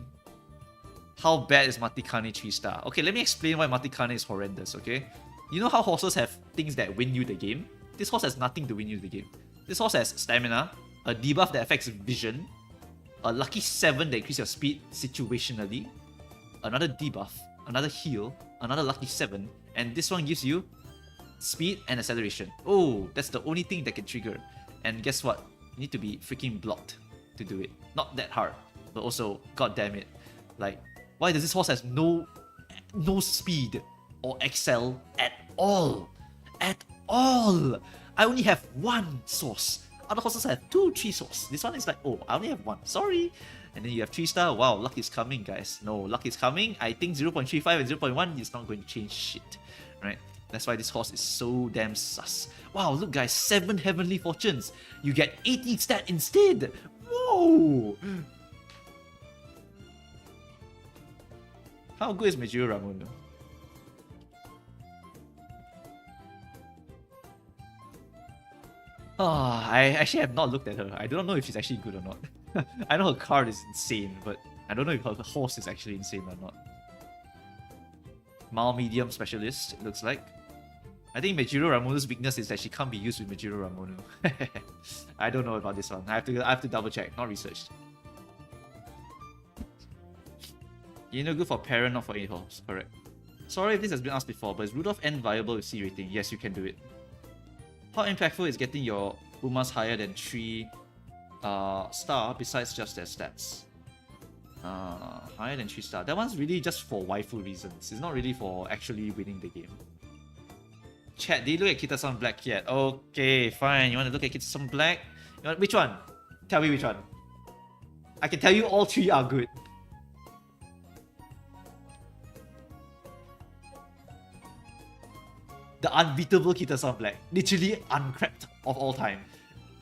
How bad is Matikane 3-star? Okay, let me explain why Matikane is horrendous, okay? You know how horses have things that win you the game? This horse has nothing to win you the game. This horse has stamina, a debuff that affects vision, a lucky 7 that increases your speed situationally, another debuff, another heal, another lucky 7, and this one gives you speed and acceleration. Oh, that's the only thing that can trigger. And guess what? You need to be freaking blocked to do it. Not that hard, but also, god damn it. Like, why does this horse has no speed or excel at all? At all! I only have 1 source. Other horses have 2, 3 source. This one is like, oh, I only have 1. Sorry. And then you have 3-star. Wow, luck is coming, guys. No, luck is coming. I think 0.35 and 0.1 is not going to change shit. Right? That's why this horse is so damn sus. Wow, look guys, 7 Heavenly Fortunes. You get 80 stat instead. Whoa! How good is Meijiro Ramon? I actually have not looked at her. I don't know if she's actually good or not. I know her card is insane, but I don't know if her horse is actually insane or not. Mild medium specialist, it looks like. I think Meijiro Ramonu's weakness is that she can't be used with Meijiro Ramonu. I don't know about this one. I have to double check, not researched. You know, good for parent, not for a-holes. Correct. Sorry if this has been asked before, but is Rudolph N viable with C rating? Yes, you can do it. How impactful is getting your Umas higher than 3 star besides just their stats? Higher than 3 star. That one's really just for waifu reasons. It's not really for actually winning the game. Chat, did you look at Kita-san Black yet? Okay, fine. You want to look at Kita-san Black? Which one? Tell me which one. I can tell you all 3 are good. The unbeatable Kita-san Black. Literally uncracked of all time.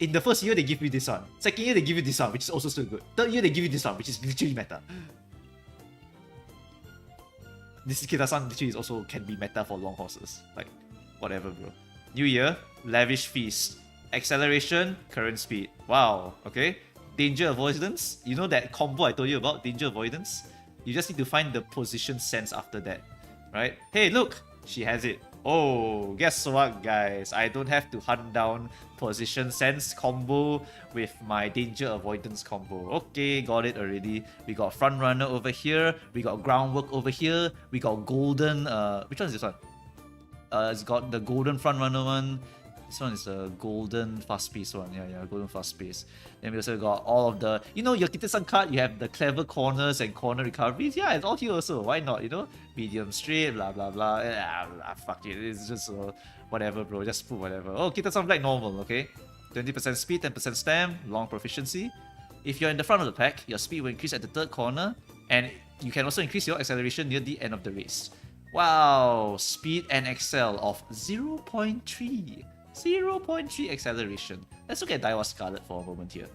In the first year, they give you this one. Second year, they give you this one, which is also still good. Third year, they give you this one, which is literally meta. This Kita-san literally is also can be meta for long horses. Like, whatever, bro. New year, lavish feast. Acceleration, current speed. Wow, okay. Danger avoidance. You know that combo I told you about? Danger avoidance? You just need to find the position sense after that. Right? Hey, look! She has it. Oh, guess what, guys? I don't have to hunt down position sense combo with my danger avoidance combo. Okay, got it already. We got front runner over here. We got groundwork over here. We got golden. Which one is this one? It's got the golden front runner one. This one is the golden fast pace one. Yeah, golden fast pace. Then we also got all of the, you know, your Kita-san card, you have the clever corners and corner recoveries. Yeah, it's all here also. Why not? You know, medium straight, blah blah blah. Fuck it. It's just whatever, bro. Just put whatever. Oh, Kita-san Black normal, okay. 20% speed, 10% stam, long proficiency. If you're in the front of the pack, your speed will increase at the 3rd corner, and you can also increase your acceleration near the end of the race. Wow, speed and excel of 0.3. 0.3 acceleration. Let's look at Daiwa Scarlet for a moment here.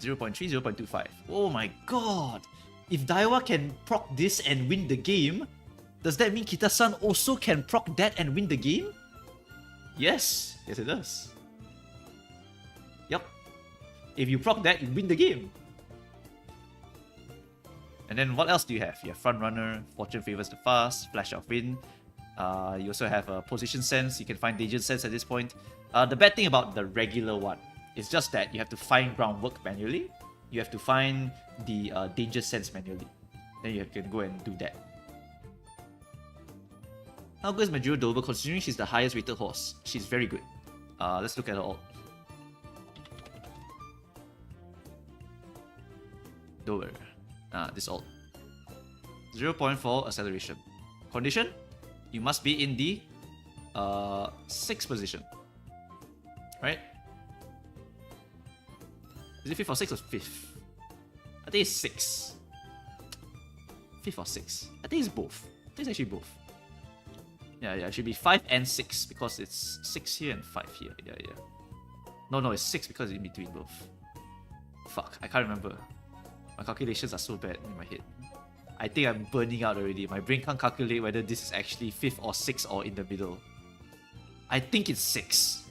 .3, 0.25. Oh my god! If Daiwa can proc this and win the game, does that mean Kita-san also can proc that and win the game? Yes, yes it does. Yup. If you proc that, you win the game. And then what else do you have? You have front runner, fortune favors the fast, flash of wind. You also have a position sense. You can find danger sense at this point. The bad thing about the regular one is just that you have to find groundwork manually. you have to find the danger sense manually. Then you can go and do that. How good is Majuro Dober considering she's the highest rated horse? She's very good. Let's look at her ult. Dober. This ult. 0.4 acceleration. Condition? You must be in the 6th position. Right? Is it 5th or 6th or 5th? I think it's 6. 5th or 6. I think it's both. I think it's actually both. Yeah, it should be 5 and 6 because it's 6 here and 5 here. Yeah. No, it's 6 because it's in between both. Fuck, I can't remember. My calculations are so bad in my head. I think I'm burning out already. My brain can't calculate whether this is actually 5th or 6th or in the middle. I think it's 6.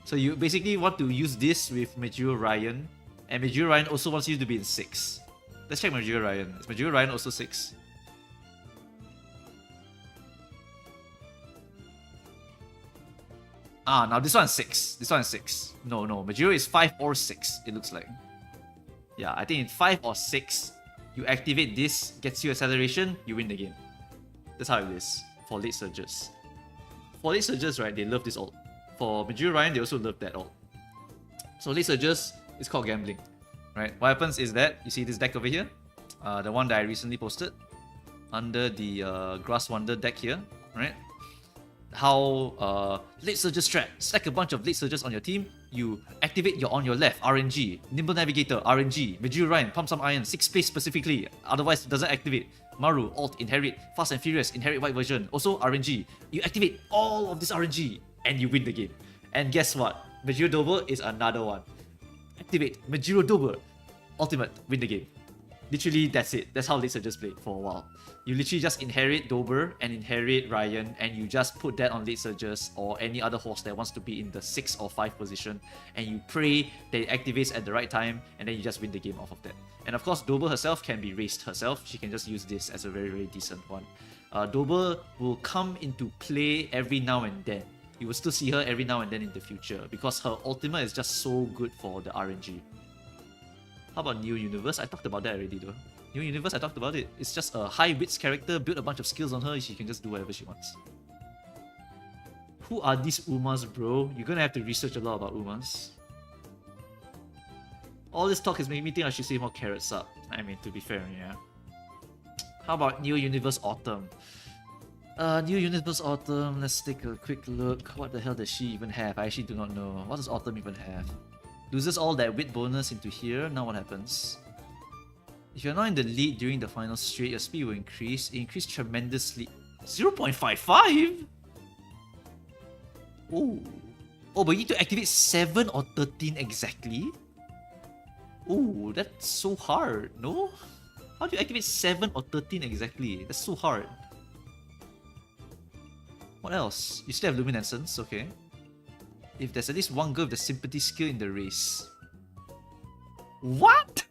So you basically want to use this with Majuro Ryan, and Majuro Ryan also wants you to be in 6. Let's check Majuro Ryan. Is Majuro Ryan also 6? Now this one's 6. This one's 6. No, Majuro is 5 or 6, it looks like. Yeah, I think in 5 or 6, you activate this, gets you acceleration, you win the game. That's how it is for late surges. For late surges, right, they love this ult. For Majuro Ryan, they also love that ult. So late surges is called gambling, right? What happens is that, you see this deck over here? The one that I recently posted under the Grass Wonder deck here, right? How late surges strat. Stack a bunch of late surges on your team. You activate your on your left, RNG. Nimble Navigator, RNG. Majuro Ryan, Pump Some Iron, 6th place specifically. Otherwise, it doesn't activate. Maru, Alt, Inherit. Fast and Furious, Inherit White version. Also RNG. You activate all of this RNG and you win the game. And guess what? Majuro Dober is another one. Activate Majuro Dober. Ultimate, win the game. Literally, that's it. That's how late surges play for a while. You literally just inherit Dober and inherit Ryan, and you just put that on late surges or any other horse that wants to be in the 6 or 5 position, and you pray that it activates at the right time, and then you just win the game off of that. And of course, Dober herself can be raced herself. She can just use this as a very, very decent one. Dober will come into play every now and then. You will still see her every now and then in the future because her ultimate is just so good for the RNG. How about New Universe? I talked about that already though. New Universe, I talked about it. It's just a high wits character, build a bunch of skills on her, she can just do whatever she wants. Who are these Umas, bro? You're gonna have to research a lot about Umas. All this talk is making me think I should say more carrots up. I mean, to be fair, yeah. How about New Universe Autumn? New Universe Autumn, let's take a quick look. What the hell does she even have? I actually do not know. What does Autumn even have? Loses all that wit bonus into here. Now what happens? If you're not in the lead during the final straight, your speed will increase. It increased tremendously. 0.55? Oh, but you need to activate 7 or 13 exactly? Oh, that's so hard, no? How do you activate 7 or 13 exactly? That's so hard. What else? You still have Luminescence, okay. If there's at least one girl with the sympathy skill in the race. What?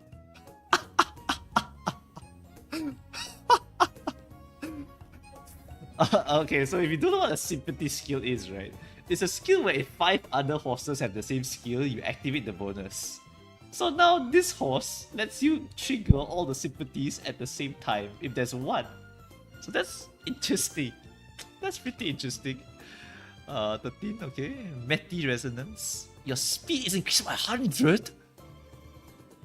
Okay, so if you don't know what a sympathy skill is, right? It's a skill where if 5 other horses have the same skill, you activate the bonus. So now this horse lets you trigger all the sympathies at the same time if there's one. So that's interesting. That's pretty interesting. 13, okay. Metty Resonance. Your speed is increased by 100?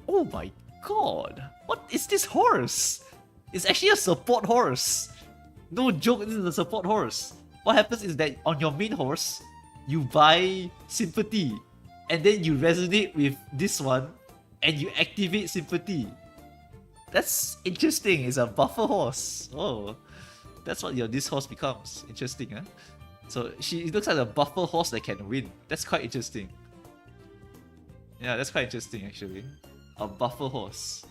Oh my god. What is this horse? It's actually a support horse. No joke, this is a support horse. What happens is that on your main horse, you buy Sympathy. And then you resonate with this one, and you activate Sympathy. That's interesting. It's a buffer horse. Oh, that's what this horse becomes. Interesting, huh? So it looks like a buffer horse that can win. That's quite interesting. Yeah, that's quite interesting actually. A buffer horse.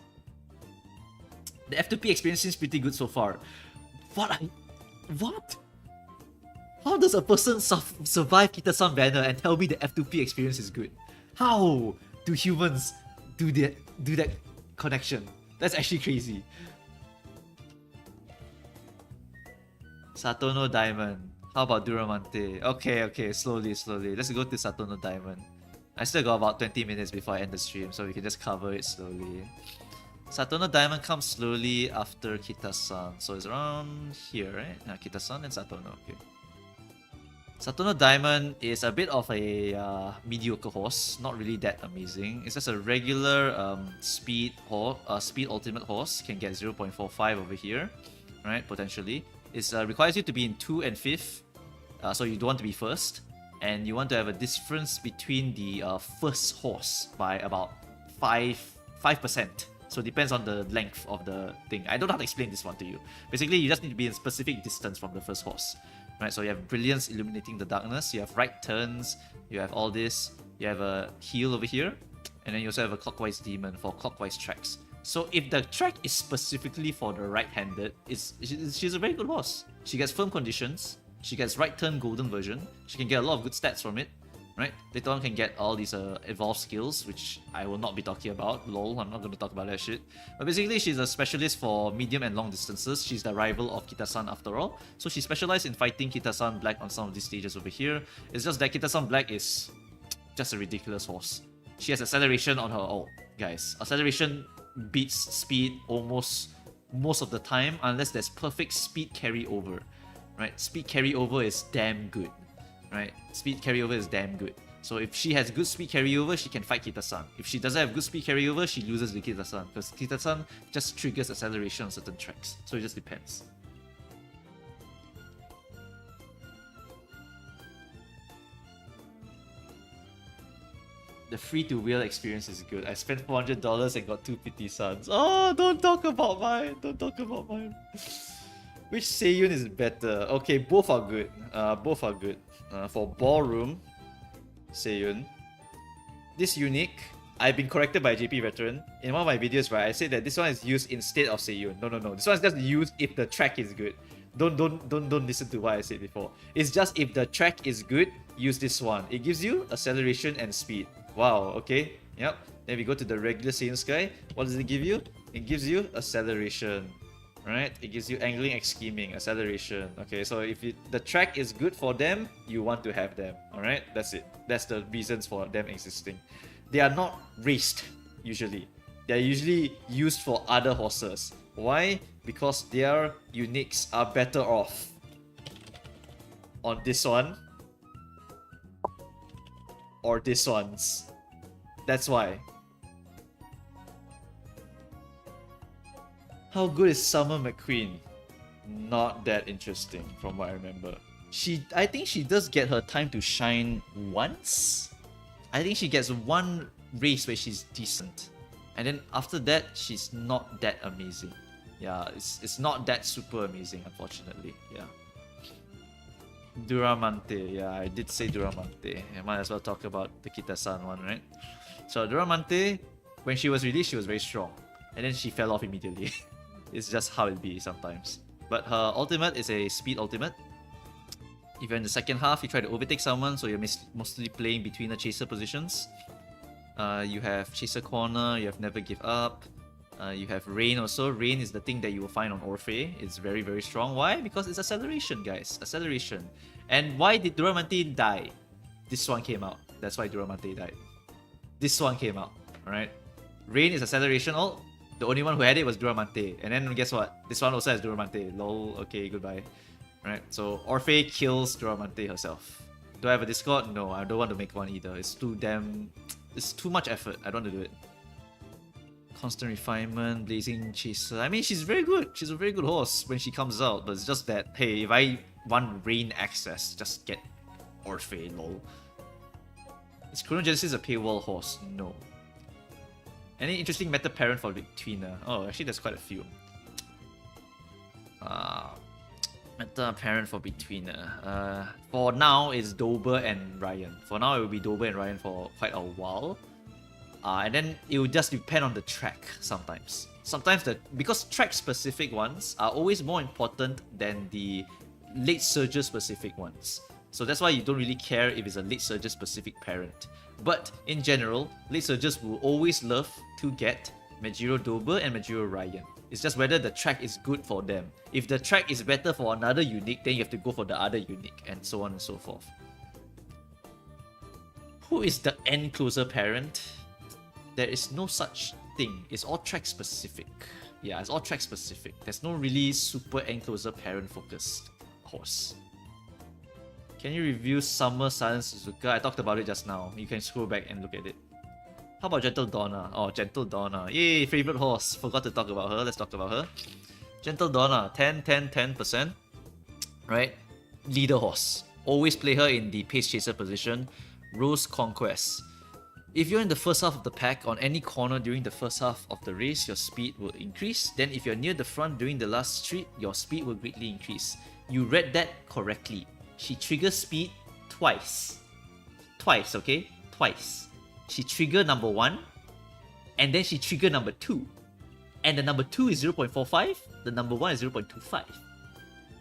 The F2P experience seems pretty good so far. What? How does a person survive Kita-san banner and tell me the F2P experience is good? How do humans do that connection? That's actually crazy. Satono Diamond. How about Duramante? Okay, slowly. Let's go to Satono Diamond. I still got about 20 minutes before I end the stream, so we can just cover it slowly. Satono Diamond comes slowly after Kita-san, so it's around here, right? Kita-san and Satono, okay. Satono Diamond is a bit of a mediocre horse, not really that amazing. It's just a regular speed ultimate horse, can get 0.45 over here, right, potentially. It requires you to be in 2 and 5th, so you don't want to be first. And you want to have a difference between the first horse by about 5%. So it depends on the length of the thing. I don't know how to explain this one to you. Basically, you just need to be in specific distance from the first horse. Right, so you have Brilliance illuminating the darkness, you have right turns, you have all this, you have a heal over here, and then you also have a clockwise demon for clockwise tracks. So if the track is specifically for the right-handed, she's a very good horse. She gets firm conditions, she gets right turn golden version, she can get a lot of good stats from it, right? Later on can get all these evolved skills, which I will not be talking about. Lol, I'm not going to talk about that shit. But basically, she's a specialist for medium and long distances. She's the rival of Kita-san after all. So she specializes in fighting Kita-san Black on some of these stages over here. It's just that Kita-san Black is just a ridiculous horse. She has acceleration on her... Oh, guys. Acceleration beats speed almost most of the time, unless there's perfect speed carryover. Right? Speed carryover is damn good. Right? Speed carryover is damn good. So if she has good speed carryover, she can fight Kita-san. If she doesn't have good speed carryover, she loses to Kita-san. Because Kita-san just triggers acceleration on certain tracks. So it just depends. The free-to-wheel experience is good. I spent $400 and got 2 pity sons. Oh, don't talk about mine. Don't talk about mine. Which Seiyun is better? Okay, both are good. Both are good. For Ballroom, Seiyun. This unique, I've been corrected by JP Veteran. In one of my videos, right, I said that this one is used instead of Seiyun. No. This one is just used if the track is good. Don't listen to what I said before. It's just if the track is good, use this one. It gives you acceleration and speed. Wow, okay. Yep. Then we go to the regular Seiyun Sky. What does it give you? It gives you acceleration. Right? It gives you angling and scheming, acceleration. Okay, so if the track is good for them, you want to have them. Alright? That's it. That's the reasons for them existing. They are not raced, usually. They are usually used for other horses. Why? Because their uniques are better off on this one or this one's. That's why. How good is Summer McQueen? Not that interesting from what I remember. I think she does get her time to shine once. I think she gets one race where she's decent. And then after that, she's not that amazing. Yeah, it's not that super amazing, unfortunately. Yeah. Duramante. Yeah, I did say Duramante. I might as well talk about the Kita-san one, right? So Duramante, when she was released, she was very strong. And then she fell off immediately. It's just how it be sometimes. But her ultimate is a speed ultimate. If you're in the second half, you try to overtake someone, so you're mostly playing between the chaser positions. You have Chaser Corner, you have Never Give Up. You have Rain also. Rain is the thing that you will find on Orphe. It's very, very strong. Why? Because it's acceleration, guys. Acceleration. And why did Duramante die? This one came out. That's why Duramante died. This one came out. Alright? Rain is acceleration ult. The only one who had it was Duramante. And then guess what? This one also has Duramante. Lol. Okay, goodbye. Right, so Orphe kills Duramante herself. Do I have a Discord? No, I don't want to make one either. It's too much effort. I don't want to do it. Constant Refinement, Blazing Chaser. I mean, she's very good. She's a very good horse when she comes out. But it's just that, hey, if I want Rain access, just get Orphe, lol. Is Chronogenesis a paywall horse? No. Any interesting meta parent for Victrina? Oh, actually there's quite a few. Meta parent for Victrina. For now, it's Dober and Ryan. For now, it will be Dober and Ryan for quite a while. And then it will just depend on the track sometimes. Sometimes, because track-specific ones are always more important than the late surger specific ones. So that's why you don't really care if it's a late surger specific parent. But in general, late surgers will always love to get Majiro Dober and Majiro Ryan. It's just whether the track is good for them. If the track is better for another unique, then you have to go for the other unique, and so on and so forth. Who is the end closer parent? There is no such thing. It's all track specific. Yeah, it's all track specific. There's no really super end closer parent focused horse. Can you review Summer Silence Suzuka? I talked about it just now. You can scroll back and look at it. How about Gentle Donna? Oh, Gentle Donna. Yay, favorite horse. Forgot to talk about her. Let's talk about her. Gentle Donna, 10%. Right? Leader horse. Always play her in the pace chaser position. Rose Conquest. If you're in the first half of the pack, on any corner during the first half of the race, your speed will increase. Then if you're near the front during the last street, your speed will greatly increase. You read that correctly. She triggers speed twice. Twice, okay? Twice. She trigger number 1, and then she trigger number 2. And the number 2 is 0.45, the number 1 is 0.25.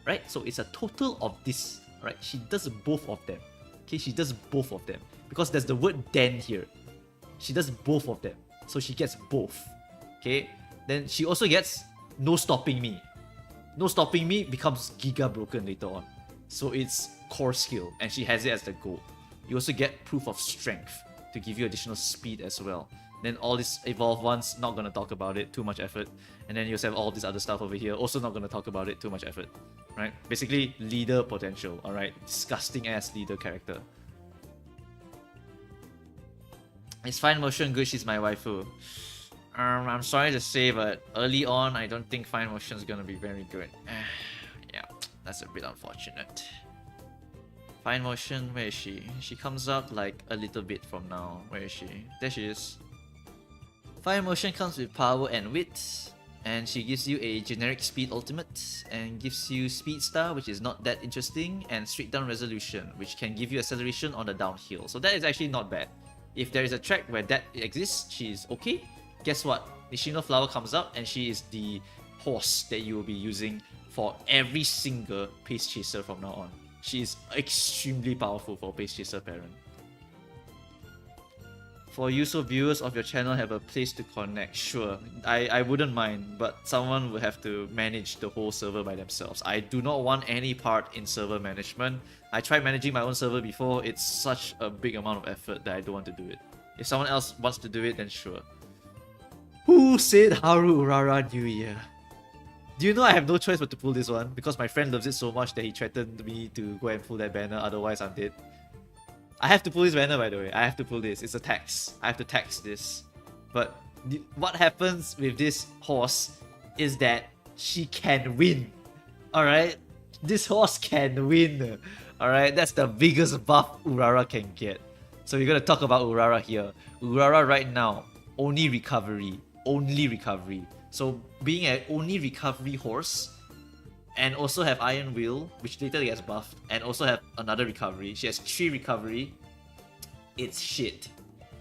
Right? So it's a total of this. Right? She does both of them. Okay, she does both of them. Because there's the word then here. She does both of them. So she gets both. Okay? Then she also gets no stopping me. No stopping me becomes Giga Broken later on. So it's core skill, and she has it as the goal. You also get proof of strength to give you additional speed as well. Then all these evolved ones, not gonna talk about it, too much effort. And then you also have all this other stuff over here, also not gonna talk about it, too much effort. Right? Basically, leader potential, alright? Disgusting ass leader character. Is Fine Motion good? She's my waifu. I'm sorry to say, but early on, I don't think Fine Motion is gonna be very good. Yeah, that's a bit unfortunate. Fine Motion, where is she? She comes up like a little bit from now. Where is she? There she is. Fine Motion comes with power and wit, and she gives you a generic speed ultimate, and gives you speed star, which is not that interesting, and straight down resolution, which can give you acceleration on the downhill. So that is actually not bad. If there is a track where that exists, she's okay. Guess what? Nishino Flower comes up, and she is the horse that you will be using for every single pace chaser from now on. She is extremely powerful for pace chaser parent. For you, so viewers of your channel have a place to connect. Sure, I wouldn't mind, but someone will have to manage the whole server by themselves. I do not want any part in server management. I tried managing my own server before. It's such a big amount of effort that I don't want to do it. If someone else wants to do it, then sure. Who said Haru Urara New Year? Do you know I have no choice but to pull this one? Because my friend loves it so much that he threatened me to go and pull that banner, otherwise I'm dead. I have to pull this banner, by the way. I have to pull this. It's a tax. I have to tax this. But what happens with this horse is that she can win. Alright? This horse can win. Alright? That's the biggest buff Urara can get. So we're gonna talk about Urara here. Urara right now, only recovery. Only recovery. So being an only recovery horse, and also have Iron Will, which later gets buffed, and also have another recovery. She has 3 recovery. It's shit,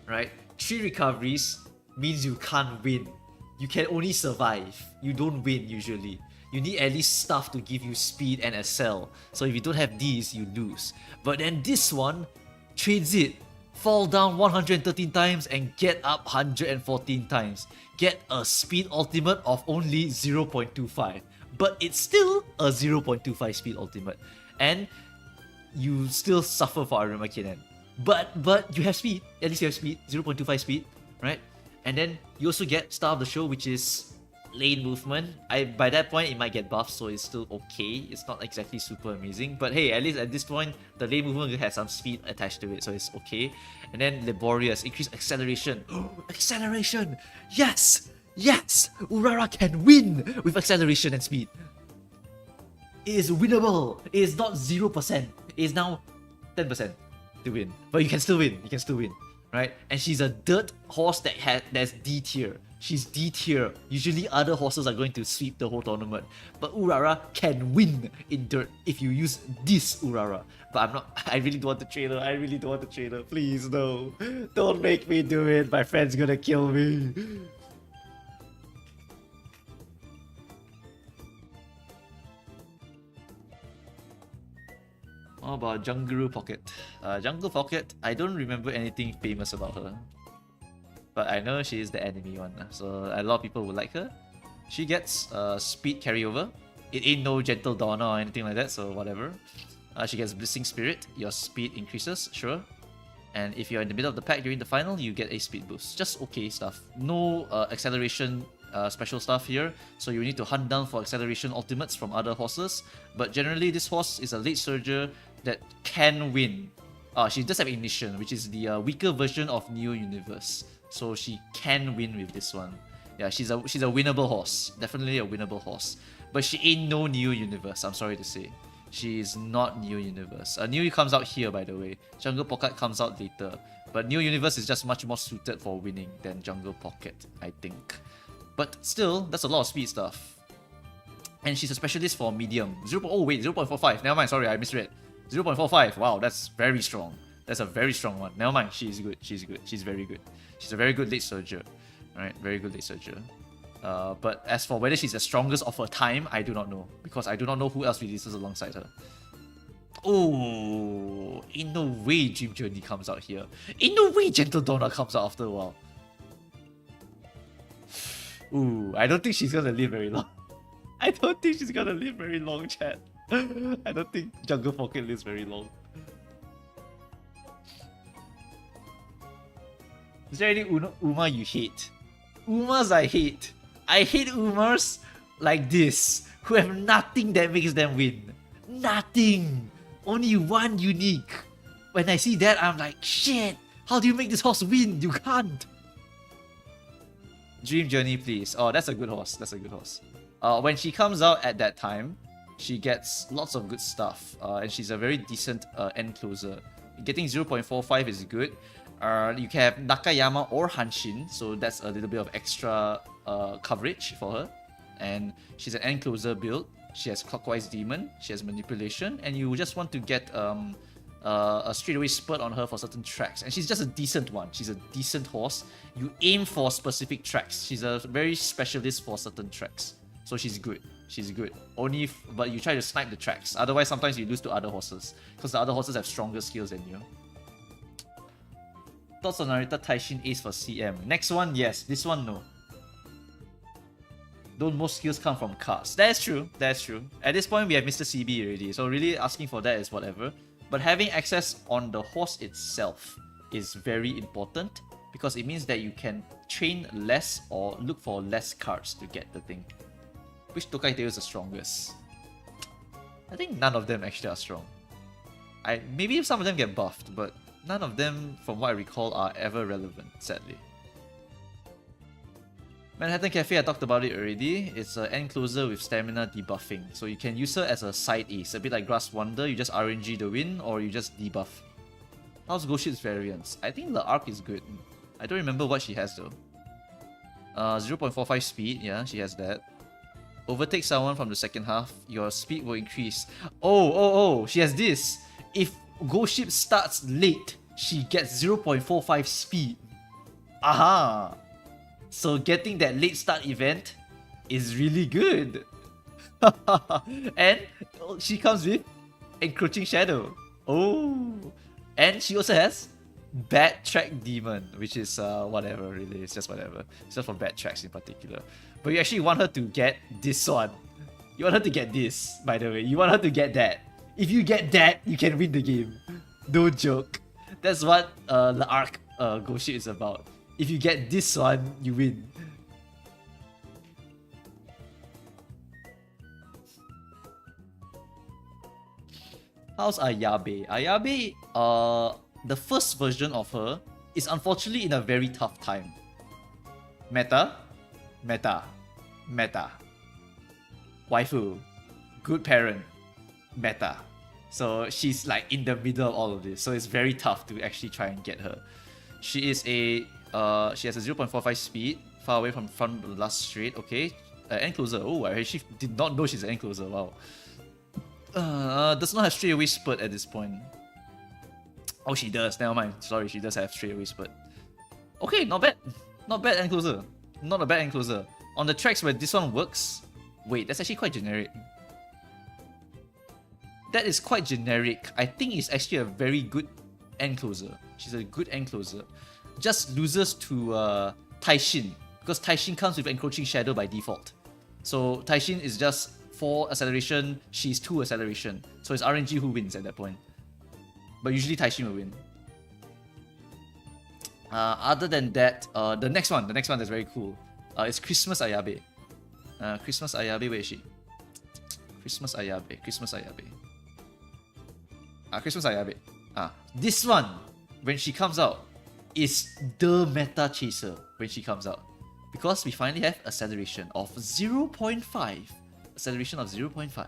right? 3 recoveries means you can't win. You can only survive. You don't win usually. You need at least stuff to give you speed and excel. So if you don't have these, you lose. But then this one trades it. Fall down 113 times and get up 114 times. Get a speed ultimate of only 0.25. But it's still a 0.25 speed ultimate. And you still suffer for Aruma Kinen. But you have speed. At least you have speed. 0.25 speed. Right? And then you also get Star of the Show, which is lane movement. By that point, it might get buffed, so it's still okay. It's not exactly super amazing. But hey, at least at this point, the lane movement has some speed attached to it, so it's okay. And then Laborious. Increased acceleration. Acceleration! Yes! Yes! Urara can win with acceleration and speed. It is winnable. It is not 0%. It is now 10% to win. But you can still win. You can still win. Right? And she's a dirt horse that's D tier. She's D tier. Usually other horses are going to sweep the whole tournament. But Urara can win in dirt if you use this Urara. But I really don't want to trade her. I really don't want to trade her. Please, no. Don't make me do it. My friend's gonna kill me. What about Junguru Pocket? Jungle Pocket, I don't remember anything famous about her. But I know she is the enemy one, so a lot of people would like her. She gets speed carryover. It ain't no Gentle Donna or anything like that, so whatever. She gets Blissing Spirit. Your speed increases, sure. And if you're in the middle of the pack during the final, you get a speed boost. Just okay stuff. No acceleration special stuff here, so you need to hunt down for acceleration ultimates from other horses. But generally, this horse is a late surger that can win. She does have Ignition, which is the weaker version of Neo Universe. So she can win with this one. Yeah, she's a winnable horse. Definitely a winnable horse. But she ain't no Neo Universe, I'm sorry to say. She is not Neo Universe. Neo comes out here, by the way. Jungle Pocket comes out later. But Neo Universe is just much more suited for winning than Jungle Pocket, I think. But still, that's a lot of speed stuff. And she's a specialist for medium. 0.45. Never mind, sorry, I misread. 0.45. Wow, that's very strong. That's a very strong one. Never mind, she's good. She's good. She's very good. She's a very good late surger. Alright, very good late surger. But as for whether she's the strongest of her time, I do not know. Because I do not know who else releases alongside her. Oh, ain't no way Dream Journey comes out here. Ain't no way Gentle Donna comes out after a while. Ooh, I don't think she's gonna live very long. I don't think she's gonna live very long, chat. I don't think Jungle Pocket lives very long. Is there any Uma you hate? Umas I hate. I hate Umars like this, who have nothing that makes them win. Nothing. Only one unique. When I see that, I'm like, shit, how do you make this horse win? You can't. Dream Journey, please. Oh, that's a good horse. That's a good horse. When she comes out at that time, she gets lots of good stuff. And she's a very decent end closer. Getting 0.45 is good. You can have Nakayama or Hanshin, so that's a little bit of extra coverage for her. And she's an end closer build. She has Clockwise Demon, she has Manipulation, and you just want to get a straightaway spurt on her for certain tracks. And she's just a decent one. She's a decent horse. You aim for specific tracks. She's a very specialist for certain tracks. So she's good. She's good. But you try to snipe the tracks. Otherwise, sometimes you lose to other horses. Because the other horses have stronger skills than you. Thoughts on Narita Taishin Ace for CM? Next one, yes. This one, no. Don't most skills come from cards? That's true. That's true. At this point, we have Mr. CB already. So really asking for that is whatever. But having access on the horse itself is very important. Because it means that you can train less or look for less cards to get the thing. Which Tokai Tail is the strongest? I think none of them actually are strong. Maybe some of them get buffed, but none of them, from what I recall, are ever relevant, sadly. Manhattan Cafe, I talked about it already. It's an end closer with stamina debuffing. So you can use her as a side ace. A bit like Grass Wonder, you just RNG the win or you just debuff. How's Goshit's variance? I think the arc is good. I don't remember what she has though. 0.45 speed, yeah, she has that. Overtake someone from the second half, your speed will increase. Oh, she has this. If Ghost Ship starts late, she gets 0.45 speed. Aha! So getting that late start event is really good. And she comes with Encroaching Shadow. Oh! And she also has Bad Track Demon, which is whatever really, it's just whatever. It's just for bad tracks in particular. But you actually want her to get this one. You want her to get this, by the way. You want her to get that. If you get that, you can win the game. No joke. That's what the arc Ghost Ship is about. If you get this one, you win. How's Ayabe? Ayabe, the first version of her is unfortunately in a very tough time. Meta. Waifu. Good parent. Meta. So she's like in the middle of all of this. So it's very tough to actually try and get her. She is a she has a 0.45 speed, far away from front of the last straight. Okay, end closer. Oh, I actually did not know she's an end closer. Wow. Does not have straightaway spurt at this point. Oh, she does. Never mind. Sorry, she does have straightaway spurt. Okay, not bad. Not bad end closer. Not a bad end closer. On the tracks where this one works. Wait, that's actually quite generic. That is quite generic. I think it's actually a very good end closer. She's a good end closer. Just loses to Taishin, because Taishin comes with Encroaching Shadow by default. So Taishin is just 4 acceleration, she's 2 acceleration. So it's RNG who wins at that point. But usually Taishin will win. Other than that, the next one that's very cool. It's Christmas Ayabe. Christmas Ayabe, where is she? Christmas Ayabe. Christmas Ayabe. This one, when she comes out, is the meta chaser when she comes out. Because we finally have acceleration of 0.5. Acceleration of 0.5.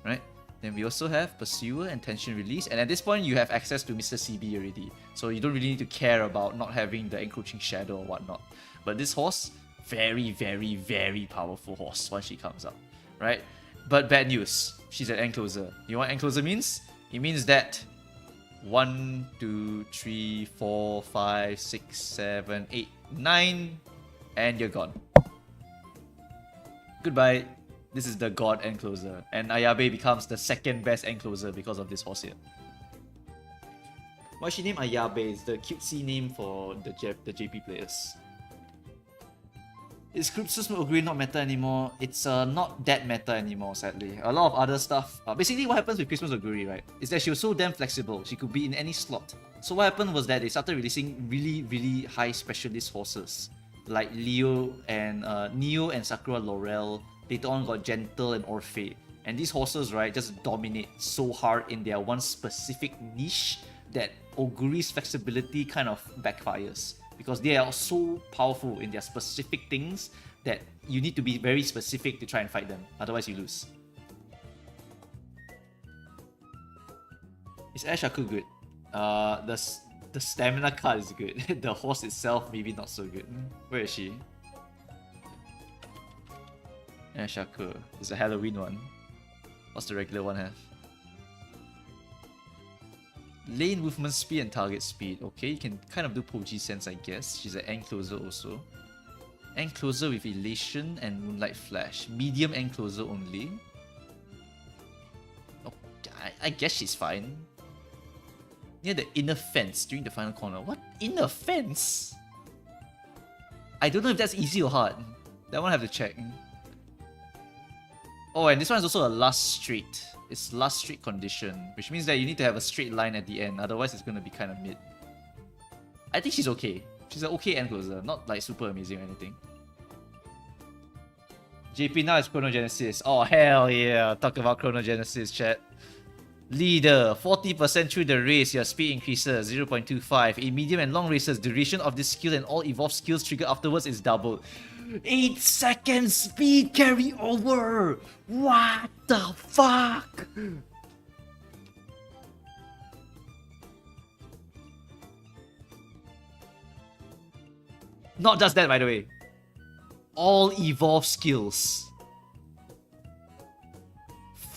Right? Then we also have Pursuer and Tension Release. And at this point, you have access to Mr. CB already. So you don't really need to care about not having the Encroaching Shadow or whatnot. But this horse, very, very, very powerful horse once she comes out. Right? But bad news. She's an Encloser. You know what Encloser means? It means that 1, 2, 3, 4, 5, 6, 7, 8, 9, and you're gone. Goodbye. This is the god Encloser, and Ayabe becomes the second best Encloser because of this horse here. Why is she named Ayabe? It's the cutesy name for the JP players. Is Christmas Ogre not meta anymore? It's not that meta anymore, sadly. A lot of other stuff. Basically, what happens with Christmas Ogre, right, is that she was so damn flexible. She could be in any slot. So what happened was that they started releasing really, really high specialist horses, like Neo and Sakura Laurel. Later on got Gentle and Orphe. And these horses, right, just dominate so hard in their one specific niche that Oguri's flexibility kind of backfires. Because they are so powerful in their specific things that you need to be very specific to try and fight them. Otherwise you lose. Is Ashaku good? The stamina card is good. The horse itself maybe not so good. Where is she? Ashaku. It's a Halloween one. What's the regular one have? Lane movement speed and target speed. Okay, you can kind of do Poji sense, I guess. She's an Encloser also. Encloser with Elation and Moonlight Flash. Medium Encloser only. Oh, I guess she's fine. Near the inner fence during the final corner. What inner fence? I don't know if that's easy or hard. That one I have to check. Oh, and this one is also a last street. It's last street condition, which means that you need to have a straight line at the end, otherwise it's going to be kind of mid. I think she's okay. She's an okay Encloser, not like super amazing or anything. JP now is Chronogenesis. Oh, hell yeah. Talk about Chronogenesis, chat. Leader, 40% through the race, your speed increases 0.25. In medium and long races, duration of this skill and all evolved skills triggered afterwards is doubled. 8 seconds speed carry over! What the fuck? Not just that, by the way. All evolved skills.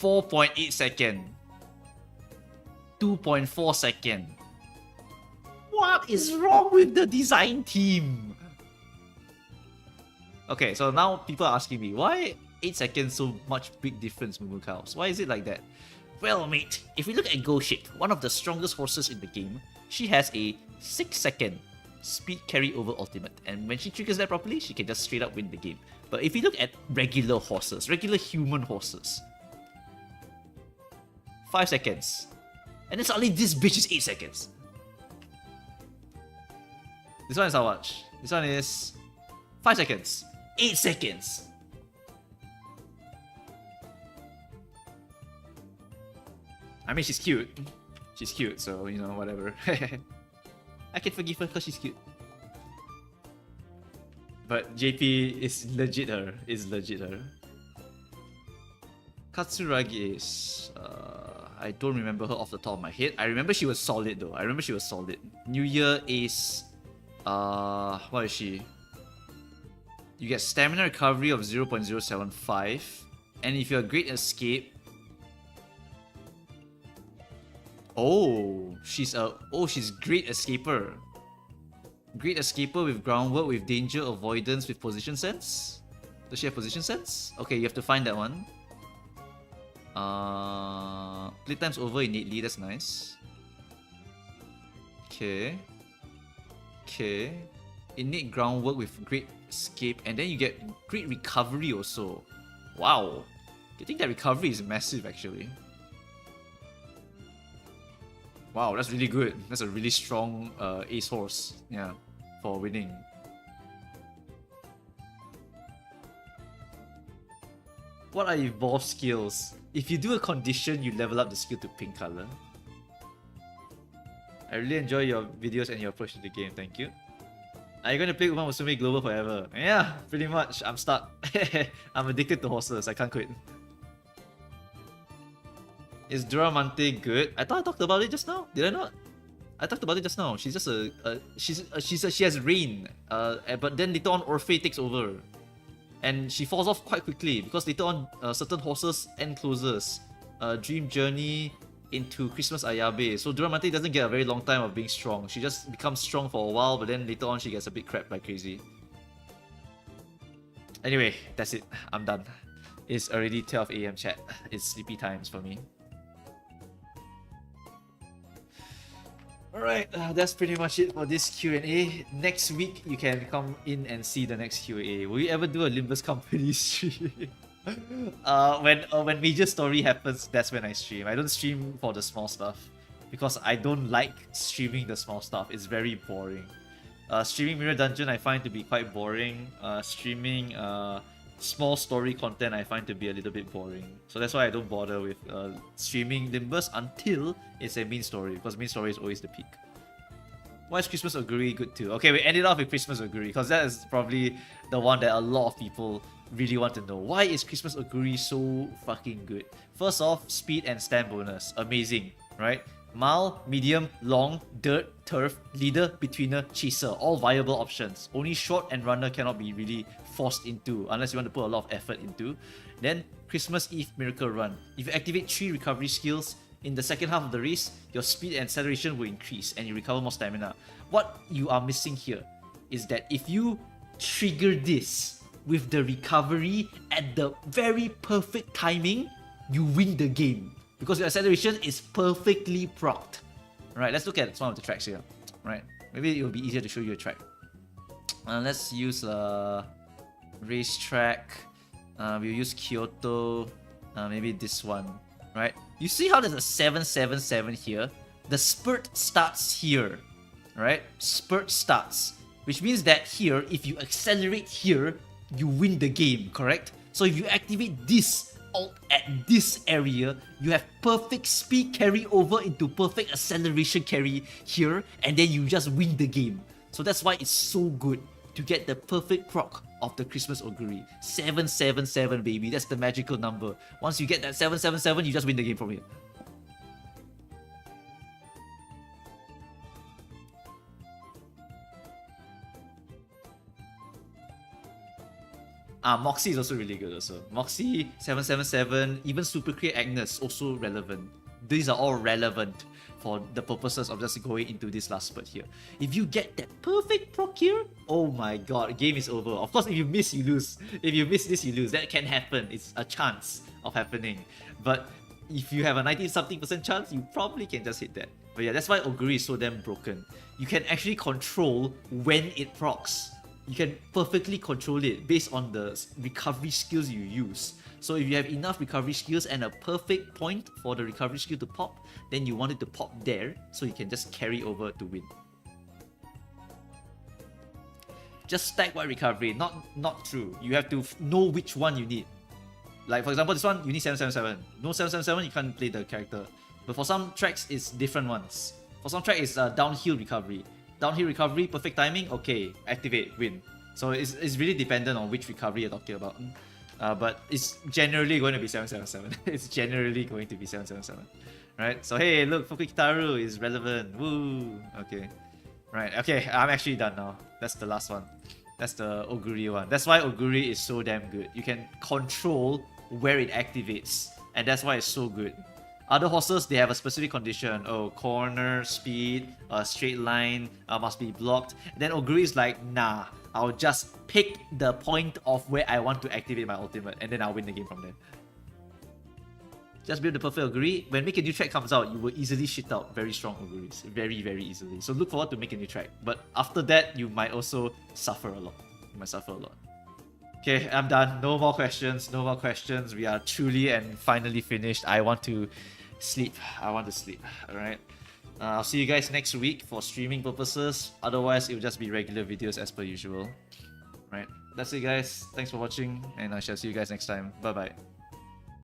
4.8 second. 2.4 second. What is wrong with the design team? Okay, so now people are asking me, why 8 seconds so much big difference, Mumu Cows? Why is it like that? Well, mate, if we look at Goshik, one of the strongest horses in the game, she has a 6 second speed carry over ultimate, and when she triggers that properly, she can just straight up win the game. But if you look at regular horses, regular human horses, 5 seconds. And then suddenly this bitch is 8 seconds. This one is how much? This one is 5 seconds. 8 seconds. I mean, she's cute. She's cute, so, you know, whatever. I can forgive her because she's cute. But JP is legit her. Is legit her. Katsuragi is... I don't remember her off the top of my head. I remember she was solid though. I remember she was solid. New Year Ace... what is she? You get stamina recovery of 0.075. And if you're a Great Escape... she's Great Escaper. Great Escaper with groundwork, with danger avoidance, with position sense. Does she have position sense? Okay, you have to find that one. Playtime's over innately, that's nice. Okay. Innate groundwork with Great Escape, and then you get Great Recovery also. Wow. Getting that recovery is massive actually. Wow, that's really good. That's a really strong ace horse. Yeah. for winning. What are evolve skills? If you do a condition, you level up the skill to pink color. I really enjoy your videos and your approach to the game, thank you. Are you going to play Uma Musume Global forever? Yeah, pretty much. I'm stuck. I'm addicted to horses, I can't quit. Is Duramante good? I thought I talked about it just now. Did I not? I talked about it just now. She's just she has rain. But then later on Orphe takes over. And she falls off quite quickly because later on certain horses end closes. Dream Journey into Christmas Ayabe. So Duramante doesn't get a very long time of being strong. She just becomes strong for a while, but then later on she gets a bit crap like crazy. Anyway, that's it. I'm done. It's already 12 AM chat. It's sleepy times for me. Alright, that's pretty much it for this Q&A. Next week, you can come in and see the next Q&A. Will you ever do a Limbus Company stream? When major story happens, that's when I stream. I don't stream for the small stuff because I don't like streaming the small stuff. It's very boring. Streaming Mirror Dungeon I find to be quite boring. Streaming small story content I find to be a little bit boring. So that's why I don't bother with streaming Limbus until it's a main story, because main story is always the peak. Why is Christmas Oguri good too? Okay, we ended off with Christmas Oguri because that is probably the one that a lot of people really want to know. Why is Christmas Oguri so fucking good? First off, speed and stand bonus. Amazing, right? Mile, medium, long, dirt, turf, leader, betweener, chaser. All viable options. Only short and runner cannot be really forced into unless you want to put a lot of effort into. Then Christmas Eve Miracle Run. If you activate 3 recovery skills in the second half of the race, your speed and acceleration will increase and you recover more stamina. What you are missing here is that if you trigger this with the recovery at the very perfect timing, you win the game. Because your acceleration is perfectly procced. Alright, let's look at some of the tracks here. Right, maybe it will be easier to show you a track. Let's use a racetrack. We'll use Kyoto. Maybe this one. Right, you see how there's a 777 here? The spurt starts here. Right, spurt starts. Which means that here, if you accelerate here, you win the game, correct? So if you activate this alt at this area, you have perfect speed carry over into perfect acceleration carry here, and then you just win the game. So that's why it's so good to get the perfect proc of the Christmas Oguri. 777, baby, that's the magical number. Once you get that 777, you just win the game from here. Moxie is also really good also. Moxie, 777, even Super Create Agnes, also relevant. These are all relevant for the purposes of just going into this last spurt here. If you get that perfect proc here, oh my god, game is over. Of course, if you miss, you lose. If you miss this, you lose. That can happen. It's a chance of happening. But if you have a 90-something% chance, you probably can just hit that. But yeah, that's why Oguri is so damn broken. You can actually control when it procs. You can perfectly control it based on the recovery skills you use. So if you have enough recovery skills and a perfect point for the recovery skill to pop, then you want it to pop there so you can just carry over to win. Just stack white recovery, not true. You have to know which one you need. Like for example, this one, you need 777. No 777, you can't play the character. But for some tracks, it's different ones. For some tracks, it's downhill recovery. Downhill recovery, perfect timing, okay, activate, win. So it's really dependent on which recovery you're talking about. But it's generally going to be 777. It's generally going to be 777. Right? So hey, look, Fukukitaru is relevant. Woo! Okay. Right, okay, I'm actually done now. That's the last one. That's the Oguri one. That's why Oguri is so damn good. You can control where it activates. And that's why it's so good. Other horses, they have a specific condition. Oh, corner, speed, straight line, must be blocked. And then Oguri is like, nah, I'll just pick the point of where I want to activate my ultimate, and then I'll win the game from there. Just build the perfect Oguri. When Make a New Track comes out, you will easily shit out very strong Oguris. Very, very easily. So look forward to Make a New Track. But after that, you might also suffer a lot. You might suffer a lot. Okay, I'm done. No more questions. No more questions. We are truly and finally finished. I want to sleep. I want to sleep. Alright. I'll see you guys next week for streaming purposes. Otherwise, it will just be regular videos as per usual. Right, that's it guys. Thanks for watching, and I shall see you guys next time. Bye bye.